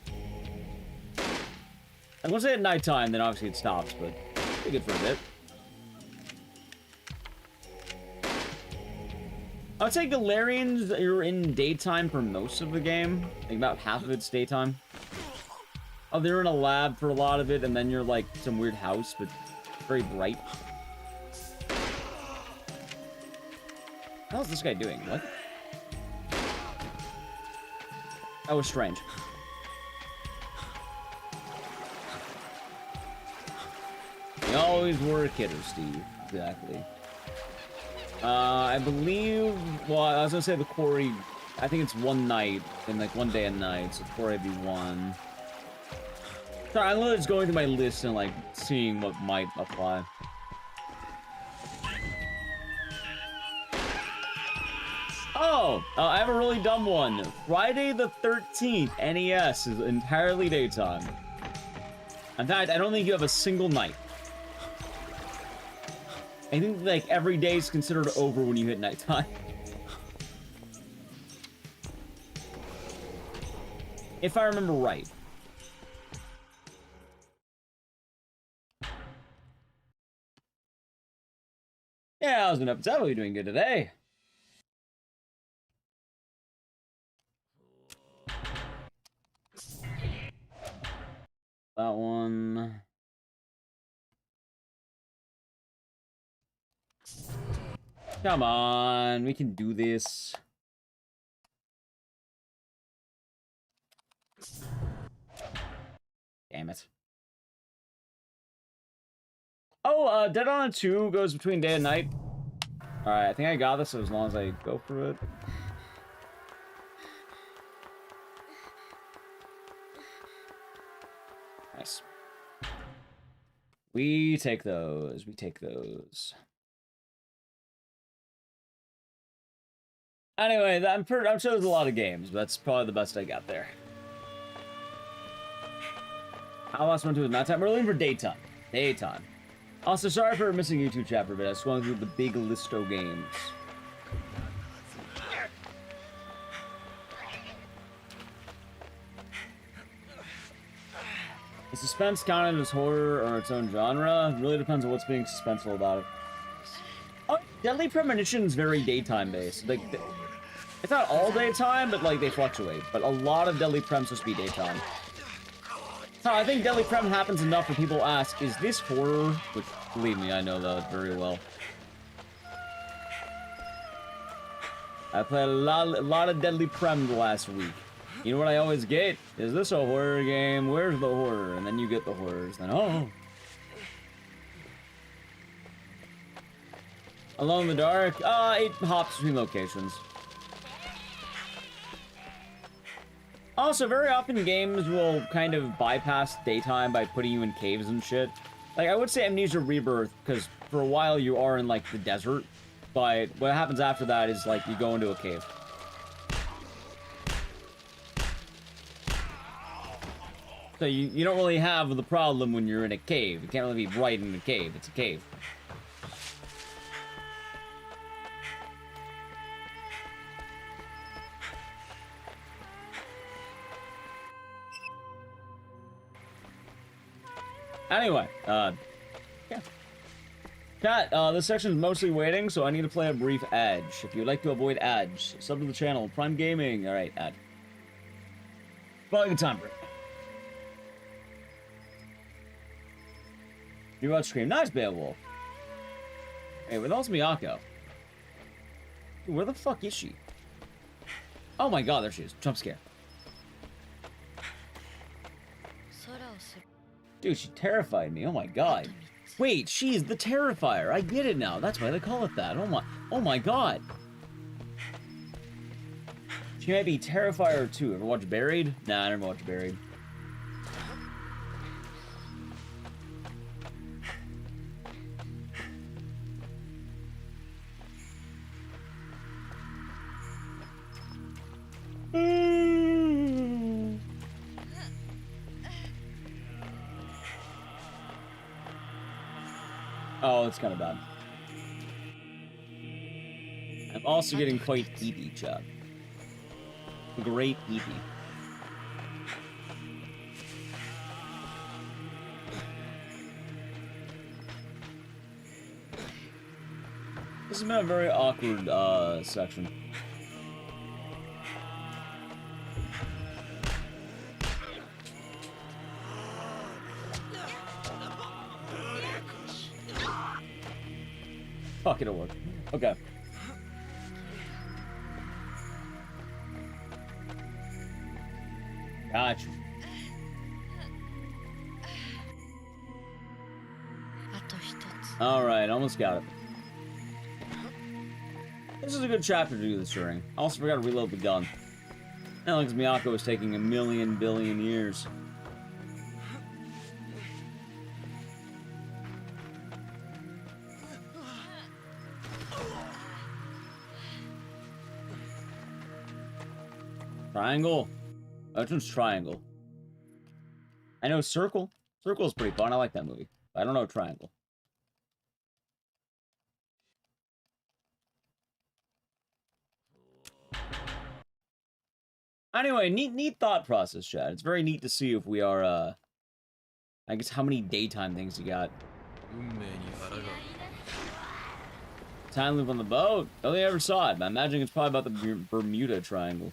And once they hit nighttime, then obviously it stops, but pretty good for a bit. I would say Galarians, you're in daytime for most of the game. Like, about half of it's daytime. Oh, they're in a lab for a lot of it, and then you're, like, some weird house, but very bright. What is this guy doing? What? That was strange. You always were a kidder, Steve. Exactly. I believe... Well, I was gonna say the quarry... I think it's one night, in like one day and night, so quarry would be one. Sorry, I'm literally just going through my list and like seeing what might apply. Oh, I have a really dumb one. Friday the 13th, NES is entirely daytime. In fact, I don't think you have a single night. I think, like, every day is considered over when you hit nighttime. If I remember right. Yeah, I was gonna tell you doing good today. That one. Come on, we can do this. Damn it. Oh, Dead on 2 goes between day and night. Alright, I think I got this as long as I go for it. Nice. We take those. We take those. Anyway, I'm sure there's a lot of games, but that's probably the best I got there. How last one to is nighttime? We're looking for daytime. Daytime. Also, sorry for missing YouTube chat for a bit. I was going through the big list of games. Is suspense counted as horror or its own genre? It really depends on what's being suspenseful about it. Oh, Deadly Premonition is very daytime based. Like, it's not all daytime, but like they fluctuate. But a lot of Deadly Prem's supposed to be daytime. I think Deadly Prem happens enough where people ask, is this horror? Which, believe me, I know that very well. I played a lot of Deadly Prem the last week. You know what I always get? Is this a horror game? Where's the horror? And then you get the horrors. Then, oh. Alone in the dark? It hops between locations. Also, very often games will kind of bypass daytime by putting you in caves and shit. Like, I would say Amnesia Rebirth, because for a while you are in, like, the desert. But what happens after that is, like, you go into a cave. So you don't really have the problem when you're in a cave. You can't really be right in a cave. It's a cave. Anyway, yeah. Cat, this section is mostly waiting, so I need to play a brief ad. If you'd like to avoid ads, sub to the channel. Prime Gaming. Alright, ad. Probably good time break. You watch Scream. Nice, Beowulf. Hey, where the hell's Miyako? Dude, where the fuck is she? Oh my god, there she is. Jump scare. Dude, she terrified me. Oh my god. Wait, she's the Terrifier. I get it now. That's why they call it that. Oh my god. She might be Terrifier 2. Ever watch Buried? Nah, I never watched Buried. Oh, it's kind of bad. I'm also getting quite eepy, chat. Great eepy. This has been a very awkward, section. Fuck, it'll work. Okay. Gotcha. Alright, almost got it. This is a good chapter to do this during. I also forgot to reload the gun. Now, because Miyako is taking a million billion years. Triangle? Which one's Triangle? I know Circle. Circle's pretty fun. I like that movie. But I don't know Triangle. Anyway, neat thought process, Chad. It's very neat to see if we are, I guess how many daytime things you got. Time loop on the boat? I only ever saw it, but I'm imagining it's probably about the Bermuda Triangle.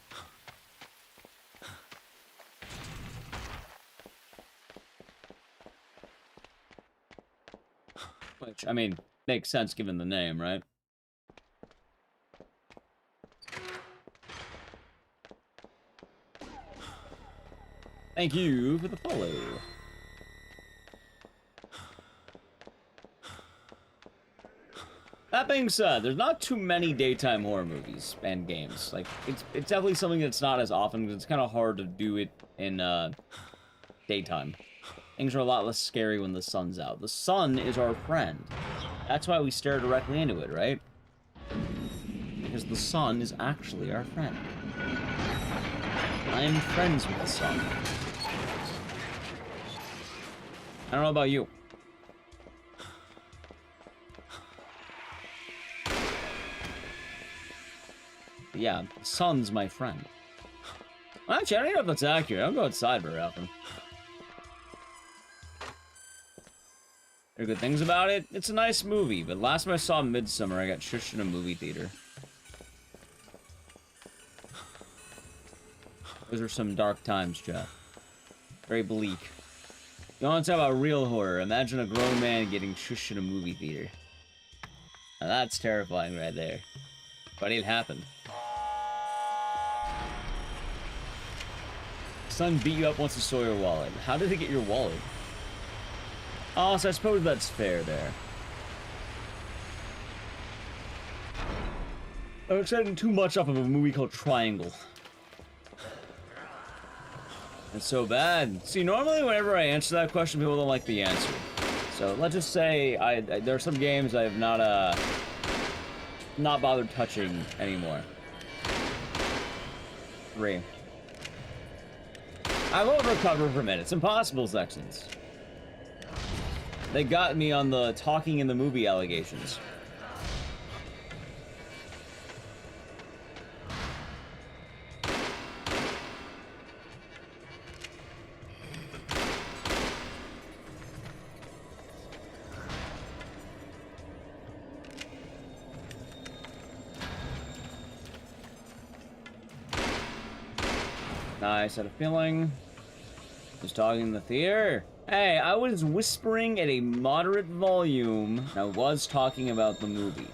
Which, I mean, makes sense given the name, right? Thank you for the follow. That being said, there's not too many daytime horror movies and games. Like, it's definitely something that's not as often, because it's kind of hard to do it in, daytime. Things are a lot less scary when the sun's out. The sun is our friend. That's why we stare directly into it, right? Because the sun is actually our friend. I am friends with the sun. I don't know about you. But yeah, the sun's my friend. Well, actually, I don't know if that's accurate. I don't go outside very often. There are good things about it. It's a nice movie, but last time I saw Midsummer, I got shushed in a movie theater. Those are some dark times, Jeff. Very bleak. You want to talk about real horror? Imagine a grown man getting shushed in a movie theater. Now that's terrifying right there. But it happened. Son beat you up once he stole your wallet. How did he get your wallet? Oh, so I suppose that's fair there. I'm expecting too much off of a movie called Triangle. It's so bad. See, normally whenever I answer that question, people don't like the answer. So let's just say there are some games I have not bothered touching anymore. 3. I won't recover from it. It's impossible sections. They got me on the talking in the movie allegations. Nice, had a feeling. Was talking in the theater. Hey, I was whispering at a moderate volume. And I was talking about the movie.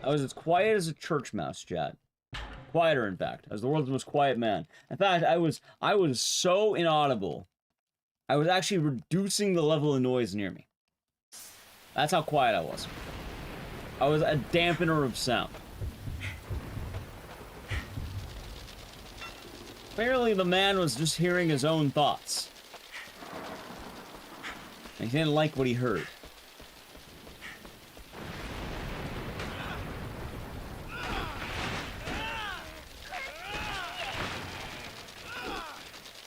I was as quiet as a church mouse, chat. Quieter, in fact. I was the world's most quiet man. In fact, I was so inaudible. I was actually reducing the level of noise near me. That's how quiet I was. I was a dampener of sound. Apparently, the man was just hearing his own thoughts. And he didn't like what he heard.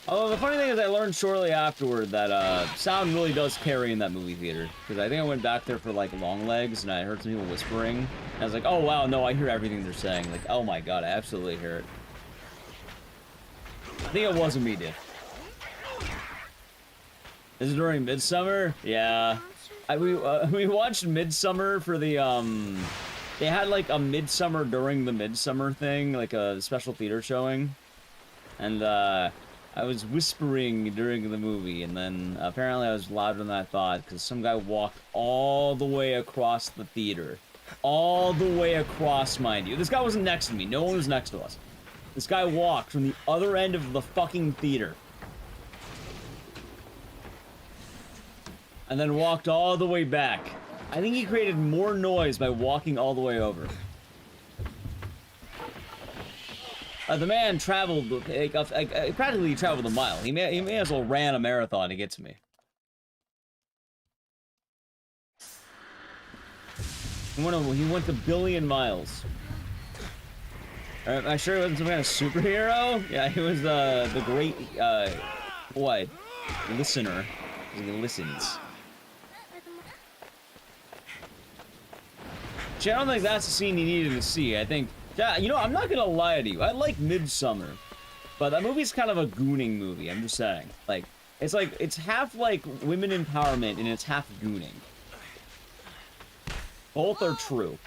Although the funny thing is, I learned shortly afterward that sound really does carry in that movie theater. Because I think I went back there for like long legs, and I heard some people whispering. And I was like, oh wow, no, I hear everything they're saying. Like, oh my god, I absolutely hear it. I think it wasn't me, dude. Is it during Midsummer? Yeah. We watched Midsummer for the, they had like a Midsummer during the Midsummer thing, like a special theater showing. And, I was whispering during the movie, and then apparently I was louder than I thought, because some guy walked all the way across the theater. All the way across, mind you. This guy wasn't next to me. No one was next to us. This guy walked from the other end of the fucking theater. And then walked all the way back. I think he created more noise by walking all the way over. The man traveled, practically traveled a mile. He may as well ran a marathon to get to me. He went a billion miles. Am I sure he wasn't some kind of superhero? Yeah, he was the great, what? Listener. He listens. See, I don't think that's the scene you needed to see. I think, yeah, you know, I'm not gonna lie to you. I like Midsummer, but that movie's kind of a gooning movie. I'm just saying. Like, it's half like women empowerment and it's half gooning. Both are true.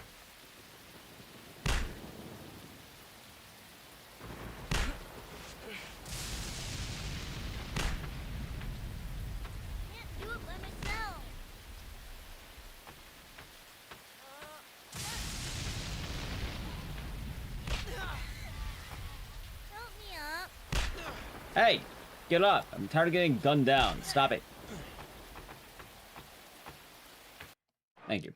Hey, get up. I'm tired of getting gunned down. Stop it. Thank you.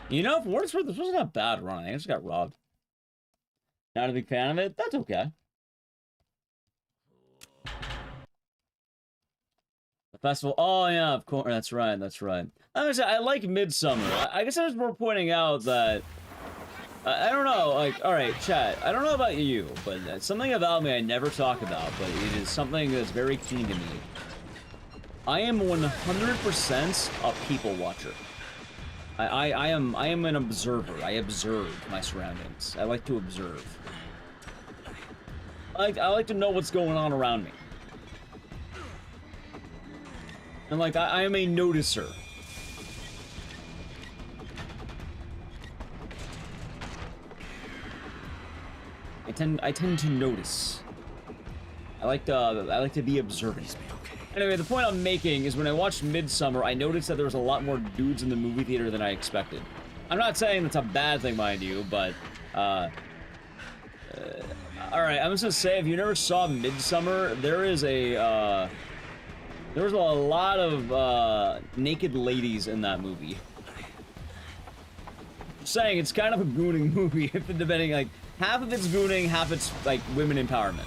You know, for what it's worth, this wasn't a bad run. I just got robbed. Not a big fan of it? That's okay. The festival. Oh, yeah, of course. That's right. That's right. I like Midsummer. I guess I was more pointing out that I don't know, like, alright, chat, I don't know about you, but it's something about me I never talk about, but it is something that's very keen to me. I am 100% a people watcher. I am an observer. I observe my surroundings. I like to observe. I like to know what's going on around me. And like, I am a noticer. I tend to notice. I like to be observant. Anyway, the point I'm making is when I watched Midsummer, I noticed that there was a lot more dudes in the movie theater than I expected. I'm not saying that's a bad thing, mind you, but, alright, I'm just gonna say, if you never saw Midsummer, there was a lot of, naked ladies in that movie. Just saying, it's kind of a gooning movie, depending, like, half of it's gooning, half it's, like, women empowerment.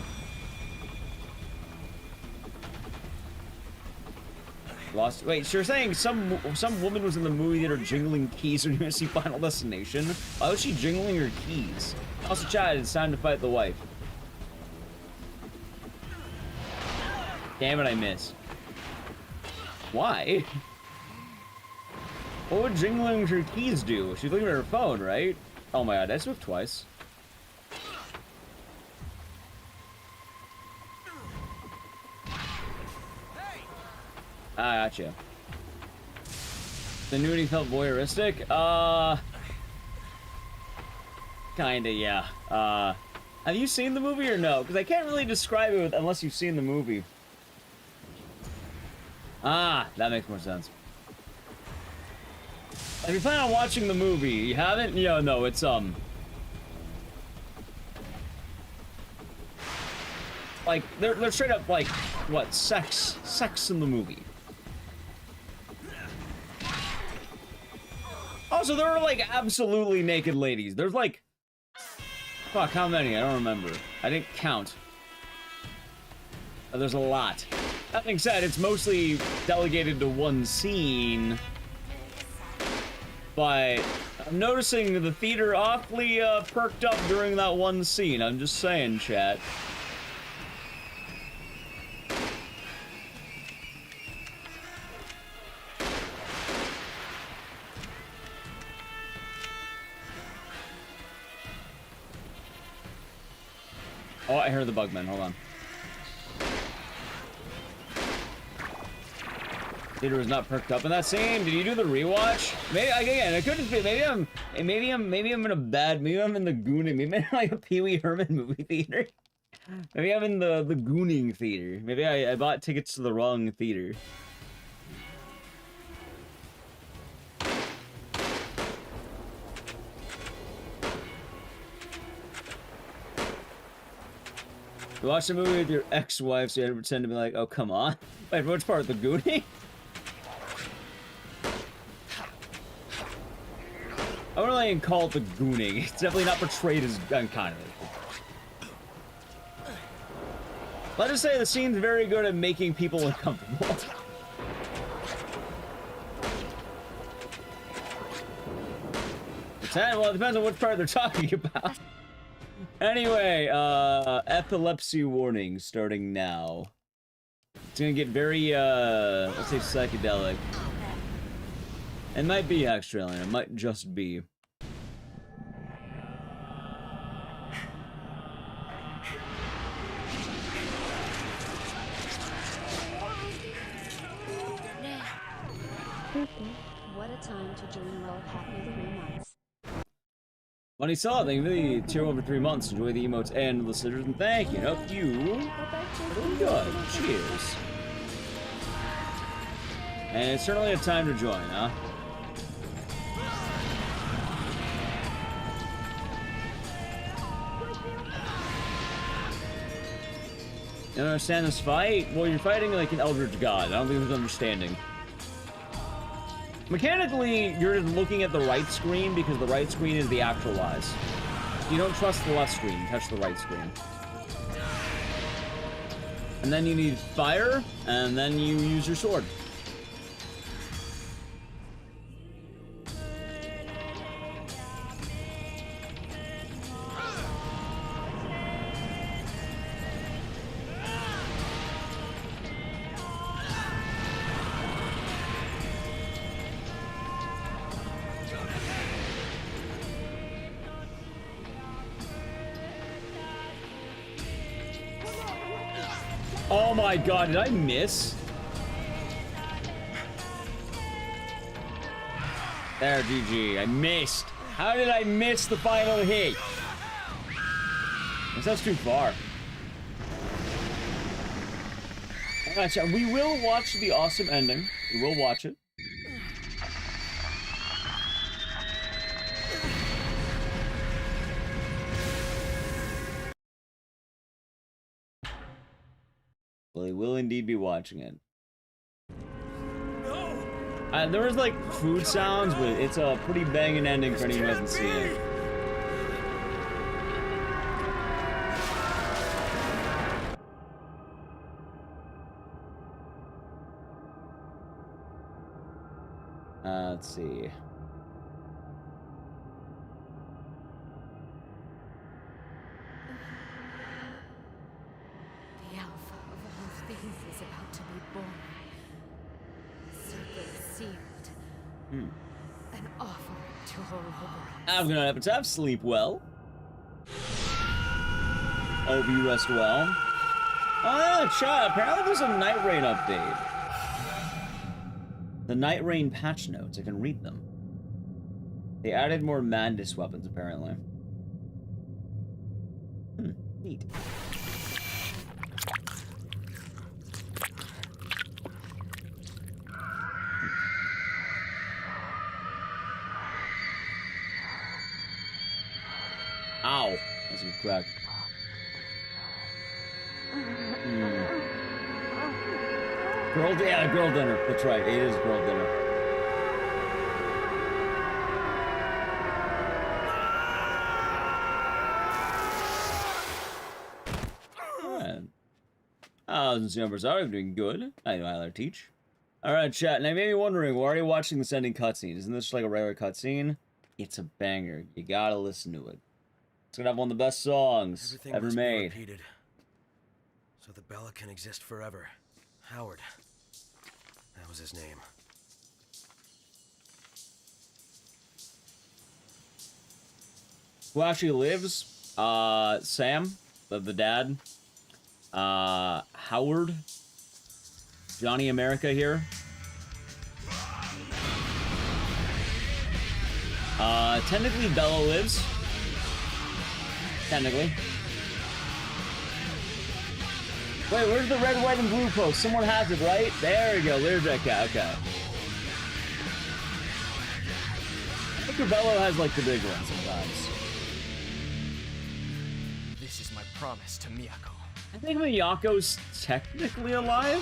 Lost. Wait, so you're saying some woman was in the movie theater jingling keys when you went to see Final Destination? Why was she jingling her keys? Also, chat, it's time to fight the wife. Damn it, I missed. Why? What would jingling her keys do? She's looking at her phone, right? Oh my god, I swift twice. Ah, gotcha. The nudity felt voyeuristic? Kinda, yeah. Have you seen the movie or no? Because I can't really describe it unless you've seen the movie. Ah, that makes more sense. If you plan on watching the movie, you haven't? Yeah, no, it's, like, they're straight up, like, what, sex in the movie. Also, there are, like, absolutely naked ladies. There's, like... Fuck, how many? I don't remember. I didn't count. There's a lot. That being said, it's mostly delegated to one scene. But I'm noticing the theater awfully, perked up during that one scene. I'm just saying, chat. Oh, I heard the Bugman. Hold on. Theater was not perked up in that scene. Did you do the rewatch? Maybe again. It could just be. Maybe I'm in a bad. Maybe I'm in the gooning. Maybe I'm like a Pee Wee Herman movie theater. Maybe I'm in the gooning theater. Maybe I bought tickets to the wrong theater. You watch the movie with your ex-wife, so you had to pretend to be like, oh, come on. Wait, which part? The gooning? I wouldn't really call it the gooning. It's definitely not portrayed as unkindly. Let's just say the scene's very good at making people uncomfortable. Well, it depends on which part they're talking about. Anyway, epilepsy warning starting now. It's gonna get very, let's say psychedelic. It might be Australian, it might just be. What a time to join Roll Happy 3 months. Money saw, thank you for the tier over 3 months. Enjoy the emotes and listeners, and thank you. Hope you are good. Cheers. And it's certainly a time to join, huh? You don't understand this fight? Well, you're fighting like an eldritch god. I don't think there's understanding. Mechanically, you're just looking at the right screen because the right screen is the actualize. You don't trust the left screen, you touch the right screen. And then you need fire, and then you use your sword. Oh my god, did I miss? There, GG. I missed. How did I miss the final hit? That's too far. Alright, chat, we will watch the awesome ending. We will watch it. Well, we will indeed be watching it. There was like food sounds, but it's a pretty banging ending for anyone who hasn't seen it. Let's see. The alpha of all things is about to be born. Circly sealed. An offering to Ouroboros. I'm gonna have sleep well. Hope you rest well. Ah, chat, apparently there's a Night Rain update. The Night Rain patch notes, I can read them. They added more Mandus weapons, apparently. Neat. Ow. That's a good crack. Girl dinner. That's right. It is girl dinner. Alright. Since the numbers are doing good. I know how to teach. Alright, chat. Now, you may be wondering, we're already watching this ending cutscene. Isn't this like a regular cutscene? It's a banger. You gotta listen to it. It's gonna have one of the best songs ever made. Repeated, so that Bella can exist forever. Howard. That was his name. Who actually lives? Sam, the dad. Howard. Johnny America here. Technically Bella lives. Technically. Wait, where's the red, white, and blue post? Someone has it, right? There we go. There's that guy. Okay. I think Bella has like the big one sometimes. This is my promise to Miyako. I think Miyako's technically alive.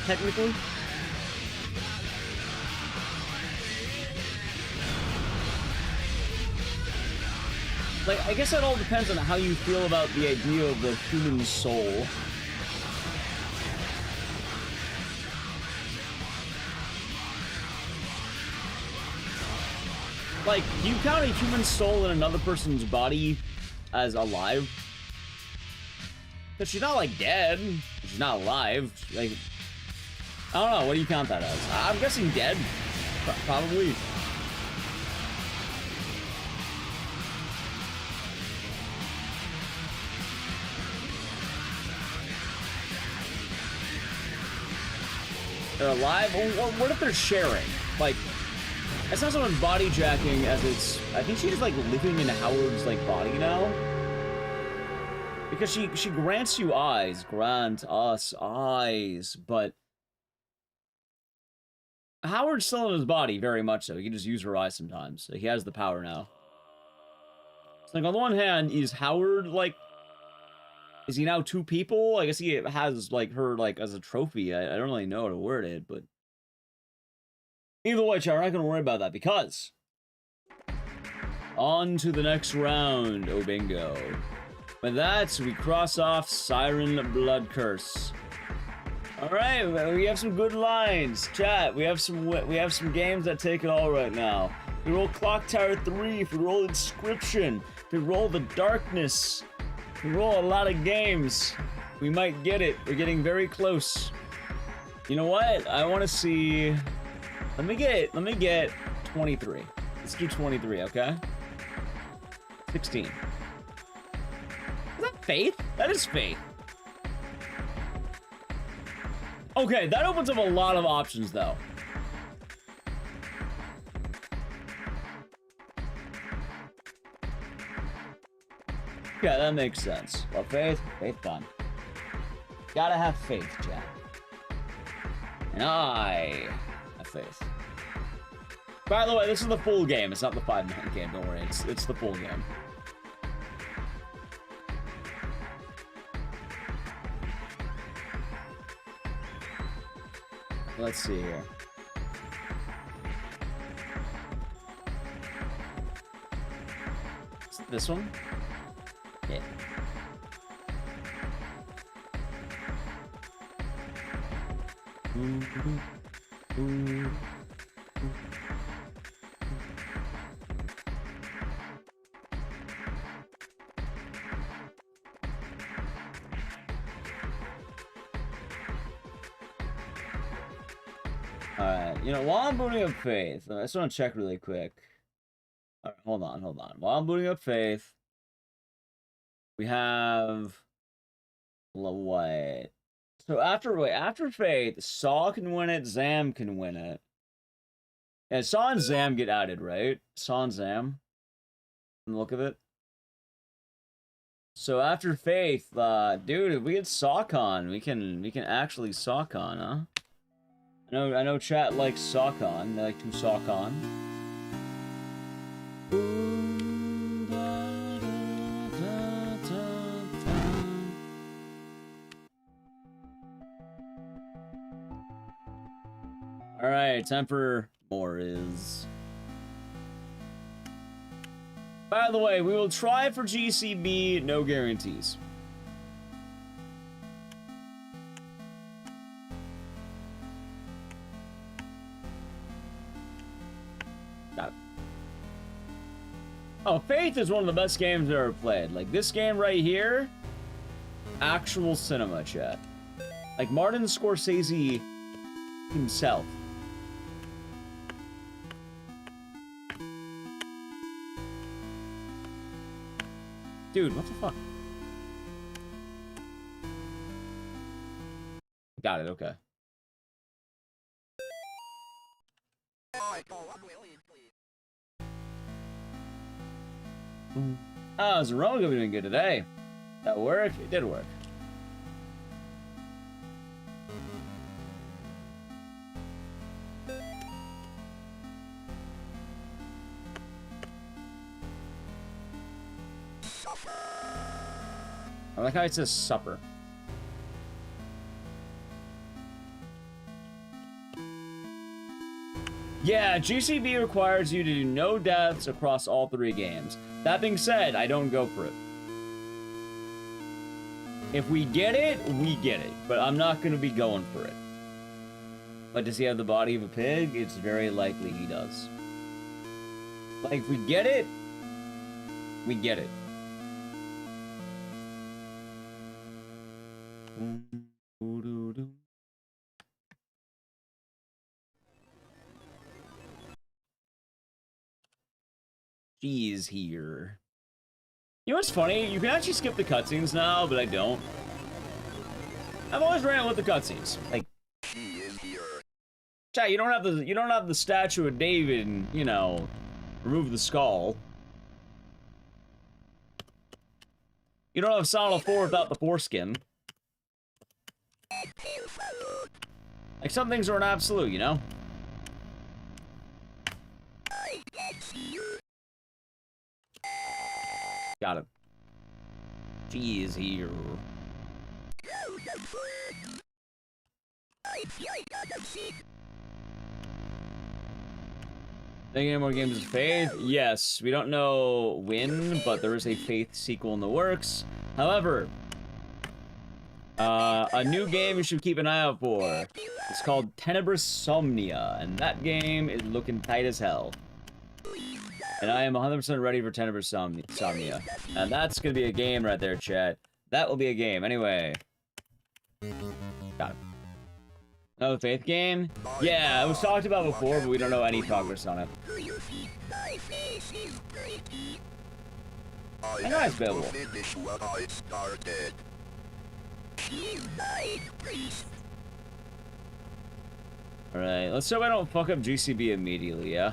Technically. Like, I guess that all depends on how you feel about the idea of the human soul. Like, do you count a human soul in another person's body as alive? Because she's not, like, dead. She's not alive. Like, I don't know. What do you count that as? I'm guessing dead. Probably. They're alive? Or what if they're sharing? Like, it's not so much body jacking as it's... I think she's, like, living in Howard's, like, body now. Because she grants you eyes. Grant us eyes. But... Howard's still in his body, very much so. He can just use her eyes sometimes. So he has the power now. So, like, on the one hand, is Howard, like... Is he now two people? I guess he has, like, her, like, as a trophy. I don't really know how to word it, but... Either way, chat, we're not going to worry about that, because... On to the next round, oh bingo. With that, we cross off Siren Blood Curse. Alright, we have some good lines. Chat, we have some games that take it all right now. We roll Clock Tower 3, if we roll Inscription, if we roll The Darkness... We roll a lot of games. We might get it. We're getting very close. You know what? I want to see... Let me get 23. Let's do 23, okay? 16. Is that Faith? That is Faith. Okay, that opens up a lot of options, though. Yeah, that makes sense. Well, Faith done. Gotta have faith, Jack. And I have faith. By the way, this is the full game. It's not the 5-minute game. Don't worry. It's the full game. Let's see here. This one? Yeah. Alright, you know, while I'm booting up Faith, I just want to check really quick. Alright, hold on. While I'm booting up Faith, we have... What? So after Faith, Saw can win it, Zam can win it. And Saw and Zam get added, right? Saw and Zam. From the look of it. So after Faith, dude, if we get Sawcon, we can actually Sawcon, huh? I know chat likes Sawcon. They like to Sawcon. Alright, time for more is. By the way, we will try for GCB, no guarantees. Oh, Faith is one of the best games I've ever played. Like, this game right here, actual cinema, chat. Like, Martin Scorsese himself. Dude, what the fuck? Got it, okay. Oh, is Rome gonna be doing good today? That work? It did work. I like how it says supper. Yeah, GCB requires you to do no deaths across all 3 games. That being said, I don't go for it. If we get it, we get it. But I'm not going to be going for it. But does he have the body of a pig? It's very likely he does. Like, if we get it, we get it. She's here. You know what's funny? You can actually skip the cutscenes now, but I don't. I've always ran with the cutscenes. Like, she is here. Chat, you don't have the statue of David and, you know, remove the skull. You don't have Sonic 4 without the foreskin. Like, some things are an absolute, you know? Got it. She is here. Thinking any more games of Faith? Yes. We don't know when, but there is a Faith sequel in the works. However, a new game you should keep an eye out for. It's called Tenebrous Somnia, and that game is looking tight as hell. And I am 100% ready for Tenebrous Somnia. And that's gonna be a game right there, chat. That will be a game. Anyway. Got it. Another Faith game? Yeah, it was talked about before, but we don't know any progress on it. I know it's available. Alright, let's hope I don't fuck up GCB immediately, yeah?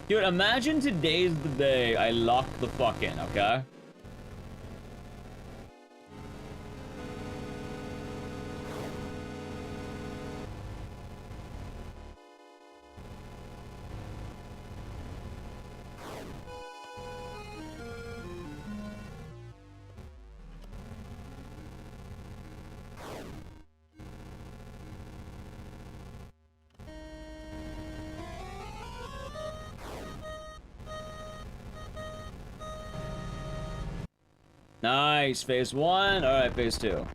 Dude, imagine today's the day I lock the fuck in, okay? Nice, phase 1. Alright, phase 2.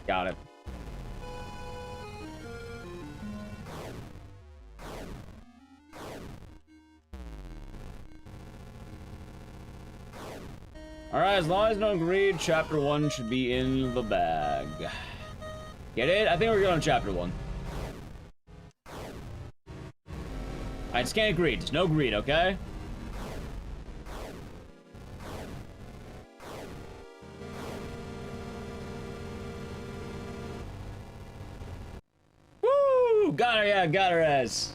Got it. Alright, as long as no greed, chapter 1 should be in the bag. Get it? I think we're good on chapter 1. I just can't greed. Just no greed, okay? Woo! Got her, yeah, got her ass.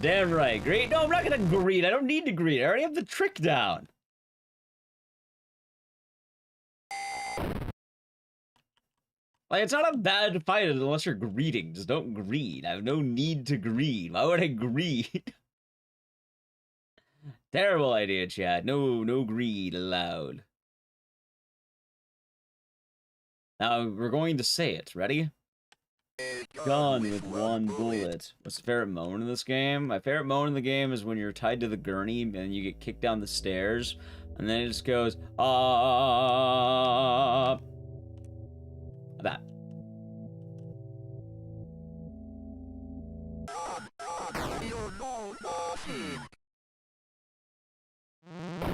Damn right. Greed? No, I'm not gonna greed. I don't need to greed. I already have the trick down. Like, it's not a bad fight unless you're greeding. Just don't greed. I have no need to greed. Why would I greed? Terrible idea, chat. No greed allowed. Now, we're going to say it. Ready? Gone with one bullet. What's the favorite moment in this game? My favorite moment in the game is when you're tied to the gurney and you get kicked down the stairs. And then it just goes, ah. That.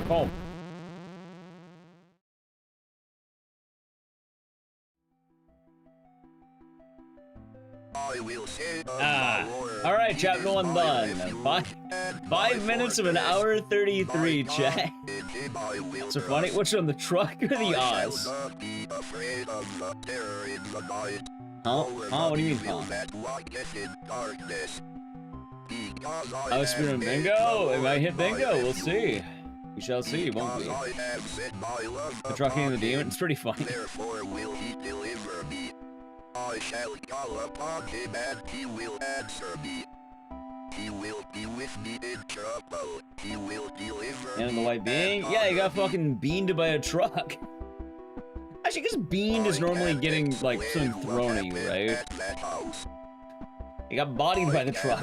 Boom. Alright, chapter 1 done. 5 minutes of an hour 33, chat. So funny. Which one, the truck or the Oz? Huh? What do you mean, huh? I was speedrun bingo? If I hit bingo, we'll see. We shall see, won't we? The trucking and the demon, it's pretty funny. I shall call upon him and he will answer me. He will be with me in trouble. He will deliver me. And the white being? Yeah, you got fucking beamed by a truck. Actually, because beamed is normally getting, like, something thrown at you, right? You got bodied by the truck.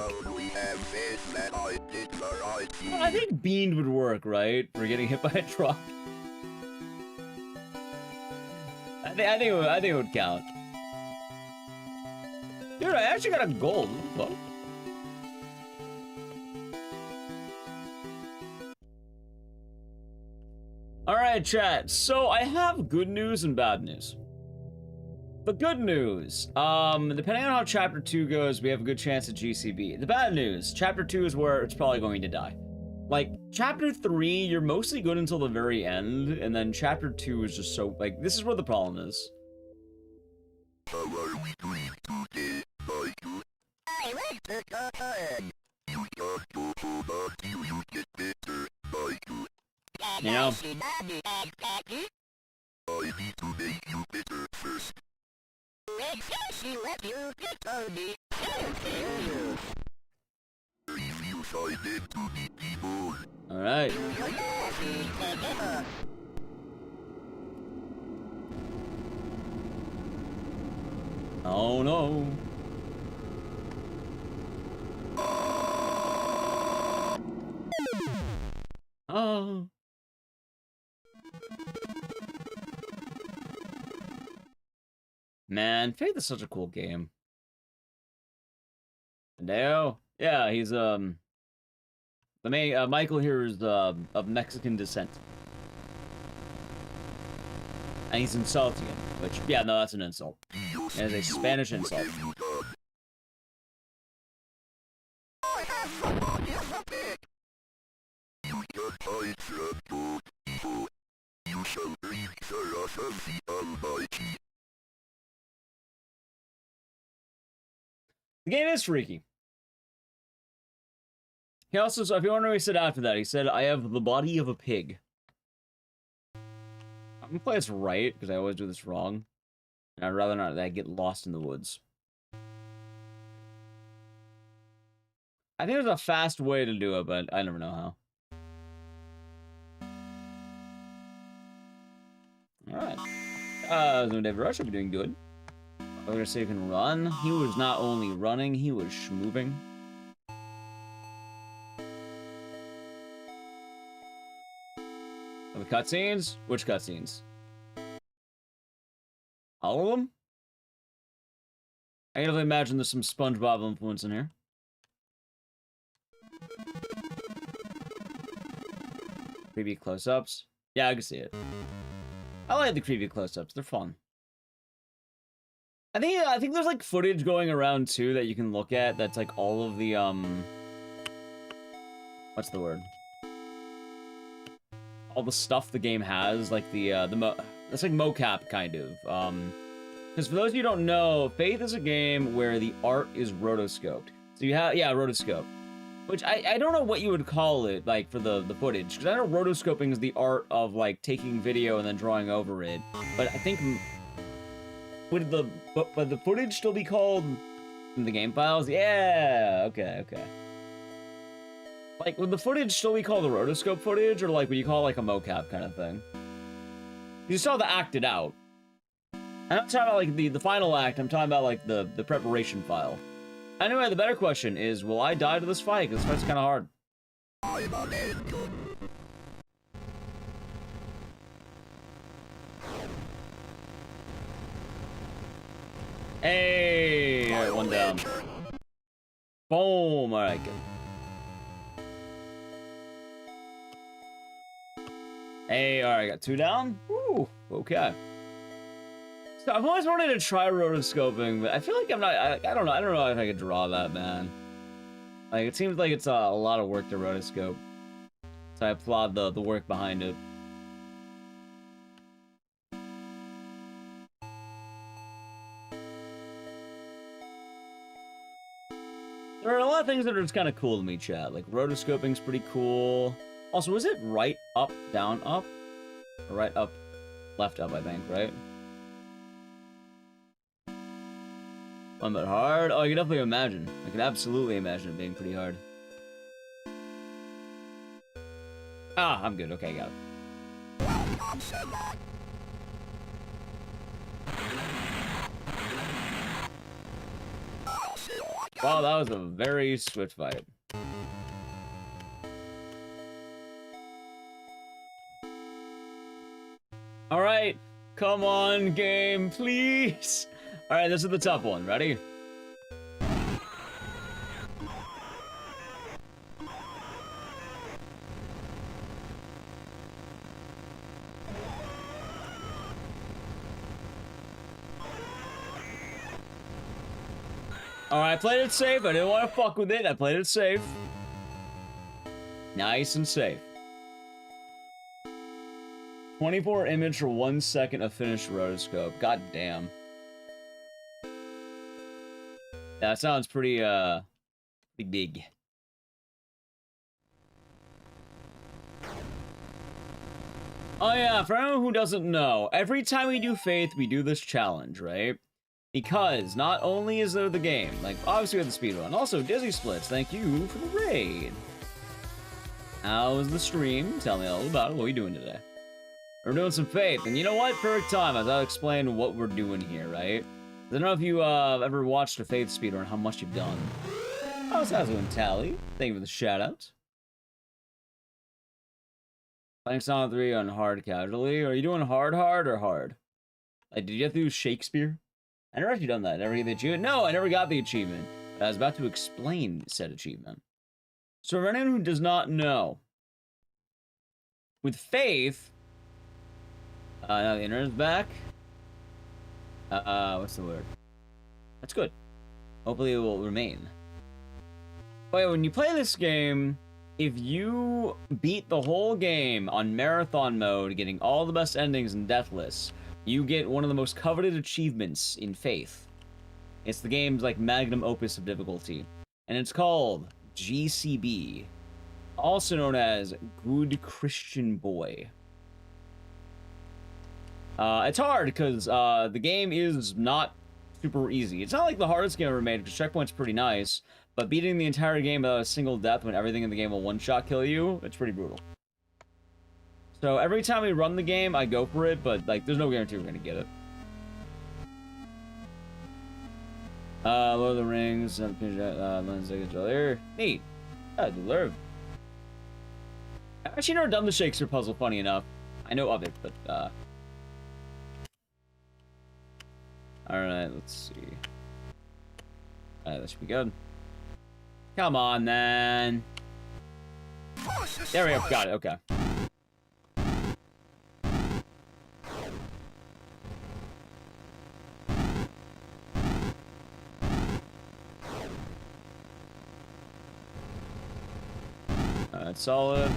Well, I think beamed would work, right? For getting hit by a truck. I think it would count. Dude, I actually got a gold. What the fuck? Alright, chat. So, I have good news and bad news. The good news, depending on how Chapter 2 goes, we have a good chance at GCB. The bad news, Chapter 2 is where it's probably going to die. Like, Chapter 3, you're mostly good until the very end, and then Chapter 2 is just so, like, this is where the problem is. How are we doing today, Michael? I like the cotton. You can't go home until you get better, Michael. You know? I need to make you better first. Let you get on me. Review find them to be people. Alright. Oh no. Oh. Man, Faith is such a cool game. Hideo? Yeah, he's the main Michael here is of Mexican descent. And he's insulting him, which, yeah, no, that's an insult. It is a Spanish insult. You shall The game is freaky. He also, so if you wonder what he said after that, he said, I have the body of a pig. I'm gonna play this right, because I always do this wrong. And I'd rather not that I get lost in the woods. I think there's a fast way to do it, but I never know how. Alright. So David Rush will be doing good. We're gonna say he can run. He was not only running, he was schmoving. The cutscenes? Which cutscenes? All of them? I can only imagine there's some SpongeBob influence in here. Creepy close-ups. Yeah, I can see it. I like the creepy close-ups. They're fun. I think there's like footage going around too that you can look at. That's like all of the what's the word? All the stuff the game has, like that's like mocap kind of. Because for those of you who don't know, Faith is a game where the art is rotoscoped. So you have rotoscope. Which I don't know what you would call it, like, for the footage. Because I know rotoscoping is the art of, like, taking video and then drawing over it. But I think... Would the footage still be called... in the game files? Yeah! Okay. Like, would the footage still be called the rotoscope footage? Or, like, would you call it, like, a mocap kind of thing? You saw the acted out. I'm not talking about, like, the final act. I'm talking about, like, the preparation file. Anyway, the better question is, will I die to this fight? Because this fight's kind of hard. Hey! Alright, one down. Boom! Alright, good. Hey, alright, got two down? Ooh, okay. So I've always wanted to try rotoscoping, but I feel like I'm not, I don't know if I could draw that, man. Like, it seems like it's a lot of work to rotoscope. So I applaud the work behind it. There are a lot of things that are just kind of cool to me, chat. Like, rotoscoping's pretty cool. Also, was it right, up, down, up? Or right, up, left, up, I think, right? One bit hard? Oh, I can definitely imagine. I can absolutely imagine it being pretty hard. Ah, I'm good. Okay, got it. Wow, that was a very swift fight. Alright, come on, game, please! Alright, this is the tough one. Ready? Alright, I played it safe. I didn't want to fuck with it. I played it safe. Nice and safe. 24 image for 1 second of finished rotoscope. God damn. That sounds pretty, big. Oh yeah, for anyone who doesn't know, every time we do Faith, we do this challenge, right? Because not only is there the game, like, obviously we have the speedrun, also Dizzy Splits, thank you for the raid. How was the stream? Tell me all about it. What are we doing today? We're doing some Faith, and you know what? Perfect time, as I'll explain what we're doing here, right? I don't know if you ever watched a Faith speedrun, how much you've done. How's that doing, Tally? Thank you for the shout-out. Playing Sonic 3 on hard casually. Are you doing hard or hard? Like, did you have to do Shakespeare? I never actually done that. Never get the achievement. No, I never got the achievement. But I was about to explain said achievement. So for anyone who does not know, with Faith, now the internet's back. What's the word? That's good. Hopefully it will remain. Oh yeah, when you play this game, if you beat the whole game on marathon mode, getting all the best endings and deathless, you get one of the most coveted achievements in Faith. It's the game's like magnum opus of difficulty, and it's called GCB, also known as Good Christian Boy. It's hard because the game is not super easy. It's not like the hardest game ever made, because Checkpoint's pretty nice, but beating the entire game without a single death when everything in the game will one-shot kill you, it's pretty brutal. So every time we run the game, I go for it, but like, there's no guarantee we're gonna get it. Lord of the Rings, earlier. Neat. I deserve. I've actually never done the Shakespeare puzzle, funny enough. I know of it, but alright, let's see. Alright, that should be good. Come on, then. There we go. Got it. Okay. That's solid.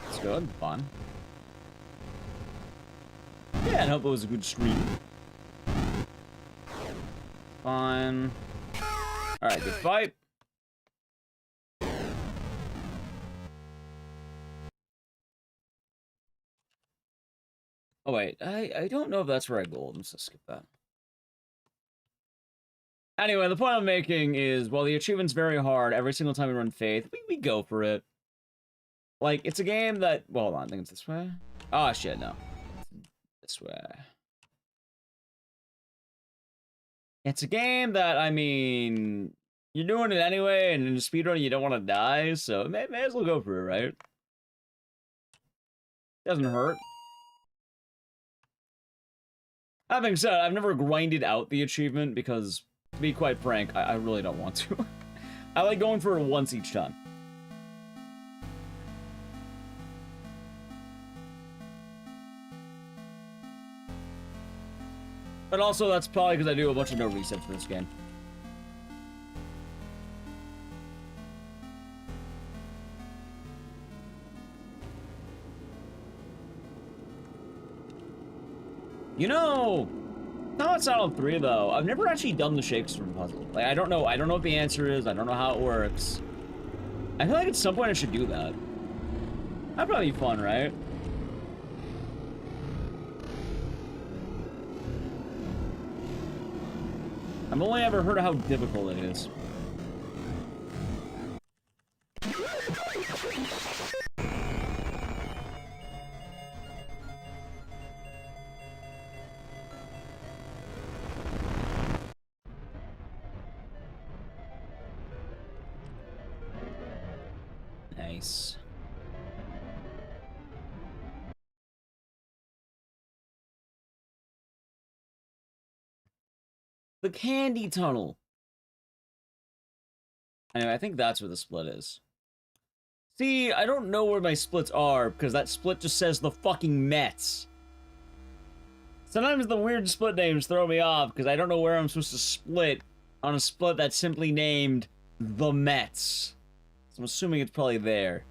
That's good. Fun. Yeah, I hope it was a good stream. Fine. Alright, good fight. Oh wait, I don't know if that's right gold. Let's just skip that. Anyway, the point I'm making is, while the achievement's very hard, every single time we run Faith, we go for it. Like, it's a game that... Well, hold on, I think it's this way. Oh, shit, no. This way. It's a game that, I mean... You're doing it anyway, and in a speedrun you don't want to die, so may as well go for it, right? Doesn't hurt. Having said, I've never grinded out the achievement because, to be quite frank, I really don't want to. I like going for it once each time. But also, that's probably because I do a bunch of no resets for this game. You know, now it's Silent 3 though. I've never actually done the Shakespeare puzzle. Like, I don't know what the answer is. I don't know how it works. I feel like at some point I should do that. That'd probably be fun, right? I've only ever heard of how difficult it is. Nice. The candy tunnel. Anyway, I think that's where the split is. See, I don't know where my splits are because that split just says the fucking Mets. Sometimes the weird split names throw me off because I don't know where I'm supposed to split on a split that's simply named the Mets. So I'm assuming it's probably there.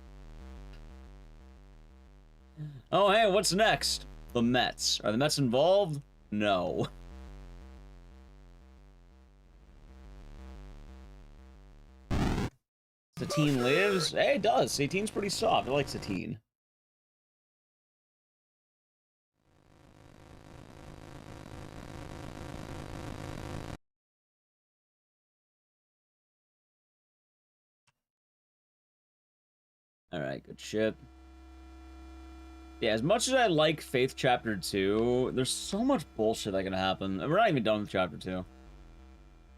Oh, hey, what's next? The Mets. Are the Mets involved? No. Satine lives? Hey, it does. Satine's pretty soft. I like Satine. Alright, good shit. Yeah, as much as I like Faith Chapter 2, there's so much bullshit that can happen. We're not even done with Chapter 2.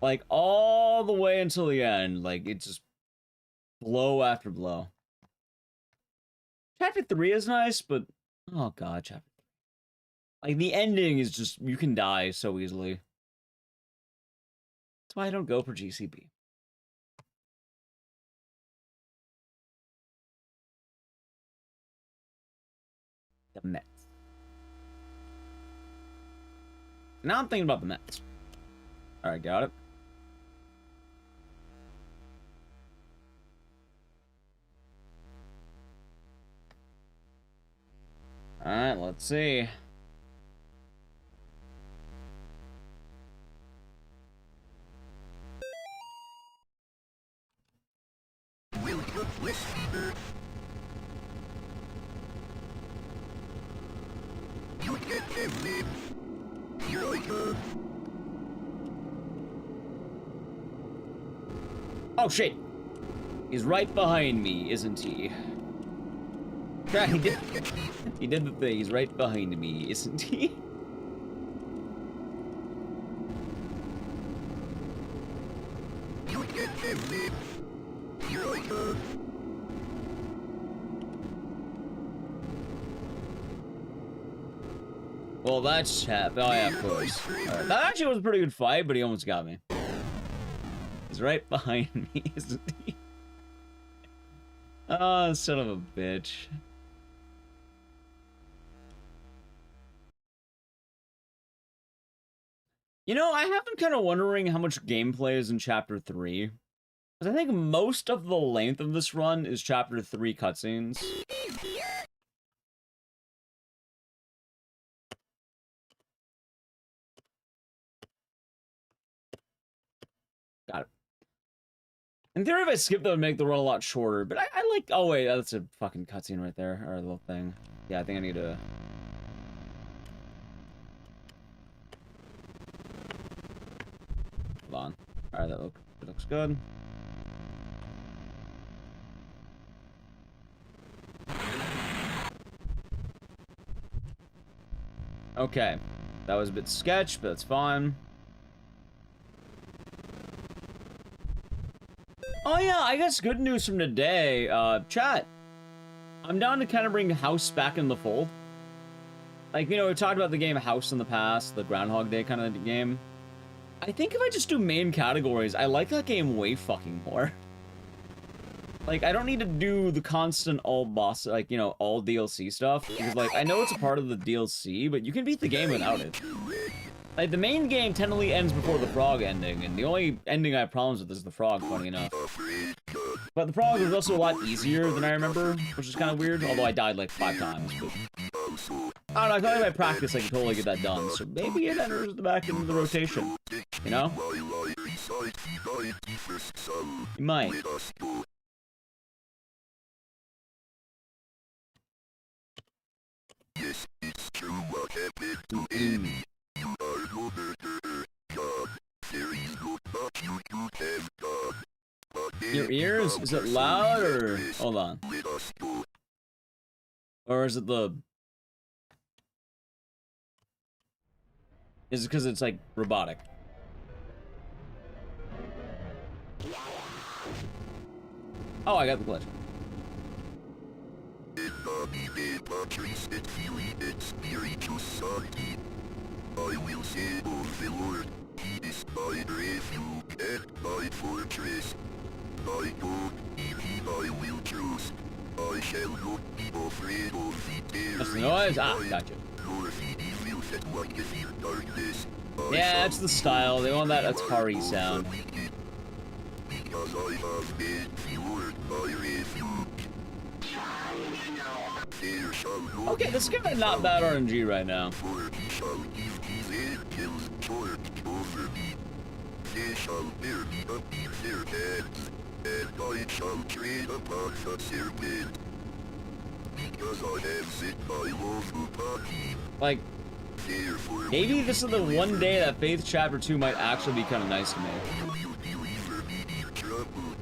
Like, all the way until the end. Like, it's just blow after blow. Chapter 3 is nice, but... Oh god, Chapter 3. Like, the ending is just... You can die so easily. That's why I don't go for GCB. The Mets. Now I'm thinking about the Mets. Alright, got it. Alright, let's see. Oh shit! He's right behind me, isn't he? Yeah, he did. He did the thing. He's right behind me, isn't he? Well, that's happened. Oh yeah, of course. Right. That actually was a pretty good fight, but he almost got me. He's right behind me, isn't he? Oh, son of a bitch. You know, I have been kind of wondering how much gameplay is in Chapter 3. Because I think most of the length of this run is Chapter 3 cutscenes. Got it. In theory, if I skip that, would make the run a lot shorter. But I like... Oh, wait. That's a fucking cutscene right there. Or a little thing. Yeah, I think I need to... Hold on. Alright, that looks good. Okay. That was a bit sketch, but that's fine. Oh yeah, I guess good news from today. Chat. I'm down to kind of bring House back in the fold. Like, you know, we talked about the game House in the past, the Groundhog Day kind of game. I think if I just do main categories, I like that game way fucking more. Like, I don't need to do the constant all boss, like, you know, all DLC stuff. Because, like, I know it's a part of the DLC, but you can beat the game without it. Like, the main game technically ends before the frog ending, and the only ending I have problems with is the frog, funny enough. But the frog was also a lot easier than I remember, which is kind of weird, although I died like 5 times. But... I don't know, I thought if I practice, I could totally get that done, so maybe it enters the back into the rotation, you know? You might. Yes, it's true what happened to Amy. You are no murderer, God. There is not much you could have done. Your ears? Is it loud or... Hold on. Or is it the... Is it because it's like robotic? Oh, I got the glitch. I will say of the Lord, He is my refuge and my fortress. My God, in Him I will trust. I shall not be afraid of the terror. That's the noise? Ah, gotcha. Nor the evil that walketh in darkness. Yeah, that's the style. They want that Atari sound. Because I have made the Lord my refuge. Okay, this is kind of not bad RNG right now. For He shall give His angels charge over me. They shall bear me up in their hands, and I shall tread upon the serpent. Because I have set my love upon Him. Like, therefore, maybe this is the one day that Faith Chapter 2 might actually be kind of nice to me. He will deliver me in trouble.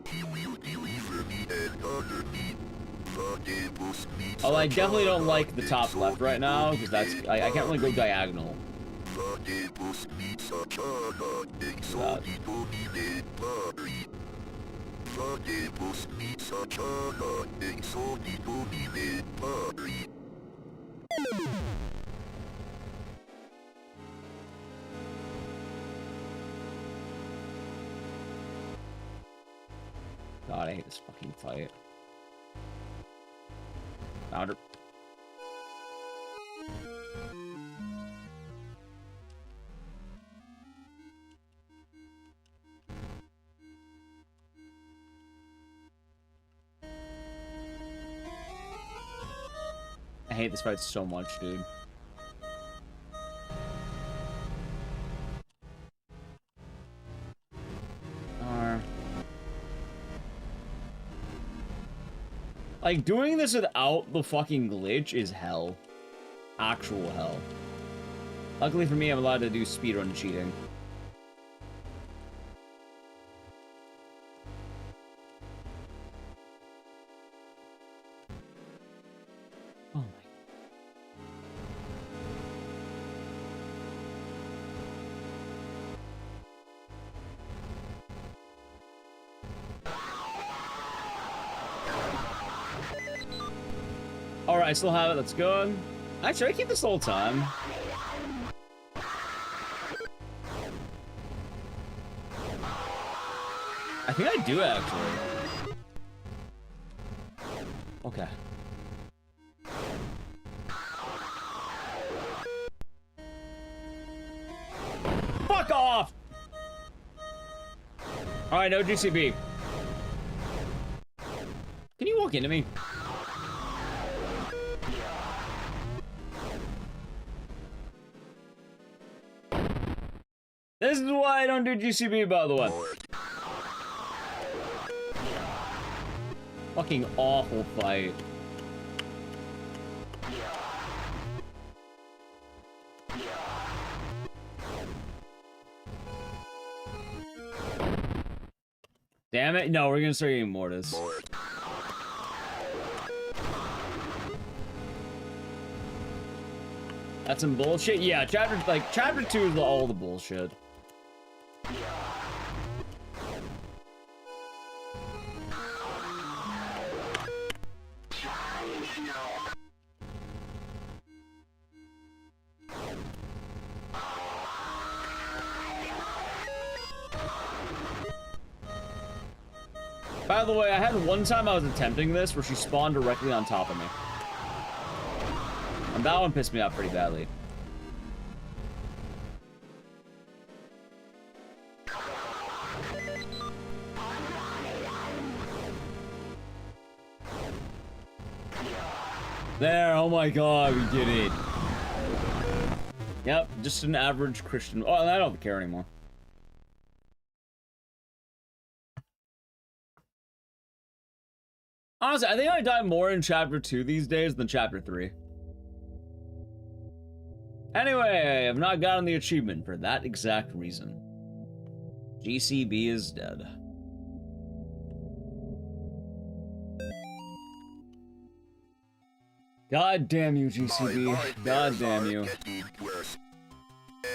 He will deliver me and honor me. Oh, I definitely don't like the top left right now, because that's... I can't really go diagonal. God, I hate this fucking fight. Found her. I hate this fight so much, dude. Like, doing this without the fucking glitch is hell. Actual hell. Luckily for me, I'm allowed to do speedrun cheating. Oh my. Alright, I still have it. That's good. Actually, I keep this the whole time. I think I do, actually. Okay. Fuck off! Alright, no GCB. Can you walk into me? This is why I don't do GCB, by the way. Fucking awful fight. Damn it. No, we're gonna start getting Mortis. That's some bullshit? Yeah, chapter 2 is all the bullshit. By the way, I had one time I was attempting this where she spawned directly on top of me. And that one pissed me off pretty badly. There, oh my god, we did it. Yep, just an average Christian. Oh, I don't care anymore. Honestly, I think I die more in chapter 2 these days than chapter 3. Anyway, I have not gotten the achievement for that exact reason. GCB is dead. God damn you, GCB. God damn you.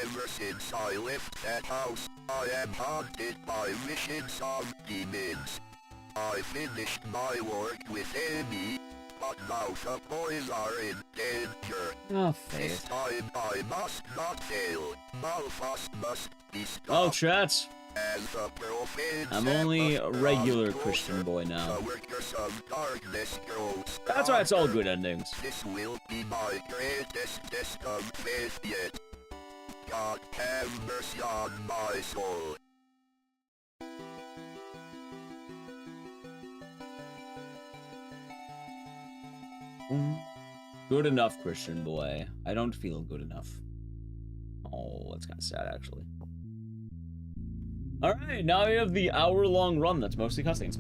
Ever since I left that house, I am haunted by visions of demons. I finished my work with Amy, but now the boys are in danger. Oh, this time I must not fail. Malphas must be stopped. Oh, chats. As the prophets I'm only a regular Christian boy now. The workers of darkness grow That's why it's all good endings. This will be my greatest test of faith yet. God have mercy on my soul. Good enough, Christian boy. I don't feel good enough. Oh, that's kind of sad, actually. Alright, now we have the hour-long run that's mostly cutscenes.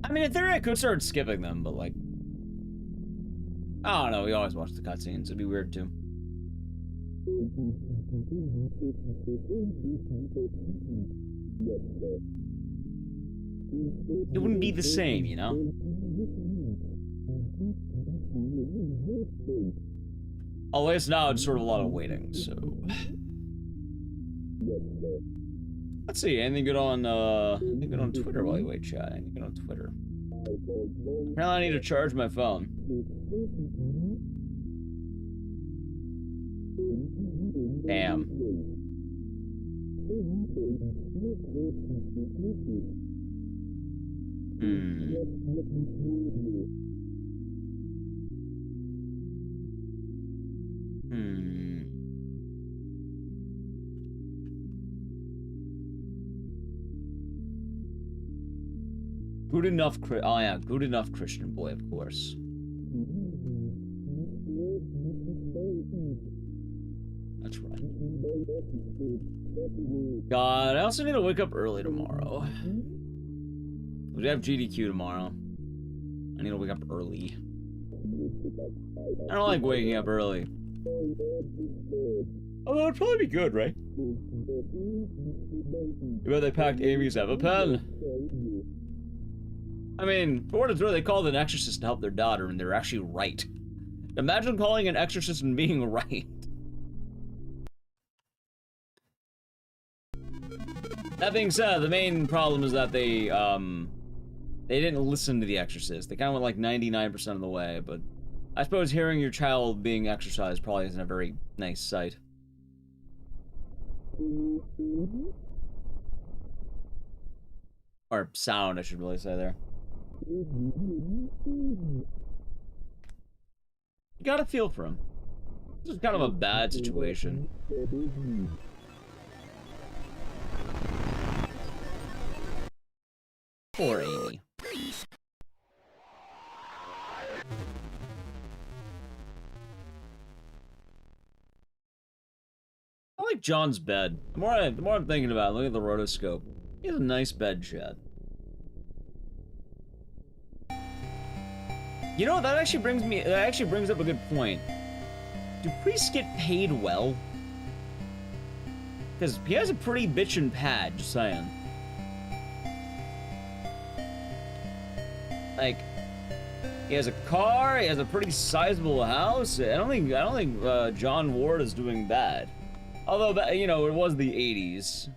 I mean, in theory, I could start skipping them, but, like... I don't know, we always watch the cutscenes. It'd be weird, too. It wouldn't be the same, you know? At least now it's sort of a lot of waiting, so... Let's see, anything good on Twitter while you wait, chat? Anything good on Twitter? Apparently I need to charge my phone. Damn. Good enough, oh yeah, good enough Christian boy, of course. That's right. God, I also need to wake up early tomorrow. We have GDQ tomorrow. I need to wake up early. I don't like waking up early. Although it'd probably be good, right? You bet they packed Amy's EpiPen. I mean, for what it's worth, they called an exorcist to help their daughter, and they're actually right. Imagine calling an exorcist and being right. That being said, the main problem is that they didn't listen to the exorcist. They kind of went like 99% of the way, but I suppose hearing your child being exorcised probably isn't a very nice sight. Or sound, I should really say there. You gotta feel for him. This is kind of a bad situation. Poor Amy. I like John's bed. The more I'm thinking about it, look at the rotoscope. He has a nice bed, Chad. You know, that actually brings up a good point. Do priests get paid well? Because he has a pretty bitchin' pad, just saying. Like, he has a car, he has a pretty sizable house. I don't think John Ward is doing bad. Although, you know, it was the 80s.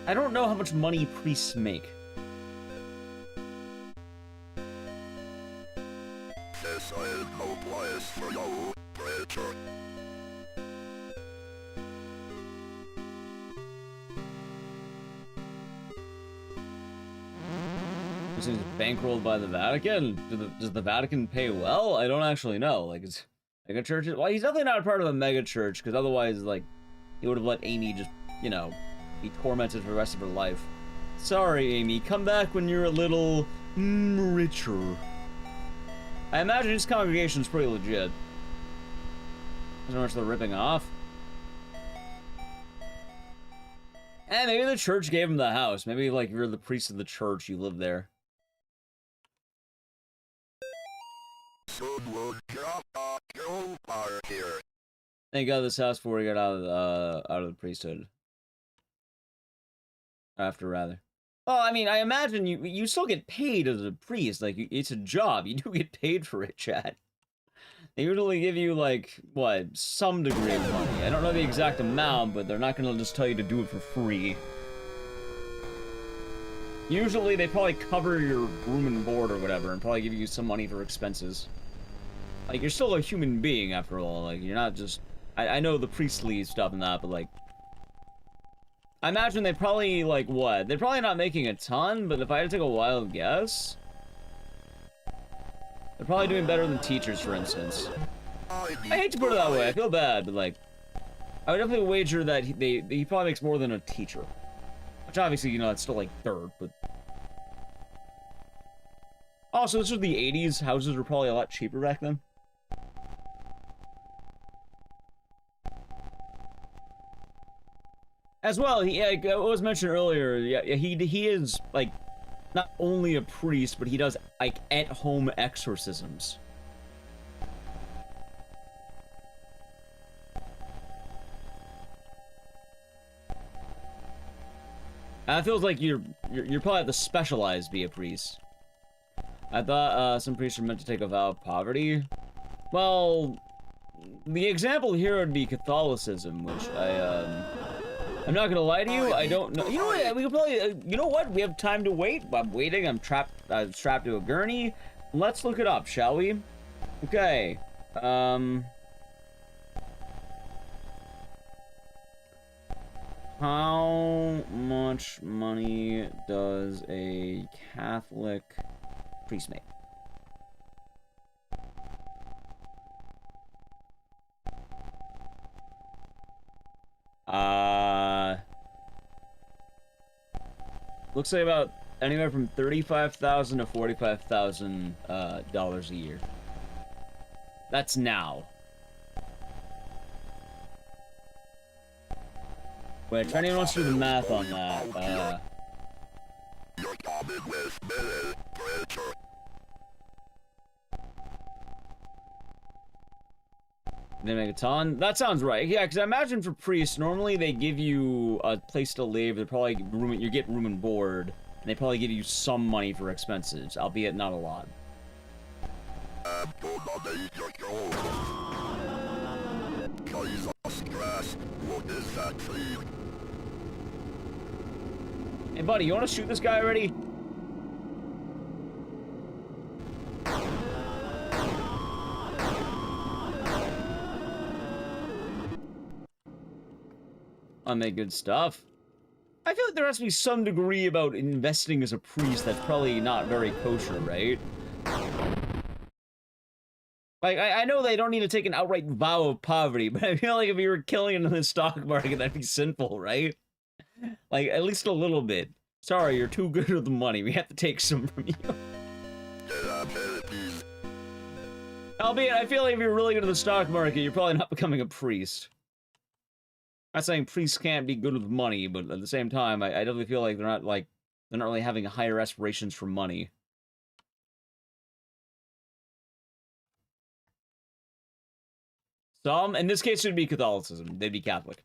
I don't know how much money priests make. Is it bankrolled by the Vatican? Does the Vatican pay well? I don't actually know. Like, is mega churches? Well, he's definitely not a part of a mega church, because otherwise, like, he would have let Amy just, you know, be tormented for the rest of her life. Sorry, Amy. Come back when you're a little richer. I imagine his congregation's pretty legit. There's not much they're ripping off. And maybe the church gave him the house. Maybe, like, you're the priest of the church, you live there. Thank God this house before he got out of the priesthood. After, rather. Well, I mean, I imagine you still get paid as a priest. Like, it's a job. You do get paid for it, Chad. They usually give you, like, what, some degree of money. I don't know the exact amount, but they're not gonna just tell you to do it for free. Usually, they probably cover your room and board or whatever, and probably give you some money for expenses. Like, you're still a human being, after all. Like, you're not just... I know the priestly stuff and that, but, like... I imagine they probably, like, what? They're probably not making a ton, but if I had to take a wild guess... They're probably doing better than teachers, for instance. I hate to put it that way, I feel bad, but, like... I would definitely wager that he probably makes more than a teacher. Which, obviously, you know, that's still, like, third, but... Also, this was the 80s. Houses were probably a lot cheaper back then. As well, like it was mentioned earlier, yeah, he is, like, not only a priest, but he does, like, at-home exorcisms. And it feels like you're probably have to specialize to be a priest. I thought some priests were meant to take a vow of poverty. Well, the example here would be Catholicism, which I'm not gonna lie to you, I don't know. You know what, we could probably, you know what, we have time to wait. I'm waiting, I'm strapped to a gurney. Let's look it up, shall we? Okay, how much money does a Catholic priest make? Looks like about anywhere from $35,000 to $45,000 dollars a year. That's now. Wait, if anyone wants to do the math on that, they make a ton? That sounds right. Yeah, because I imagine for priests, normally they give you a place to live. They probably you get room and board, and they probably give you some money for expenses, albeit not a lot. Hey, buddy, you want to shoot this guy already? I make good stuff. I feel like there has to be some degree about investing as a priest that's probably not very kosher, right? Like, I know they don't need to take an outright vow of poverty, but I feel like if you were killing in the stock market, that'd be sinful, right? Like, at least a little bit. Sorry, you're too good with the money. We have to take some from you. Albeit, I feel like if you're really good at the stock market, you're probably not becoming a priest. I'm not saying priests can't be good with money, but at the same time, I definitely feel like they're not really having higher aspirations for money. Some, in this case, it would be Catholicism. They'd be Catholic.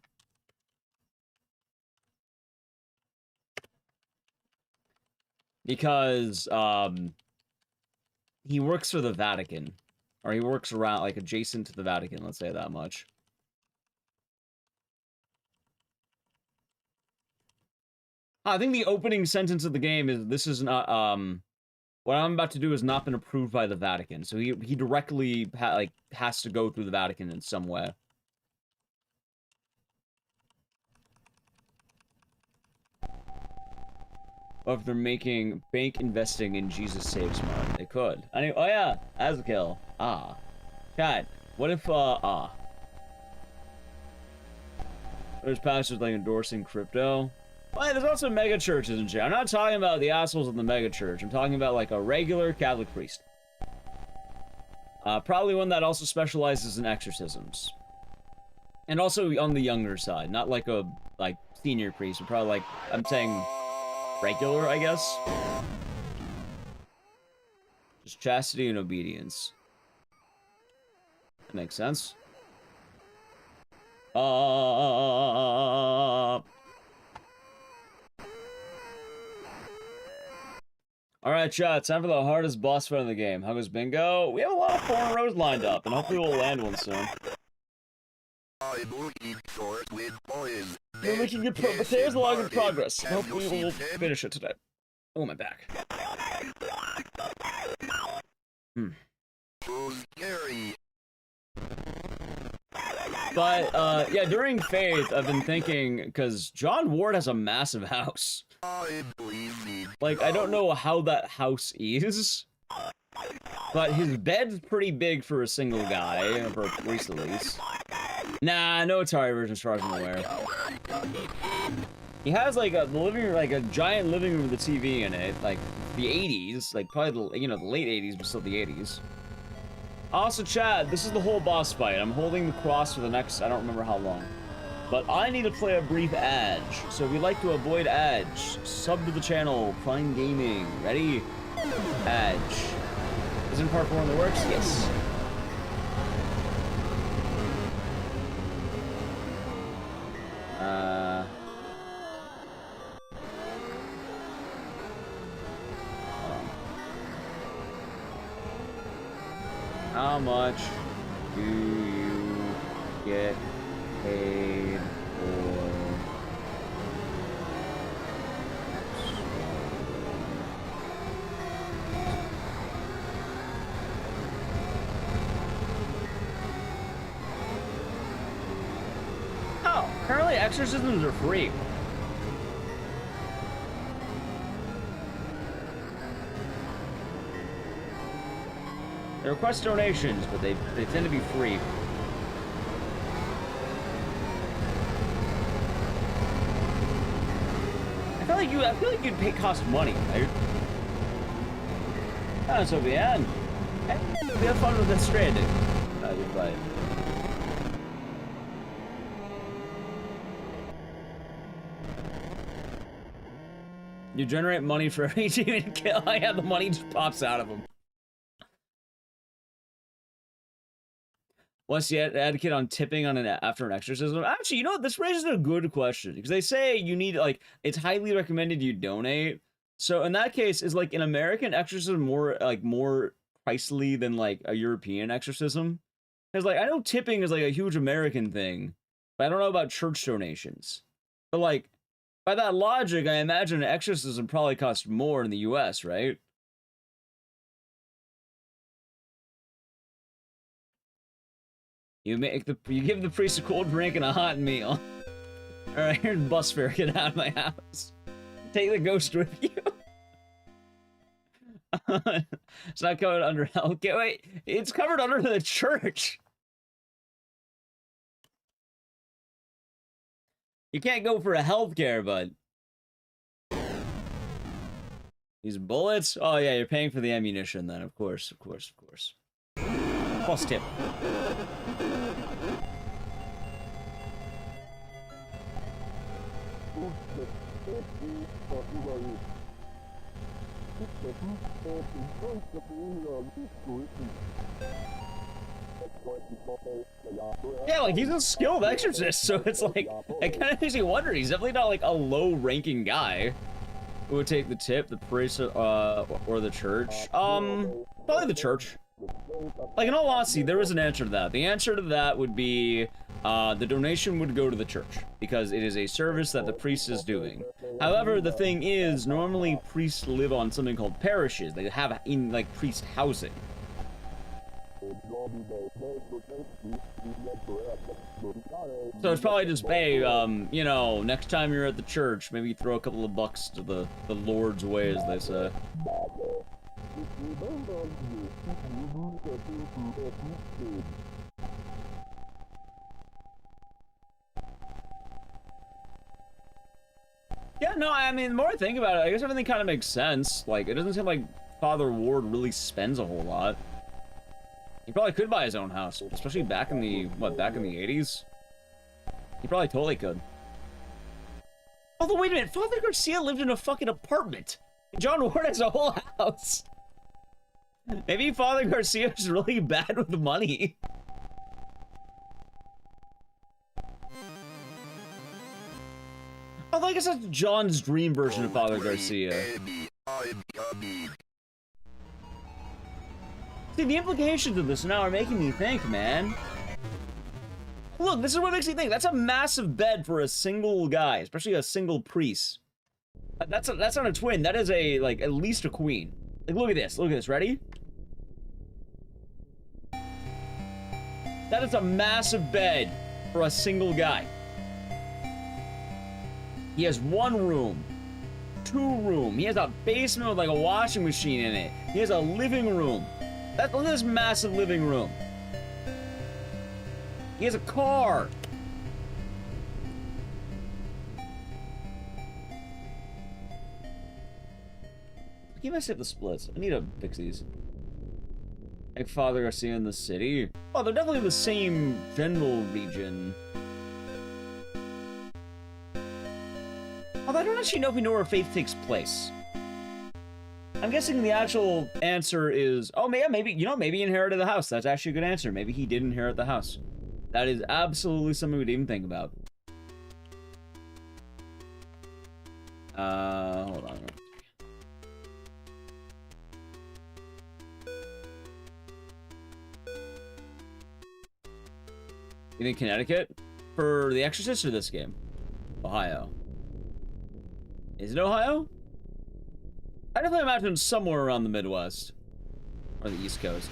Because, he works for the Vatican. Or he works around, like, adjacent to the Vatican, let's say that much. I think the opening sentence of the game is, this is not, what I'm about to do has not been approved by the Vatican. So he directly, has to go through the Vatican in some way. Or if they're making bank investing in Jesus Saves Smart. They could. Anyway, oh yeah, Azkill. Chat, what if, there's pastors, like, endorsing crypto? Well, there's also mega churches and shit. I'm not talking about the assholes of the mega church. I'm talking about, like, a regular Catholic priest. Probably one that also specializes in exorcisms. And also on the younger side. Not like a, senior priest. But probably, like, I'm saying regular, I guess. Just chastity and obedience. That makes sense. Alright, chat, time for the hardest boss fight in the game. How goes bingo? We have a lot of 4 in a rows lined up, and hopefully we'll land one soon. We're making good progress. There's a lot of progress. Hopefully we'll finish it today. Oh, my back. But, yeah, during Faith, I've been thinking, because John Ward has a massive house. Like, I don't know how that house is, but his bed's pretty big for a single guy, for a priest at least. Nah, no Atari version as far as I'm aware. He has, like, a giant living room with a TV in it, like, the 80s, like, probably, the late 80s, but still the 80s. Also, Chad, this is the whole boss fight. I'm holding the cross for the next, I don't remember how long. But I need to play a brief ad. So if you'd like to avoid ads, sub to the channel, Prime Gaming. Ready? Ad. Isn't part 4 in the works? Yes. How much do you get paid for? Oh, apparently exorcisms are free. They request donations, but they tend to be free. I feel I feel like you'd cost money, right? Ah, so bien. We have fun with the stranding. You're right. You generate money for every team you kill. Yeah, the money just pops out of them. What's the etiquette on tipping on after an exorcism? Actually, you know what? This raises a good question because they say you need like it's highly recommended you donate. So in that case, is like an American exorcism more pricey than like a European exorcism? Because like I know tipping is like a huge American thing, but I don't know about church donations. But like by that logic, I imagine an exorcism probably costs more in the U.S., right? You give the priest a cold drink and a hot meal. All right, here's bus fare. Get out of my house. Take the ghost with you. It's not covered under health. Okay, wait, it's covered under the church. You can't go for a healthcare, bud. These bullets? Oh yeah, you're paying for the ammunition then. Of course. Plus tip. Yeah, like he's a skilled exorcist, so it's like it kind of makes you wonder. He's definitely not like a low-ranking guy who would take the tip, the priest, or the church. Probably the church. Like in all honesty, there is an answer to that. The answer to that would be the donation would go to the church because it is a service that the priest is doing. However, the thing is, normally priests live on something called parishes. They have in like priest housing. So it's probably just, hey, you know, next time you're at the church, maybe throw a couple of bucks to the Lord's way, as they say. Yeah, no, I mean, the more I think about it, I guess everything kind of makes sense. Like, it doesn't seem like Father Ward really spends a whole lot. He probably could buy his own house, especially back in the, back in the 80s? He probably totally could. Although, wait a minute, Father Garcia lived in a fucking apartment. John Ward has a whole house. Maybe Father Garcia is really bad with money. Although I guess that's John's dream version of Father Garcia. See, the implications of this now are making me think, man. Look, this is what makes me think. That's a massive bed for a single guy, especially a single priest. That's not a twin. That is a, like, at least a queen. Like, look at this. Look at this. Ready? That is a massive bed for a single guy. He has one room, two room. He has a basement with like a washing machine in it. He has a living room. Look at this massive living room. He has a car. Keep messing up the splits. I need to fix these. Like Father Garcia in the city. Oh, they're definitely the same general region. Although I don't actually know if we know where Faith takes place. I'm guessing the actual answer is, oh, maybe, you know, maybe he inherited the house. That's actually a good answer. Maybe he did inherit the house. That is absolutely something we'd even think about. Hold on. You think Connecticut? For The Exorcist or this game? Ohio. Is it Ohio? I definitely imagine somewhere around the Midwest. Or the East Coast.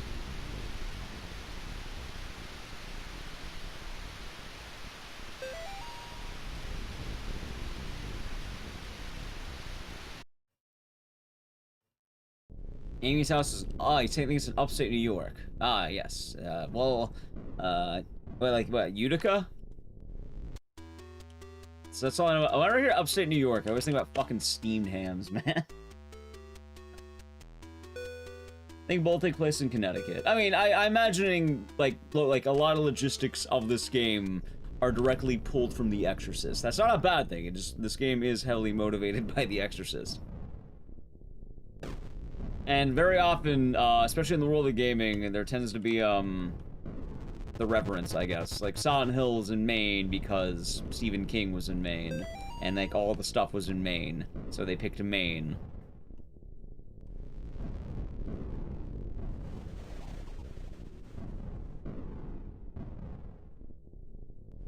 Amy's house is, oh, you think it's in upstate New York. Ah, yes. Well, like, what, Utica? That's all I know. Whenever I hear upstate New York, I always think about fucking steamed hams, man. I think both take place in Connecticut. I mean, I'm imagining, like a lot of logistics of this game are directly pulled from The Exorcist. That's not a bad thing. It just, this game is heavily motivated by The Exorcist. And very often, especially in the world of gaming, there tends to be, the reference, I guess. Like, Silent Hill's in Maine because Stephen King was in Maine. And, like, all the stuff was in Maine. So they picked Maine.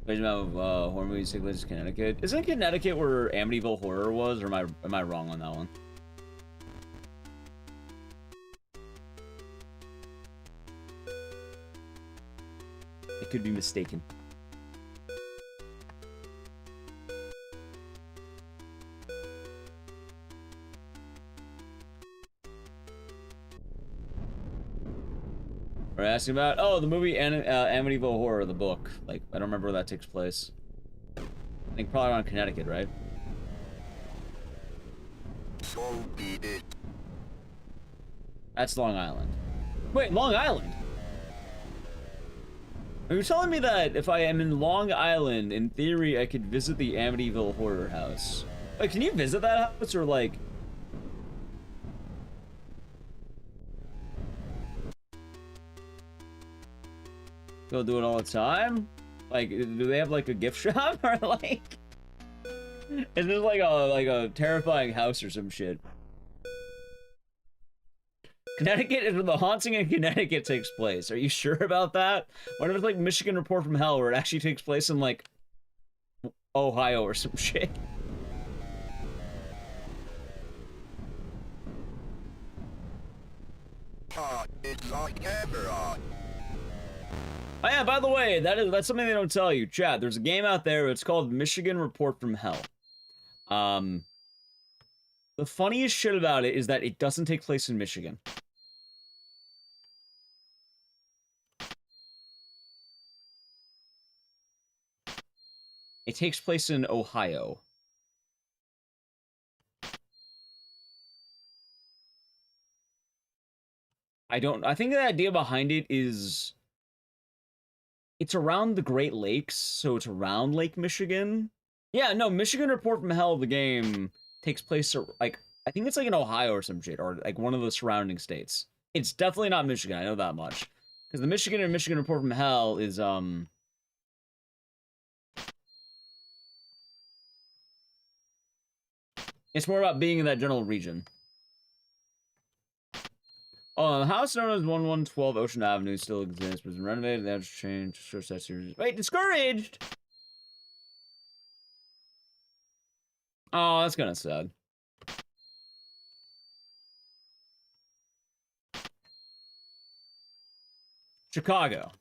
Horror movies take place in Connecticut. Isn't Connecticut where Amityville Horror was, or am I wrong on that one? I could be mistaken. We're asking about, oh, the movie Amityville Horror, the book. Like, I don't remember where that takes place. I think probably around Connecticut, right? So be it. That's Long Island. Wait, Long Island? Are you telling me that if I am in Long Island, in theory, I could visit the Amityville Horror House? Wait, can you visit that house, or like... Go do it all the time? Like, do they have like a gift shop, or like... Is this like a terrifying house or some shit? Connecticut is where the haunting in Connecticut takes place. Are you sure about that? What if it's like Michigan Report from Hell, where it actually takes place in like Ohio or some shit? It's on camera. Oh yeah, by the way, that's something they don't tell you. Chat, there's a game out there, it's called Michigan Report from Hell. The funniest shit about it is that it doesn't take place in Michigan. It takes place in Ohio. I think the idea behind it is... It's around the Great Lakes, so it's around Lake Michigan. Yeah, no, Michigan Report from Hell, the game, takes place, like, I think it's like in Ohio or some shit, or like one of the surrounding states. It's definitely not Michigan, I know that much. Because the Michigan and Michigan Report from Hell is, it's more about being in that general region. Oh, the house known as 1112 Ocean Avenue still exists, but it's been renovated, they have to change, sure that series. Wait, discouraged! Oh, that's kinda sad. Chicago.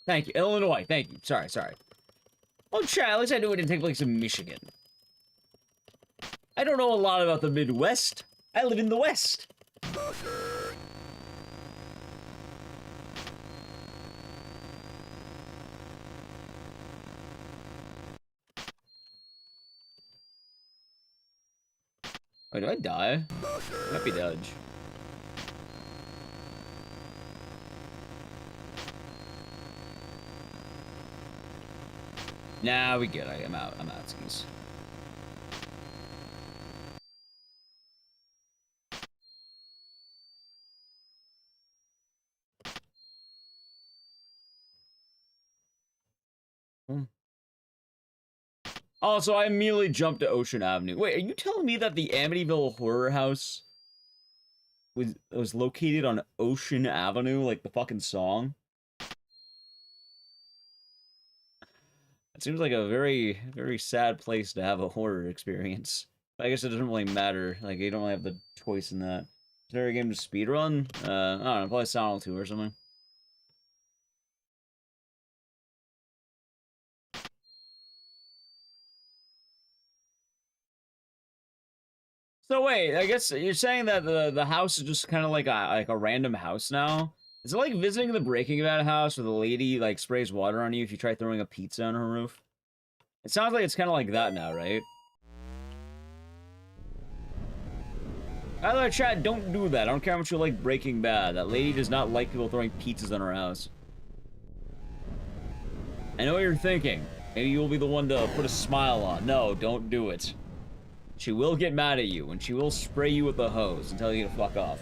Thank you. Illinois, thank you. Sorry. Well, chat, at least I knew it didn't take place in Michigan. I don't know a lot about the Midwest. I live in the West. Wait, do I die? Happy dodge. Nah, we good. I'm out. I'm out, skis. Also, I immediately jumped to Ocean Avenue. Wait, are you telling me that the Amityville Horror House was located on Ocean Avenue, like the fucking song? It seems like a very, very sad place to have a horror experience. I guess it doesn't really matter. Like, you don't really have the choice in that. Is there a game to speedrun? I don't know, probably Silent 2 or something. So wait, I guess you're saying that the house is just kind of like a random house now? Is it like visiting the Breaking Bad house where the lady like sprays water on you if you try throwing a pizza on her roof? It sounds like it's kind of like that now, right? By the way, chat, don't do that. I don't care how much you like Breaking Bad. That lady does not like people throwing pizzas in her house. I know what you're thinking. Maybe you'll be the one to put a smile on. No, don't do it. She will get mad at you, and she will spray you with a hose and tell you to fuck off.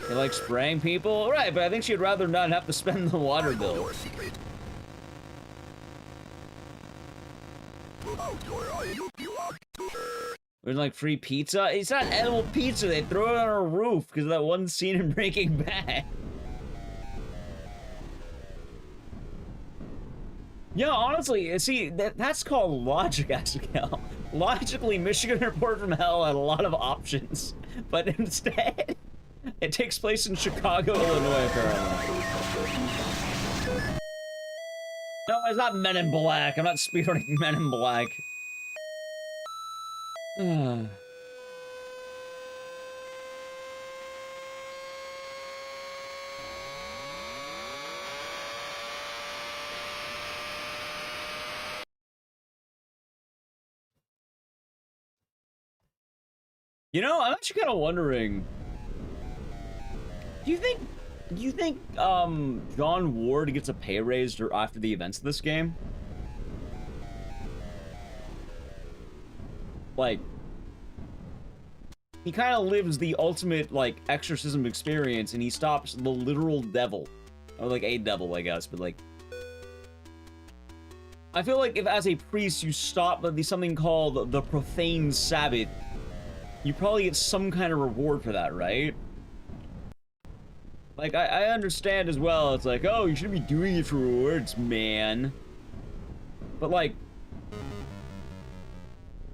You like spraying people? Right, but I think she'd rather not have to spend the water bill. There's like free pizza? It's not edible pizza, they throw it on a roof because of that one scene in Breaking Bad. Yeah, honestly, see, that's called logic, Askel. Logically, Michigan Report from Hell had a lot of options, but instead, it takes place in Chicago, Illinois, apparently. No, it's not Men in Black. I'm not speedrunning Men in Black. You know, I'm actually kind of wondering. Do you think John Ward gets a pay raise after the events of this game? Like, he kind of lives the ultimate, like, exorcism experience, and he stops the literal devil. Or, like, a devil, I guess, but, like... I feel like if, as a priest, you stop something called the profane Sabbath, you probably get some kind of reward for that, right? Like, I understand as well, it's like, oh, you shouldn't be doing it for rewards, man. But, like...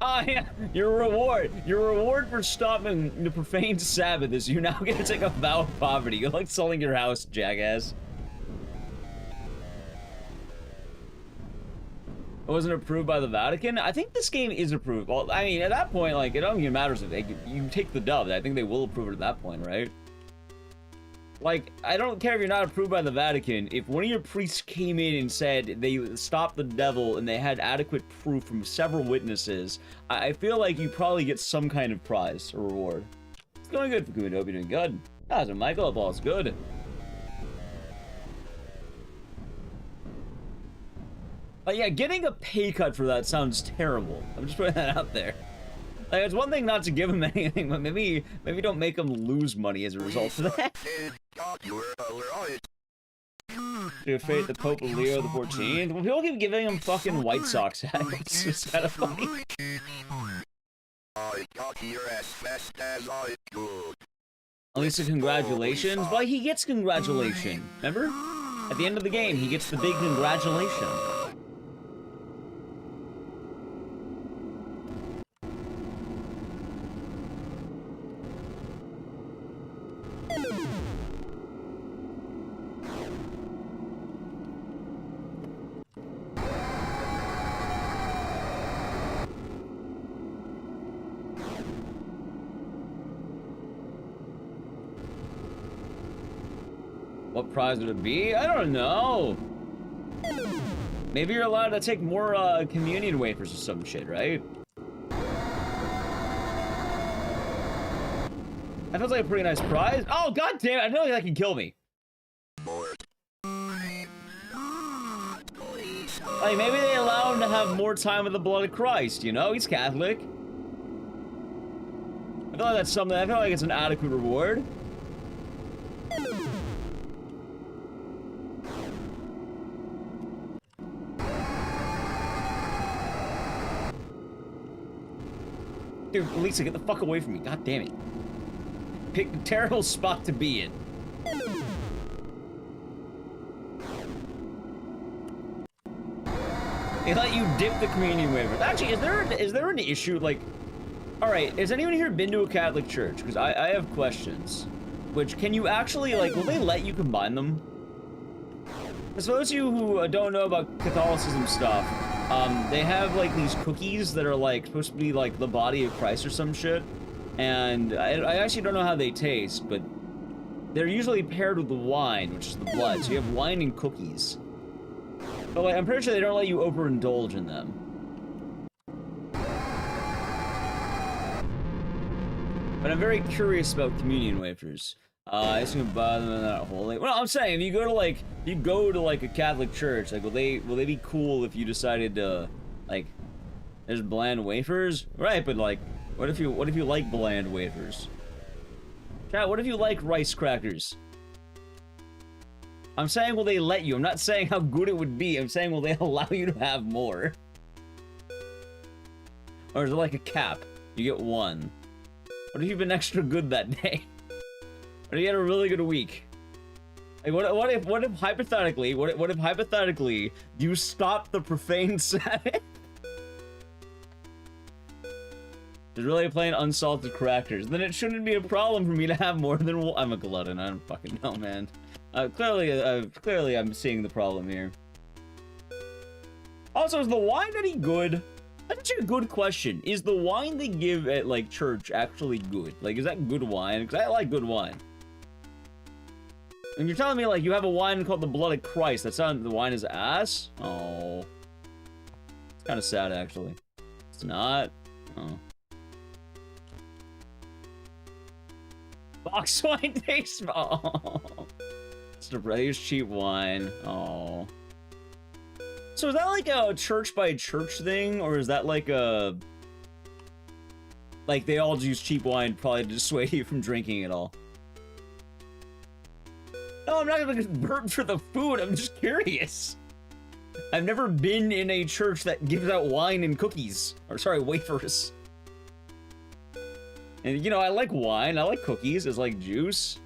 Oh, yeah, your reward for stopping the profane Sabbath is you now get to take a vow of poverty. You're like selling your house, jackass. It wasn't approved by the Vatican? I think this game is approved. Well, I mean, at that point, like, it don't even matter if you take the dub. I think they will approve it at that point, right? Like, I don't care if you're not approved by the Vatican. If one of your priests came in and said they stopped the devil and they had adequate proof from several witnesses, I feel like you probably get some kind of prize or reward. It's going good for Kudo. Hope you're doing good. How's it, Michael? Hope all's good. Yeah, getting a pay cut for that sounds terrible. I'm just putting that out there. Like, it's one thing not to give him anything, but maybe don't make him lose money as a result of that. To fate the Pope of Leo the 14th. Well, people keep giving him fucking White Sox hats. It's just kind of funny. At least a congratulations. Why, he gets congratulation. Remember? At the end of the game, he gets the big congratulation. What prize would it be? I don't know. Maybe you're allowed to take more communion wafers or some shit, right? That feels like a pretty nice prize. Oh, god damn it, I know that can kill me. Like, maybe they allow him to have more time with the blood of Christ, you know? He's Catholic. I feel like that's something, I feel like it's an adequate reward. Dude, Lisa, get the fuck away from me. God damn it. Pick a terrible spot to be in. They let you dip the communion wafers. Actually, is there an issue, like... Alright, has anyone here been to a Catholic church? Because I have questions. Which, can you actually, like, will they let you combine them? For those of you who don't know about Catholicism stuff, they have, like, these cookies that are, like, supposed to be, like, the body of Christ or some shit. And I actually don't know how they taste, but they're usually paired with the wine, which is the blood. So you have wine and cookies. But like, I'm pretty sure they don't let you overindulge in them. But I'm very curious about communion wafers. I assume buy them and not holy. Well, I'm saying if you go to like a Catholic church, like will they be cool if you decided to like there's bland wafers? Right, but like what if you like bland wafers? Chat, what if you like rice crackers? I'm saying will they let you? I'm not saying how good it would be. I'm saying will they allow you to have more? Or is it like a cap? You get one. What if you've been extra good that day? What if you had a really good week? Like, what if hypothetically you stop the profane Sabbath? There's really plain unsalted crackers. Then it shouldn't be a problem for me to have more than one. I'm a glutton. I don't fucking know, man. Clearly, I'm seeing the problem here. Also, is the wine any good? That's actually a good question. Is the wine they give at, like, church actually good? Like, is that good wine? Because I like good wine. And you're telling me, like, you have a wine called the Blood of Christ. That sounds, the wine is ass? Oh. It's kind of sad, actually. It's not? Oh. Box wine tastes... Oh. It's the British cheap wine. Oh. So is that like a church by church thing, or is that like a... Like, they all use cheap wine probably to dissuade you from drinking it all? No, I'm not gonna burp for the food, I'm just curious. I've never been in a church that gives out wine and cookies. Or, sorry, wafers. And, you know, I like wine, I like cookies, it's like juice.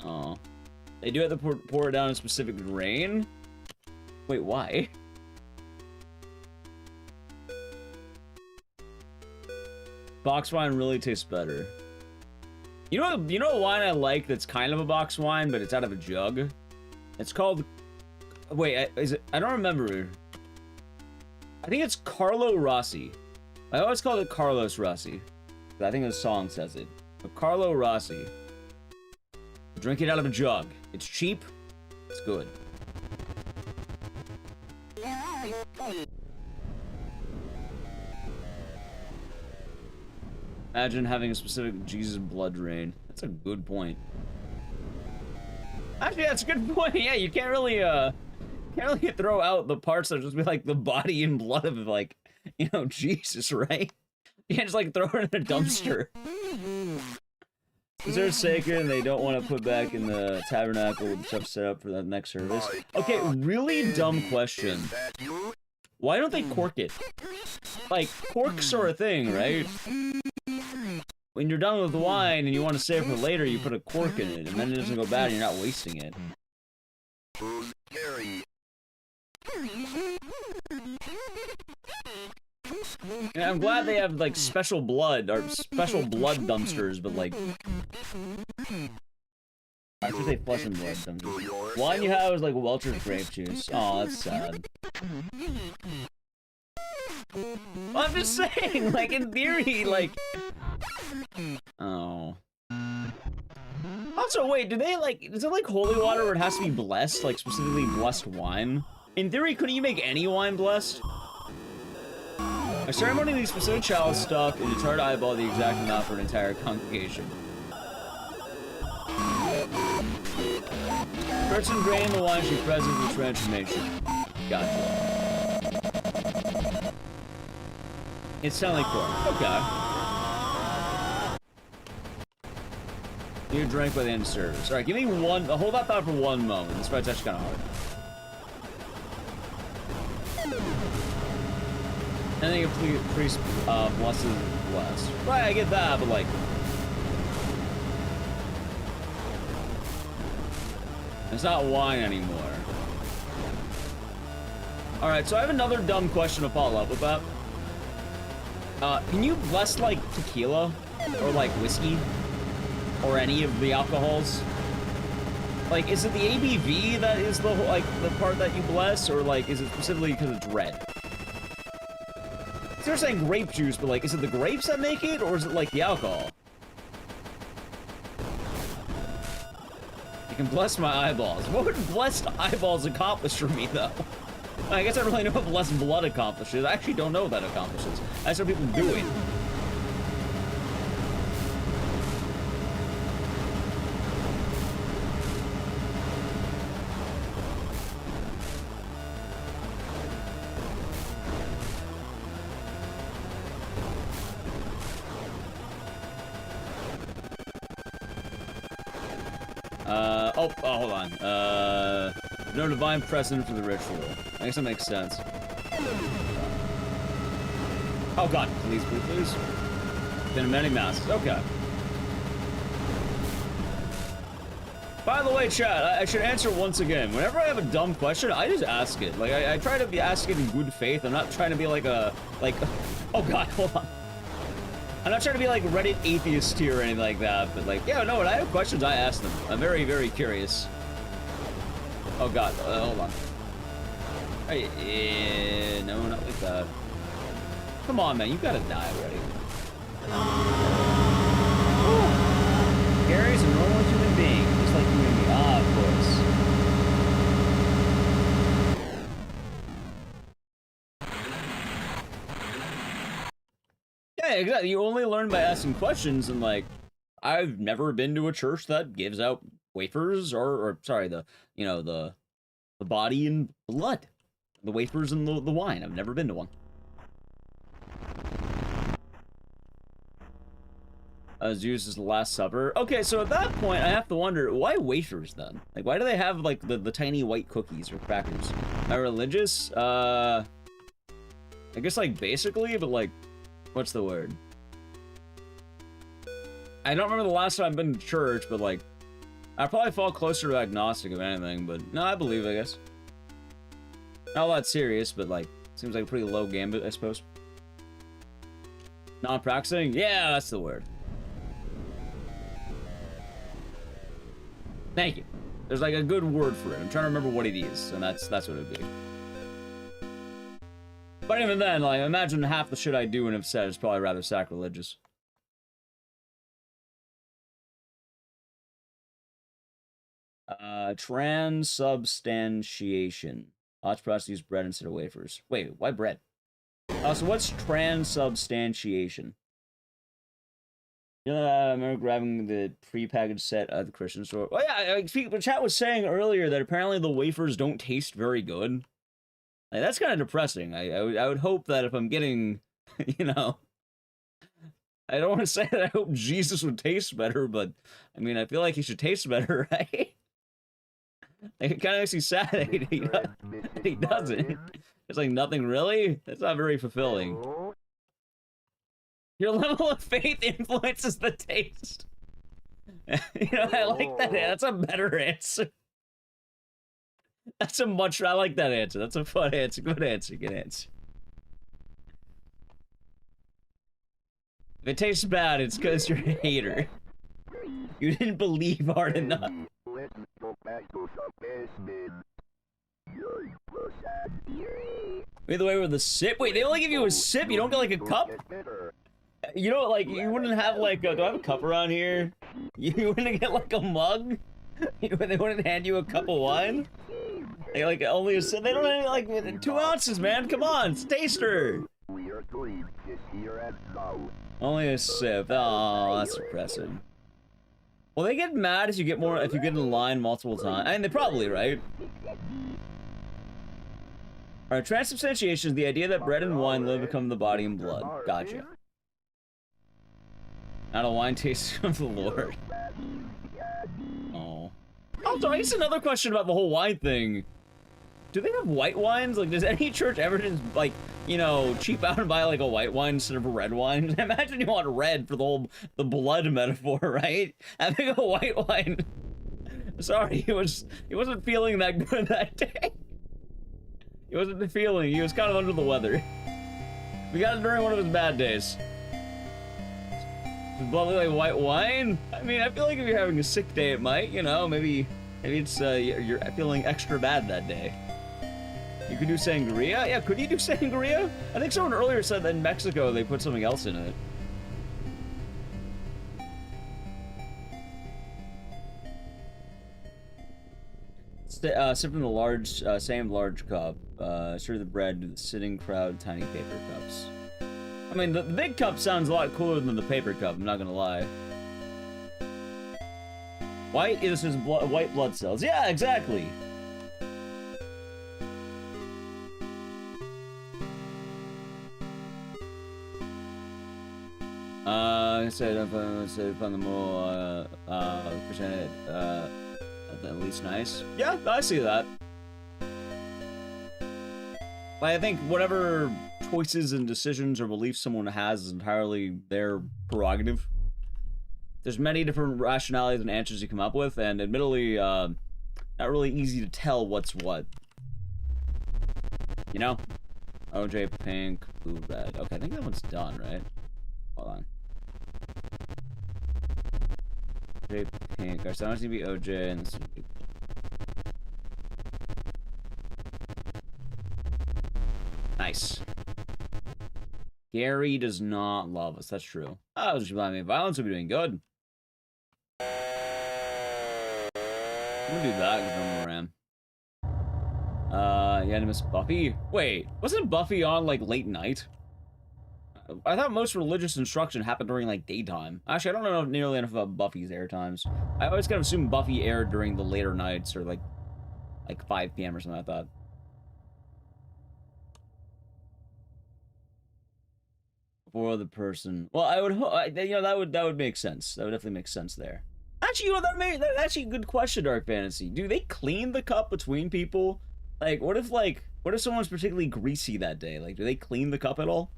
Oh. They do have to pour it down in specific grain? Wait, why? Box wine really tastes better. You know what wine I like that's kind of a box wine, but it's out of a jug? It's called... Wait, is it... I don't remember. I think it's Carlo Rossi. I always call it Carlos Rossi. I think the song says it. But Carlo Rossi. Drink it out of a jug. It's cheap. It's good. Imagine having a specific Jesus blood drain. That's a good point. Actually, that's a good point. Yeah, you can't really throw out the parts that just be like the body and blood of like, you know, Jesus, right? You can't just like throw it in a dumpster. Because they're sacred and they don't want to put back in the tabernacle with stuff set up for the next service. Okay, really dumb question. Why don't they cork it? Like, corks are a thing, right? When you're done with the wine and you want to save it for later, you put a cork in it, and then it doesn't go bad and you're not wasting it. Yeah, I'm glad they have, like, special blood dumpsters, but, like... I should say flesh and blood dumpsters. Wine you have is, like, Welch's grape juice. Oh, that's sad. Well, I'm just saying, like, in theory, like... Oh. Also, wait, do they, like... Is it, like, holy water where it has to be blessed? Like, specifically blessed wine? In theory, couldn't you make any wine blessed? A ceremony needs specific chalice stock, and it's hard to eyeball the exact amount for an entire congregation. Person drain the wine should present for transformation. Gotcha. It's sound like cork. Okay. You drink by the end of service. Alright, give me one. Hold that thought for one moment. This fight's actually kind of hard. I think a priest blesses blessed. Right, I get that, but like... It's not wine anymore. Alright, so I have another dumb question to follow up with that. Can you bless, like, tequila? Or, like, whiskey? Or any of the alcohols? Like, is it the ABV that is the, like, the part that you bless? Or, like, is it specifically because it's red? They're saying grape juice, but, like, is it the grapes that make it? Or is it, like, the alcohol? I can bless my eyeballs. What would blessed eyeballs accomplish for me, though? I guess I don't really know what blessed blood accomplishes. I actually don't know what that accomplishes. That's what people do it. Oh, hold on. No divine precedent for the ritual. I guess that makes sense. Oh god, please, please, please. Been many masses. Okay. By the way, chat, I should answer once again. Whenever I have a dumb question, I just ask it. Like, I try to ask it in good faith. I'm not trying to be like a, oh god, hold on. I'm not trying to be like Reddit atheist here or anything like that, but like, yeah, no, when I have questions, I ask them. I'm very, very curious. Oh god, hold on. Hey, no, not like that. Come on, man, you gotta die already. Gary's a normal human being, just like you and me. Ah, of course. Yeah, exactly. You only learn by asking questions, and like, I've never been to a church that gives out wafers, or sorry, the body and blood, the wafers and the wine. I've never been to one. Zeus' Last Supper. Okay, so at that point, I have to wonder, why wafers then? Like, why do they have like the tiny white cookies or crackers? Am I religious? I guess like basically, but like, what's the word? I don't remember the last time I've been to church, but like, I probably fall closer to agnostic if anything, but no, I believe, I guess. Not that serious, but like, seems like a pretty low gambit, I suppose. Non-practicing? Yeah, that's the word. Thank you. There's like a good word for it. I'm trying to remember what it is, and that's what it'd be. But even then, like, imagine half the shit I do and have said is probably rather sacrilegious. Transubstantiation. Lots of use bread instead of wafers. Wait, why bread? So what's transubstantiation? I remember grabbing the pre-packaged set at the Christian store. Oh yeah, the chat was saying earlier that apparently the wafers don't taste very good. Like, that's kind of depressing. I would hope that if I'm getting, you know, I don't want to say that I hope Jesus would taste better, but I mean, I feel like he should taste better, right? Like, it kind of makes me sad that he doesn't. It's like nothing really. That's not very fulfilling. Your level of faith influences the taste. You know, I like that. That's a better answer. That's a much. I like that answer. That's a fun answer. Good answer. Good answer. If it tastes bad, it's because you're a hater. You didn't believe hard enough. Either way, with the sip. Wait, they only give you a sip. You don't get like a cup. You know, like, you wouldn't have like. Do I have a cup around here? You wouldn't get like a mug. They wouldn't hand you a cup of wine. They like only a sip. They don't have like 2 ounces, man. Come on, it's a taster. Only a sip. Oh, that's depressing. Well, they get mad if you get more, if you get in line multiple times. I mean, they probably, right? Alright, transubstantiation is the idea that bread and wine live become the body and blood. Gotcha. Not a wine taste of the Lord. Oh. Also, I guess another question about the whole wine thing. Do they have white wines? Like, does any church ever just, like, you know, cheap out and buy, like, a white wine instead of a red wine? Imagine you want red for the blood metaphor, right? Having a white wine. Sorry, he wasn't feeling that good that day. He wasn't feeling, he was kind of under the weather. We got it during one of his bad days. Bubbly like white wine? I mean, I feel like if you're having a sick day, it might, you know, maybe it's, you're feeling extra bad that day. You could do sangria? Yeah, could you do sangria? I think someone earlier said that in Mexico they put something else in it. Sip from the large, same large cup. Serve the bread to the sitting crowd, tiny paper cups. I mean, the big cup sounds a lot cooler than the paper cup, I'm not gonna lie. White is his white blood cells. Yeah, exactly. I said if I found the more percentage at least nice. Yeah, I see that. But I think whatever choices and decisions or beliefs someone has is entirely their prerogative. There's many different rationalities and answers you come up with, and admittedly, not really easy to tell what's what. You know? OJ, pink, blue, red. Okay, I think that one's done, right? Hold on. OJ, pink. Alright, so I want to be OJ, and this would be... Nice. Gary does not love us, that's true. Oh, I was just blaming me. Violence would be doing good. I'm gonna do that because no one ran. Yeah, I miss Buffy. Wait, wasn't Buffy on like late night? I thought most religious instruction happened during like daytime. Actually, I don't know nearly enough about Buffy's air times. I always kind of assume Buffy aired during the later nights or like 5 p.m. or something like that. For the person, well, I would, you know, that would make sense. That would definitely make sense there. Actually, you know, that's actually a good question, Dark Fantasy. Do they clean the cup between people? Like, what if someone's particularly greasy that day? Like, do they clean the cup at all?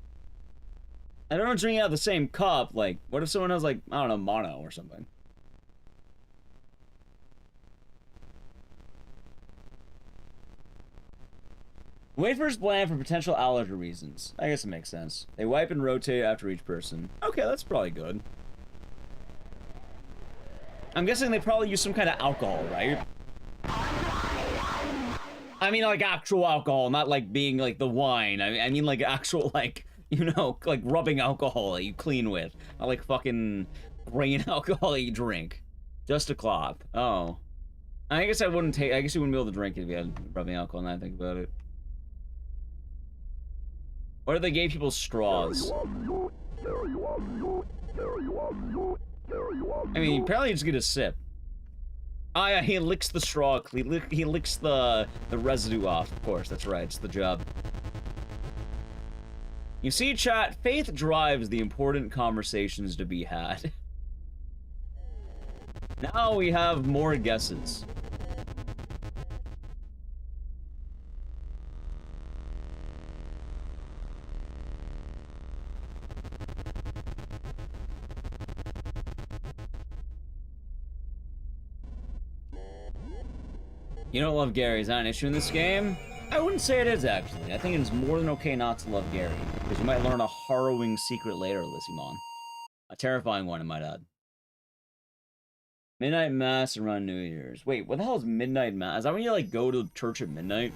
I don't know, drinking out of the same cup. Like, what if someone has like, I don't know, mono or something? Wafers bland for potential allergy reasons. I guess it makes sense. They wipe and rotate after each person. Okay, that's probably good. I'm guessing they probably use some kind of alcohol, right? I mean, like actual alcohol, not like being like the wine. I mean like actual, like, you know, like rubbing alcohol that you clean with. Not like fucking grain alcohol that you drink. Just a cloth. Oh. I guess I guess you wouldn't be able to drink it if you had rubbing alcohol, now I think about it. What if they gave people straws? I mean, apparently you just get a sip. Ah, yeah, he licks the straw. He licks the residue off. Of course, that's right. It's the job. You see, chat, faith drives the important conversations to be had. Now we have more guesses. You don't love Gary. Is that an issue in this game? I wouldn't say it is, actually. I think it is more than okay not to love Gary, because you might learn a harrowing secret later, Lyssimon. A terrifying one, I might add. Midnight Mass around New Year's. Wait, what the hell is Midnight Mass? Is that when you, like, go to church at midnight?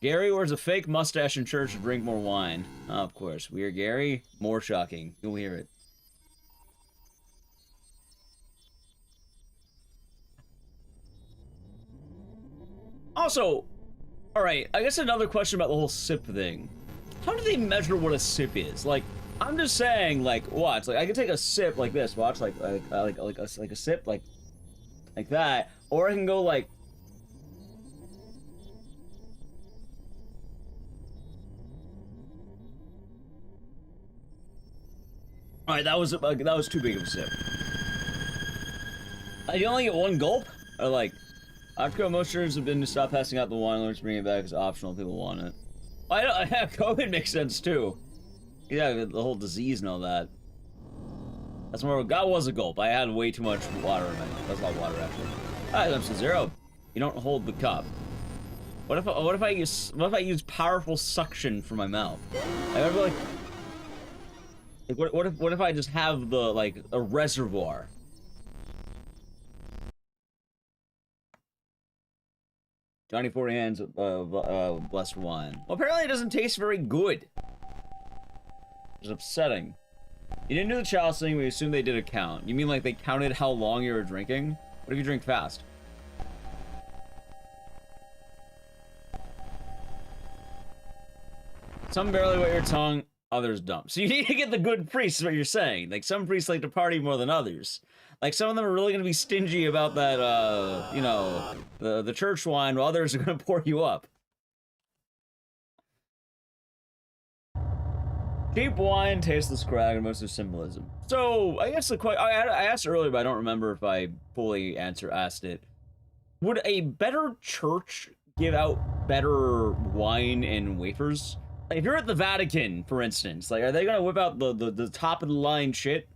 Gary wears a fake mustache in church to drink more wine. Oh, of course. We are Gary. More shocking. You'll hear it. Also, alright, I guess another question about the whole sip thing. How do they measure what a sip is? Like, I'm just saying, like, watch, like, I can take a sip like this, watch, like a sip, like that, or I can go, like... Alright, that was too big of a sip. You only get one gulp? Or, like... After most jurors have been to stop passing out the wine, let's bring it back as optional if people want it. COVID makes sense too. Yeah, the whole disease and all that. That's more. That was a gulp. I had way too much water in my mouth. That's a lot of water actually. Alright, I'm Zero. You don't hold the cup. What if I use powerful suction for my mouth? What if I just have the like a reservoir? Johnny 40 hands, blessed wine. Well, apparently it doesn't taste very good. It's upsetting. You didn't do the chalice thing, we assume they did a count. You mean like they counted how long you were drinking? What if you drink fast? Some barely wet your tongue, others don't. So you need to get the good priests, is what you're saying. Like, some priests like to party more than others. Like, some of them are really gonna be stingy about that, you know, the church wine, while others are gonna pour you up. Cheap wine, tasteless crag, and most of symbolism. So, I guess I asked earlier, but I don't remember if I fully asked it. Would a better church give out better wine and wafers? Like, if you're at the Vatican, for instance, like, are they gonna whip out the top of the line shit?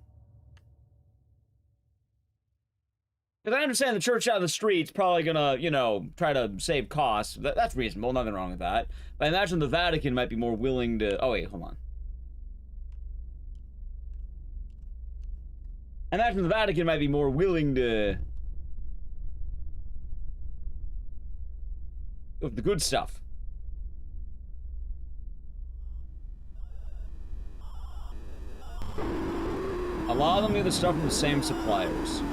Because I understand the church out of the street's probably gonna, you know, try to save costs. That's reasonable, nothing wrong with that. But I imagine the Vatican might be more willing to... Oh, wait, hold on. I imagine the Vatican might be more willing to... of the good stuff. A lot of them get the stuff from the same suppliers.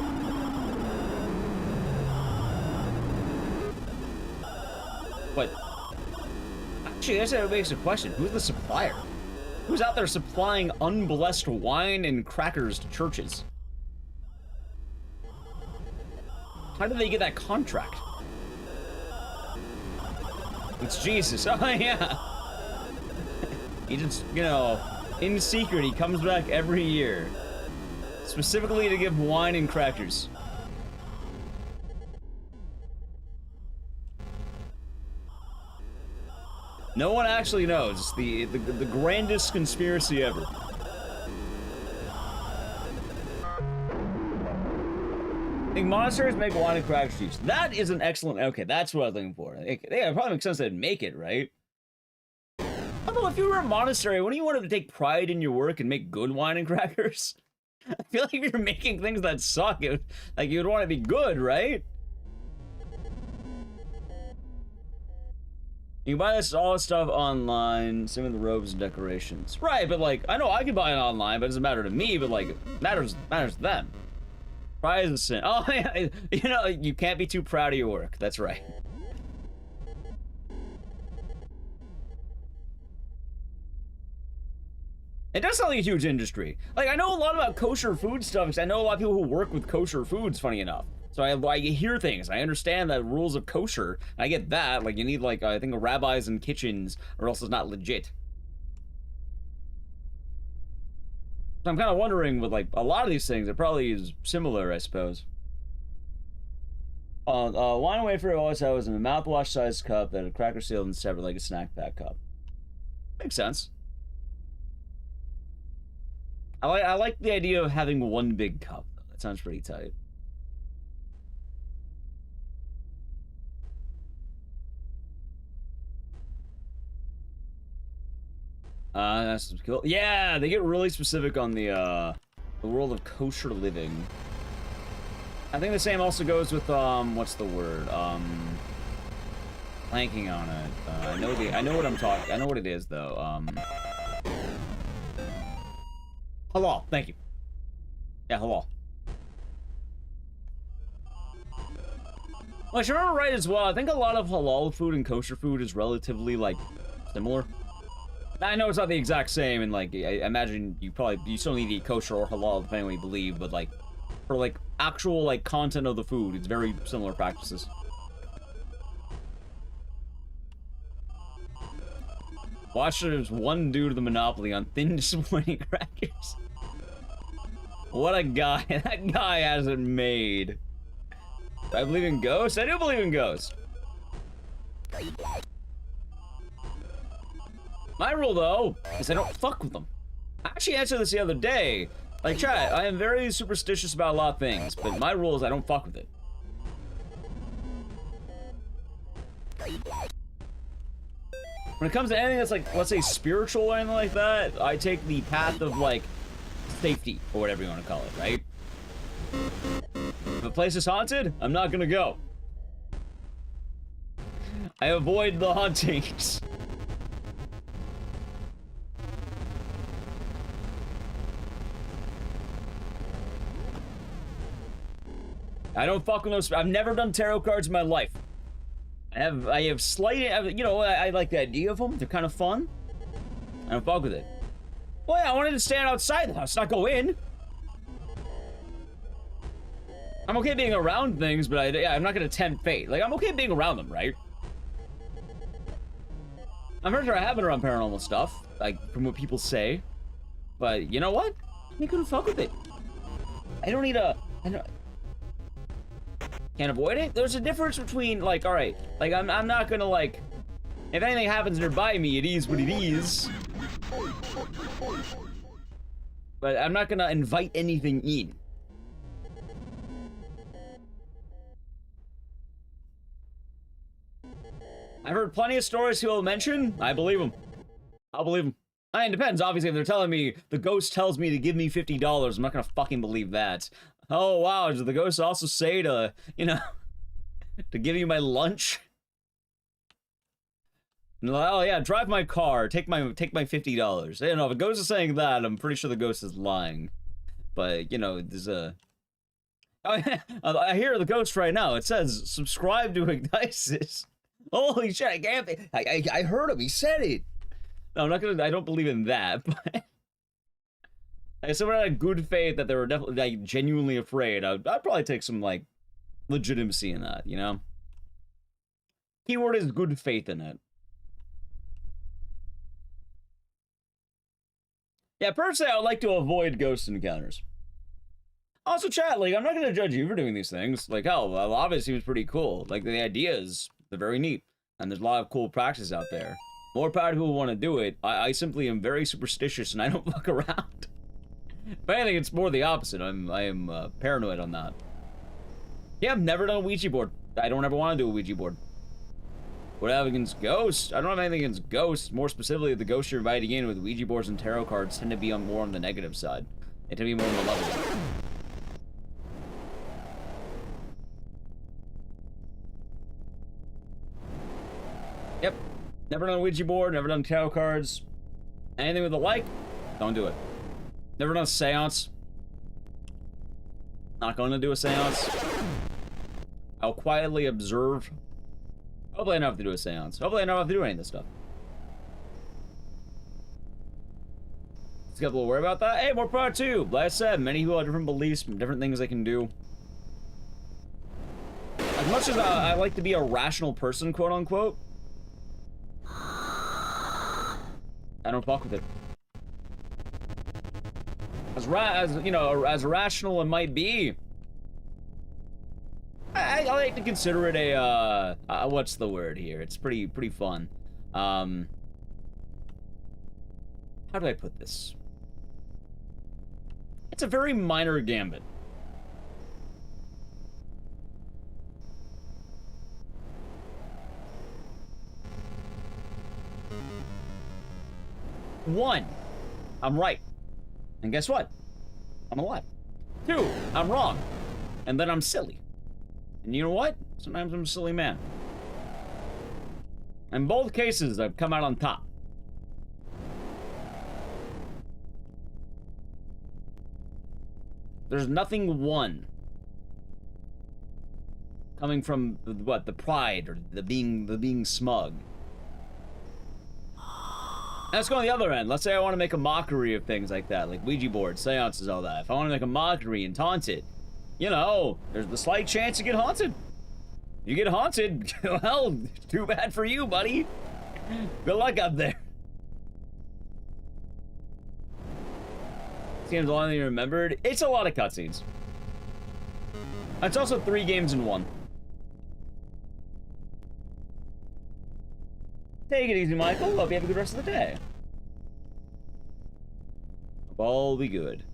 But... actually, that's what makes a question. Who's the supplier? Who's out there supplying unblessed wine and crackers to churches? How did they get that contract? It's Jesus. Oh, yeah. He just, you know, in secret, he comes back every year. Specifically to give wine and crackers. No one actually knows. It's the grandest conspiracy ever. I think monasteries make wine and crackers juice. That is an excellent... Okay, that's what I was looking for. Yeah, it probably makes sense they'd make it, right? Although, if you were a monastery, wouldn't you want to take pride in your work and make good wine and crackers? I feel like if you're making things that suck, like, you'd want to be good, right? You can buy all this stuff online, same with the robes and decorations. Right, but like, I know I can buy it online, but it doesn't matter to me, but like, it matters to them. Pride is a sin. Oh, yeah, you know, you can't be too proud of your work. That's right. It does sound like a huge industry. Like, I know a lot about kosher food stuff, because I know a lot of people who work with kosher foods, funny enough. So I hear things. I understand the rules of kosher. I get that. Like, you need, like, I think rabbis and kitchens, or else it's not legit. So I'm kind of wondering, with, like, a lot of these things, it probably is similar, I suppose. Wine and wafer always has a mouthwash-sized cup that a cracker sealed and separate like a snack pack cup. Makes sense. I like the idea of having one big cup, though. That sounds pretty tight. That's cool. Yeah, they get really specific on the world of kosher living. I think the same also goes with, what's the word? Blanking on it. I know what it is, though. Halal, thank you. Yeah, halal. Well, if you remember right as well, I think a lot of halal food and kosher food is relatively, like, similar. I know it's not the exact same, and, like, I imagine you still need to eat kosher or halal, depending on what you believe, but, like, for, like, actual, like, content of the food, it's very similar practices. Watch there's one dude with a monopoly on thin, disappointing crackers. What a guy. That guy has it made. Do I believe in ghosts? I do believe in ghosts. My rule, though, is I don't fuck with them. I actually answered this the other day. Like, chat, I am very superstitious about a lot of things, but my rule is I don't fuck with it. When it comes to anything that's, like, let's say spiritual or anything like that, I take the path of, like, safety, or whatever you want to call it, right? If a place is haunted, I'm not gonna go. I avoid the hauntings. I don't fuck with those. I've never done tarot cards in my life. I have slight, you know, I like the idea of them. They're kind of fun. I don't fuck with it. Well, yeah, I wanted to stand outside the house, not go in. I'm okay being around things, but I'm not gonna tempt fate. Like, I'm okay being around them, right? I'm pretty sure I have been around paranormal stuff, like, from what people say. But, you know what? I ain't gonna fuck with it. I don't need a... Can't avoid it? There's a difference between, like, alright, like, I'm not gonna, like... If anything happens nearby me, it is what it is. But I'm not gonna invite anything in. I've heard plenty of stories people mention. I believe them. I'll believe them. I mean, it depends. Obviously, if they're telling me the ghost tells me to give me $50, I'm not gonna fucking believe that. Oh, wow. Did the ghost also say to, you know, to give you my lunch? Oh, yeah, drive my car. Take my $50. You know, if a ghost is saying that, I'm pretty sure the ghost is lying. But, you know, there's a... I hear the ghost right now. It says, subscribe to Ecdycis. Holy shit, I can't... I heard him. He said it. No, I'm not gonna... I don't believe in that, but... If someone had a good faith that they were definitely, like, genuinely afraid, I'd probably take some, like, legitimacy in that, you know? Keyword is good faith in it. Yeah, personally, I would like to avoid ghost encounters. Also, chat, like, I'm not gonna judge you for doing these things. Like, hell, a lot of it seems pretty cool. Like, the ideas, they're very neat. And there's a lot of cool practice out there. More power to people who want to do it. I simply am very superstitious and I don't fuck around. If anything, it's more the opposite. I am paranoid on that. Yeah, I've never done a Ouija board. I don't ever want to do a Ouija board. What I have against ghosts? I don't have anything against ghosts. More specifically, the ghosts you're inviting in with Ouija boards and tarot cards tend to be more on the negative side. They tend to be more malevolent. Yep. Never done a Ouija board, never done tarot cards. Anything with the like, don't do it. Never done a seance. Not going to do a seance. I'll quietly observe. Hopefully I don't have to do a seance. Hopefully I don't have to do any of this stuff. Just got a little worried about that. Hey, more power too. Like I said, many people have different beliefs, different things they can do. As much as I like to be a rational person, quote unquote, I don't fuck with it. As you know, as rational it might be, I like to consider it a what's the word here? It's pretty fun. How do I put this? It's a very minor gambit. One, I'm right. And guess what? I'm alive. Two, I'm wrong. And then I'm silly. And you know what? Sometimes I'm a silly man. In both cases, I've come out on top. There's nothing won. Coming from what? The pride or the being smug. Let's go on the other end. Let's say I want to make a mockery of things like that, like Ouija boards, seances, all that. If I want to make a mockery and taunt it, you know, there's the slight chance you get haunted. You get haunted, well, too bad for you, buddy. Good luck out there. This game's longer than you remembered. It's a lot of cutscenes. It's also 3 games in 1. Take it easy, Michael. Hope you have a good rest of the day. All be good.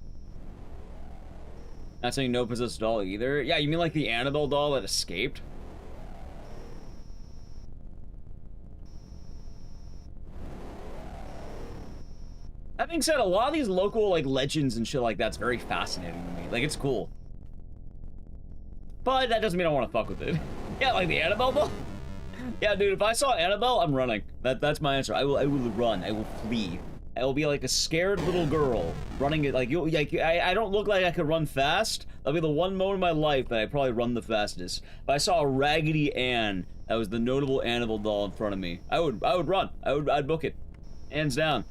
Not saying no possessed doll either. Yeah, you mean like the Annabelle doll that escaped? That being said, a lot of these local like legends and shit like that's very fascinating to me. Like, it's cool. But that doesn't mean I want to fuck with it. Yeah, like the Annabelle doll? Yeah, dude, if I saw Annabelle, I'm running. That's my answer. I will run. I will flee. I will be like a scared little girl running it. Like, I don't look like I could run fast. That'll be the one moment in my life that I probably run the fastest. If I saw a Raggedy Ann that was the notable Annabelle doll in front of me, I would run. I'd book it, hands down.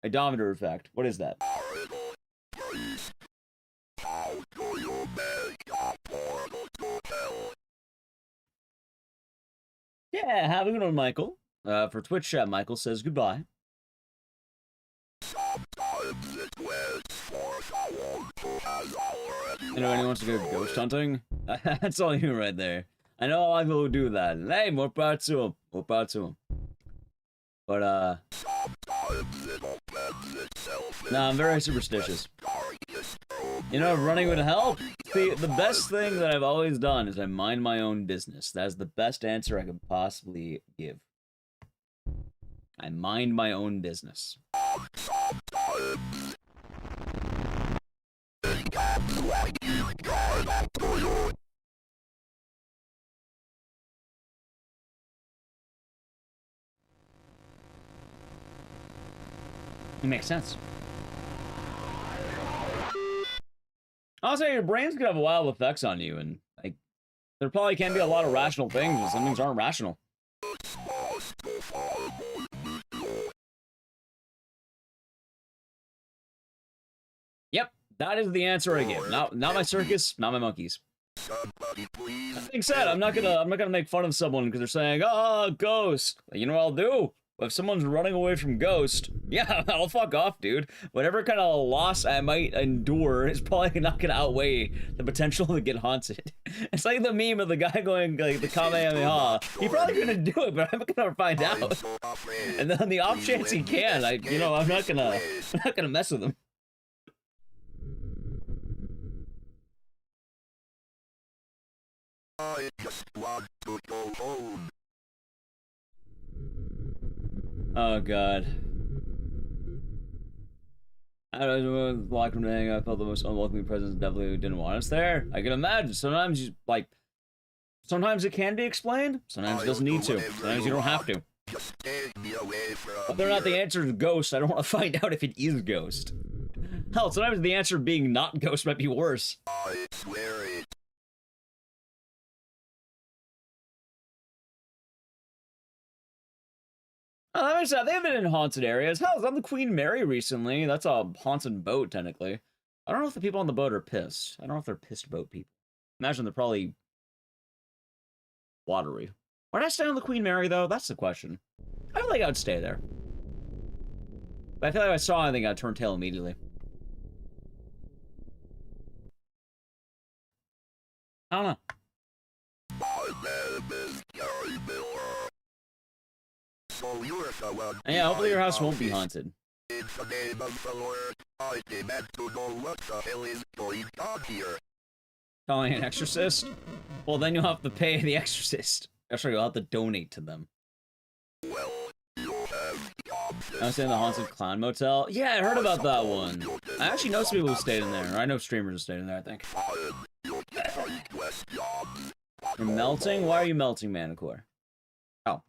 Odometer effect. What is that? Yeah, have a good one, Michael. For Twitch chat, Michael says goodbye. You know, anyone wants to go ghost hunting? That's all you right there. I know a lot of people who do that. Hey, more power to him. More power to him. But, nah, I'm very superstitious. You know, running would help. See, the best thing that I've always done is I mind my own business. That is the best answer I could possibly give. I mind my own business. It makes sense. Also, your brain's gonna have wild effects on you, and like, there probably can be a lot of rational things, but some things aren't rational. Yep, that is the answer I give. Not my circus, not my monkeys. That being said, I'm not gonna make fun of someone because they're saying, "Oh, ghost." You know what I'll do? If someone's running away from Ghost, yeah, I'll fuck off, dude. Whatever kind of loss I might endure is probably not gonna outweigh the potential to get haunted. It's like the meme of the guy going like the Kamehameha. He probably couldn't do it, but I'm gonna find out. And then on the off chance he can, I'm not gonna mess with him. I just want to go home. Oh god. I was walking around, I felt the most unwelcoming presence, definitely didn't want us there. I can imagine. Sometimes you sometimes it can be explained, sometimes it doesn't need to. Sometimes you don't have to. If they're not the answer to Ghost, I don't want to find out if it is Ghost. Hell, sometimes the answer being not Ghost might be worse. I swear it. They've been in haunted areas. Hell, I was on the Queen Mary recently. That's a haunted boat, technically. I don't know if the people on the boat are pissed. I don't know if they're pissed boat people. Imagine they're probably watery. Why did I stay on the Queen Mary, though? That's the question. I feel like I would stay there. But I feel like if I saw anything, I'd turn tail immediately. I don't know. And yeah, hopefully your house won't be haunted. In the name of the Lord, I demand to know what the hell is going on here. Calling an exorcist? Well, then you'll have to pay the exorcist. Actually, you'll have to donate to them. Well, you have I was saying the Haunted Clown Motel. Yeah, I heard about that one. I actually know some people who stayed in there. Or I know streamers who stayed in there, I think. You're melting? Why are you melting, Manicore? Oh.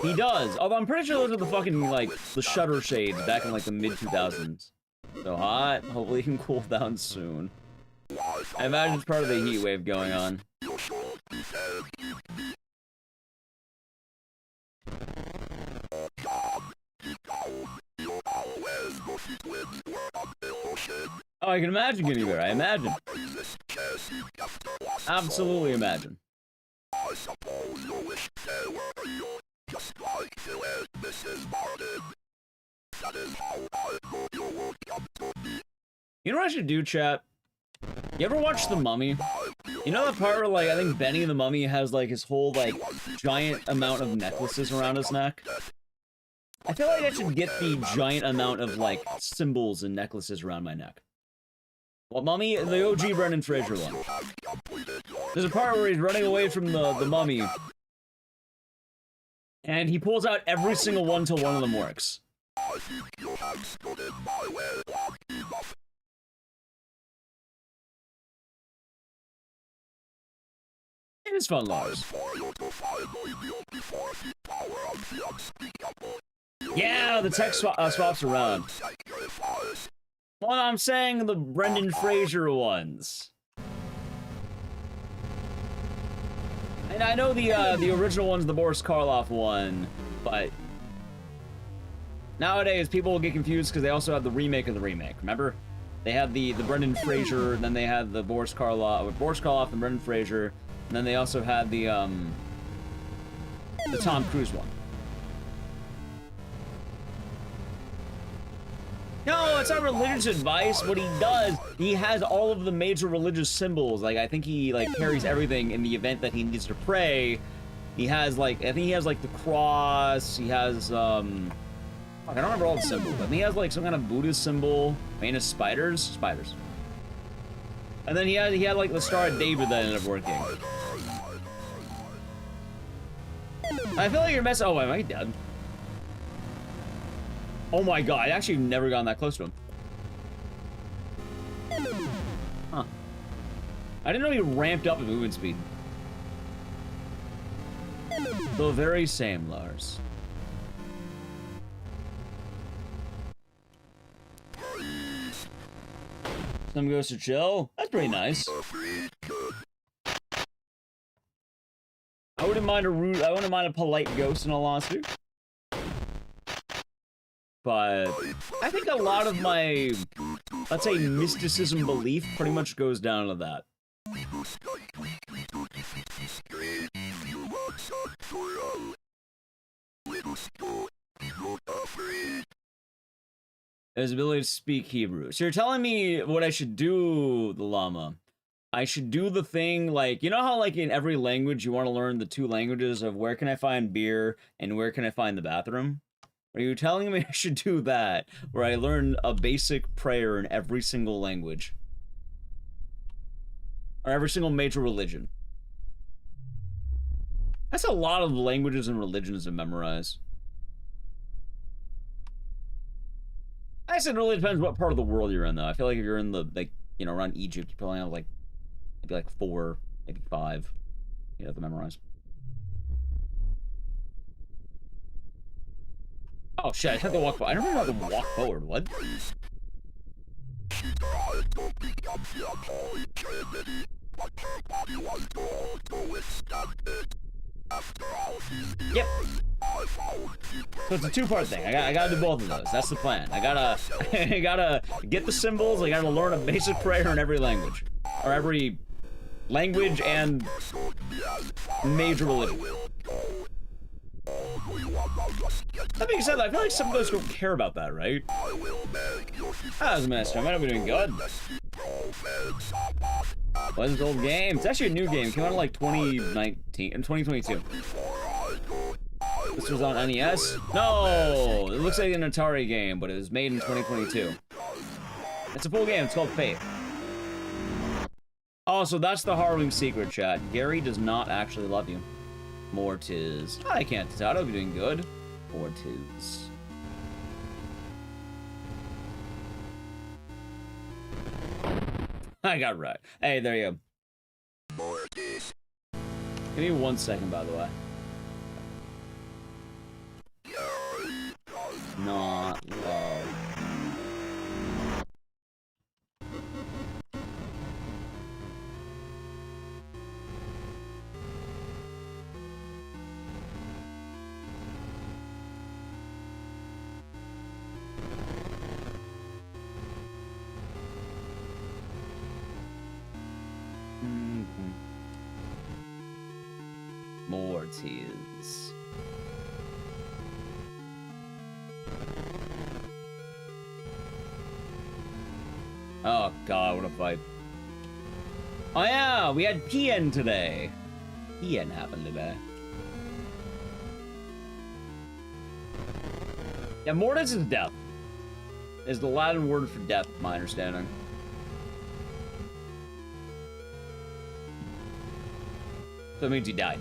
He does. Although I'm pretty sure those are the fucking, like, the shutter shades back in, like, the mid-2000s. So hot. Hopefully he can cool down soon. I imagine it's part of the heat wave going on. Oh, I can imagine getting there. I imagine. Absolutely imagine. I suppose you wish there were you, just like you and Mrs. Martin. That is how I know you will come to me. You know what I should do, chat? You ever watch The Mummy? You know that part where, like, I think Benny the Mummy has, like, his whole, like, giant amount of necklaces around his neck? I feel like I should get the giant amount of, like, symbols and necklaces around my neck. Well, Mummy, the OG Brendan Fraser one. There's a part where he's running away from the mummy. And he pulls out every single one till one of them works. It is fun, Lars. Yeah, the text swaps around. Well, I'm saying the Brendan Fraser ones. I And I know the original one's the Boris Karloff one, but nowadays people will get confused because they also have the remake of the remake. Remember? They had the Brendan Fraser, and then they had the Boris Karloff and Brendan Fraser, and then they also had the Tom Cruise one. No, it's not religious advice. What he does, he has all of the major religious symbols. Like, I think he, like, carries everything in the event that he needs to pray. He has, like, I think he has, like, the cross. He has, I don't remember all the symbols. I think he has, like, some kind of Buddhist symbol. Made of spiders? Spiders. And then he had, like, the Star of David that ended up working. I feel like you're messing. Oh, am I dead? Oh my god, I actually never gotten that close to him. Huh. I didn't know he ramped up his movement speed. The very same, Lars. Some goes to chill. That's pretty nice. I wouldn't mind a polite ghost in all honesty. But I think a lot of my, let's say, mysticism belief pretty much goes down to that. His ability to speak Hebrew. So you're telling me what I should do, the llama. I should do the thing, like, you know how, like, in every language you want to learn the two languages of where can I find beer and where can I find the bathroom? Are you telling me I should do that, where I learn a basic prayer in every single language? Or every single major religion? That's a lot of languages and religions to memorize. I guess it really depends what part of the world you're in, though. I feel like if you're in the, like, you know, around Egypt, you probably have, like, maybe, like, 4, maybe 5 you have to memorize. Oh shit, I have to walk forward. I don't know how to walk forward, what? Yep. So it's a two-part thing. I gotta do both of those. That's the plan. I gotta get the symbols, I gotta learn a basic prayer in every language. Or every language and major religion. That being said, I feel like some of those don't care about that, right? How's the master? I might be doing good. What's this old game? It's actually a new game. It came out in like 2019 and 2022. This was on NES? No! It looks like an Atari game, but it was made in 2022. It's a full game. It's called Fate. Oh, so that's the harrowing secret, chat. Gary does not actually love you. Mortiz. I can't tell. I hope you're doing good. Mortiz. I got it right. Hey, there you go. Mortiz. Give me 1 second, by the way. Not love. Mortiz. Oh god, what a fight. Oh yeah, we had PN today. PN happened today. Yeah, Mortiz is death. Is the Latin word for death, my understanding. So it means he died.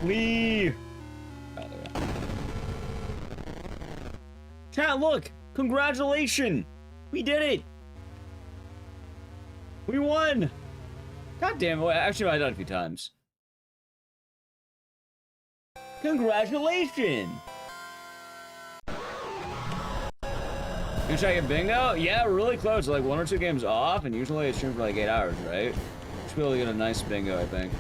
Lee! Chat, look! Congratulations! We did it! We won! God damn it. Actually, I died a few times. Congratulations! You try to get bingo? Yeah, really close. Like 1 or 2 games off, and usually I stream for like 8 hours, right? Should be able to get a nice bingo, I think.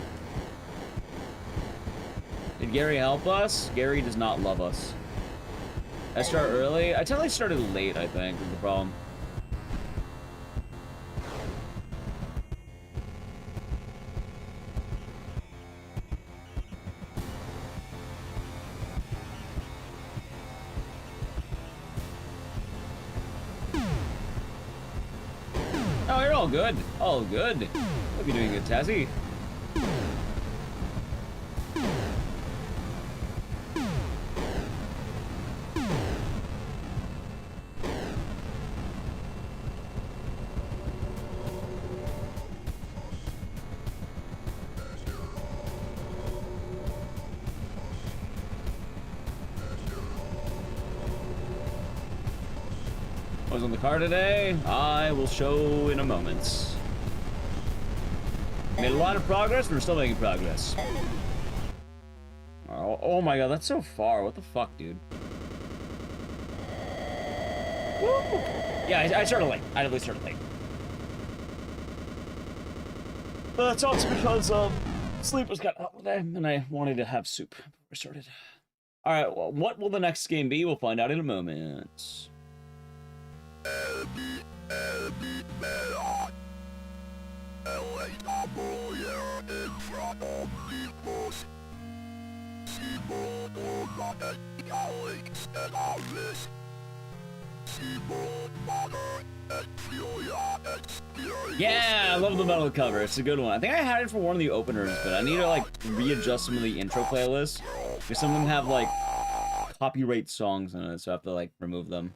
Did Gary help us? Gary does not love us. I start early? I totally started late, I think, is the problem. Oh, you're all good. All good. Hope you're doing good, Tassie. I was on the car today. I will show in a moment. Made a lot of progress, but we're still making progress. Oh my god, that's so far. What the fuck, dude? Woo! Yeah, I started late. I definitely started late. But that's also because sleep was got up today, and I wanted to have soup before I started. All right, well, what will the next game be? We'll find out in a moment. Yeah, I love the metal cover. It's a good one. I think I had it for one of the openers, but I need to like readjust some of the intro playlists because some of them have like copyright songs in it, so I have to like remove them.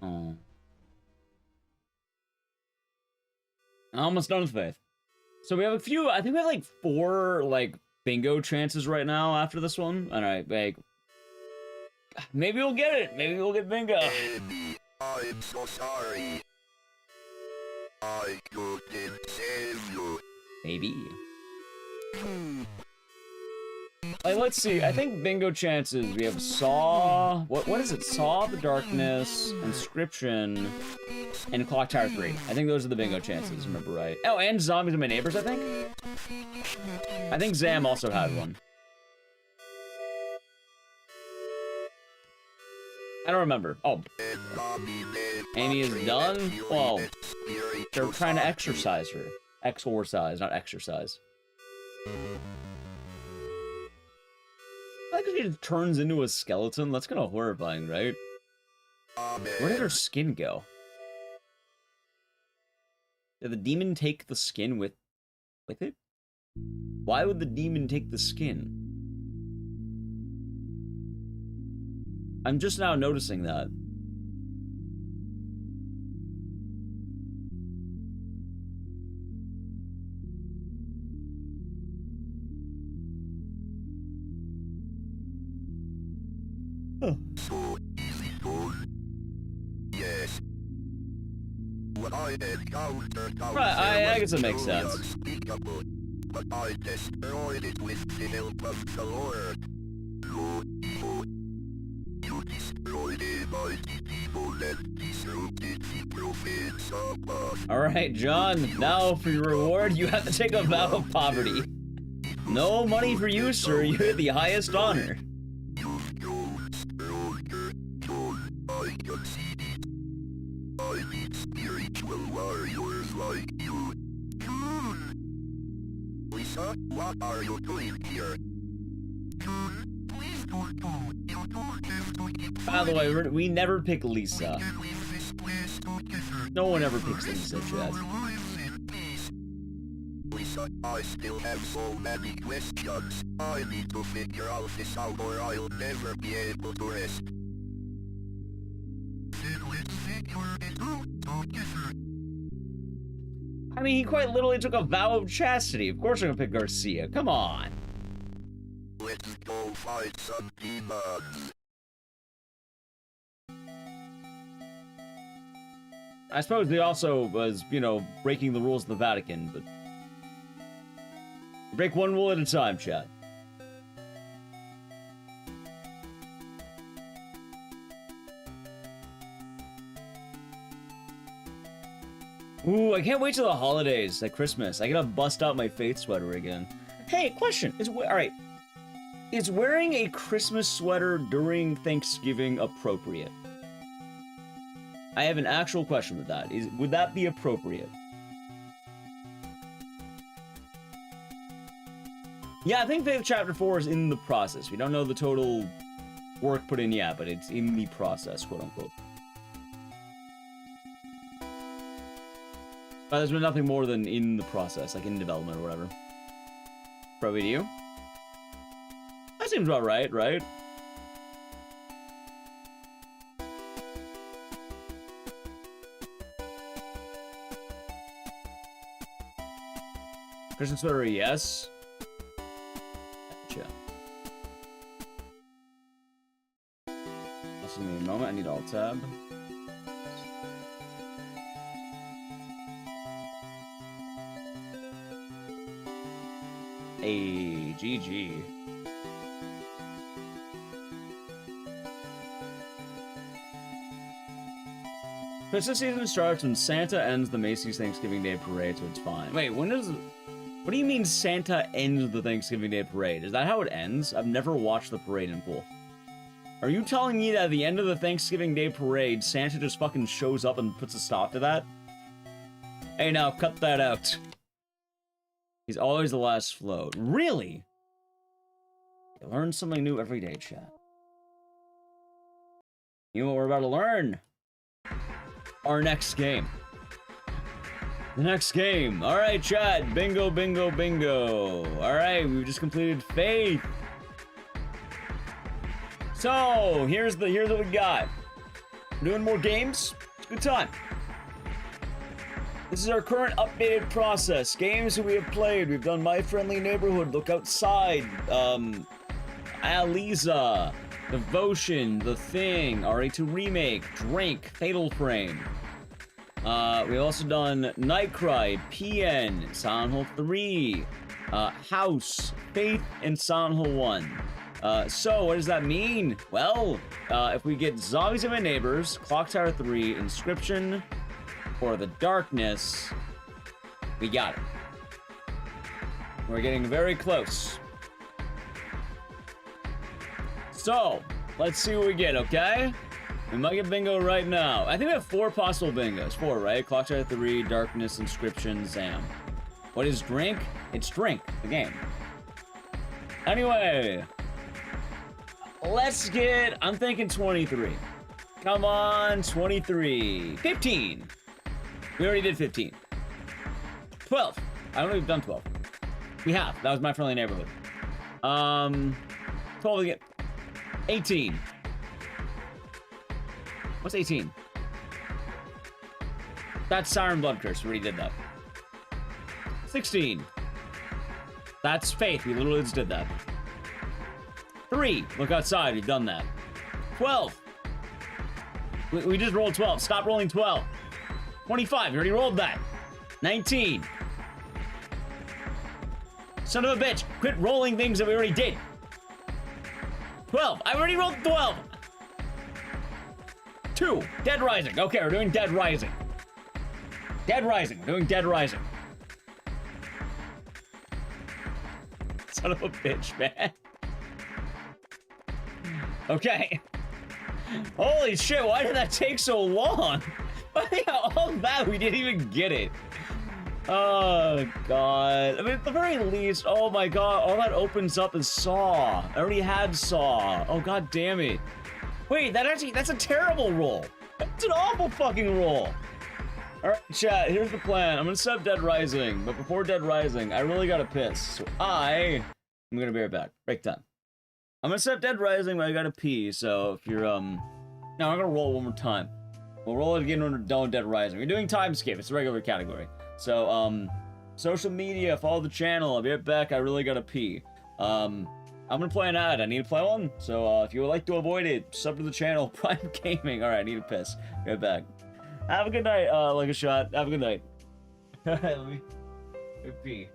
Oh. Almost done with Faith. So we have a few, I think we have like 4 like bingo chances right now after this one. Alright, like maybe we'll get it. Maybe we'll get bingo. I'm so sorry. I couldn't save you. Maybe. Like, let's see. I think bingo chances. We have Saw. What is it? Saw, The Darkness, Inscription, and Clock Tower 3. I think those are the bingo chances. Remember right? Oh, and Zombies and My Neighbors. I think Zam also had one. I don't remember. Oh, Amy is done. Well, they're trying to exorcise her. Exorcise, not exercise. I like if she just turns into a skeleton. That's kind of horrifying, right? Where did her skin go? Did the demon take the skin with it? Why would the demon take the skin? I'm just now noticing that. Huh. Yes. Right, I guess it makes sense. But I destroyed it with the help of the Lord. You destroyed a mighty people and disrupted the prophets of us. Alright, John, now for your reward, you have to take a vow of poverty. No money for you, sir. You get the highest honor. I conceded. I need spiritual warriors like you. Lisa, what are you doing here? Please don't go. You don't have to keep. By the way, we never pick Lisa. No one ever picks Lisa, Chad. Lisa, I still have so many questions. I need to figure out this out or I'll never be able to rest. Then let's figure it out together. I mean, he quite literally took a vow of chastity. Of course I'm gonna pick Garcia. Come on. Let's go fight some demons. I suppose he also was, you know, breaking the rules of the Vatican, but... break one rule at a time, chat. Ooh, I can't wait till the holidays, like Christmas. I gotta bust out my Faith sweater again. Hey, question. Alright. Is wearing a Christmas sweater during Thanksgiving appropriate? I have an actual question with that. Would that be appropriate? Yeah, I think Faith Chapter 4 is in the process. We don't know the total work put in yet, but it's in the process, quote unquote. But there's been nothing more than in the process, like in development or whatever. Probably to you? That seems about right, right? Christian sweater, yes. Gotcha. Just give me a moment, I need alt tab. Hey, GG. Christmas season starts when Santa ends the Macy's Thanksgiving Day Parade, so it's fine. Wait, when does... What do you mean Santa ends the Thanksgiving Day Parade? Is that how it ends? I've never watched the parade in full. Are you telling me that at the end of the Thanksgiving Day Parade, Santa just fucking shows up and puts a stop to that? Hey, now, cut that out. He's always the last float. Really? You learn something new every day, chat. You know what we're about to learn? Our next game. The next game. Alright, chat. Bingo, bingo, bingo. Alright, we've just completed Faith. So, here's what we got. We're doing more games. It's a good time. This is our current updated process. Games that we have played. We've done My Friendly Neighborhood, Look Outside, Aliza, Devotion, The Thing, RE2 Remake, Drink, Fatal Frame. We've also done Nightcry, PN, Silent Hill 3, House, Faith, and Silent Hill 1. So, what does that mean? Well, if we get Zombies in My Neighbors, Clock Tower 3, Inscription, or The Darkness, we got it. We're getting very close. So, let's see what we get, okay? We might get bingo right now. I think we have 4 possible bingos. 4, right? Clock Tower 3, Darkness, Inscription, Zam. What is Drink? It's Drink, the game. Anyway, let's get... I'm thinking 23. Come on, 23. 15. We already did 15. 12. I don't know if we've done 12. We have. That was My Friendly Neighborhood. 12 again. 18. What's 18? That's Siren Blood Curse. We already did that. 16. That's Faith. We literally just did that. 3. Look Outside. We've done that. 12. We just rolled 12. Stop rolling 12. 25. We already rolled that. 19. Son of a bitch. Quit rolling things that we already did. 12. I already rolled 12. 2. Dead Rising. Okay, we're doing Dead Rising. Dead Rising. We're doing Dead Rising. Son of a bitch, man. Okay. Holy shit, why did that take so long? All that, we didn't even get it. Oh, God. I mean, at the very least, oh my God, all that opens up is Saw. I already had Saw. Oh, God damn it. Wait, that's a terrible roll. That's an awful fucking roll. All right, chat, here's the plan. I'm gonna set up Dead Rising, but before Dead Rising, I really gotta piss. So I'm gonna be right back. Break time. I'm gonna set up Dead Rising, but I gotta pee, so if you're, no, I'm gonna roll one more time. We'll roll it again when we're done with Dead Rising. We're doing Time Skip. It's a regular category. So, social media, follow the channel. I'll be right back. I really gotta pee. I'm gonna play an ad. I need to play one. So, if you would like to avoid it, sub to the channel. Prime Gaming. Alright, I need to piss. Be right back. Have a good night, like a shot. Have a good night. Let me pee.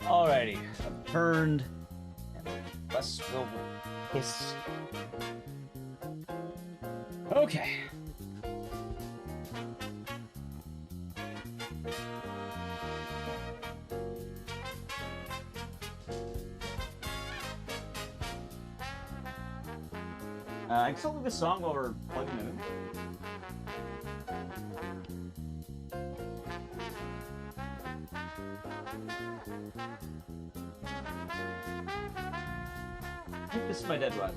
Alrighty, I've turned, and less will hiss. Okay. I can still do this song while we're plugging it in. I think this is my dead run.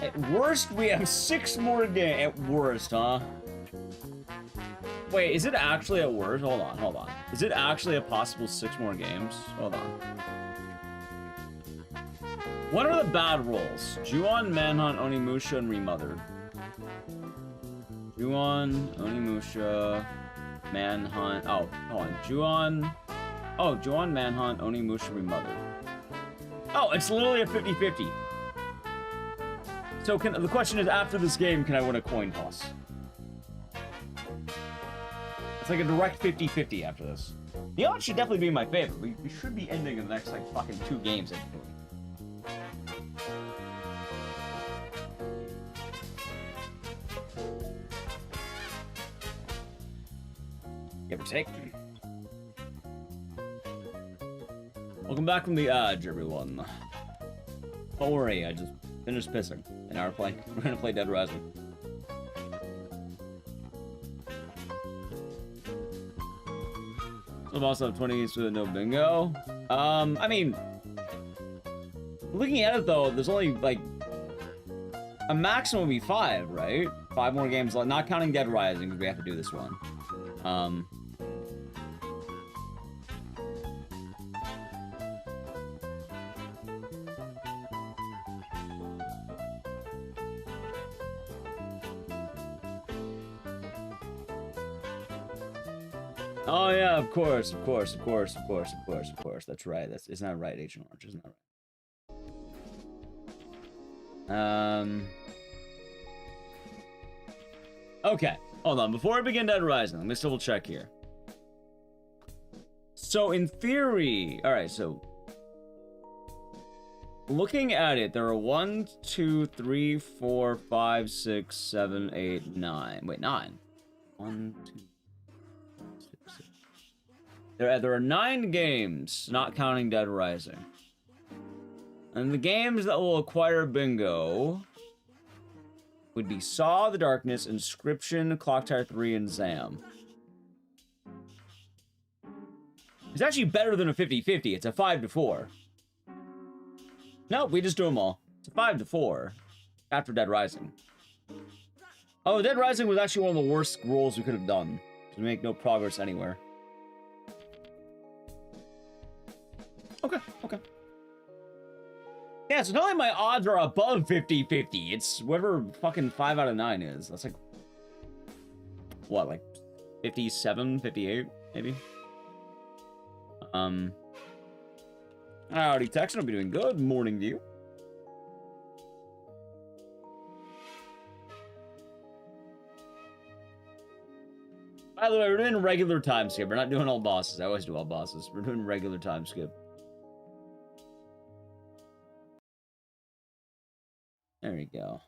At worst, we have 6 more games. At worst, huh? Wait, is it actually at worst? Hold on, hold on. Is it actually a possible 6 more games? Hold on. What are the bad rolls? Ju-on, Manhunt, Onimusha, and Remothered. Ju-on, Onimusha, Manhunt. Oh, hold on. Ju-on. Oh, Ju-on, Manhunt, Onimusha, Remothered. Oh, it's literally a 50-50. So the question is, after this game, can I win a coin toss? It's like a direct 50-50 after this. The odds should definitely be in my favor. We should be ending in the next, like, fucking 2 games. Give or take. Welcome back from the edge, everyone. Don't worry, I just finished pissing. An hour play. We're gonna play Dead Rising. So I've also have 20 games with no bingo. I mean, looking at it though, there's only like a maximum would be 5, right? 5 more games, not counting Dead Rising because we have to do this one. Oh yeah, of course. That's right. Isn't that right, Agent Orange? Isn't that right? Okay, hold on. Before I begin Dead Rising, let me double check here. So in theory, all right. So looking at it, there are 1, 2, 3, 4, 5, 6, 7, 8, 9. Wait, 9. 1, 2. There are 9 games, not counting Dead Rising. And the games that will acquire bingo would be Saw, The Darkness, Inscription, Clock Tower 3, and Zam. It's actually better than a 50-50. It's a 5-4. Nope, we just do them all. It's a 5-4 after Dead Rising. Oh, Dead Rising was actually one of the worst rolls we could have done to make no progress anywhere. Okay. Yeah, so not only my odds are above 50-50, it's whatever fucking 5 out of 9 is. That's like, what, like 57, 58, maybe? Howdy, Texan. I'll be doing good. Morning to you. By the way, we're doing regular time skip. We're not doing all bosses. I always do all bosses. We're doing regular time skip. There we go.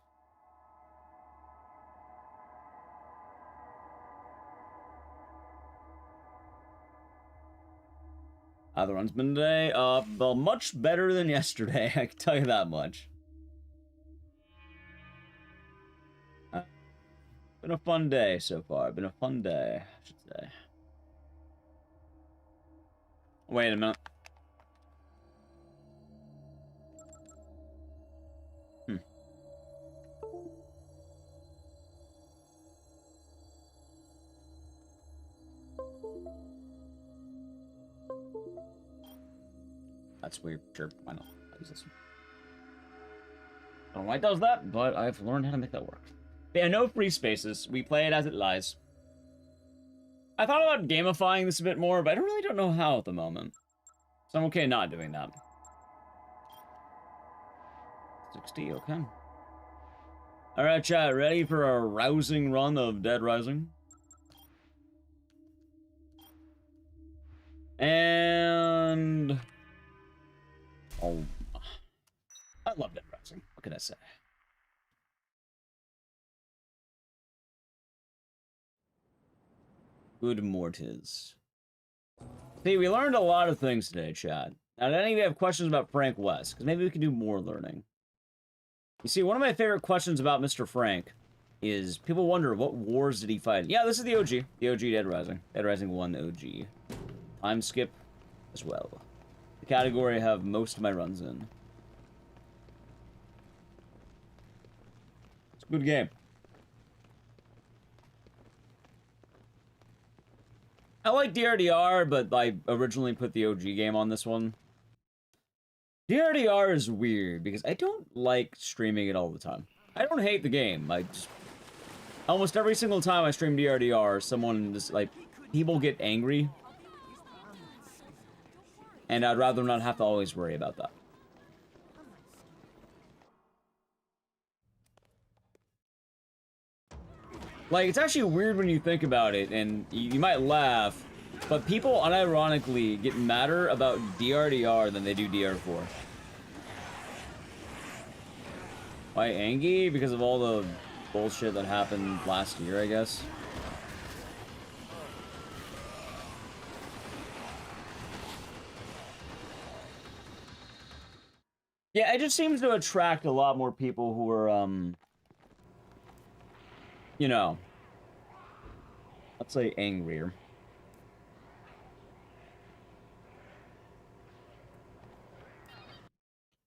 How the run's been today? Well, much better than yesterday. I can tell you that much. Been a fun day so far. Been a fun day, I should say. Wait a minute. That's weird. Sure, why not? I'll use this one. I don't know why it does that, but I've learned how to make that work. But yeah, no free spaces. We play it as it lies. I thought about gamifying this a bit more, but I really don't know how at the moment. So I'm okay not doing that. 60, okay. Alright, chat, ready for a rousing run of Dead Rising? And... oh, I love Dead Rising. What can I say? Good Mortis. See, we learned a lot of things today, chat. Now, did any of you have questions about Frank West? Because maybe we can do more learning. You see, one of my favorite questions about Mr. Frank is people wonder, what wars did he fight? Yeah, this is the OG. The OG Dead Rising. Dead Rising 1 OG. Time skip as well. The category I have most of my runs in. It's a good game. I like DRDR, but I originally put the OG game on this one. DRDR is weird because I don't like streaming it all the time. I don't hate the game. I just... almost every single time I stream DRDR, someone just, like, people get angry. And I'd rather not have to always worry about that. Like, it's actually weird when you think about it, and you might laugh, but people unironically get madder about DRDR than they do DR4. Why Angie? Because of all the bullshit that happened last year, I guess. Yeah, it just seems to attract a lot more people who are, you know, let's say angrier.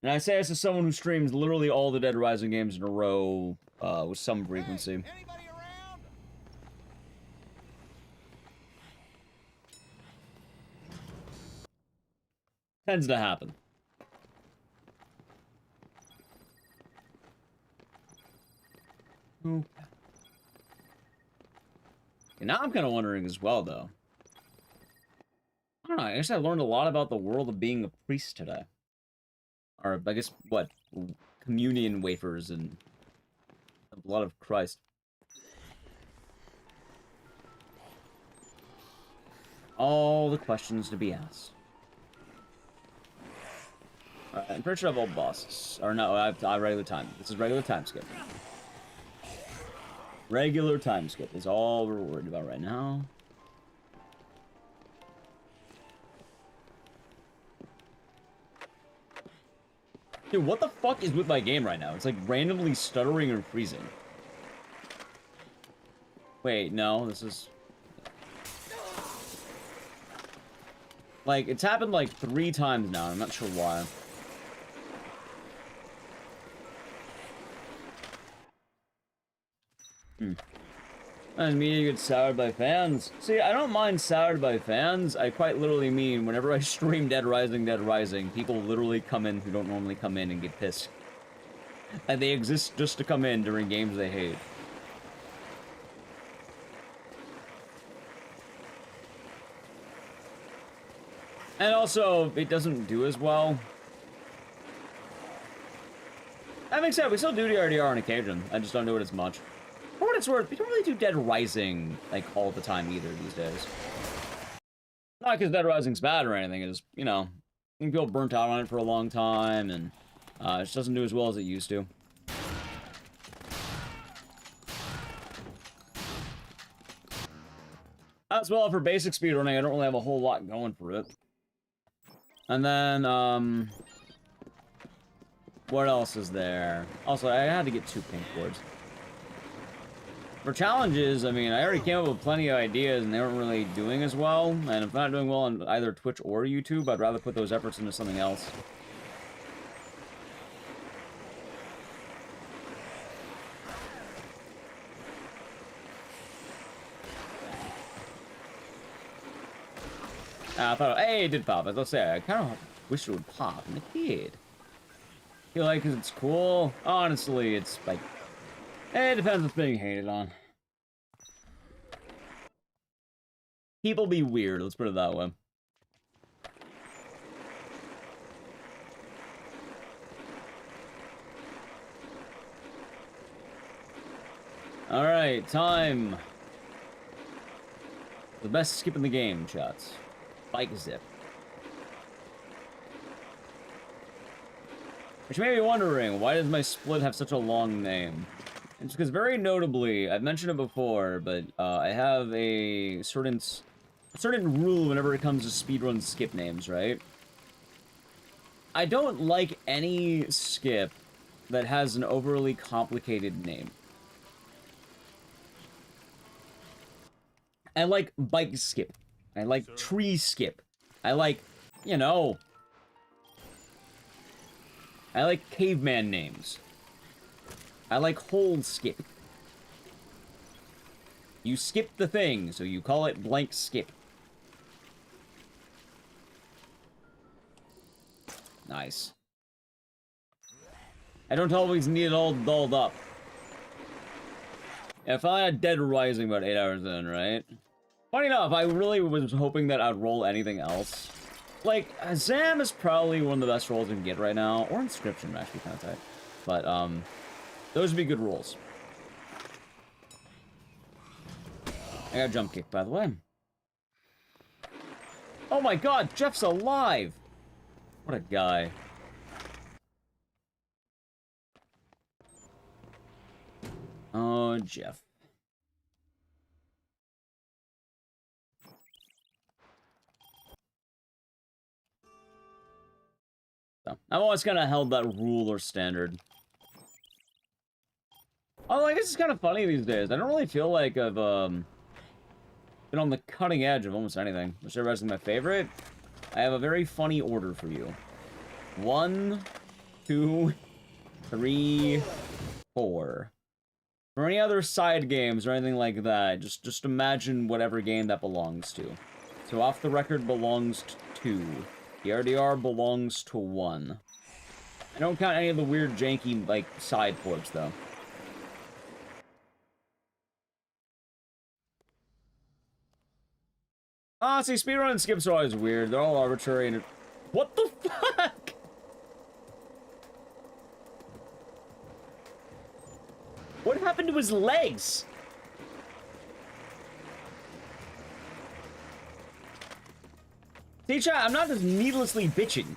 And I say this as someone who streams literally all the Dead Rising games in a row, with some frequency. Tends to happen. Okay. And now I'm kind of wondering as well, though. I don't know, I guess I learned a lot about the world of being a priest today. Or, I guess, what? Communion wafers and the blood of Christ. All the questions to be asked. Alright, I'm pretty sure I have all bosses. Or no, I have regular time. This is regular time skip. Regular time skip is all we're worried about right now. Dude, what the fuck is with my game right now? It's like randomly stuttering or freezing. Wait, no, this is... Like, it's happened like 3 times now. I'm not sure why. And media gets soured by fans. See, I don't mind soured by fans. I quite literally mean whenever I stream Dead Rising, people literally come in who don't normally come in and get pissed. And they exist just to come in during games they hate. And also, it doesn't do as well. That makes sense. We still do DRDR on occasion. I just don't do it as much. For what it's worth, we don't really do Dead Rising, like, all the time either these days. Not because Dead Rising's bad or anything. It's, you know, I think people burnt out on it for a long time, and it just doesn't do as well as it used to. As well, for basic speedrunning, I don't really have a whole lot going for it. And then, what else is there? Also, I had to get 2 pink boards. For challenges, I mean, I already came up with plenty of ideas, and they weren't really doing as well. And if not doing well on either Twitch or YouTube, I'd rather put those efforts into something else. I thought, hey, it did pop. As I'll say, I kind of wish it would pop, and it did. I feel like it's cool. Honestly, it's like, it depends what's being hated on. People be weird, let's put it that way. Alright, time. The best skip in the game, shots. Bike zip. Which may be wondering, why does my split have such a long name? It's because very notably, I've mentioned it before, but I have a certain rule whenever it comes to speedrun skip names, right? I don't like any skip that has an overly complicated name. I like bike skip. I like tree skip. I like, you know... I like caveman names. I like hole skip. You skip the thing, so you call it blank skip. Nice. I don't always need it all dolled up. If I had Dead Rising about 8 hours in, right? Funny enough, I really was hoping that I'd roll anything else. Like, Zam is probably one of the best rolls I can get right now. Or Inscription, actually, kind of tight. But, those would be good rolls. I got a jump kick, by the way. Oh my god, Jeff's alive! What a guy. Oh, Jeff. So, I've always kind of held that rule or standard. Oh, I guess it's kind of funny these days. I don't really feel like I've, been on the cutting edge of almost anything. Whichever is my favorite. I have a very funny order for you. 1, 2, 3, 4. For any other side games or anything like that, just imagine whatever game that belongs to. So Off the Record belongs to 2. DRDR belongs to 1. I don't count any of the weird janky, like, side ports, though. Honestly, speedrun skips are always weird. They're all arbitrary and what the fuck? What happened to his legs? See, chat, I'm not just needlessly bitching.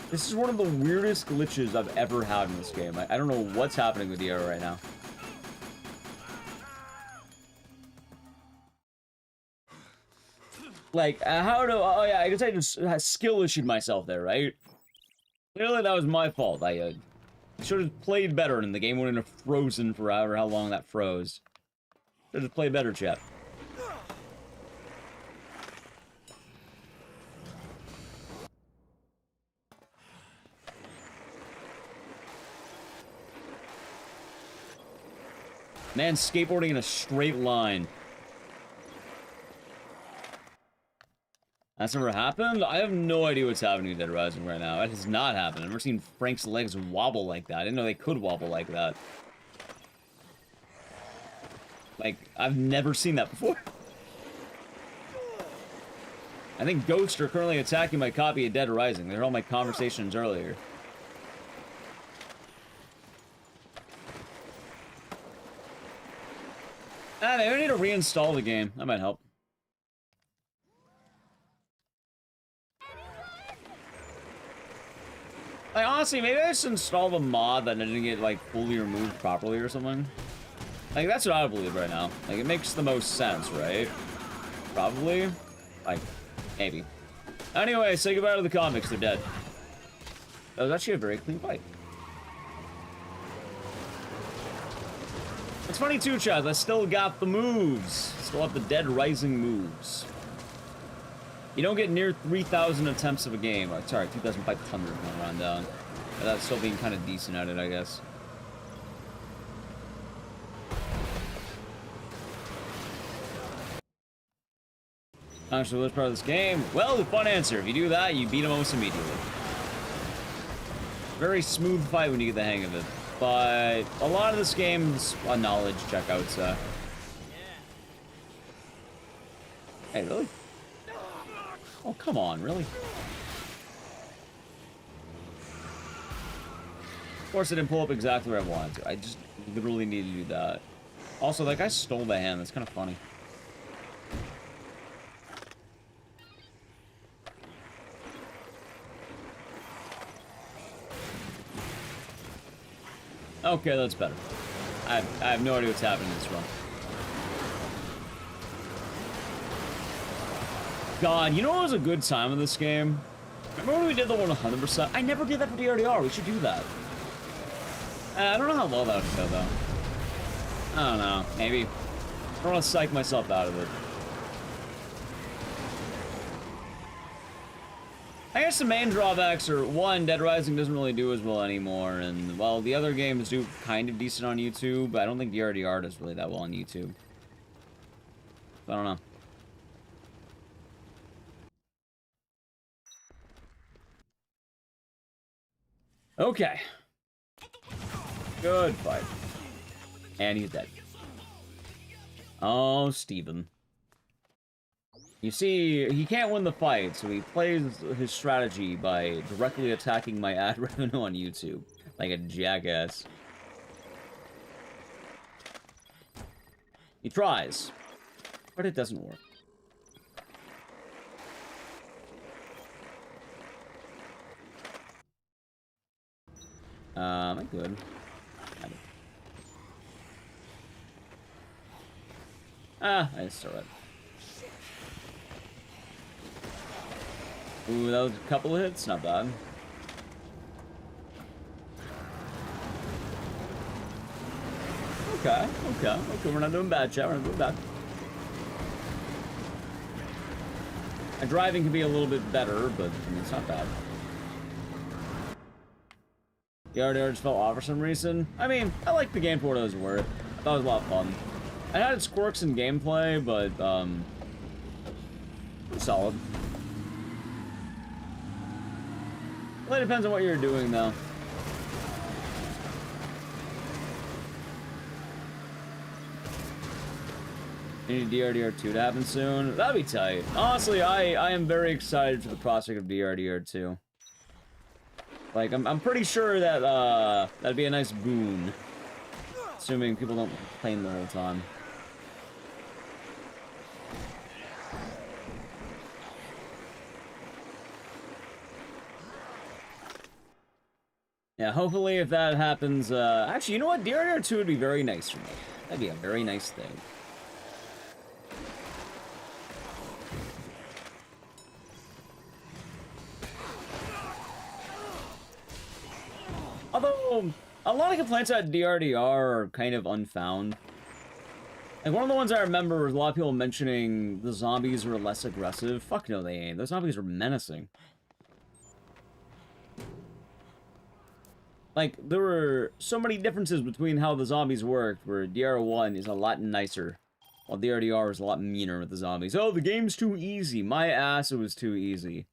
This is one of the weirdest glitches I've ever had in this game. I don't know what's happening with the arrow right now. Like, how do... Oh, yeah, I guess I just skill issued myself there, right? Clearly, that was my fault. I should have played better, and the game wouldn't have frozen for however how long that froze. Should have played better, chat. Man, skateboarding in a straight line. That's never happened? I have no idea what's happening in Dead Rising right now. That has not happened. I've never seen Frank's legs wobble like that. I didn't know they could wobble like that. Like, I've never seen that before. I think ghosts are currently attacking my copy of Dead Rising. They heard all my conversations earlier. Maybe I need to reinstall the game. That might help. Like, honestly, maybe I just installed a mod that didn't get, like, fully removed properly or something. Like, that's what I believe right now. Like, it makes the most sense, right? Probably. Like, maybe. Anyway, say goodbye to the comics. They're dead. That was actually a very clean fight. It's funny too, Chaz. I still got the moves. Still have the Dead Rising moves. You don't get near 3,000 attempts of a game. Oh, sorry, 2,500 going around down. But that's still being kind of decent at it, I guess. Actually, what's part of this game? Well, the fun answer. If you do that, you beat him almost immediately. Very smooth fight when you get the hang of it. But a lot of this game's a knowledge check, I would say. Hey, really? Oh, come on, really? Of course, I didn't pull up exactly where I wanted to. I just literally needed to do that. Also, that guy stole the hand. That's kind of funny. Okay, that's better. I have no idea what's happening in this run. God, you know what was a good time in this game? Remember when we did the 100%? I never did that for DRDR. We should do that. I don't know how well that would go, though. I don't know. Maybe. I don't want to psych myself out of it. I guess the main drawbacks are, one, Dead Rising doesn't really do as well anymore, and, well, the other games do kind of decent on YouTube, but I don't think DRDR does really that well on YouTube. I don't know. Okay. Good fight. And he's dead. Oh, Steven. You see, he can't win the fight, so he plays his strategy by directly attacking my ad revenue on YouTube. Like a jackass. He tries, but it doesn't work. I'm good. I saw it. Ooh, that was a couple of hits, not bad. Okay, we're not doing bad, chat, we're not doing bad. My driving can be a little bit better, but I mean, it's not bad. The RDR just fell off for some reason. I mean, I like the game for what it was worth. I thought it was a lot of fun. I had its quirks in gameplay, but, solid. Well, it depends on what you're doing, though. You need DRDR 2 to happen soon? That'd be tight. Honestly, I am very excited for the prospect of DRDR 2. Like, I'm pretty sure that, that'd be a nice boon. Assuming people don't complain the whole time. Yeah, hopefully if that happens, actually, you know what? DRDR 2 would be very nice for me. That'd be a very nice thing. Although, a lot of complaints about DRDR are kind of unfound. Like, one of the ones I remember was a lot of people mentioning the zombies were less aggressive. Fuck no, they ain't. Those zombies were menacing. Like, there were so many differences between how the zombies worked, where DR1 is a lot nicer, while DRDR is a lot meaner with the zombies. Oh, the game's too easy. My ass, it was too easy.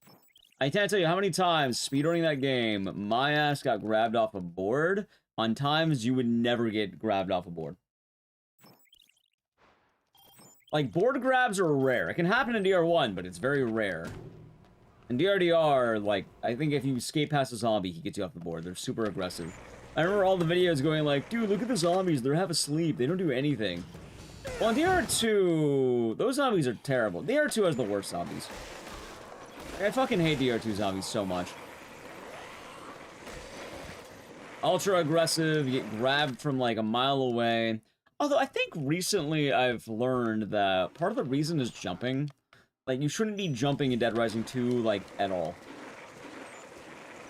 I can't tell you how many times, speedrunning that game, my ass got grabbed off a board on times you would never get grabbed off a board. Like, board grabs are rare. It can happen in DR1, but it's very rare. In DRDR, like, I think if you escape past a zombie, he gets you off the board. They're super aggressive. I remember all the videos going like, dude, look at the zombies. They're half asleep. They don't do anything. Well, in DR2, those zombies are terrible. DR2 has the worst zombies. I fucking hate DR2 zombies so much. Ultra aggressive, you get grabbed from like a mile away. Although I think recently I've learned that part of the reason is jumping. Like, you shouldn't be jumping in Dead Rising 2, like, at all.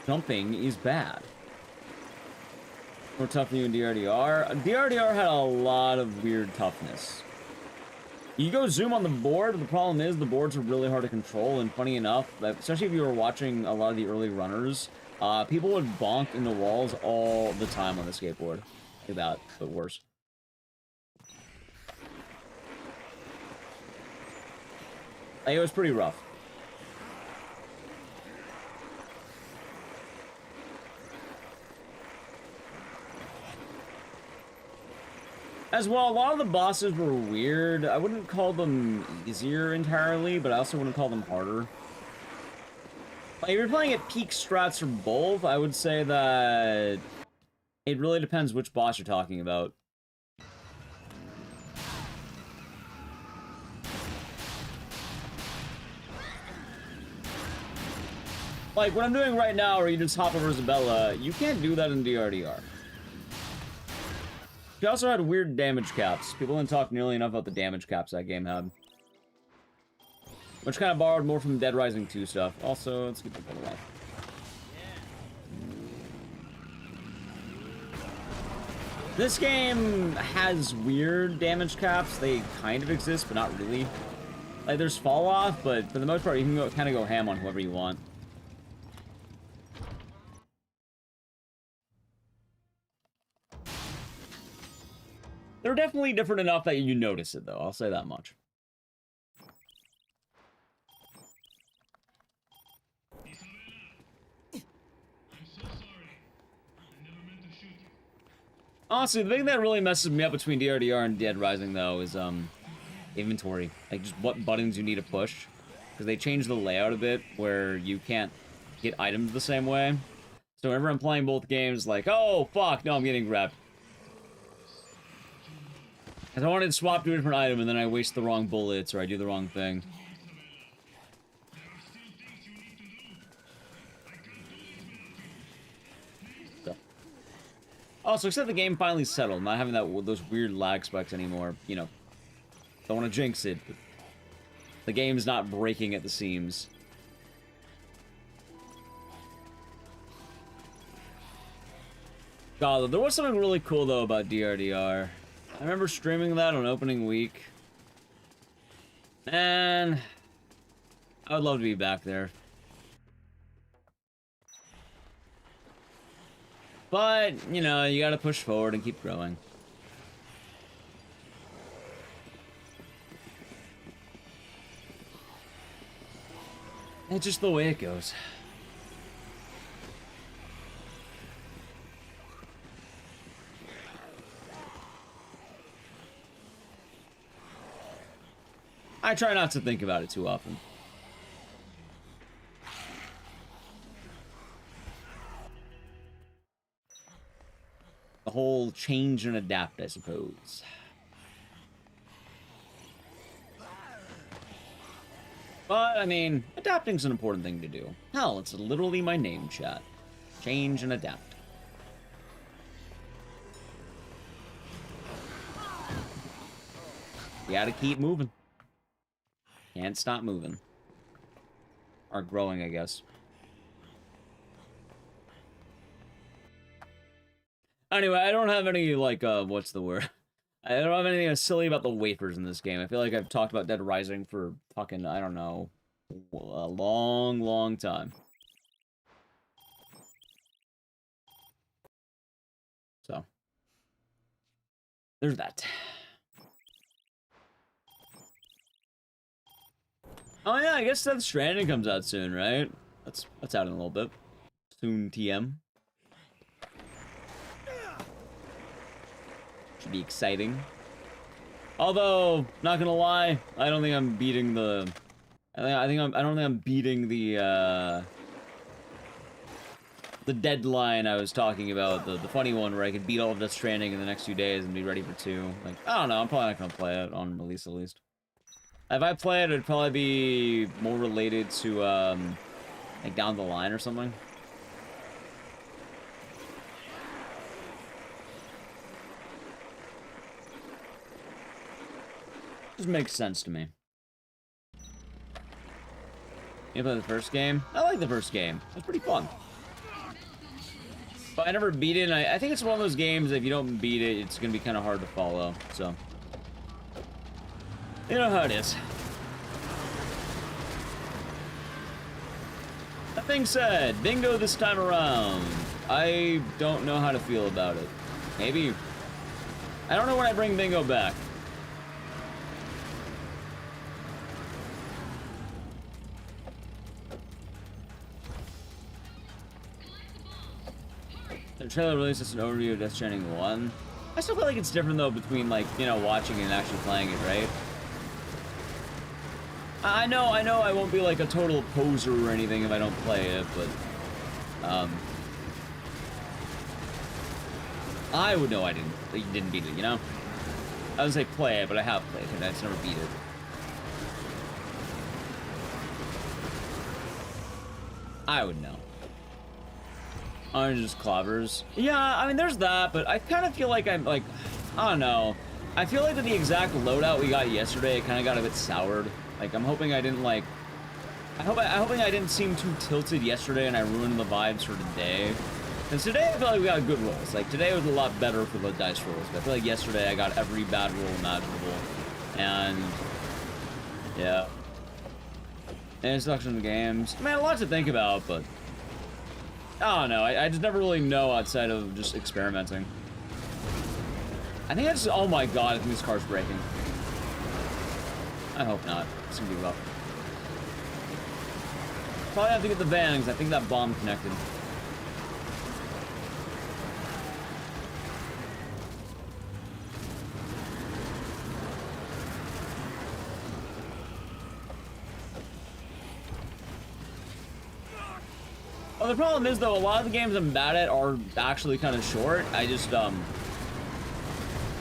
Jumping is bad. More tough than you in DRDR. DRDR had a lot of weird toughness. You go zoom on the board, but the problem is the boards are really hard to control, and funny enough, especially if you were watching a lot of the early runners, people would bonk into walls all the time on the skateboard. Like that, but worse. It was pretty rough. As well, a lot of the bosses were weird. I wouldn't call them easier entirely, but I also wouldn't call them harder. Like, if you're playing at peak strats for both, I would say that it really depends which boss you're talking about. Like, what I'm doing right now, where you just hop over Isabella, you can't do that in DRDR. She also had weird damage caps. People didn't talk nearly enough about the damage caps that game had. Which kind of borrowed more from Dead Rising 2 stuff. Also, let's keep it alive. This game has weird damage caps. They kind of exist, but not really. Like, there's fall off, but for the most part, you can kind of go ham on whoever you want. They're definitely different enough that you notice it, though. I'll say that much. Honestly, the thing that really messes me up between DRDR and Dead Rising, though, is inventory. Like, just what buttons you need to push. Because they changed the layout a bit, where you can't get items the same way. So whenever I'm playing both games, like, oh, fuck, no, I'm getting grabbed. Because I wanted to swap to a different item, and then I waste the wrong bullets, or I do the wrong thing. So. Also, except the game finally settled, not having those weird lag spikes anymore. You know, don't want to jinx it, but the game's not breaking at the seams. God, there was something really cool, though, about DRDR. I remember streaming that on opening week. And I would love to be back there. But, you know, you gotta push forward and keep growing. It's just the way it goes. I try not to think about it too often. The whole change and adapt, I suppose. But, I mean, adapting's an important thing to do. Hell, it's literally my name, chat. Change and adapt. You gotta keep moving. Can't stop moving. Or growing, I guess. Anyway, I don't have any, like, what's the word? I don't have anything silly about the wafers in this game. I feel like I've talked about Dead Rising for fucking, I don't know, a long, long time. So, there's that. Oh yeah, I guess Death Stranding comes out soon, right? That's out in a little bit. Soon, TM. Should be exciting. Although, not gonna lie, I don't think I'm beating the. I don't think I'm beating the deadline I was talking about, the funny one where I could beat all of Death Stranding in the next few days and be ready for 2. Like, I don't know, I'm probably not gonna play it on release at least. If I play it, it'd probably be more related to, like, down the line or something. Just makes sense to me. You play the first game? I like the first game. It's pretty fun. But I never beat it, and I think it's one of those games that if you don't beat it, it's gonna be kind of hard to follow, so. You know how it is. That being said, bingo this time around. I don't know how to feel about it. Maybe. I don't know when I bring bingo back. The trailer released us an overview of Death Stranding 1. I still feel like it's different though between, like, you know, watching and actually playing it, right? I know I won't be like a total poser or anything if I don't play it, but I would know you didn't beat it, you know? I would say play it, but I have played it, I just never beat it. I would know. Orange just clobbers. Yeah, I mean, there's that, but I kind of feel like I'm, like, I don't know. I feel like that the exact loadout we got yesterday kind of got a bit soured. Like, I'm hoping I didn't, like... I'm hoping I didn't seem too tilted yesterday and I ruined the vibes for today. Because today I feel like we got good rolls. Like, today was a lot better for the dice rolls. But I feel like yesterday I got every bad roll imaginable. And... yeah. And introduction to games. I mean, a lot to think about, but... I don't know. I just never really know outside of just experimenting. I think I just... oh my god, I think this car's breaking. I hope not. It's gonna be rough. Probably have to get the van because I think that bomb connected. Well, the problem is, though, a lot of the games I'm bad at are actually kind of short. I just,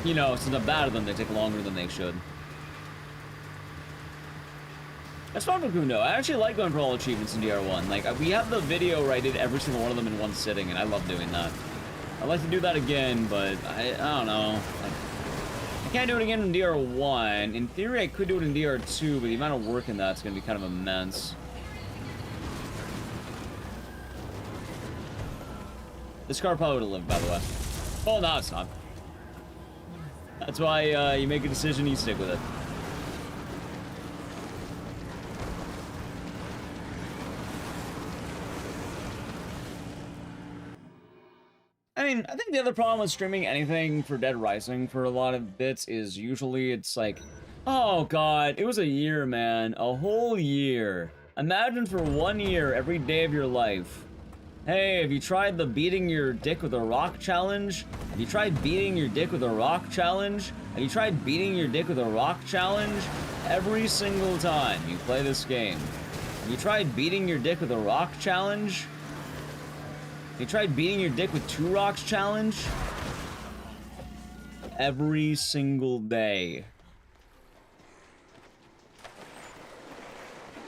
you know, since I'm bad at them, they take longer than they should. That's fun for Kundo. I actually like going for all achievements in DR1. Like, we have the video where I did every single one of them in one sitting, and I love doing that. I'd like to do that again, but I don't know. Like, I can't do it again in DR1. In theory, I could do it in DR2, but the amount of work in that's going to be kind of immense. This car probably would have lived, by the way. Oh, no, it's not. That's why you make a decision, you stick with it. I mean, I think the other problem with streaming anything for Dead Rising for a lot of bits is usually it's like, oh god, it was a year, man. A whole year. Imagine for 1 year, every day of your life, Hey, have you tried the beating your dick with a rock challenge? Have you tried beating your dick with a rock challenge? Have you tried beating your dick with a rock challenge? Every single time you play this game. Have you tried beating your dick with a rock challenge? Have you tried beating your dick with 2 rocks challenge? Every single day.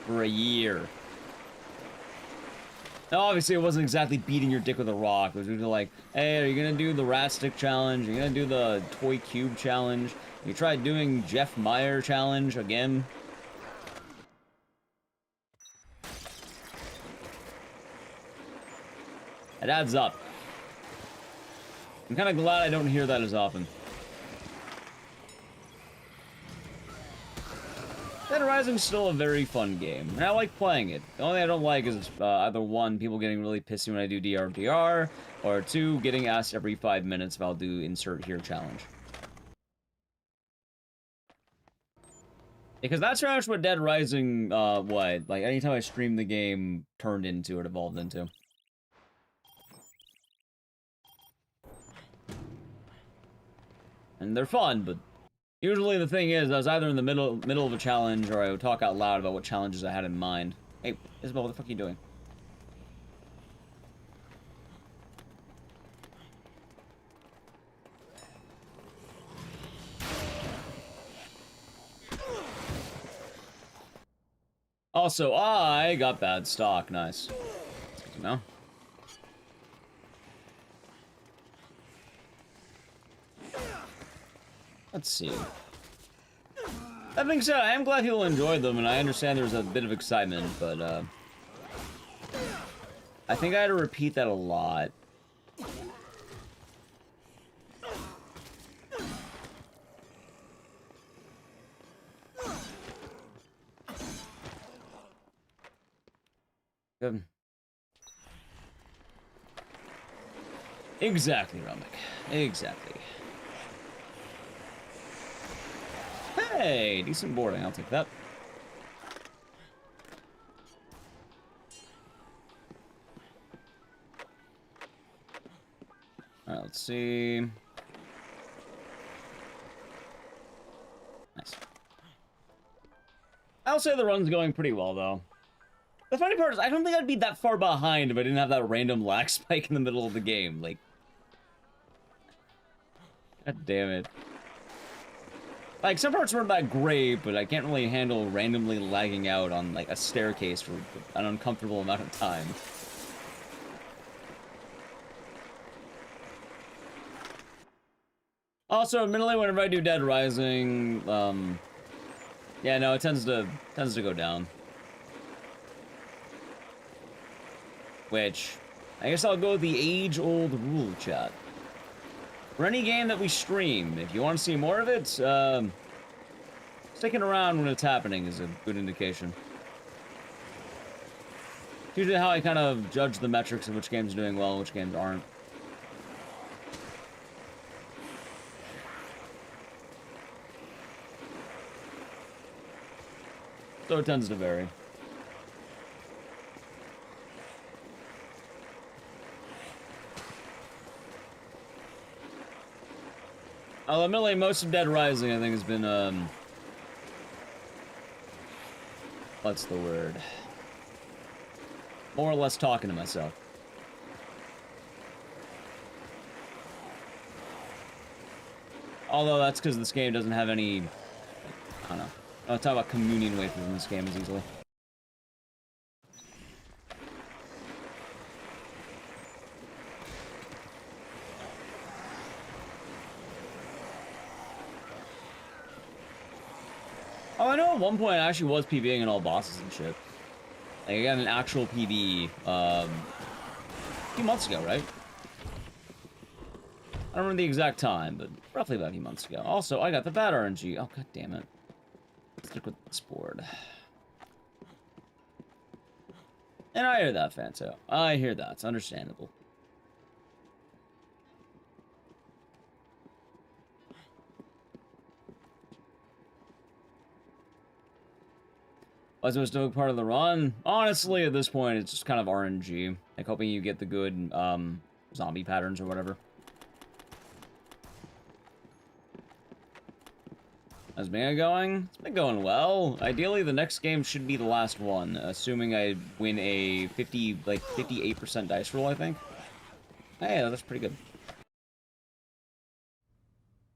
For a year. Now, obviously, it wasn't exactly beating your dick with a rock. It was really like, hey, are you gonna do the rat stick challenge? Are you gonna do the toy cube challenge? You tried doing Jeff Meyer challenge again? It adds up. I'm kind of glad I don't hear that as often. Dead Rising's still a very fun game, and I like playing it. The only thing I don't like is either 1, people getting really pissy when I do DRDR, or 2, getting asked every 5 minutes if I'll do insert here challenge. Because that's pretty much what Dead Rising, like, anytime I stream the game, turned into, it evolved into. And they're fun, but usually the thing is, I was either in the middle of a challenge, or I would talk out loud about what challenges I had in mind. Hey, Isabel, what the fuck are you doing? Also, I got bad stock. Nice. No. Let's see. That being said, I am glad people enjoyed them, and I understand there's a bit of excitement, but, I think I had to repeat that a lot. Good. Exactly, Ramek. Exactly. Hey, decent boarding. I'll take that. Alright, let's see. Nice. I'll say the run's going pretty well, though. The funny part is, I don't think I'd be that far behind if I didn't have that random lag spike in the middle of the game. Like, god damn it. Like, some parts weren't that great, but I can't really handle randomly lagging out on, like, a staircase for an uncomfortable amount of time. Also, admittedly, whenever I do Dead Rising, yeah, no, it tends to go down. Which, I guess I'll go with the age-old rule, chat. For any game that we stream, if you want to see more of it, sticking around when it's happening is a good indication. It's usually how I kind of judge the metrics of which games are doing well and which games aren't. So it tends to vary. Admittedly, most of Dead Rising, I think, has been, what's the word? More or less talking to myself. Although that's because this game doesn't have any, I don't know. I don't talk about communion with in this game as easily. Oh, I know at one point I actually was PBing in all bosses and shit. Like, I got an actual PB, a few months ago, right? I don't remember the exact time, but roughly about a few months ago. Also, I got the bad RNG. Oh, god damn it. Let's stick with this board. And I hear that, Fanto. I hear that. It's understandable. What's the most difficult part of the run? Honestly, at this point, it's just kind of RNG. Like, hoping you get the good, zombie patterns or whatever. How's Bingo going? It's been going well. Ideally, the next game should be the last one, assuming I win a 58% dice roll, I think. Hey, that's pretty good.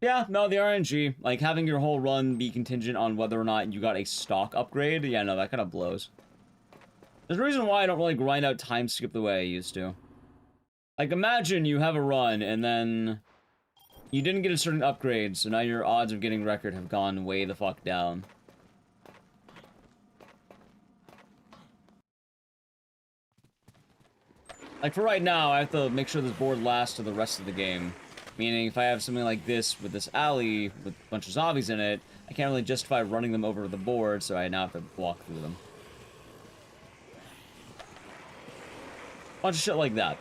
Yeah, no, the RNG, like, having your whole run be contingent on whether or not you got a stock upgrade, yeah, no, that kind of blows. There's a reason why I don't really grind out time skip the way I used to. Like, imagine you have a run, and then you didn't get a certain upgrade, so now your odds of getting record have gone way the fuck down. Like, for right now, I have to make sure this board lasts to the rest of the game. Meaning, if I have something like this with this alley with a bunch of zombies in it, I can't really justify running them over the board, so I now have to walk through them. Bunch of shit like that.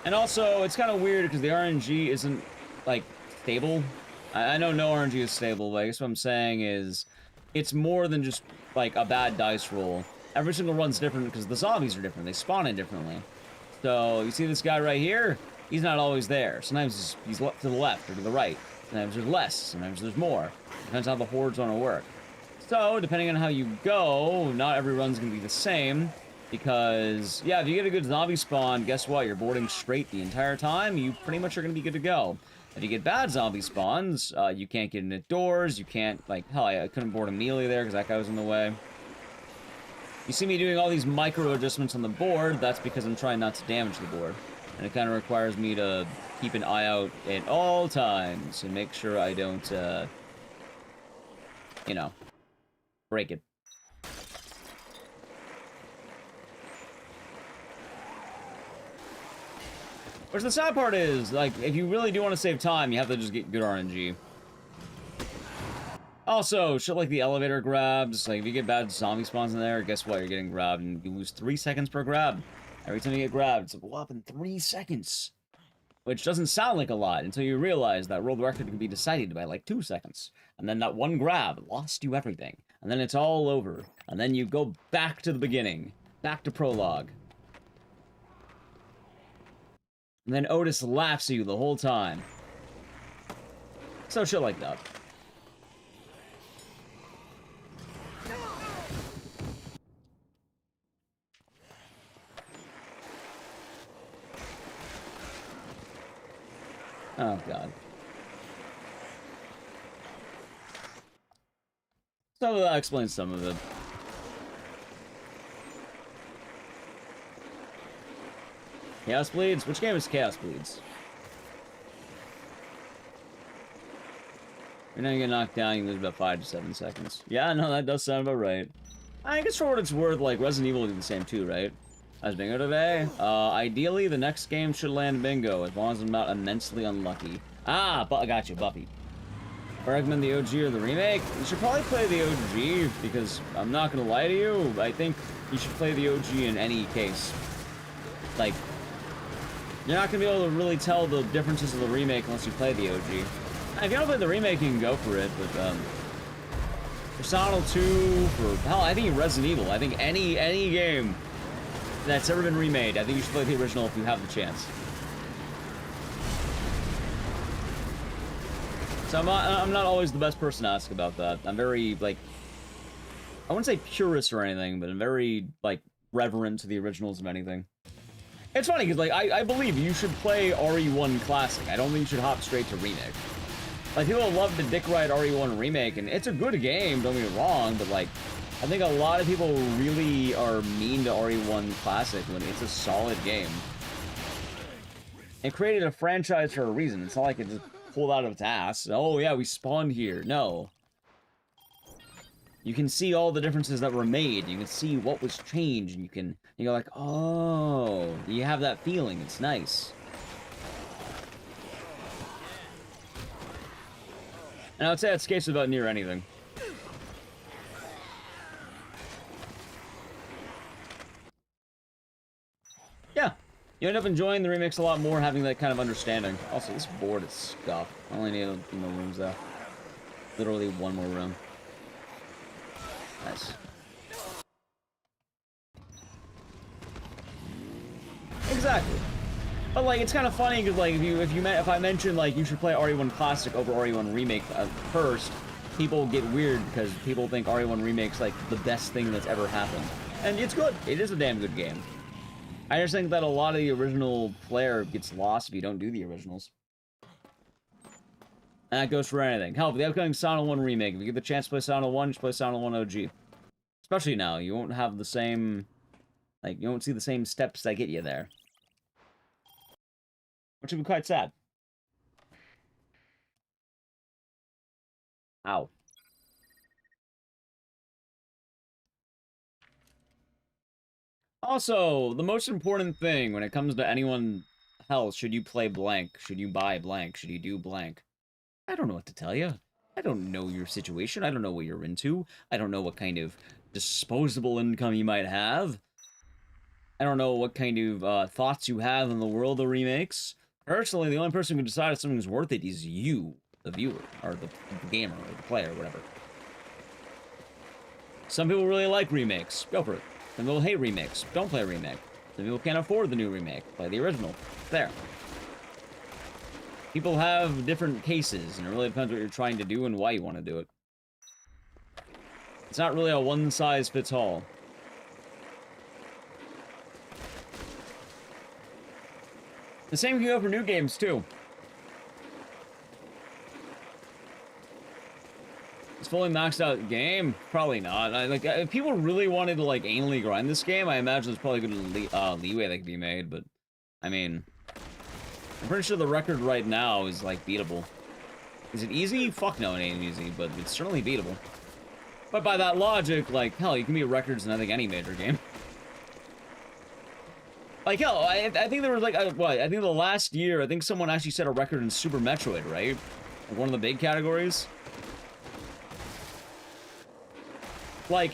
And also, it's kind of weird because the RNG isn't, like, stable. I know no RNG is stable, but I guess what I'm saying is it's more than just, like, a bad dice roll. Every single run's different because the zombies are different. They spawn in differently. So, you see this guy right here? He's not always there. Sometimes he's to the left or to the right. Sometimes there's less. Sometimes there's more. Depends how the hordes want to work. So, depending on how you go, not every run's going to be the same. Because, yeah, if you get a good zombie spawn, guess what? You're boarding straight the entire time. You pretty much are going to be good to go. If you get bad zombie spawns, you can't get in at doors. You can't, like, hell, I couldn't board a melee there because that guy was in the way. You see me doing all these micro adjustments on the board, that's because I'm trying not to damage the board. And it kind of requires me to keep an eye out at all times and make sure I don't, you know, break it. Which the sad part is, like, if you really do want to save time, you have to just get good RNG. Also, shit like the elevator grabs, like, if you get bad zombie spawns in there, guess what? You're getting grabbed, and you lose 3 seconds per grab. Every time you get grabbed, it's a whopping 3 seconds. Which doesn't sound like a lot until you realize that world record can be decided by like 2 seconds. And then that one grab lost you everything. And then it's all over. And then you go back to the beginning. Back to prologue. And then Otis laughs at you the whole time. So shit like that. Oh, God. So that explains some of it. Chaos Bleeds? Which game is Chaos Bleeds? You're not gonna get knocked down, you lose about 5 to 7 seconds. Yeah, no, that does sound about right. I guess for what it's worth, like, Resident Evil will do the same too, right? How's Bingo today? Ideally, the next game should land Bingo, as long as I'm not immensely unlucky. Ah, but I got you, Buffy. I recommend the OG or the remake. You should probably play the OG, because I'm not gonna lie to you, I think you should play the OG in any case. Like, you're not gonna be able to really tell the differences of the remake unless you play the OG. If you don't play the remake, you can go for it, but, for Silent Hill 2, for, hell, I think Resident Evil, I think any game that's ever been remade, I think you should play the original if you have the chance. So I'm not always the best person to ask about that. I'm very, like, I wouldn't say purist or anything, but I'm very, like, reverent to the originals of anything. It's funny, because, like, I believe you should play RE1 Classic. I don't think you should hop straight to Remake. Like, people love the Dick Ride RE1 Remake, and it's a good game, don't get me wrong, but, like, I think a lot of people really are mean to RE1 Classic when it's a solid game. It created a franchise for a reason. It's not like it just pulled out of its ass. Oh, yeah, we spawned here. No. You can see all the differences that were made. You can see what was changed, and you go like, oh, you have that feeling. It's nice. And I would say that's the case about near anything. Yeah, you end up enjoying the remix a lot more, having that kind of understanding. Also, this board is scuffed. I only need no rooms though. Literally one more room. Nice. exactly. But like, it's kind of funny because like, if I mention like you should play RE1 Classic over RE1 Remake first, people get weird because people think RE1 Remake's like the best thing that's ever happened, and it's good. It is a damn good game. I just think that a lot of the original flair gets lost if you don't do the originals. And that goes for anything. Hell, for the upcoming Silent 1 remake, if you get the chance to play Silent 1, just play Silent 1 OG. Especially now, you won't have the same, like, you won't see the same steps that get you there. Which would be quite sad. Ow. Also, the most important thing when it comes to anyone else, should you play blank? Should you buy blank? Should you do blank? I don't know what to tell you. I don't know your situation. I don't know what you're into. I don't know what kind of disposable income you might have. I don't know what kind of thoughts you have in the world of remakes. Personally, the only person who can decide if something's worth it is you, the viewer, or the gamer, or the player, or whatever. Some people really like remakes. Go for it. Some people hate remakes. Don't play a remake. Some people can't afford the new remake. Play the original. There. People have different cases, and it really depends what you're trying to do and why you want to do it. It's not really a one-size-fits-all. The same can go for new games, too. It's fully maxed out game? Probably not. If people really wanted to, like, anally grind this game, I imagine there's probably good leeway that could be made, but, I mean... I'm pretty sure the record right now is, like, beatable. Is it easy? Fuck no, it ain't easy, but it's certainly beatable. But by that logic, like, hell, you can beat records in, I think, any major game. Like, hell, I think there was, like, what? I think the last year, I think someone actually set a record in Super Metroid, right? Like, one of the big categories. Like,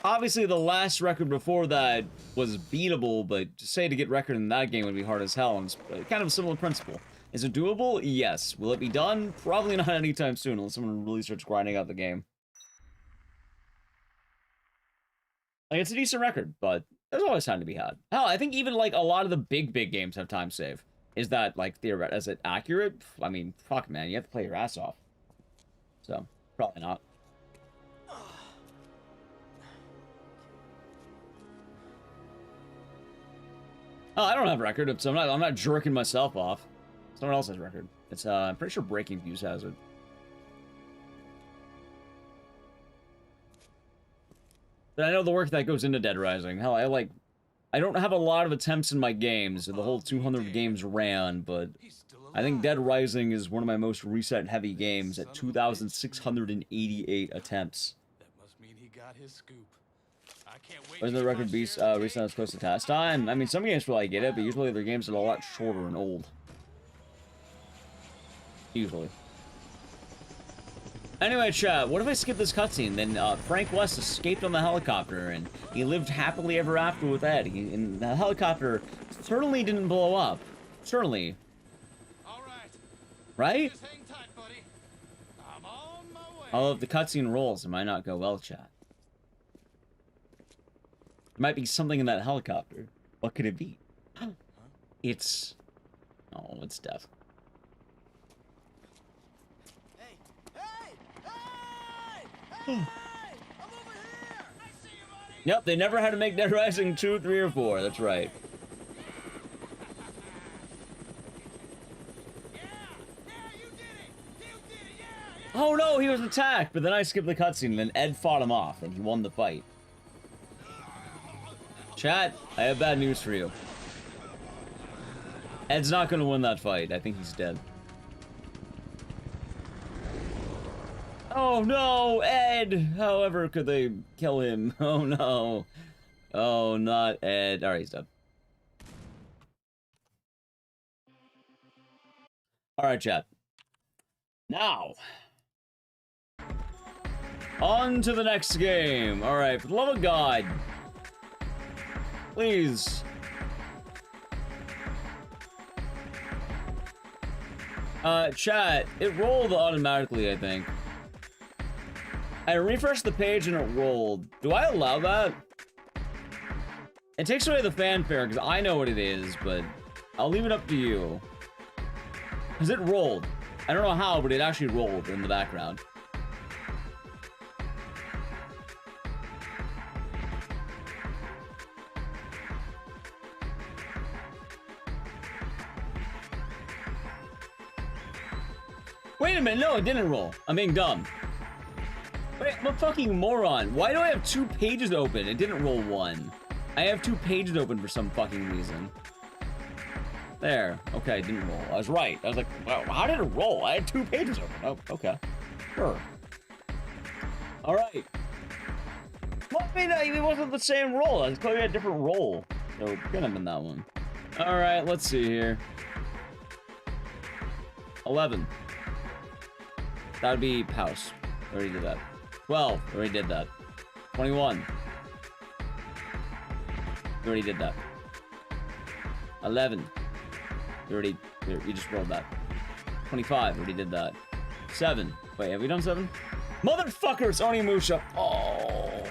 obviously the last record before that was beatable, but to say to get record in that game would be hard as hell, and it's kind of a similar principle. Is it doable? Yes. Will it be done? Probably not anytime soon, unless someone really starts grinding out the game. Like, it's a decent record, but there's always time to be had. Hell, I think even, like, a lot of the big games have time save. Is that, like, theoretically, is it accurate? I mean, fuck, man, you have to play your ass off. So, probably not. Oh, I don't have record, so I'm not jerking myself off. Someone else has record. It's, I'm pretty sure Breaking Views has it. But I know the work that goes into Dead Rising. Hell, I don't have a lot of attempts in my games. The whole 200 games ran, but I think Dead Rising is one of my most reset-heavy games at 2,688 attempts. That must mean he got his scoop. Where's the record beast recent as close to task time? I mean, some games will get it, but usually their games are a lot shorter and old. Usually. Anyway, chat, what if I skip this cutscene? Then Frank West escaped on the helicopter, and he lived happily ever after with Ed. And the helicopter certainly didn't blow up. Certainly. All right. Right? Just hang tight, buddy. I'm on my way. Although if the cutscene rolls, it might not go well, chat. There might be something in that helicopter. What could it be? It's... Oh, it's death. Hey! Hey! Hey! I'm over here! I see you, buddy! Yep, they never had to make Dead Rising 2, 3, or 4. That's right. Oh no, he was attacked, but then I skipped the cutscene, and then Ed fought him off, and he won the fight. Chat, I have bad news for you. Ed's not gonna win that fight. I think he's dead. Oh no, Ed! However could they kill him? Oh no. Oh, not Ed. Alright, he's dead. Alright, chat. Now. On to the next game. Alright, for the love of God. Please. Chat, it rolled automatically, I think. I refreshed the page and it rolled. Do I allow that? It takes away the fanfare because I know what it is, but I'll leave it up to you. Because it rolled. I don't know how, but it actually rolled in the background. Wait a minute, no, it didn't roll. I'm being dumb. Wait, I'm a fucking moron. Why do I have 2 pages open? It didn't roll 1. I have 2 pages open for some fucking reason. There. Okay, it didn't roll. I was right. I was like, wow, how did it roll? I had 2 pages open. Oh, okay. Sure. Alright. Well, I mean, it wasn't the same roll. I was clearly a different roll. So it couldn't have been that one. Alright, let's see here. 11. That would be house. Already did that. 12. Already did that. 21. Already did that. 11. You just rolled that. 25. Already did that. 7. Wait, have we done 7? Motherfuckers, Onimusha. Oh.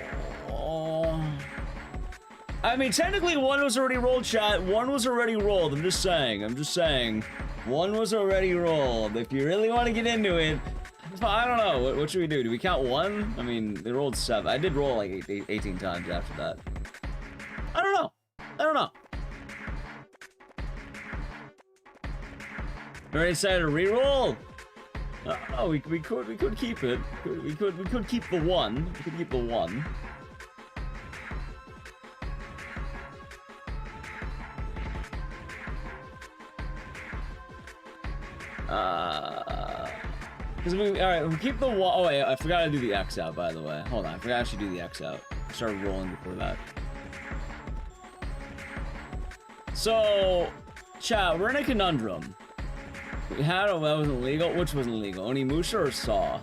I mean, technically 1 was already rolled, chat. 1 was already rolled. I'm just saying. 1 was already rolled. If you really want to get into it, I don't know. What should we do? Do we count 1? I mean, they rolled 7. I did roll like 18 times after that. I don't know. Already decided to reroll. Oh, we could keep it. We could keep the 1. We could keep the 1. Alright, we'll keep the 1. Oh, wait, I forgot to do the X out, by the way. Hold on, I forgot to actually do the X out. I started rolling before that. So, chat, we're in a conundrum. We had that wasn't legal. Which wasn't legal? Onimusha or Saw?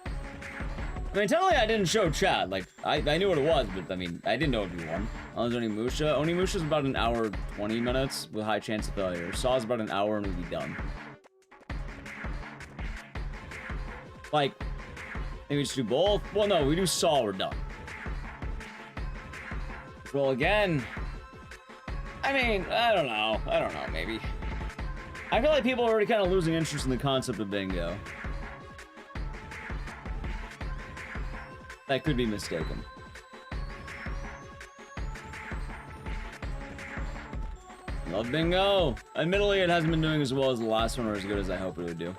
I mean, technically I didn't show chat. Like, I knew what it was, but I mean, I didn't know it'd be 1. I was Onimusha. Onimusha's about an hour 20 minutes with high chance of failure. Saw's about an hour and we'll be done. Like, maybe we just do both? Well, no, we do Saw, we're done. Roll again. I mean, I don't know, maybe. I feel like people are already kind of losing interest in the concept of bingo. That could be mistaken. Love bingo. Admittedly, it hasn't been doing as well as the last one or as good as I hoped it would do.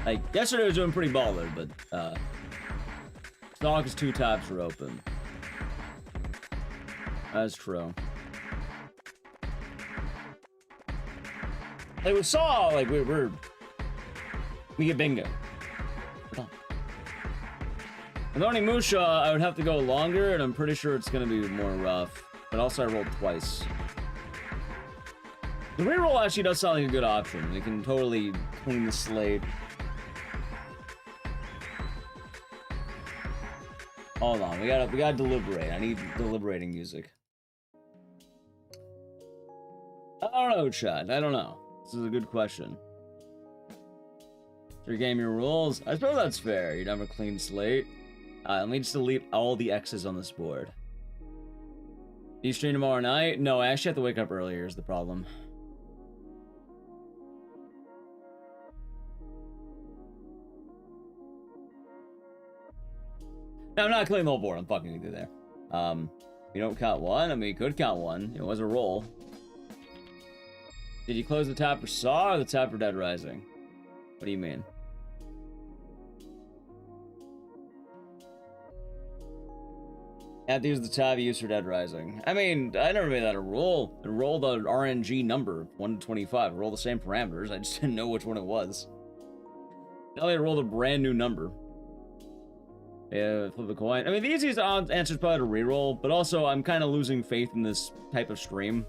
Like, yesterday was doing pretty baller, but, Stalk's 2 tabs were open. That's true. Like, we saw, like, we get bingo. We're done. And Onimusha, I would have to go longer, and I'm pretty sure it's gonna be more rough. But also, I rolled twice. The reroll actually does sound like a good option. We can totally clean the slate. Hold on, we gotta deliberate. I need deliberating music. I don't know, chat. I don't know. This is a good question. Your game, your rules. I suppose that's fair. You'd have a clean slate. Let me just delete all the X's on this board. Do you stream tomorrow night? No, I actually have to wake up earlier is the problem. No, I'm not cleaning the whole board. I'm fucking with you there. You don't count 1. I mean, you could count 1. It was a roll. Did you close the tab for Saw or the tab for Dead Rising? What do you mean? I have to use the tab you used for Dead Rising. I mean, I never made that a roll. I rolled an RNG number, 1 to 25. I rolled the same parameters. I just didn't know which one it was. Now I rolled a brand new number. Yeah, flip a coin. I mean, the easiest answer is probably to reroll, but also I'm kind of losing faith in this type of stream.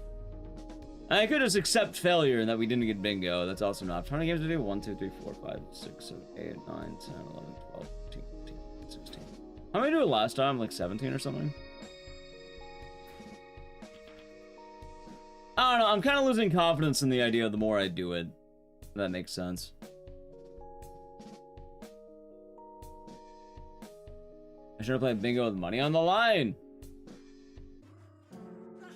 I could just accept failure and that we didn't get bingo. That's also not. How many games to do? 1, 2, 3, 4, 5, 6, 7, 8, 9, 10, 11, 12, 13, 14, 16. How many did we do it last time? Like 17 or something? I don't know. I'm kind of losing confidence in the idea the more I do it. If that makes sense. I should have played bingo with money on the line.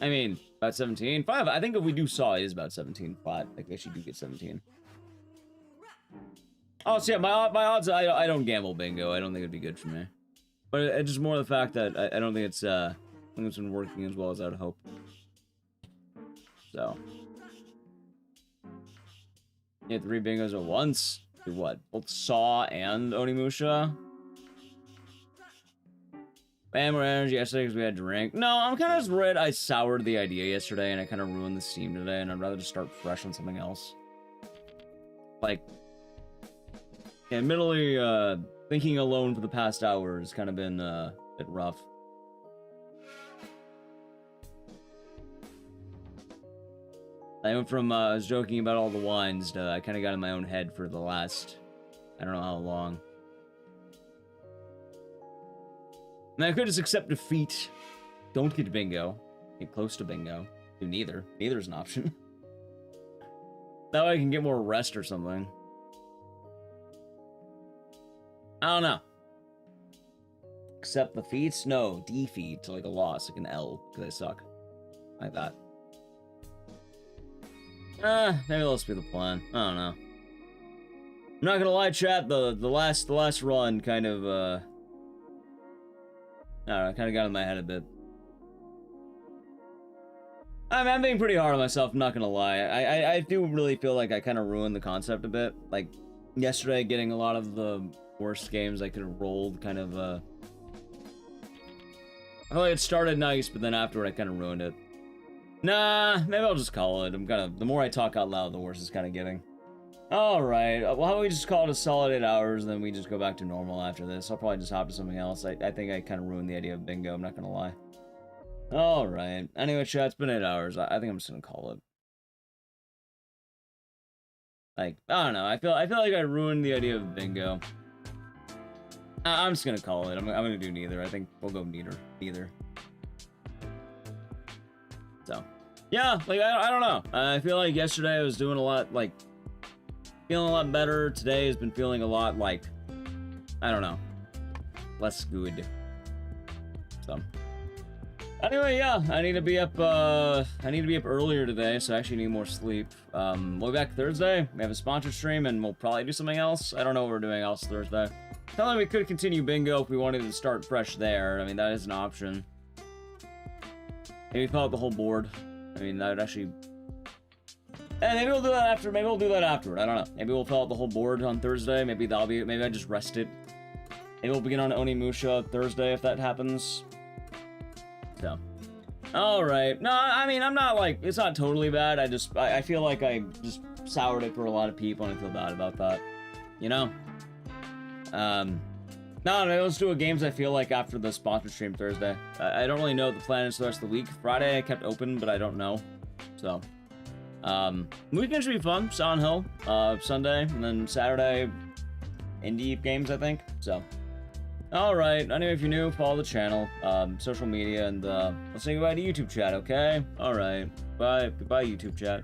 I mean, about 17. Five. I think if we do saw, it is about 17 flat. Like, I actually do get 17. Oh, so yeah, my odds, I don't gamble bingo. I don't think it'd be good for me. But it's just more the fact that I don't think it's been working as well as I would hope. So. Yeah, 3 bingos at once. Do what? Both Saw and Onimusha? Bam, more energy yesterday because we had a drink. No, I'm kind of just worried I soured the idea yesterday and I kind of ruined the steam today, and I'd rather just start fresh on something else. Like, yeah, admittedly, thinking alone for the past hour has kind of been a bit rough. I went from, I was joking about all the wines to I kind of got in my own head for the last, I don't know how long. I mean, I could just accept defeat. Don't get bingo. Get close to bingo. Do neither. Neither's an option. That way I can get more rest or something. I don't know. Accept defeats? No, defeat. Like a loss, like an L, because I suck. Like that. Maybe that'll be the plan. I don't know. I'm not gonna lie, chat. The last run kind of I don't know, kind of got in my head a bit. I mean, I'm being pretty hard on myself, I'm not gonna lie. I do really feel like I kind of ruined the concept a bit. Like, yesterday, getting a lot of the worst games I could have rolled, kind of, I feel like it started nice, but then afterward I kind of ruined it. Nah, maybe I'll just call it. The more I talk out loud, the worse it's kind of getting. Alright, well, how about we just call it a solid 8 hours, and then we just go back to normal after this. I'll probably just hop to something else. I think I kind of ruined the idea of bingo, I'm not gonna lie. Alright, anyway, chat, it's been 8 hours. I think I'm just gonna call it. Like, I don't know, I feel like I ruined the idea of bingo. I'm just gonna call it. I'm gonna do neither. I think we'll go neither. So, yeah, like, I don't know. I feel like yesterday I was doing a lot, like, feeling a lot better. Today has been feeling a lot, like, I don't know, less good. So, anyway, yeah, I need to be up earlier today, so I actually need more sleep. We'll be back Thursday. We have a sponsored stream, and we'll probably do something else. I don't know what we're doing else Thursday. Tell me we could continue bingo if we wanted to start fresh there. I mean, that is an option. Maybe fill out the whole board. I mean, that would actually... maybe we'll do that after. Maybe we'll do that afterward. I don't know. Maybe we'll fill out the whole board on Thursday. Maybe that'll be... Maybe I just rest it. Maybe we'll begin on Onimusha Thursday if that happens. So. Alright. No, I mean, I'm not like... It's not totally bad. I feel like I just soured it for a lot of people, and I feel bad about that. You know? No, let's do a games I feel like after the sponsored stream Thursday. I don't really know what the plan is for the rest of the week. Friday I kept open, but I don't know. So, weekend should be fun. Silent Hill, Sunday, and then Saturday, indie games, I think. So, alright. Anyway, if you're new, follow the channel, social media, and let's say goodbye to YouTube chat, okay? Alright. Bye. Goodbye, YouTube chat.